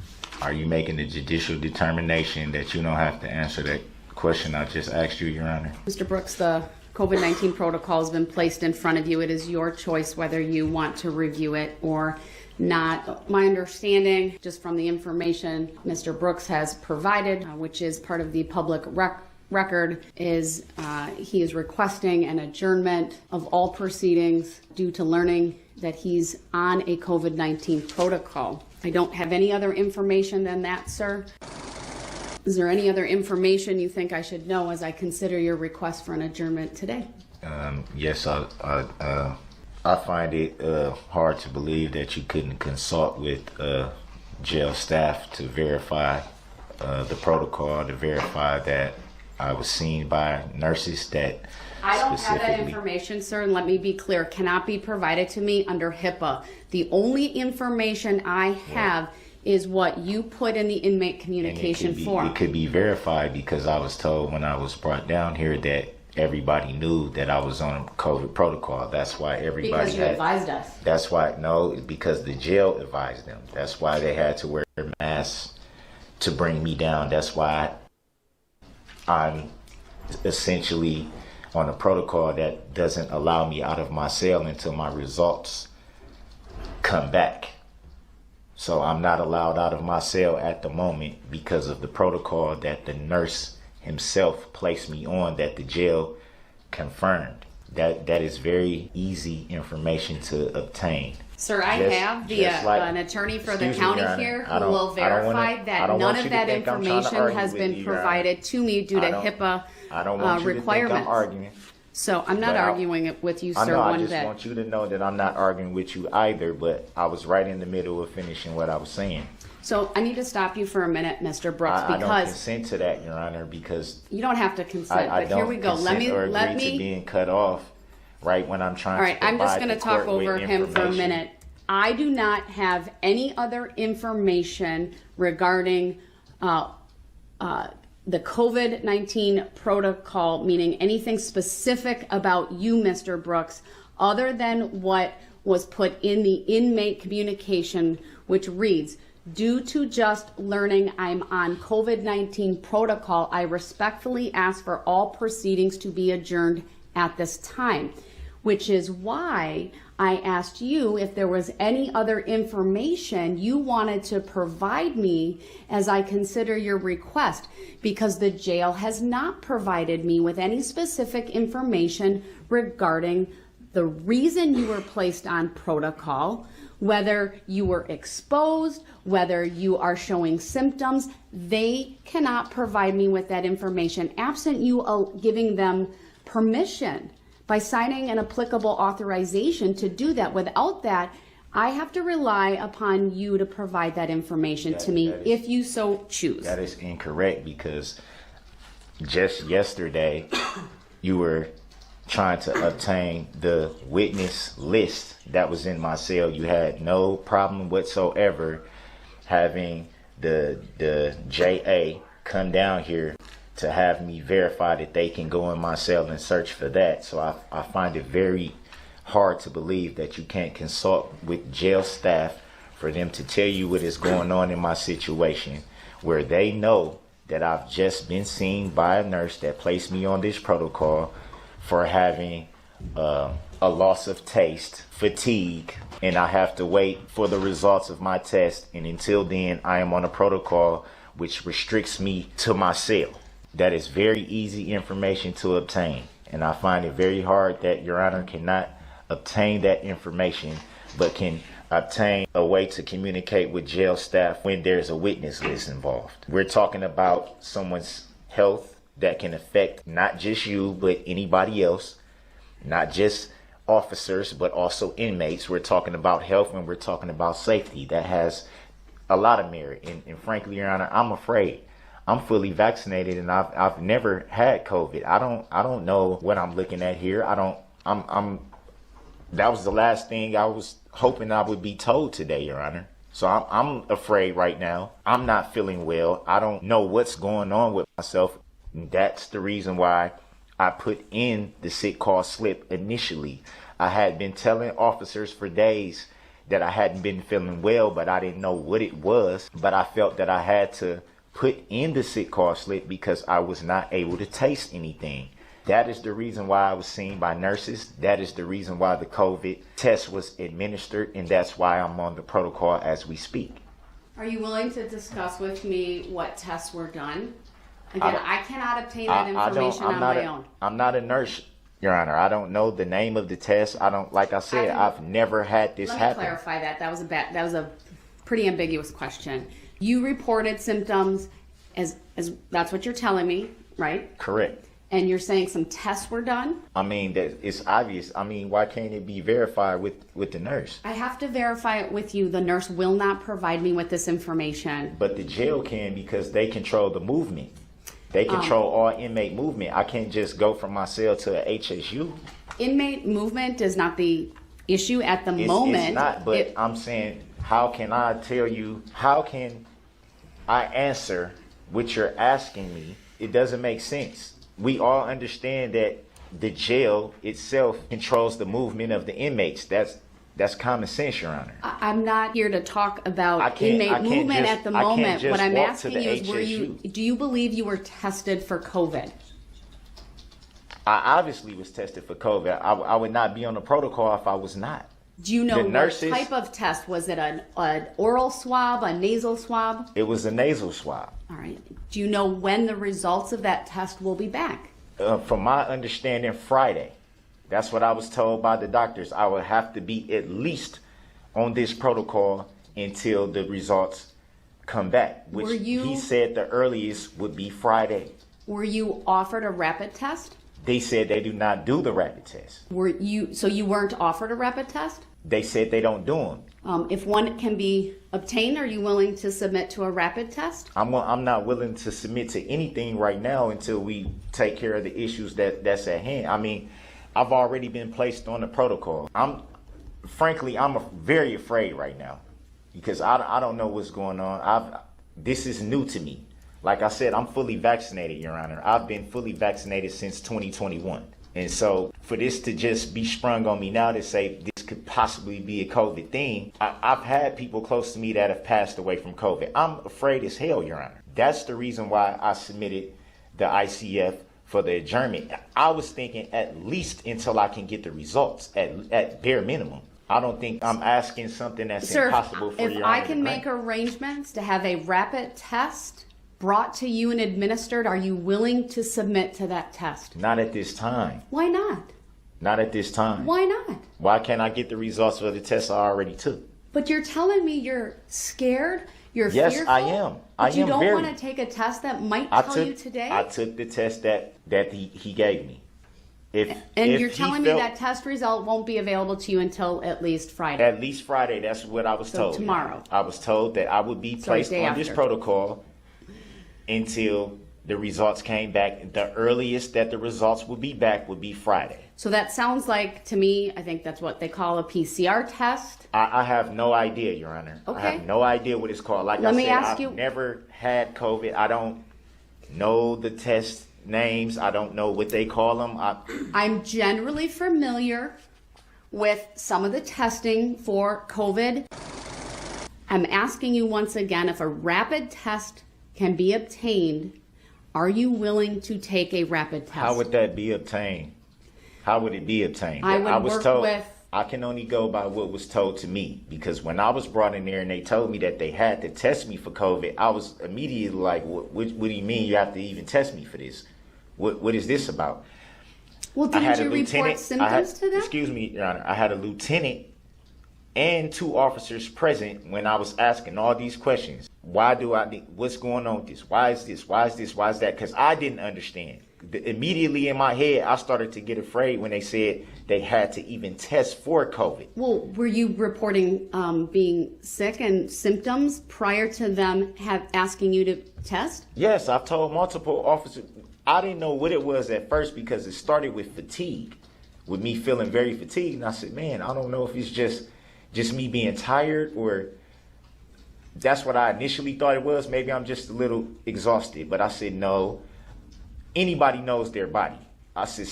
Are you making a judicial determination that you don't have to answer that question I just asked you, Your Honor? Mr. Brooks, the COVID-19 protocol has been placed in front of you. It is your choice whether you want to review it or not. My understanding, just from the information Mr. Brooks has provided, which is part of the public record, is he is requesting an adjournment of all proceedings due to learning that he's on a COVID-19 protocol. I don't have any other information than that, sir. Is there any other information you think I should know as I consider your request for an adjournment today? Yes, I find it hard to believe that you couldn't consult with jail staff to verify the protocol, to verify that I was seen by nurses that I don't have that information, sir, and let me be clear, cannot be provided to me under HIPAA. The only information I have is what you put in the inmate communication form. It could be verified because I was told when I was brought down here that everybody knew that I was on a COVID protocol. That's why everybody Because you advised us. That's why, no, because the jail advised them. That's why they had to wear masks to bring me down. That's why I'm essentially on a protocol that doesn't allow me out of my cell until my results come back. So I'm not allowed out of my cell at the moment because of the protocol that the nurse himself placed me on, that the jail confirmed. That is very easy information to obtain. Sir, I have an attorney for the county here who will verify that none of that information has been provided to me due to HIPAA requirements. So I'm not arguing it with you, sir, I just want you to know that I'm not arguing with you either, but I was right in the middle of finishing what I was saying. So I need to stop you for a minute, Mr. Brooks, I don't because consent to that, Your Honor, because you don't have to consent. I But here we go. Let me to being cut off right when I'm trying. All right, to I'm just going to talk over him for a information. minute. I do not have any other information regarding the COVID-19 protocol, meaning anything specific about you, Mr. Brooks, other than what was put in the inmate communication, which reads, due to just learning I'm on COVID-19 protocol, I respectfully ask for all proceedings to be adjourned at this time, which is why I asked you if there was any other information you wanted to provide me as I consider your request, because the jail has not provided me with any specific information regarding the reason you were placed on protocol, whether you were exposed, whether you are showing symptoms. They cannot provide me with that information absent you giving them permission by signing an applicable authorization to do that. Without that, I have to rely upon you to provide that information to me if you so choose. That is incorrect, because just yesterday you were trying to obtain the witness list that was in my cell. You had no problem whatsoever having the JA come down here to have me verify that they can go in my cell and search for that. So I find it very hard to believe that you can't consult with jail staff for them to tell you what is going on in my situation, where they know that I've just been seen by a nurse that placed me on this protocol for having a loss of taste, fatigue, and I have to wait for the results of my test. And until then, I am on a protocol which restricts me to my cell. That is very easy information to obtain, and I find it very hard that Your Honor cannot obtain that information, but can obtain a way to communicate with jail staff when there's a witness list involved. We're talking about someone's health that can affect not just you, but anybody else, not just officers, but also inmates. We're talking about health and we're talking about safety. That has a lot of merit, and frankly, Your Honor, I'm afraid. I'm fully vaccinated and I've never had COVID. I don't know what I'm looking at here. That was the last thing I was hoping I would be told today, Your Honor. So I'm afraid right now. I'm not feeling well. I don't know what's going on with myself. That's the reason why I put in the sick call slip initially. I had been telling officers for days that I hadn't been feeling well, but I didn't know what it was. But I felt that I had to put in the sick call slip because I was not able to taste anything. That is the reason why I was seen by nurses. That is the reason why the COVID test was administered, and that's why I'm on the protocol as we speak. Are you willing to discuss with me what tests were done? Again, I cannot obtain that information on my own. I'm not a nurse, Your Honor. I don't know the name of the test. Like I said, I've never had this happen. Let me clarify that. That was a pretty ambiguous question. You reported symptoms as that's what you're telling me, right? Correct. And you're saying some tests were done? I mean, it's obvious. I mean, why can't it be verified with the nurse? I have to verify it with you. The nurse will not provide me with this information. But the jail can, because they control the movement. They control all inmate movement. I can't just go from my cell to a HSU. Inmate movement is not the issue at the moment. It's not, but I'm saying, how can I tell you, how can I answer what you're asking me? It doesn't make sense. We all understand that the jail itself controls the movement of the inmates. That's common sense, Your Honor. I'm not here to talk about inmate movement at the moment. What I'm asking you is, do you believe you were tested for COVID? I obviously was tested for COVID. I would not be on the protocol if I was not. Do you know The what nurses- type of test? Was it an oral swab, a nasal swab? It was a nasal swab. All right. Do you know when the results of that test will be back? From my understanding, Friday. That's what I was told by the doctors. I would have to be at least on this protocol until the results come back, which he said the earliest would be Friday. Were you offered a rapid test? They said they do not do the rapid test. So you weren't offered a rapid test? They said they don't do them. If one can be obtained, are you willing to submit to a rapid test? I'm not willing to submit to anything right now until we take care of the issues that's at hand. I mean, I've already been placed on the protocol. I'm very afraid right now because I don't know what's going on. This is new to me. Like I said, I'm fully vaccinated, Your Honor. I've been fully vaccinated since 2021. And so for this to just be sprung on me now to say this could possibly be a COVID thing, I've had people close to me that have passed away from COVID. I'm afraid as hell, Your Honor. That's the reason why I submitted the ICF for the adjournment. I was thinking at least until I can get the results, at bare minimum. I don't think I'm asking something that's impossible for Your Honor. If I can make arrangements to have a rapid test brought to you and administered, are you willing to submit to that test? Not at this time. Why not? Not at this time. Why not? Why can't I get the results of the test I already took? But you're telling me you're scared? You're yes, fearful? I am. But you don't want to take a test that might tell you today? I took the test that he gave me. If you're telling me that test result won't be available to you until at least Friday? At least Friday. That's what I was told. Tomorrow. I was told that I would be placed on this protocol until the results came back. The earliest that the results would be back would be Friday. So that sounds like, to me, I think that's what they call a PCR test. I have no idea, Your Honor. Okay. I have no idea what it's called. Like Let me ask I've you, never had COVID. I don't know the test names. I don't know what they call them. I'm generally familiar with some of the testing for COVID. I'm asking you once again, if a rapid test can be obtained, are you willing to take a rapid test? How would that be obtained? How would it be obtained? I was told, I can only go by what was told to me, because when I was brought in there and they told me that they had to test me for COVID, I was immediately like, what do you mean you have to even test me for this? What is this about? Well, didn't you report symptoms to them? Excuse me, Your Honor. I had a lieutenant and 2 officers present when I was asking all these questions. Why do I need, what's going on with this? Why is this? Why is this? Why is that? Because I didn't understand. Immediately in my head, I started to get afraid when they said they had to even test for COVID. Well, were you reporting being sick and symptoms prior to them asking you to test? Yes, I've told multiple officers. I didn't know what it was at first because it started with fatigue, with me feeling very fatigued. And I said, man, I don't know if it's just me being tired, or that's what I initially thought it was. Maybe I'm just a little exhausted. But I said, no, anybody knows their body. I said,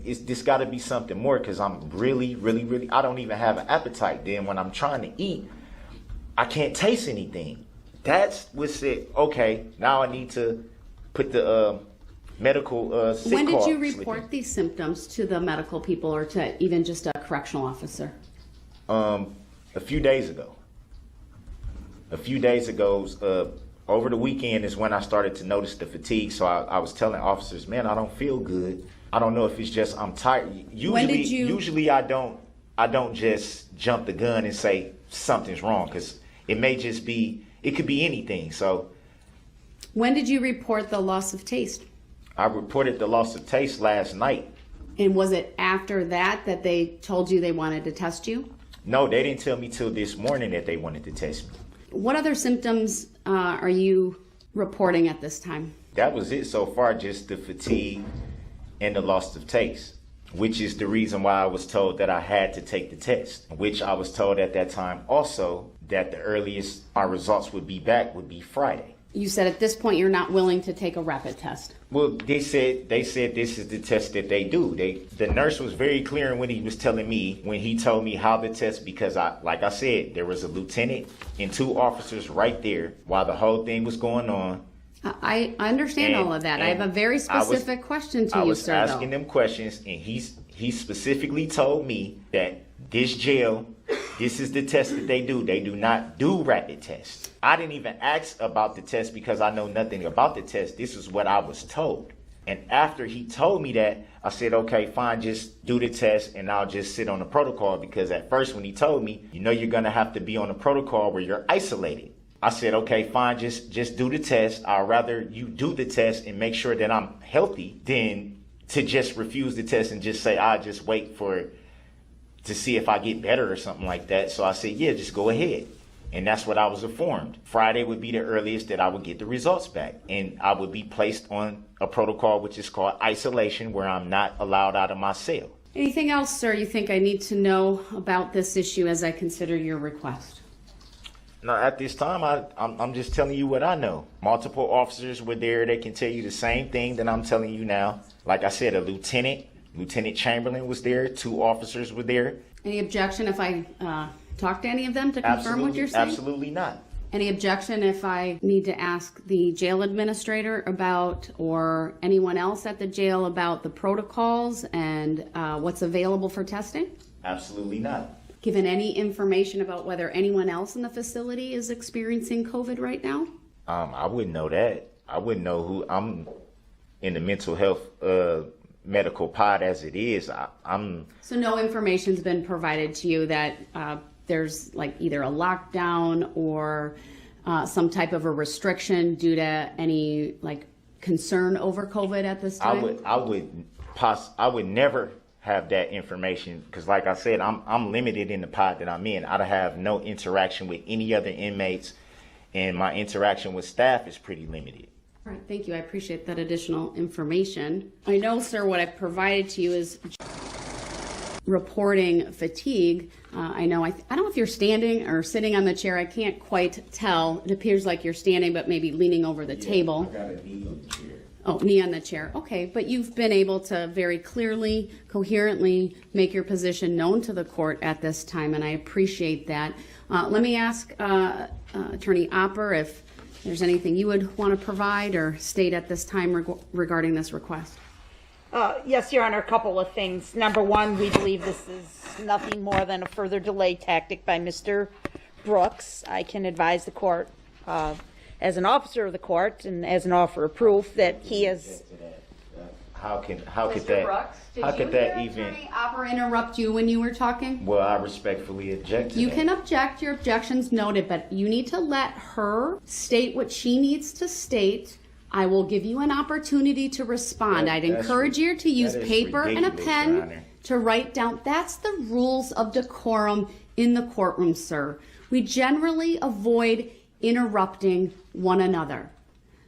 this got to be something more, because I'm really, I don't even have an appetite. Then when I'm trying to eat, I can't taste anything. That's what said, okay, now I need to put the medical sick When did card you slip report in. these symptoms to the medical people or to even just a correctional officer? A few days ago. Over the weekend is when I started to notice the fatigue. So I was telling officers, man, I don't feel good. I don't know if it's just I'm tired. Usually I don't just jump the gun and say something's wrong, because it could be anything. So when did you report the loss of taste? I reported the loss of taste last night. And was it after that they told you they wanted to test you? No, they didn't tell me till this morning that they wanted to test me. What other symptoms are you reporting at this time? That was it so far, just the fatigue and the loss of taste, which is the reason why I was told that I had to take the test, which I was told at that time also that the earliest my results would be back would be Friday. You said at this point you're not willing to take a rapid test. Well, they said this is the test that they do. The nurse was very clear in what he was telling me when he told me how to test, because like I said, there was a lieutenant and 2 officers right there while the whole thing was going on. I understand all of that. I have a very specific question to you, sir. I was asking them questions, and he specifically told me that this jail, this is the test that they do. They do not do rapid tests. I didn't even ask about the test because I know nothing about the test. This is what I was told. And after he told me that, I said, okay, fine, just do the test and I'll just sit on the protocol, because at first when he told me, you know, you're gonna have to be on a protocol where you're isolated. I said, okay, fine, just do the test. I'd rather you do the test and make sure that I'm healthy than to just refuse the test and just say, I'll just wait to see if I get better or something like that. So I said, yeah, just go ahead. And that's what I was informed. Friday would be the earliest that I would get the results back. And I would be placed on a protocol which is called isolation, where I'm not allowed out of my cell. Anything else, sir, you think I need to know about this issue as I consider your request? No, at this time, I'm just telling you what I know. Multiple officers were there. They can tell you the same thing that I'm telling you now. Like I said, Lieutenant Chamberlain was there. 2 officers were there. Any objection if I talk to any of them to confirm what you're saying? Absolutely not. Any objection if I need to ask the jail administrator about, or anyone else at the jail about the protocols and what's available for testing? Absolutely not. Given any information about whether anyone else in the facility is experiencing COVID right now? I wouldn't know that. I wouldn't know who. I'm in the mental health medical pod as it is. So no information's been provided to you that there's like either a lockdown or some type of a restriction due to any like concern over COVID at this time? I would never have that information, because like I said, I'm limited in the pod that I'm in. I have no interaction with any other inmates, and my interaction with staff is pretty limited. All right, thank you. I appreciate that additional information. I know, sir, what I've provided to you is reporting fatigue. I don't know if you're standing or sitting on the chair. I can't quite tell. It appears like you're standing, but maybe leaning over the table. I got a knee on the chair. Oh, knee on the chair. Okay, but you've been able to very clearly, coherently make your position known to the court at this time, and I appreciate that. Let me ask Attorney Opper if there's anything you would want to provide or state at this time regarding this request. Yes, Your Honor, a couple of things. Number one, we believe this is nothing more than a further delay tactic by Mr. Brooks. I can advise the court, as an officer of the court and as an offer of proof, that he has. How could Mr. Brooks, did Attorney Opper interrupt you when you were talking? Well, I respectfully object to You that. can object, your objection's noted, but you need to let her state what she needs to state. I will give you an opportunity to respond. I'd encourage you to use paper and a pen to write down. That's the rules of decorum in the courtroom, sir. We generally avoid interrupting one another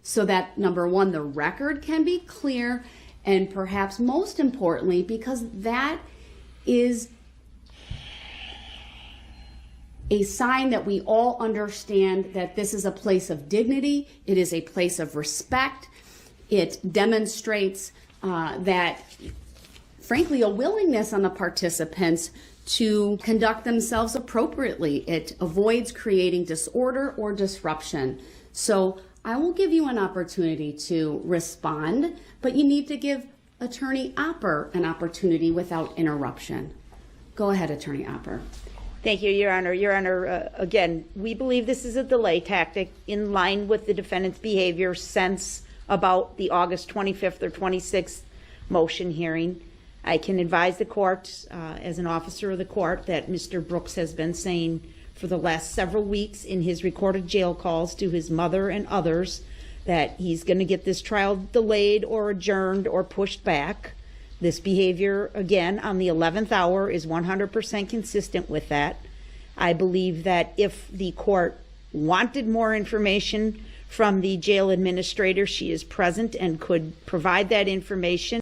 so that, number one, the record can be clear, and perhaps most importantly, because that is a sign that we all understand that this is a place of dignity, it is a place of respect, it demonstrates that, frankly, a willingness on the participants to conduct themselves appropriately. It avoids creating disorder or disruption. So I will give you an opportunity to respond, but you need to give Attorney Opper an opportunity without interruption. Go ahead, Attorney Opper. Thank you, Your Honor. Your Honor, again, we believe this is a delay tactic in line with the defendant's behavior since about the August 25th or 26th motion hearing. I can advise the court, as an officer of the court, that Mr. Brooks has been saying for the last several weeks in his recorded jail calls to his mother and others that he's going to get this trial delayed or adjourned or pushed back. This behavior, again, on the 11th hour is 100% consistent with that. I believe that if the court wanted more information from the jail administrator, she is present and could provide that information.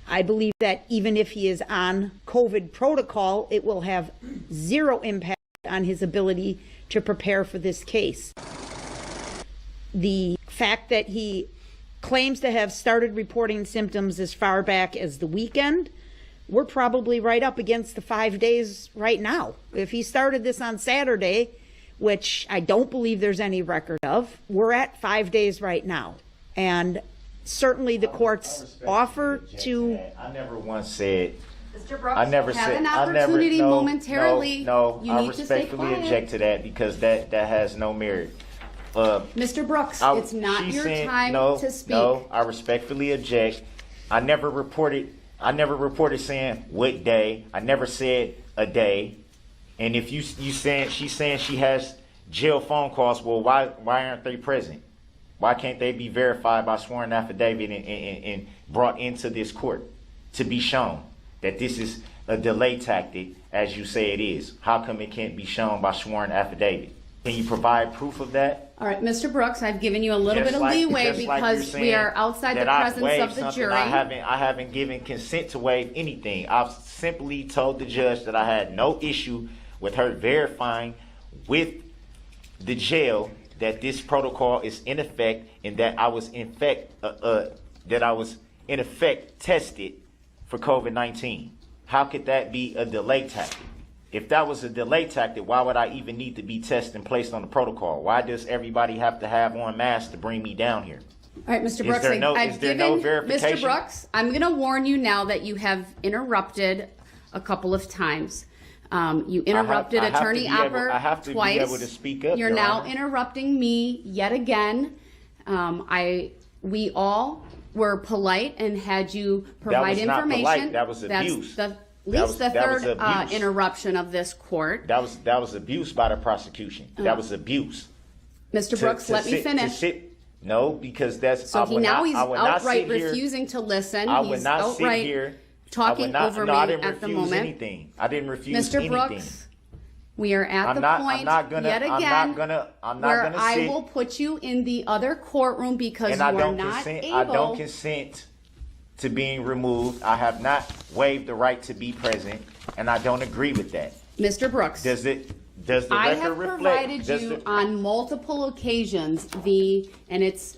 I believe that even if he is on COVID protocol, it will have zero impact on his ability to prepare for this case. The fact that he claims to have started reporting symptoms as far back as the weekend, we're probably right up against the 5 days right now. If he started this on Saturday, which I don't believe there's any record of, we're at 5 days right now. And certainly the court's offer to... I never once said Mr. Brooks, I never you have said. an I never. opportunity No, momentarily. No. You I need to stay respectfully quiet. object to that because that has no merit. Mr. Brooks, it's not your time to speak. No, I respectfully object. I never reported saying what day. I never said a day. And if she's saying she has jail phone calls, well, why aren't they present? Why can't they be verified by sworn affidavit and brought into this court to be shown that this is a delay tactic, as you say it is? How come it can't be shown by sworn affidavit? Can you provide proof of that? All right, Mr. Brooks, I've given you a little bit of leeway because we are outside the presence of the jury. I haven't given consent to waive anything. I've simply told the judge that I had no issue with her verifying with the jail that this protocol is in effect and that I was in effect tested for COVID-19. How could that be a delay tactic? If that was a delay tactic, why would I even need to be tested and placed on the protocol? Why does everybody have to have on masks to bring me down here? All right, Mr. Brooks, I've given Mr. Brooks, I'm going to warn you now that you have interrupted a couple of times. You interrupted Attorney Opper twice. I have to be able to speak up. You're Your now Honor. interrupting me yet again. We all were polite and had you provide information. Not polite. That was abuse. That's at least the third interruption of this court. That was abuse by the prosecution. That was abuse. Mr. Brooks, let me finish. No, because that's so he's outright refusing to listen. I would not sit here talking over me I didn't at the refuse moment. anything. I didn't refuse Mr. anything. Brooks, we are at the point yet again where I will put you in the other courtroom because you are not able. I don't consent to being removed. I have not waived the right to be present, and I don't agree with that. Mr. Brooks, does the I record have reflect? provided you on multiple occasions and it's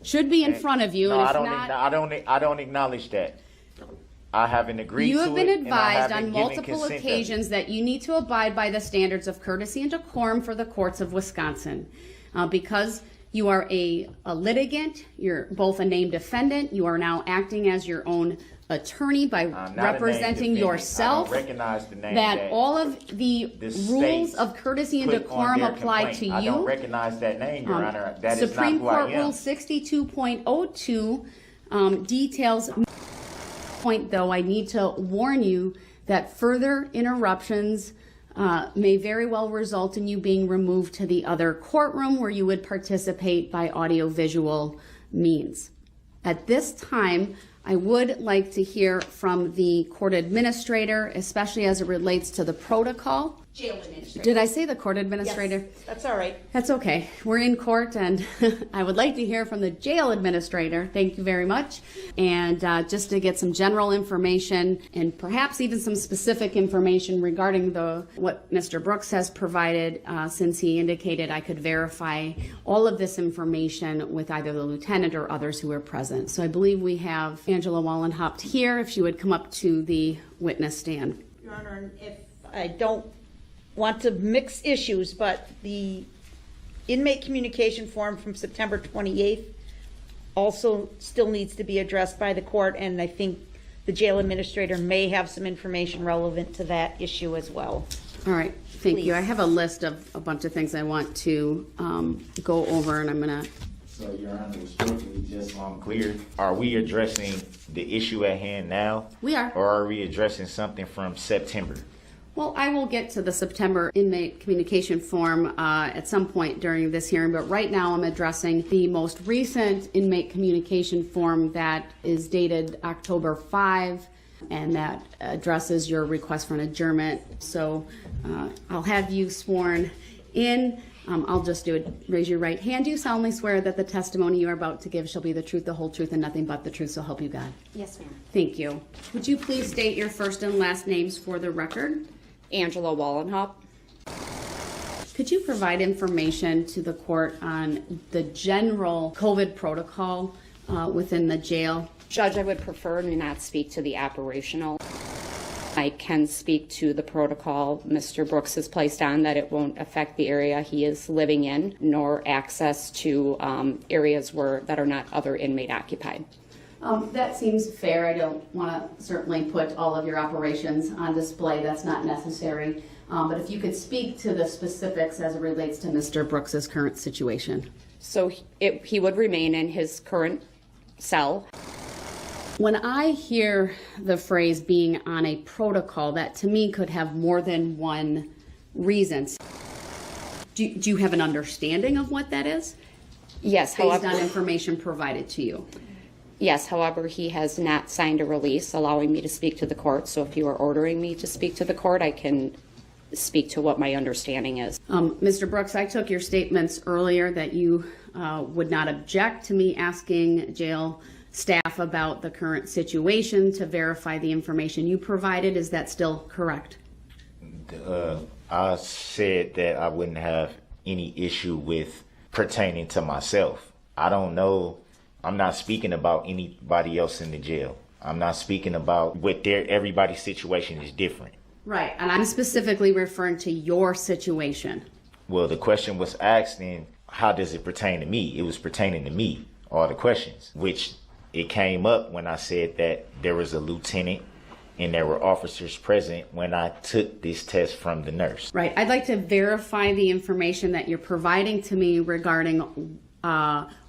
should be in front of you. No, and if I don't acknowledge that. I haven't agreed to it. You have been advised on and I haven't given multiple consent of it. occasions that you need to abide by the standards of courtesy and decorum for the courts of Wisconsin. Because you are a litigant, you're both a named defendant, you are now acting as your own attorney by representing yourself. I don't recognize the name that all of the rules of courtesy and decorum apply to you. I don't recognize that name, Your Honor. That is not Supreme who I Court am. Rule 62.02 details. Point though, I need to warn you that further interruptions may very well result in you being removed to the other courtroom where you would participate by audiovisual means. At this time, I would like to hear from the court administrator, especially as it relates to the protocol. Jail administrator. Did I say the court administrator? Yes, that's all right. That's okay. We're in court, and I would like to hear from the jail administrator. Thank you very much. And just to get some general information and perhaps even some specific information regarding what Mr. Brooks has provided, since he indicated I could verify all of this information with either the lieutenant or others who are present. So I believe we have Angela Wallenhaupt here, if she would come up to the witness stand. Your Honor, if I don't want to mix issues, but the inmate communication form from September 28th also still needs to be addressed by the court, and I think the jail administrator may have some information relevant to that issue as well. All right, thank you. I have a list of a bunch of things I want to go over, and I'm going to... So, Your Honor, respectfully, just so I'm clear, are we addressing the issue at hand now? We are. Or are we addressing something from September? Well, I will get to the September inmate communication form at some point during this hearing, but right now I'm addressing the most recent inmate communication form that is dated October 5, and that addresses your request for an adjournment. So I'll have you sworn in. I'll just do it. Raise your right hand. Do you solemnly swear that the testimony you are about to give shall be the truth, the whole truth, and nothing but the truth, so help you God? Yes, ma'am. Thank you. Would you please state your first and last names for the record? Angela Wallenhaupt. Could you provide information to the court on the general COVID protocol within the jail? Judge, I would prefer to not speak to the operational. I can speak to the protocol Mr. Brooks has placed on, that it won't affect the area he is living in, nor access to areas that are not other inmate occupied. That seems fair. I don't want to certainly put all of your operations on display. That's not necessary. But if you could speak to the specifics as it relates to Mr. Brooks's current situation. So he would remain in his current cell. When I hear the phrase being on a protocol, that to me could have more than one reason. Do you have an understanding of what that is? Yes, based on information provided to you. Yes, however, he has not signed a release allowing me to speak to the court. So if you are ordering me to speak to the court, I can speak to what my understanding is. Mr. Brooks, I took your statements earlier that you would not object to me asking jail staff about the current situation to verify the information you provided. Is that still correct? I said that I wouldn't have any issue with pertaining to myself. I don't know. I'm not speaking about anybody else in the jail. I'm not speaking about what everybody's situation is different. Right, and I'm specifically referring to your situation. Well, the question was asked, and how does it pertain to me? It was pertaining to me, all the questions, which it came up when I said that there was a lieutenant and there were officers present when I took this test from the nurse. Right, I'd like to verify the information that you're providing to me regarding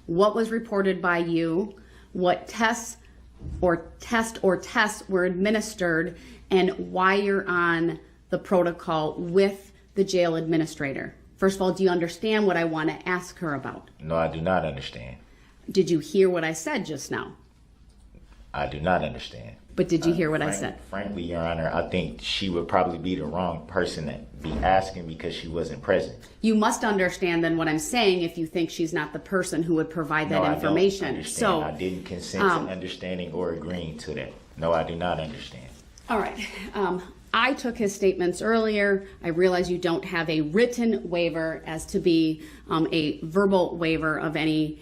what was reported by you, what tests were administered, and why you're on the protocol with the jail administrator. First of all, do you understand what I want to ask her about? No, I do not understand. Did you hear what I said just now? I do not understand. But did you hear what I said? Frankly, Your Honor, I think she would probably be the wrong person to be asking because she wasn't present. You must understand then what I'm saying if you think she's not the person who would provide that information. I don't understand. I didn't consent to understanding or agreeing to that. No, I do not understand. All right. I took his statements earlier. I realize you don't have a written waiver as to be a verbal waiver of any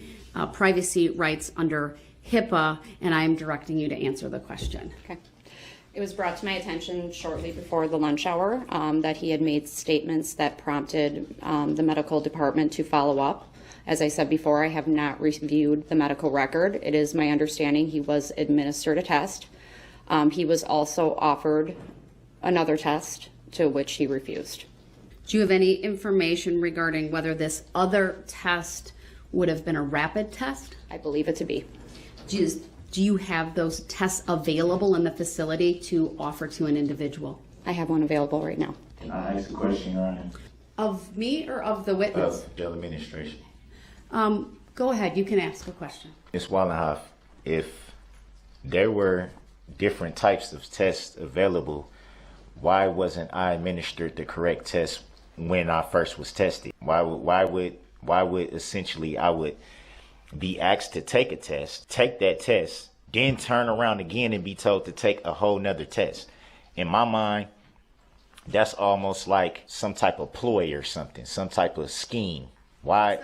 privacy rights under HIPAA, and I am directing you to answer the question. Okay. It was brought to my attention shortly before the lunch hour that he had made statements that prompted the medical department to follow up. As I said before, I have not reviewed the medical record. It is my understanding he was administered a test. He was also offered another test, to which he refused. Do you have any information regarding whether this other test would have been a rapid test? I believe it to be. Do you have those tests available in the facility to offer to an individual? I have one available right now. Can I ask a question, Your Honor? Of me or of the witness? Of jail administration. Go ahead, you can ask a question. Ms. Wallenhoff, if there were different types of tests available, why wasn't I administered the correct test when I first was tested? Why would essentially I would be asked to take a test, take that test, then turn around again and be told to take a whole nother test? In my mind, that's almost like some type of ploy or something, some type of scheme. Why?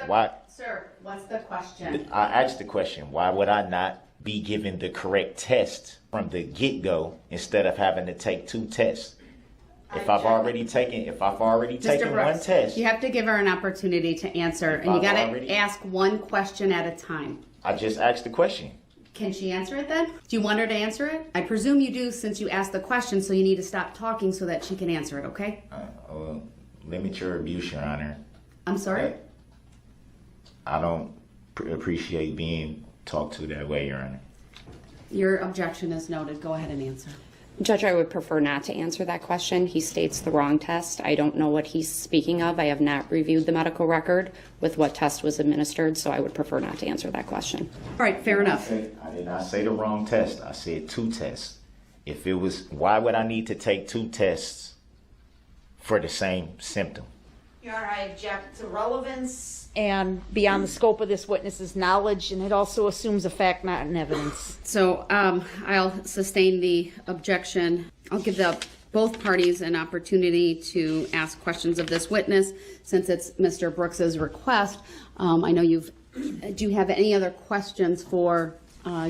Sir, what's the question? I asked the question, why would I not be given the correct test from the get-go instead of having to take two tests? If I've already taken one test. You have to give her an opportunity to answer, and you got to ask one question at a time. I just asked the question. Can she answer it then? Do you want her to answer it? I presume you do since you asked the question, so you need to stop talking so that she can answer it, okay? Limit your abuse, Your Honor. I'm sorry? I don't appreciate being talked to that way, Your Honor. Your objection is noted. Go ahead and answer. Judge, I would prefer not to answer that question. He states the wrong test. I don't know what he's speaking of. I have not reviewed the medical record with what test was administered, so I would prefer not to answer that question. All right, fair enough. I did not say the wrong test. I said two tests. If it was, why would I need to take two tests for the same symptom? Your Honor, I object to relevance and beyond the scope of this witness's knowledge, and it also assumes a fact, not an evidence. So I'll sustain the objection. I'll give both parties an opportunity to ask questions of this witness since it's Mr. Brooks's request. I know do you have any other questions for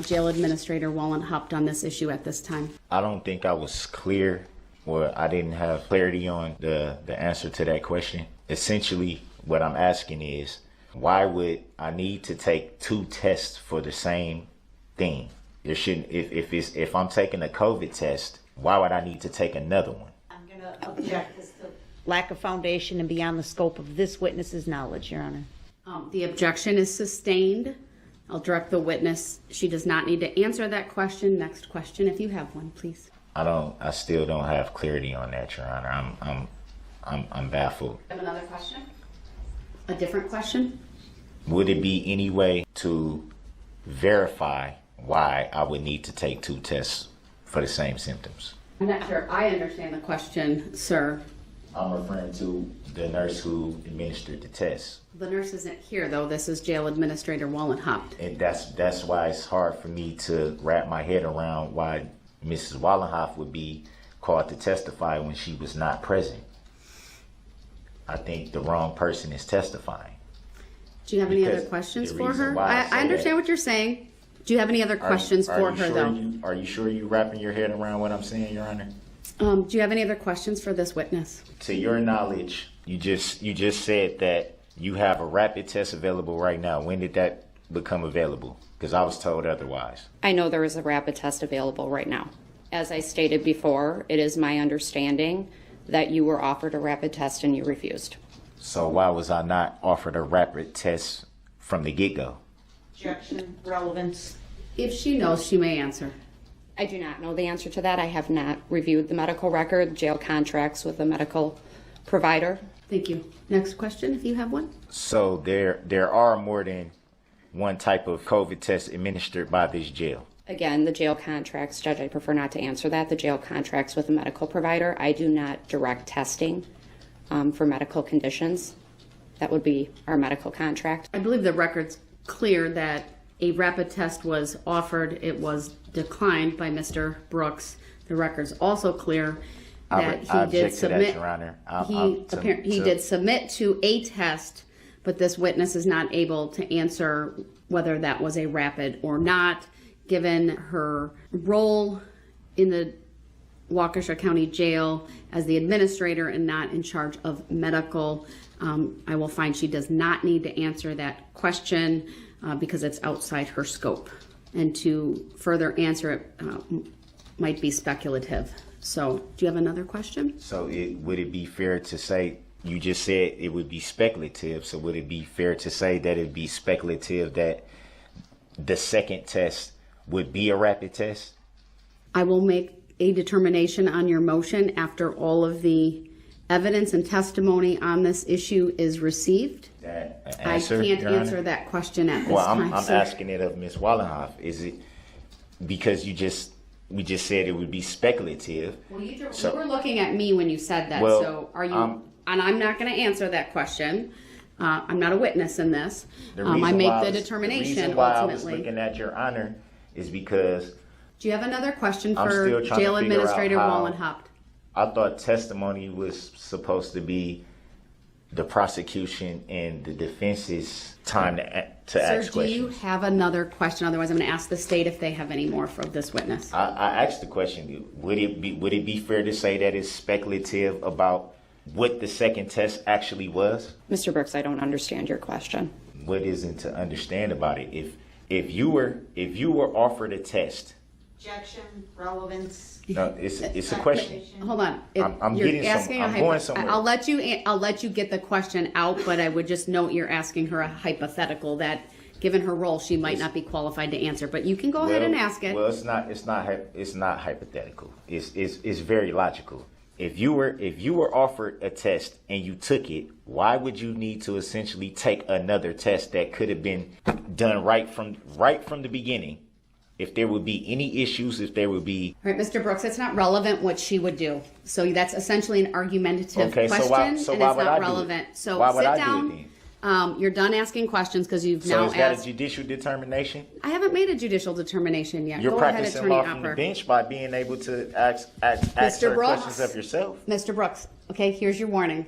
Jail Administrator Wallenhopt on this issue at this time? I don't think I was clear, or I didn't have clarity on the answer to that question. Essentially, what I'm asking is, why would I need to take two tests for the same thing? There shouldn't. If I'm taking a COVID test, why would I need to take another one? I'm going to object this to lack of foundation and beyond the scope of this witness's knowledge, Your Honor. The objection is sustained. I'll direct the witness. She does not need to answer that question. Next question, if you have one, please. I still don't have clarity on that, Your Honor. I'm baffled. Have another question? A different question? Would it be any way to verify why I would need to take 2 tests for the same symptoms? I'm not sure I understand the question, sir. I'm referring to the nurse who administered the test. The nurse isn't here, though. This is Jail Administrator Wallenhaupt. And that's why it's hard for me to wrap my head around why Mrs. Wallenhoff would be called to testify when she was not present. I think the wrong person is testifying. Do you have any other questions for her? I understand what you're saying. Do you have any other questions for her, though? Are you sure you're wrapping your head around what I'm saying, Your Honor? Do you have any other questions for this witness? To your knowledge, you just said that you have a rapid test available right now. When did that become available? Because I was told otherwise. I know there is a rapid test available right now. As I stated before, it is my understanding that you were offered a rapid test and you refused. So why was I not offered a rapid test from the get-go? Objection, relevance. If she knows, she may answer. I do not know the answer to that. I have not reviewed the medical record, jail contracts with a medical provider. Thank you. Next question, if you have one. So there are more than one type of COVID test administered by this jail? Again, the jail contracts, Judge, I prefer not to answer that. The jail contracts with a medical provider. I do not direct testing for medical conditions. That would be our medical contract. I believe the record's clear that a rapid test was offered. It was declined by Mr. Brooks. The record's also clear that he did submit. He did submit to a test, but this witness is not able to answer whether that was a rapid or not. Given her role in the Waukesha County Jail as the administrator and not in charge of medical, I will find she does not need to answer that question because it's outside her scope. And to further answer it might be speculative. So, do you have another question? So, would it be fair to say, you just said it would be speculative, so would it be fair to say that it'd be speculative that the second test would be a rapid test? I will make a determination on your motion after all of the evidence and testimony on this issue is received. I can't answer that question at this time. I'm asking it of Ms. Wallenhoff. Is it because we just said it would be speculative? Well, you were looking at me when you said that. Well, so are you? And I'm not going to answer that question. I'm not a witness in this. I make the determination the reason why ultimately. I was looking at Your Honor is because. Do you have another question for Jail Administrator Wallenhaupt? I thought testimony was supposed to be the prosecution and the defense's time to ask questions. Sir, do you have another question? Otherwise, I'm going to ask the state if they have any more for this witness. I asked the question. Would it be fair to say that it's speculative about what the second test actually was? Mr. Brooks, I don't understand your question. What isn't to understand about it? If you were offered a test. Objection, relevance. No, it's a question. Hold on. I'm going somewhere. I'll let you get the question out, but I would just note you're asking her a hypothetical that, given her role, she might not be qualified to answer. But you can go ahead and ask it. Well, it's not hypothetical. It's very logical. If you were offered a test and you took it, why would you need to essentially take another test that could have been done right from the beginning? If there would be any issues, if there would be... All right, Mr. Brooks, it's not relevant what she would do. So that's essentially an argumentative question, so and it's not relevant. So why would sit I down. Do it then? You're done asking questions because you've now asked... So is that a judicial determination? I haven't made a judicial determination yet. You're Go ahead, practicing Attorney law Opper. from the bench by being able to ask Mr. Brooks, questions of yourself. Mr. Brooks, okay, here's your warning.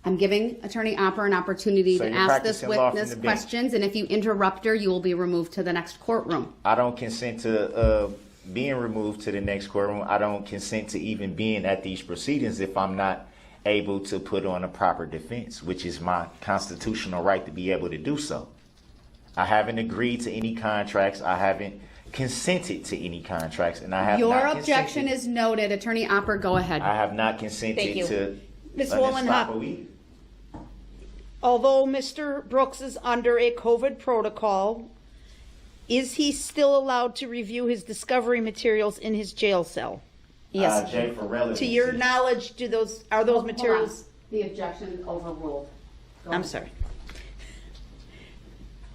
I'm giving Attorney Opper an opportunity to ask this witness questions, and if you interrupt her, you will be removed to the next courtroom. I don't consent to being removed to the next courtroom. I don't consent to even being at these proceedings if I'm not able to put on a proper defense, which is my constitutional right to be able to do so. I haven't agreed to any contracts. I haven't consented to any contracts, and I have Your not objection consented. is noted. Attorney Opper, go ahead. I have not consented Thank you. to Ms. an Wallenhop. estoppel either. Although Mr. Brooks is under a COVID protocol, is he still allowed to review his discovery materials in his jail cell? Yes. Jay, for relevancy. To your knowledge, are those materials? The objection is overruled. Go I'm ahead. sorry.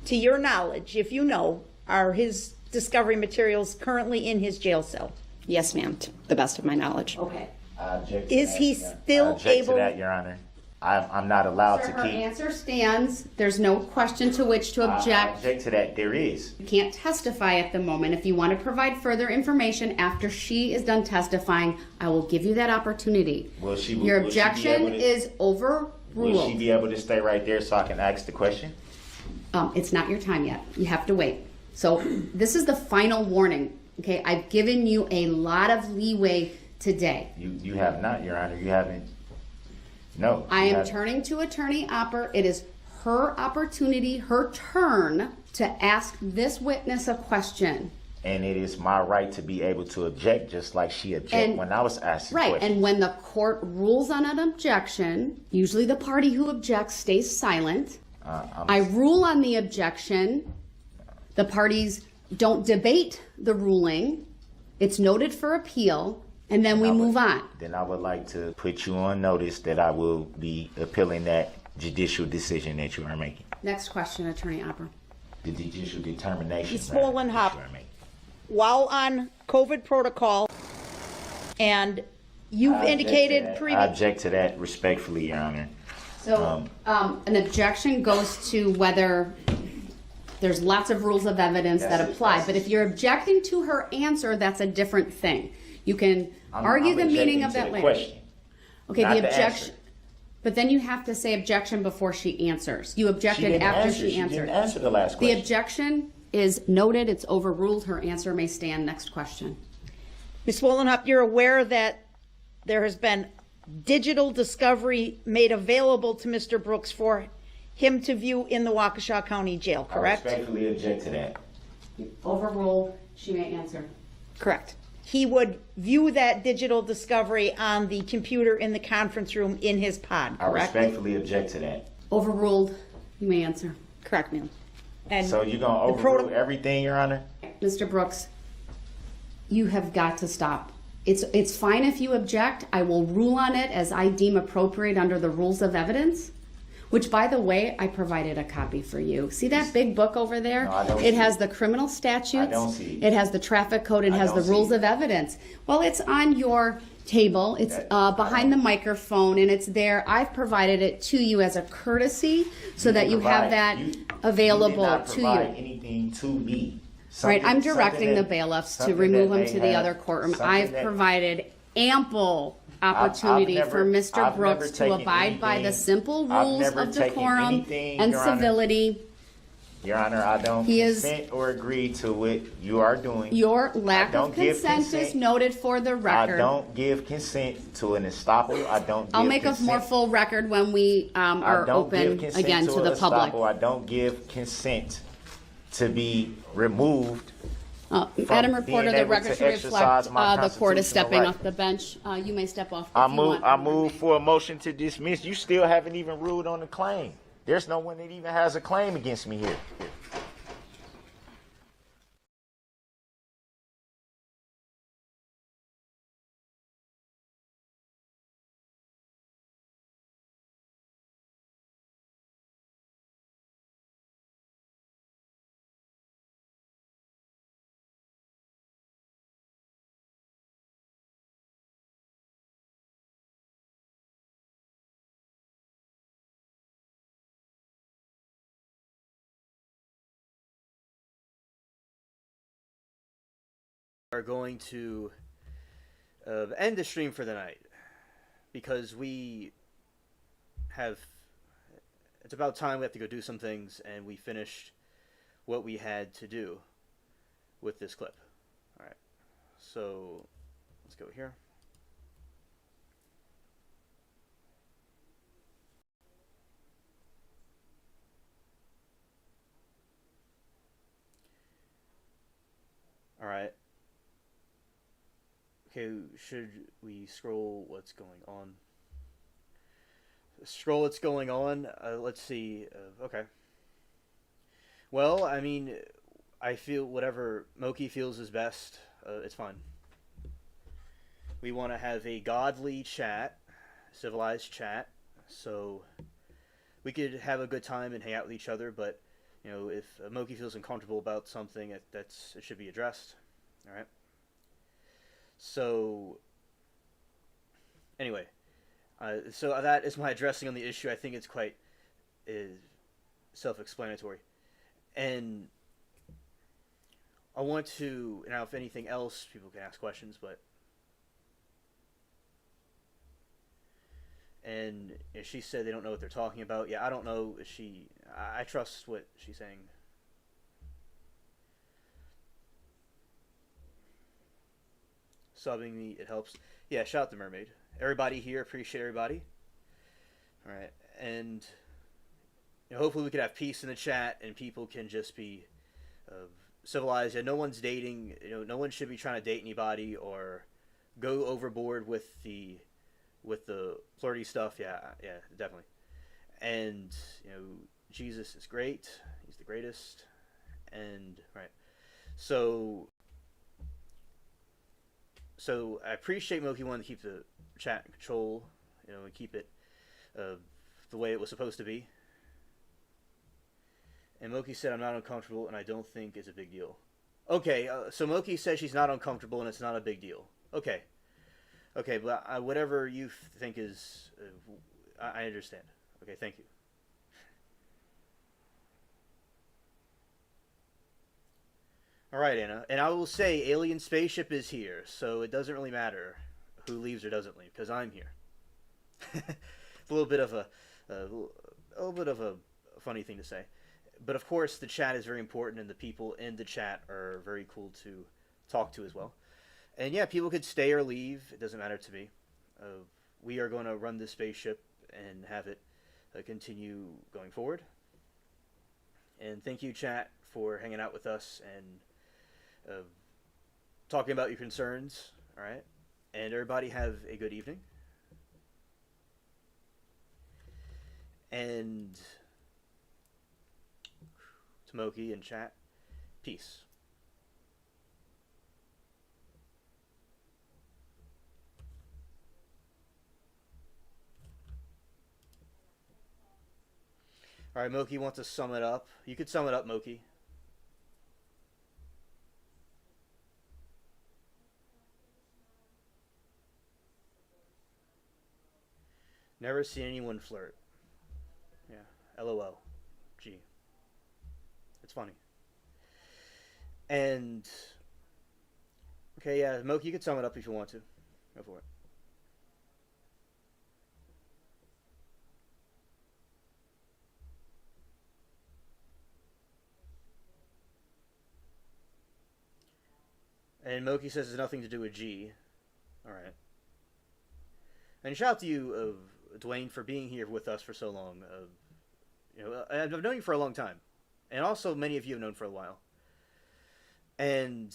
To your knowledge, if you know, are his discovery materials currently in his jail cell? Yes, ma'am, to the best of my knowledge. Okay. I object to Is that, he Your Honor. still I object able- to that, Your Honor. I'm not allowed Sir, to her keep. answer stands. There's no question to which to I object. object to that. There is. You can't testify at the moment. If you want to provide further information after she is done testifying, I will give you that opportunity. Will she? Your will she be objection able to- is overruled. Will she be able to stay right there so I can ask the question? It's not your time yet. You have to wait. So this is the final warning. Okay, I've given you a lot of leeway today. You have not, Your Honor. You haven't. No. I you am haven't. turning to Attorney Opper. It is her opportunity, her turn to ask this witness a question. And it is my right to be able to object, just like she objected And- when I was asking Right, questions. and when the court rules on an objection, usually the party who objects stays silent. I rule on the objection. The parties don't debate the ruling. It's noted for appeal, and then we move on. Then I would like to put you on notice that I will be appealing that judicial decision that you are making. Next question, Attorney Opper. The judicial determination. Ms. Wallenhop, while on COVID protocol, and you've indicated I previously. object to that respectfully, Your Honor. So, an objection goes to whether there's lots of rules of evidence that apply. But if you're objecting to her answer, that's a different thing. You can argue the meaning of that later. Question, Okay, not the the objection. answer. But then you have to say objection before she answers. You She objected didn't after answer. she answered. Didn't answer the last The question. objection is noted, it's overruled, her answer may stand. Next question. Ms. Wallenhop, you're aware that there has been digital discovery made available to Mr. Brooks for him to view in the Waukesha County Jail, correct? I respectfully object to that. Overruled, she may answer. Correct. He would view that digital discovery on the computer in the conference room in his pod, I correct? respectfully object to that. Overruled, you may answer. Correct, ma'am. And So you're going to the overrule everything, Your Honor? Mr. Brooks, you have got to stop. It's fine if you object. I will rule on it as I deem appropriate under the rules of evidence, which, by the way, I provided a copy for you. See that big book over there? No, I don't It see has it. the criminal statutes. I don't see it. It has the traffic code. It I has the don't see rules it. of evidence. Well, it's on your table. It's behind the microphone, and it's there. I've provided it to you as a courtesy so that you have that available You did not to provide you. anything to me. Right, I'm Something directing the that- bailiffs to something remove that him may to the have- other courtroom. something I've that- provided ample opportunity I've for never- Mr. I've Brooks never to taken abide by the anything- simple I've rules never of taken decorum anything, and Your Honor. civility. Your Honor, I don't He is- consent or agree to what you are doing. Your lack I don't of give consent is consent. noted for the I record. don't give consent to an estoppel. I don't give I'll make a consent. more full record when we I are don't give open consent again to the an public. estoppel. I don't give consent to be removed. Madam Reporter, being the able record to should exercise reflect my the court is constitutional stepping right. off the bench. You may step off I if you move. want. I move for a motion to dismiss. You still haven't even ruled on the claim. There's no one that even has a claim against me here. Are going to end the stream for the night because we have it's about time we have to go do some things, and we finished what we had to do with this clip. All right, so let's go here. All right. Okay, should we scroll what's going on? Scroll what's going on. Let's see. Okay. Well, I mean, I feel whatever Moki feels is best. It's fine. We want to have a godly chat, civilized chat, so we could have a good time and hang out with each other. But if Moki feels uncomfortable about something, it should be addressed. All right. So anyway, so that is my addressing on the issue. I think it's quite self-explanatory, and I want to now. If anything else, people can ask questions, but. And she said they don't know what they're talking about. Yeah, I don't know. I trust what she's saying. Subbing me, it helps. Yeah, shout out to Mermaid. Everybody here, appreciate everybody. All right, and hopefully we could have peace in the chat and people can just be civilized. Yeah, no one's dating. No one should be trying to date anybody or go overboard with the flirty stuff. Yeah, definitely. And Jesus is great. He's the greatest. And right. So I appreciate Moki wanting to keep the chat in control, and keep it the way it was supposed to be. And Moki said, I'm not uncomfortable and I don't think it's a big deal. Okay, so Moki says she's not uncomfortable and it's not a big deal. Okay. Okay, but whatever you think is... I understand. Okay, thank you. Alright, Anna. And I will say, alien spaceship is here, so it doesn't really matter who leaves or doesn't leave, because I'm here. It's a little bit of a funny thing to say. But of course, the chat is very important, and the people in the chat are very cool to talk to as well. And yeah, people could stay or leave. It doesn't matter to me. We are going to run this spaceship and have it continue going forward. And thank you, chat, for hanging out with us and talking about your concerns. All right. And everybody have a good evening. And Tomoki and chat, peace. All right, Moki wants to sum it up. You could sum it up, Moki. Never seen anyone flirt. Yeah, LOL. Gee. It's funny. And, okay, yeah, Moki, you could sum it up if you want to. Go for it. And Moki says it's nothing to do with G. Alright. And shout out to you, Dwayne, for being here with us for so long. I've known you for a long time. And also many of you have known for a while. And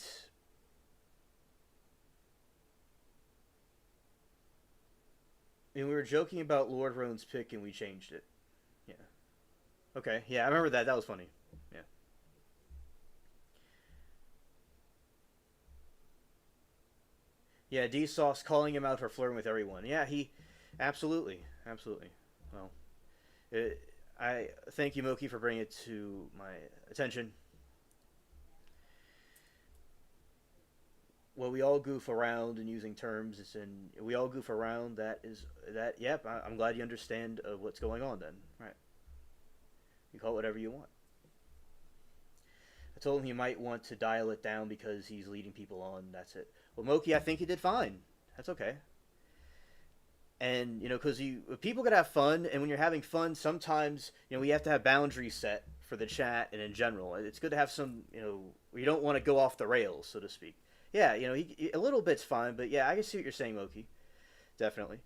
we were joking about Lord Roan's pick and we changed it. Yeah. Okay, yeah, I remember that. That was funny. Yeah. Yeah, D-Sauce calling him out for flirting with everyone. Yeah, he... Absolutely. Absolutely. Well, I thank you, Moki, for bringing it to my attention. Well, we all goof around and using terms. We all goof around. Yep, I'm glad you understand what's going on then. Right. You call it whatever you want. I told him he might want to dial it down because he's leading people on. That's it. Well, Moki, I think he did fine. That's okay. And, because people could have fun, and when you're having fun, sometimes, we have to have boundaries set for the chat and in general. It's good to have some, we don't want to go off the rails, so to speak. Yeah, a little bit's fine, but yeah, I can see what you're saying, Moki. Definitely.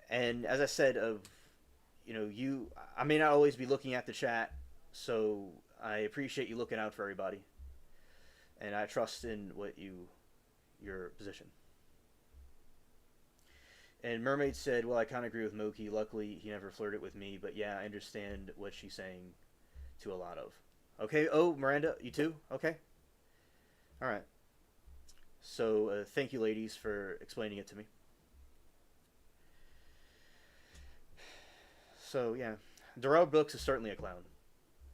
And as I said, I may not always be looking at the chat, so I appreciate you looking out for everybody. and I trust in your position. And Mermaid said, well, I kind of agree with Moki. Luckily, he never flirted with me, but yeah, I understand what she's saying to a lot of. Okay, oh, Miranda, you too? Okay. All right. So, thank you, ladies, for explaining it to me. So, yeah. Darrell Brooks is certainly a clown.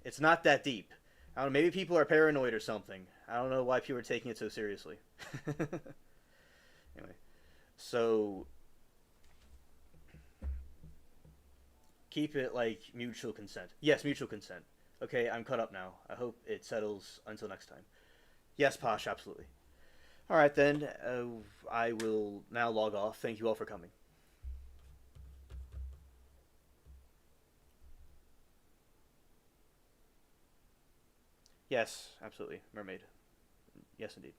It's not that deep. I don't know, maybe people are paranoid or something. I don't know why people are taking it so seriously. Anyway. So, keep it like mutual consent. Yes, mutual consent. Okay, I'm caught up now. I hope it settles until next time. Yes, Posh, absolutely. Alright then, I will now log off. Thank you all for coming. Yes, absolutely. Mermaid. Yes, indeed.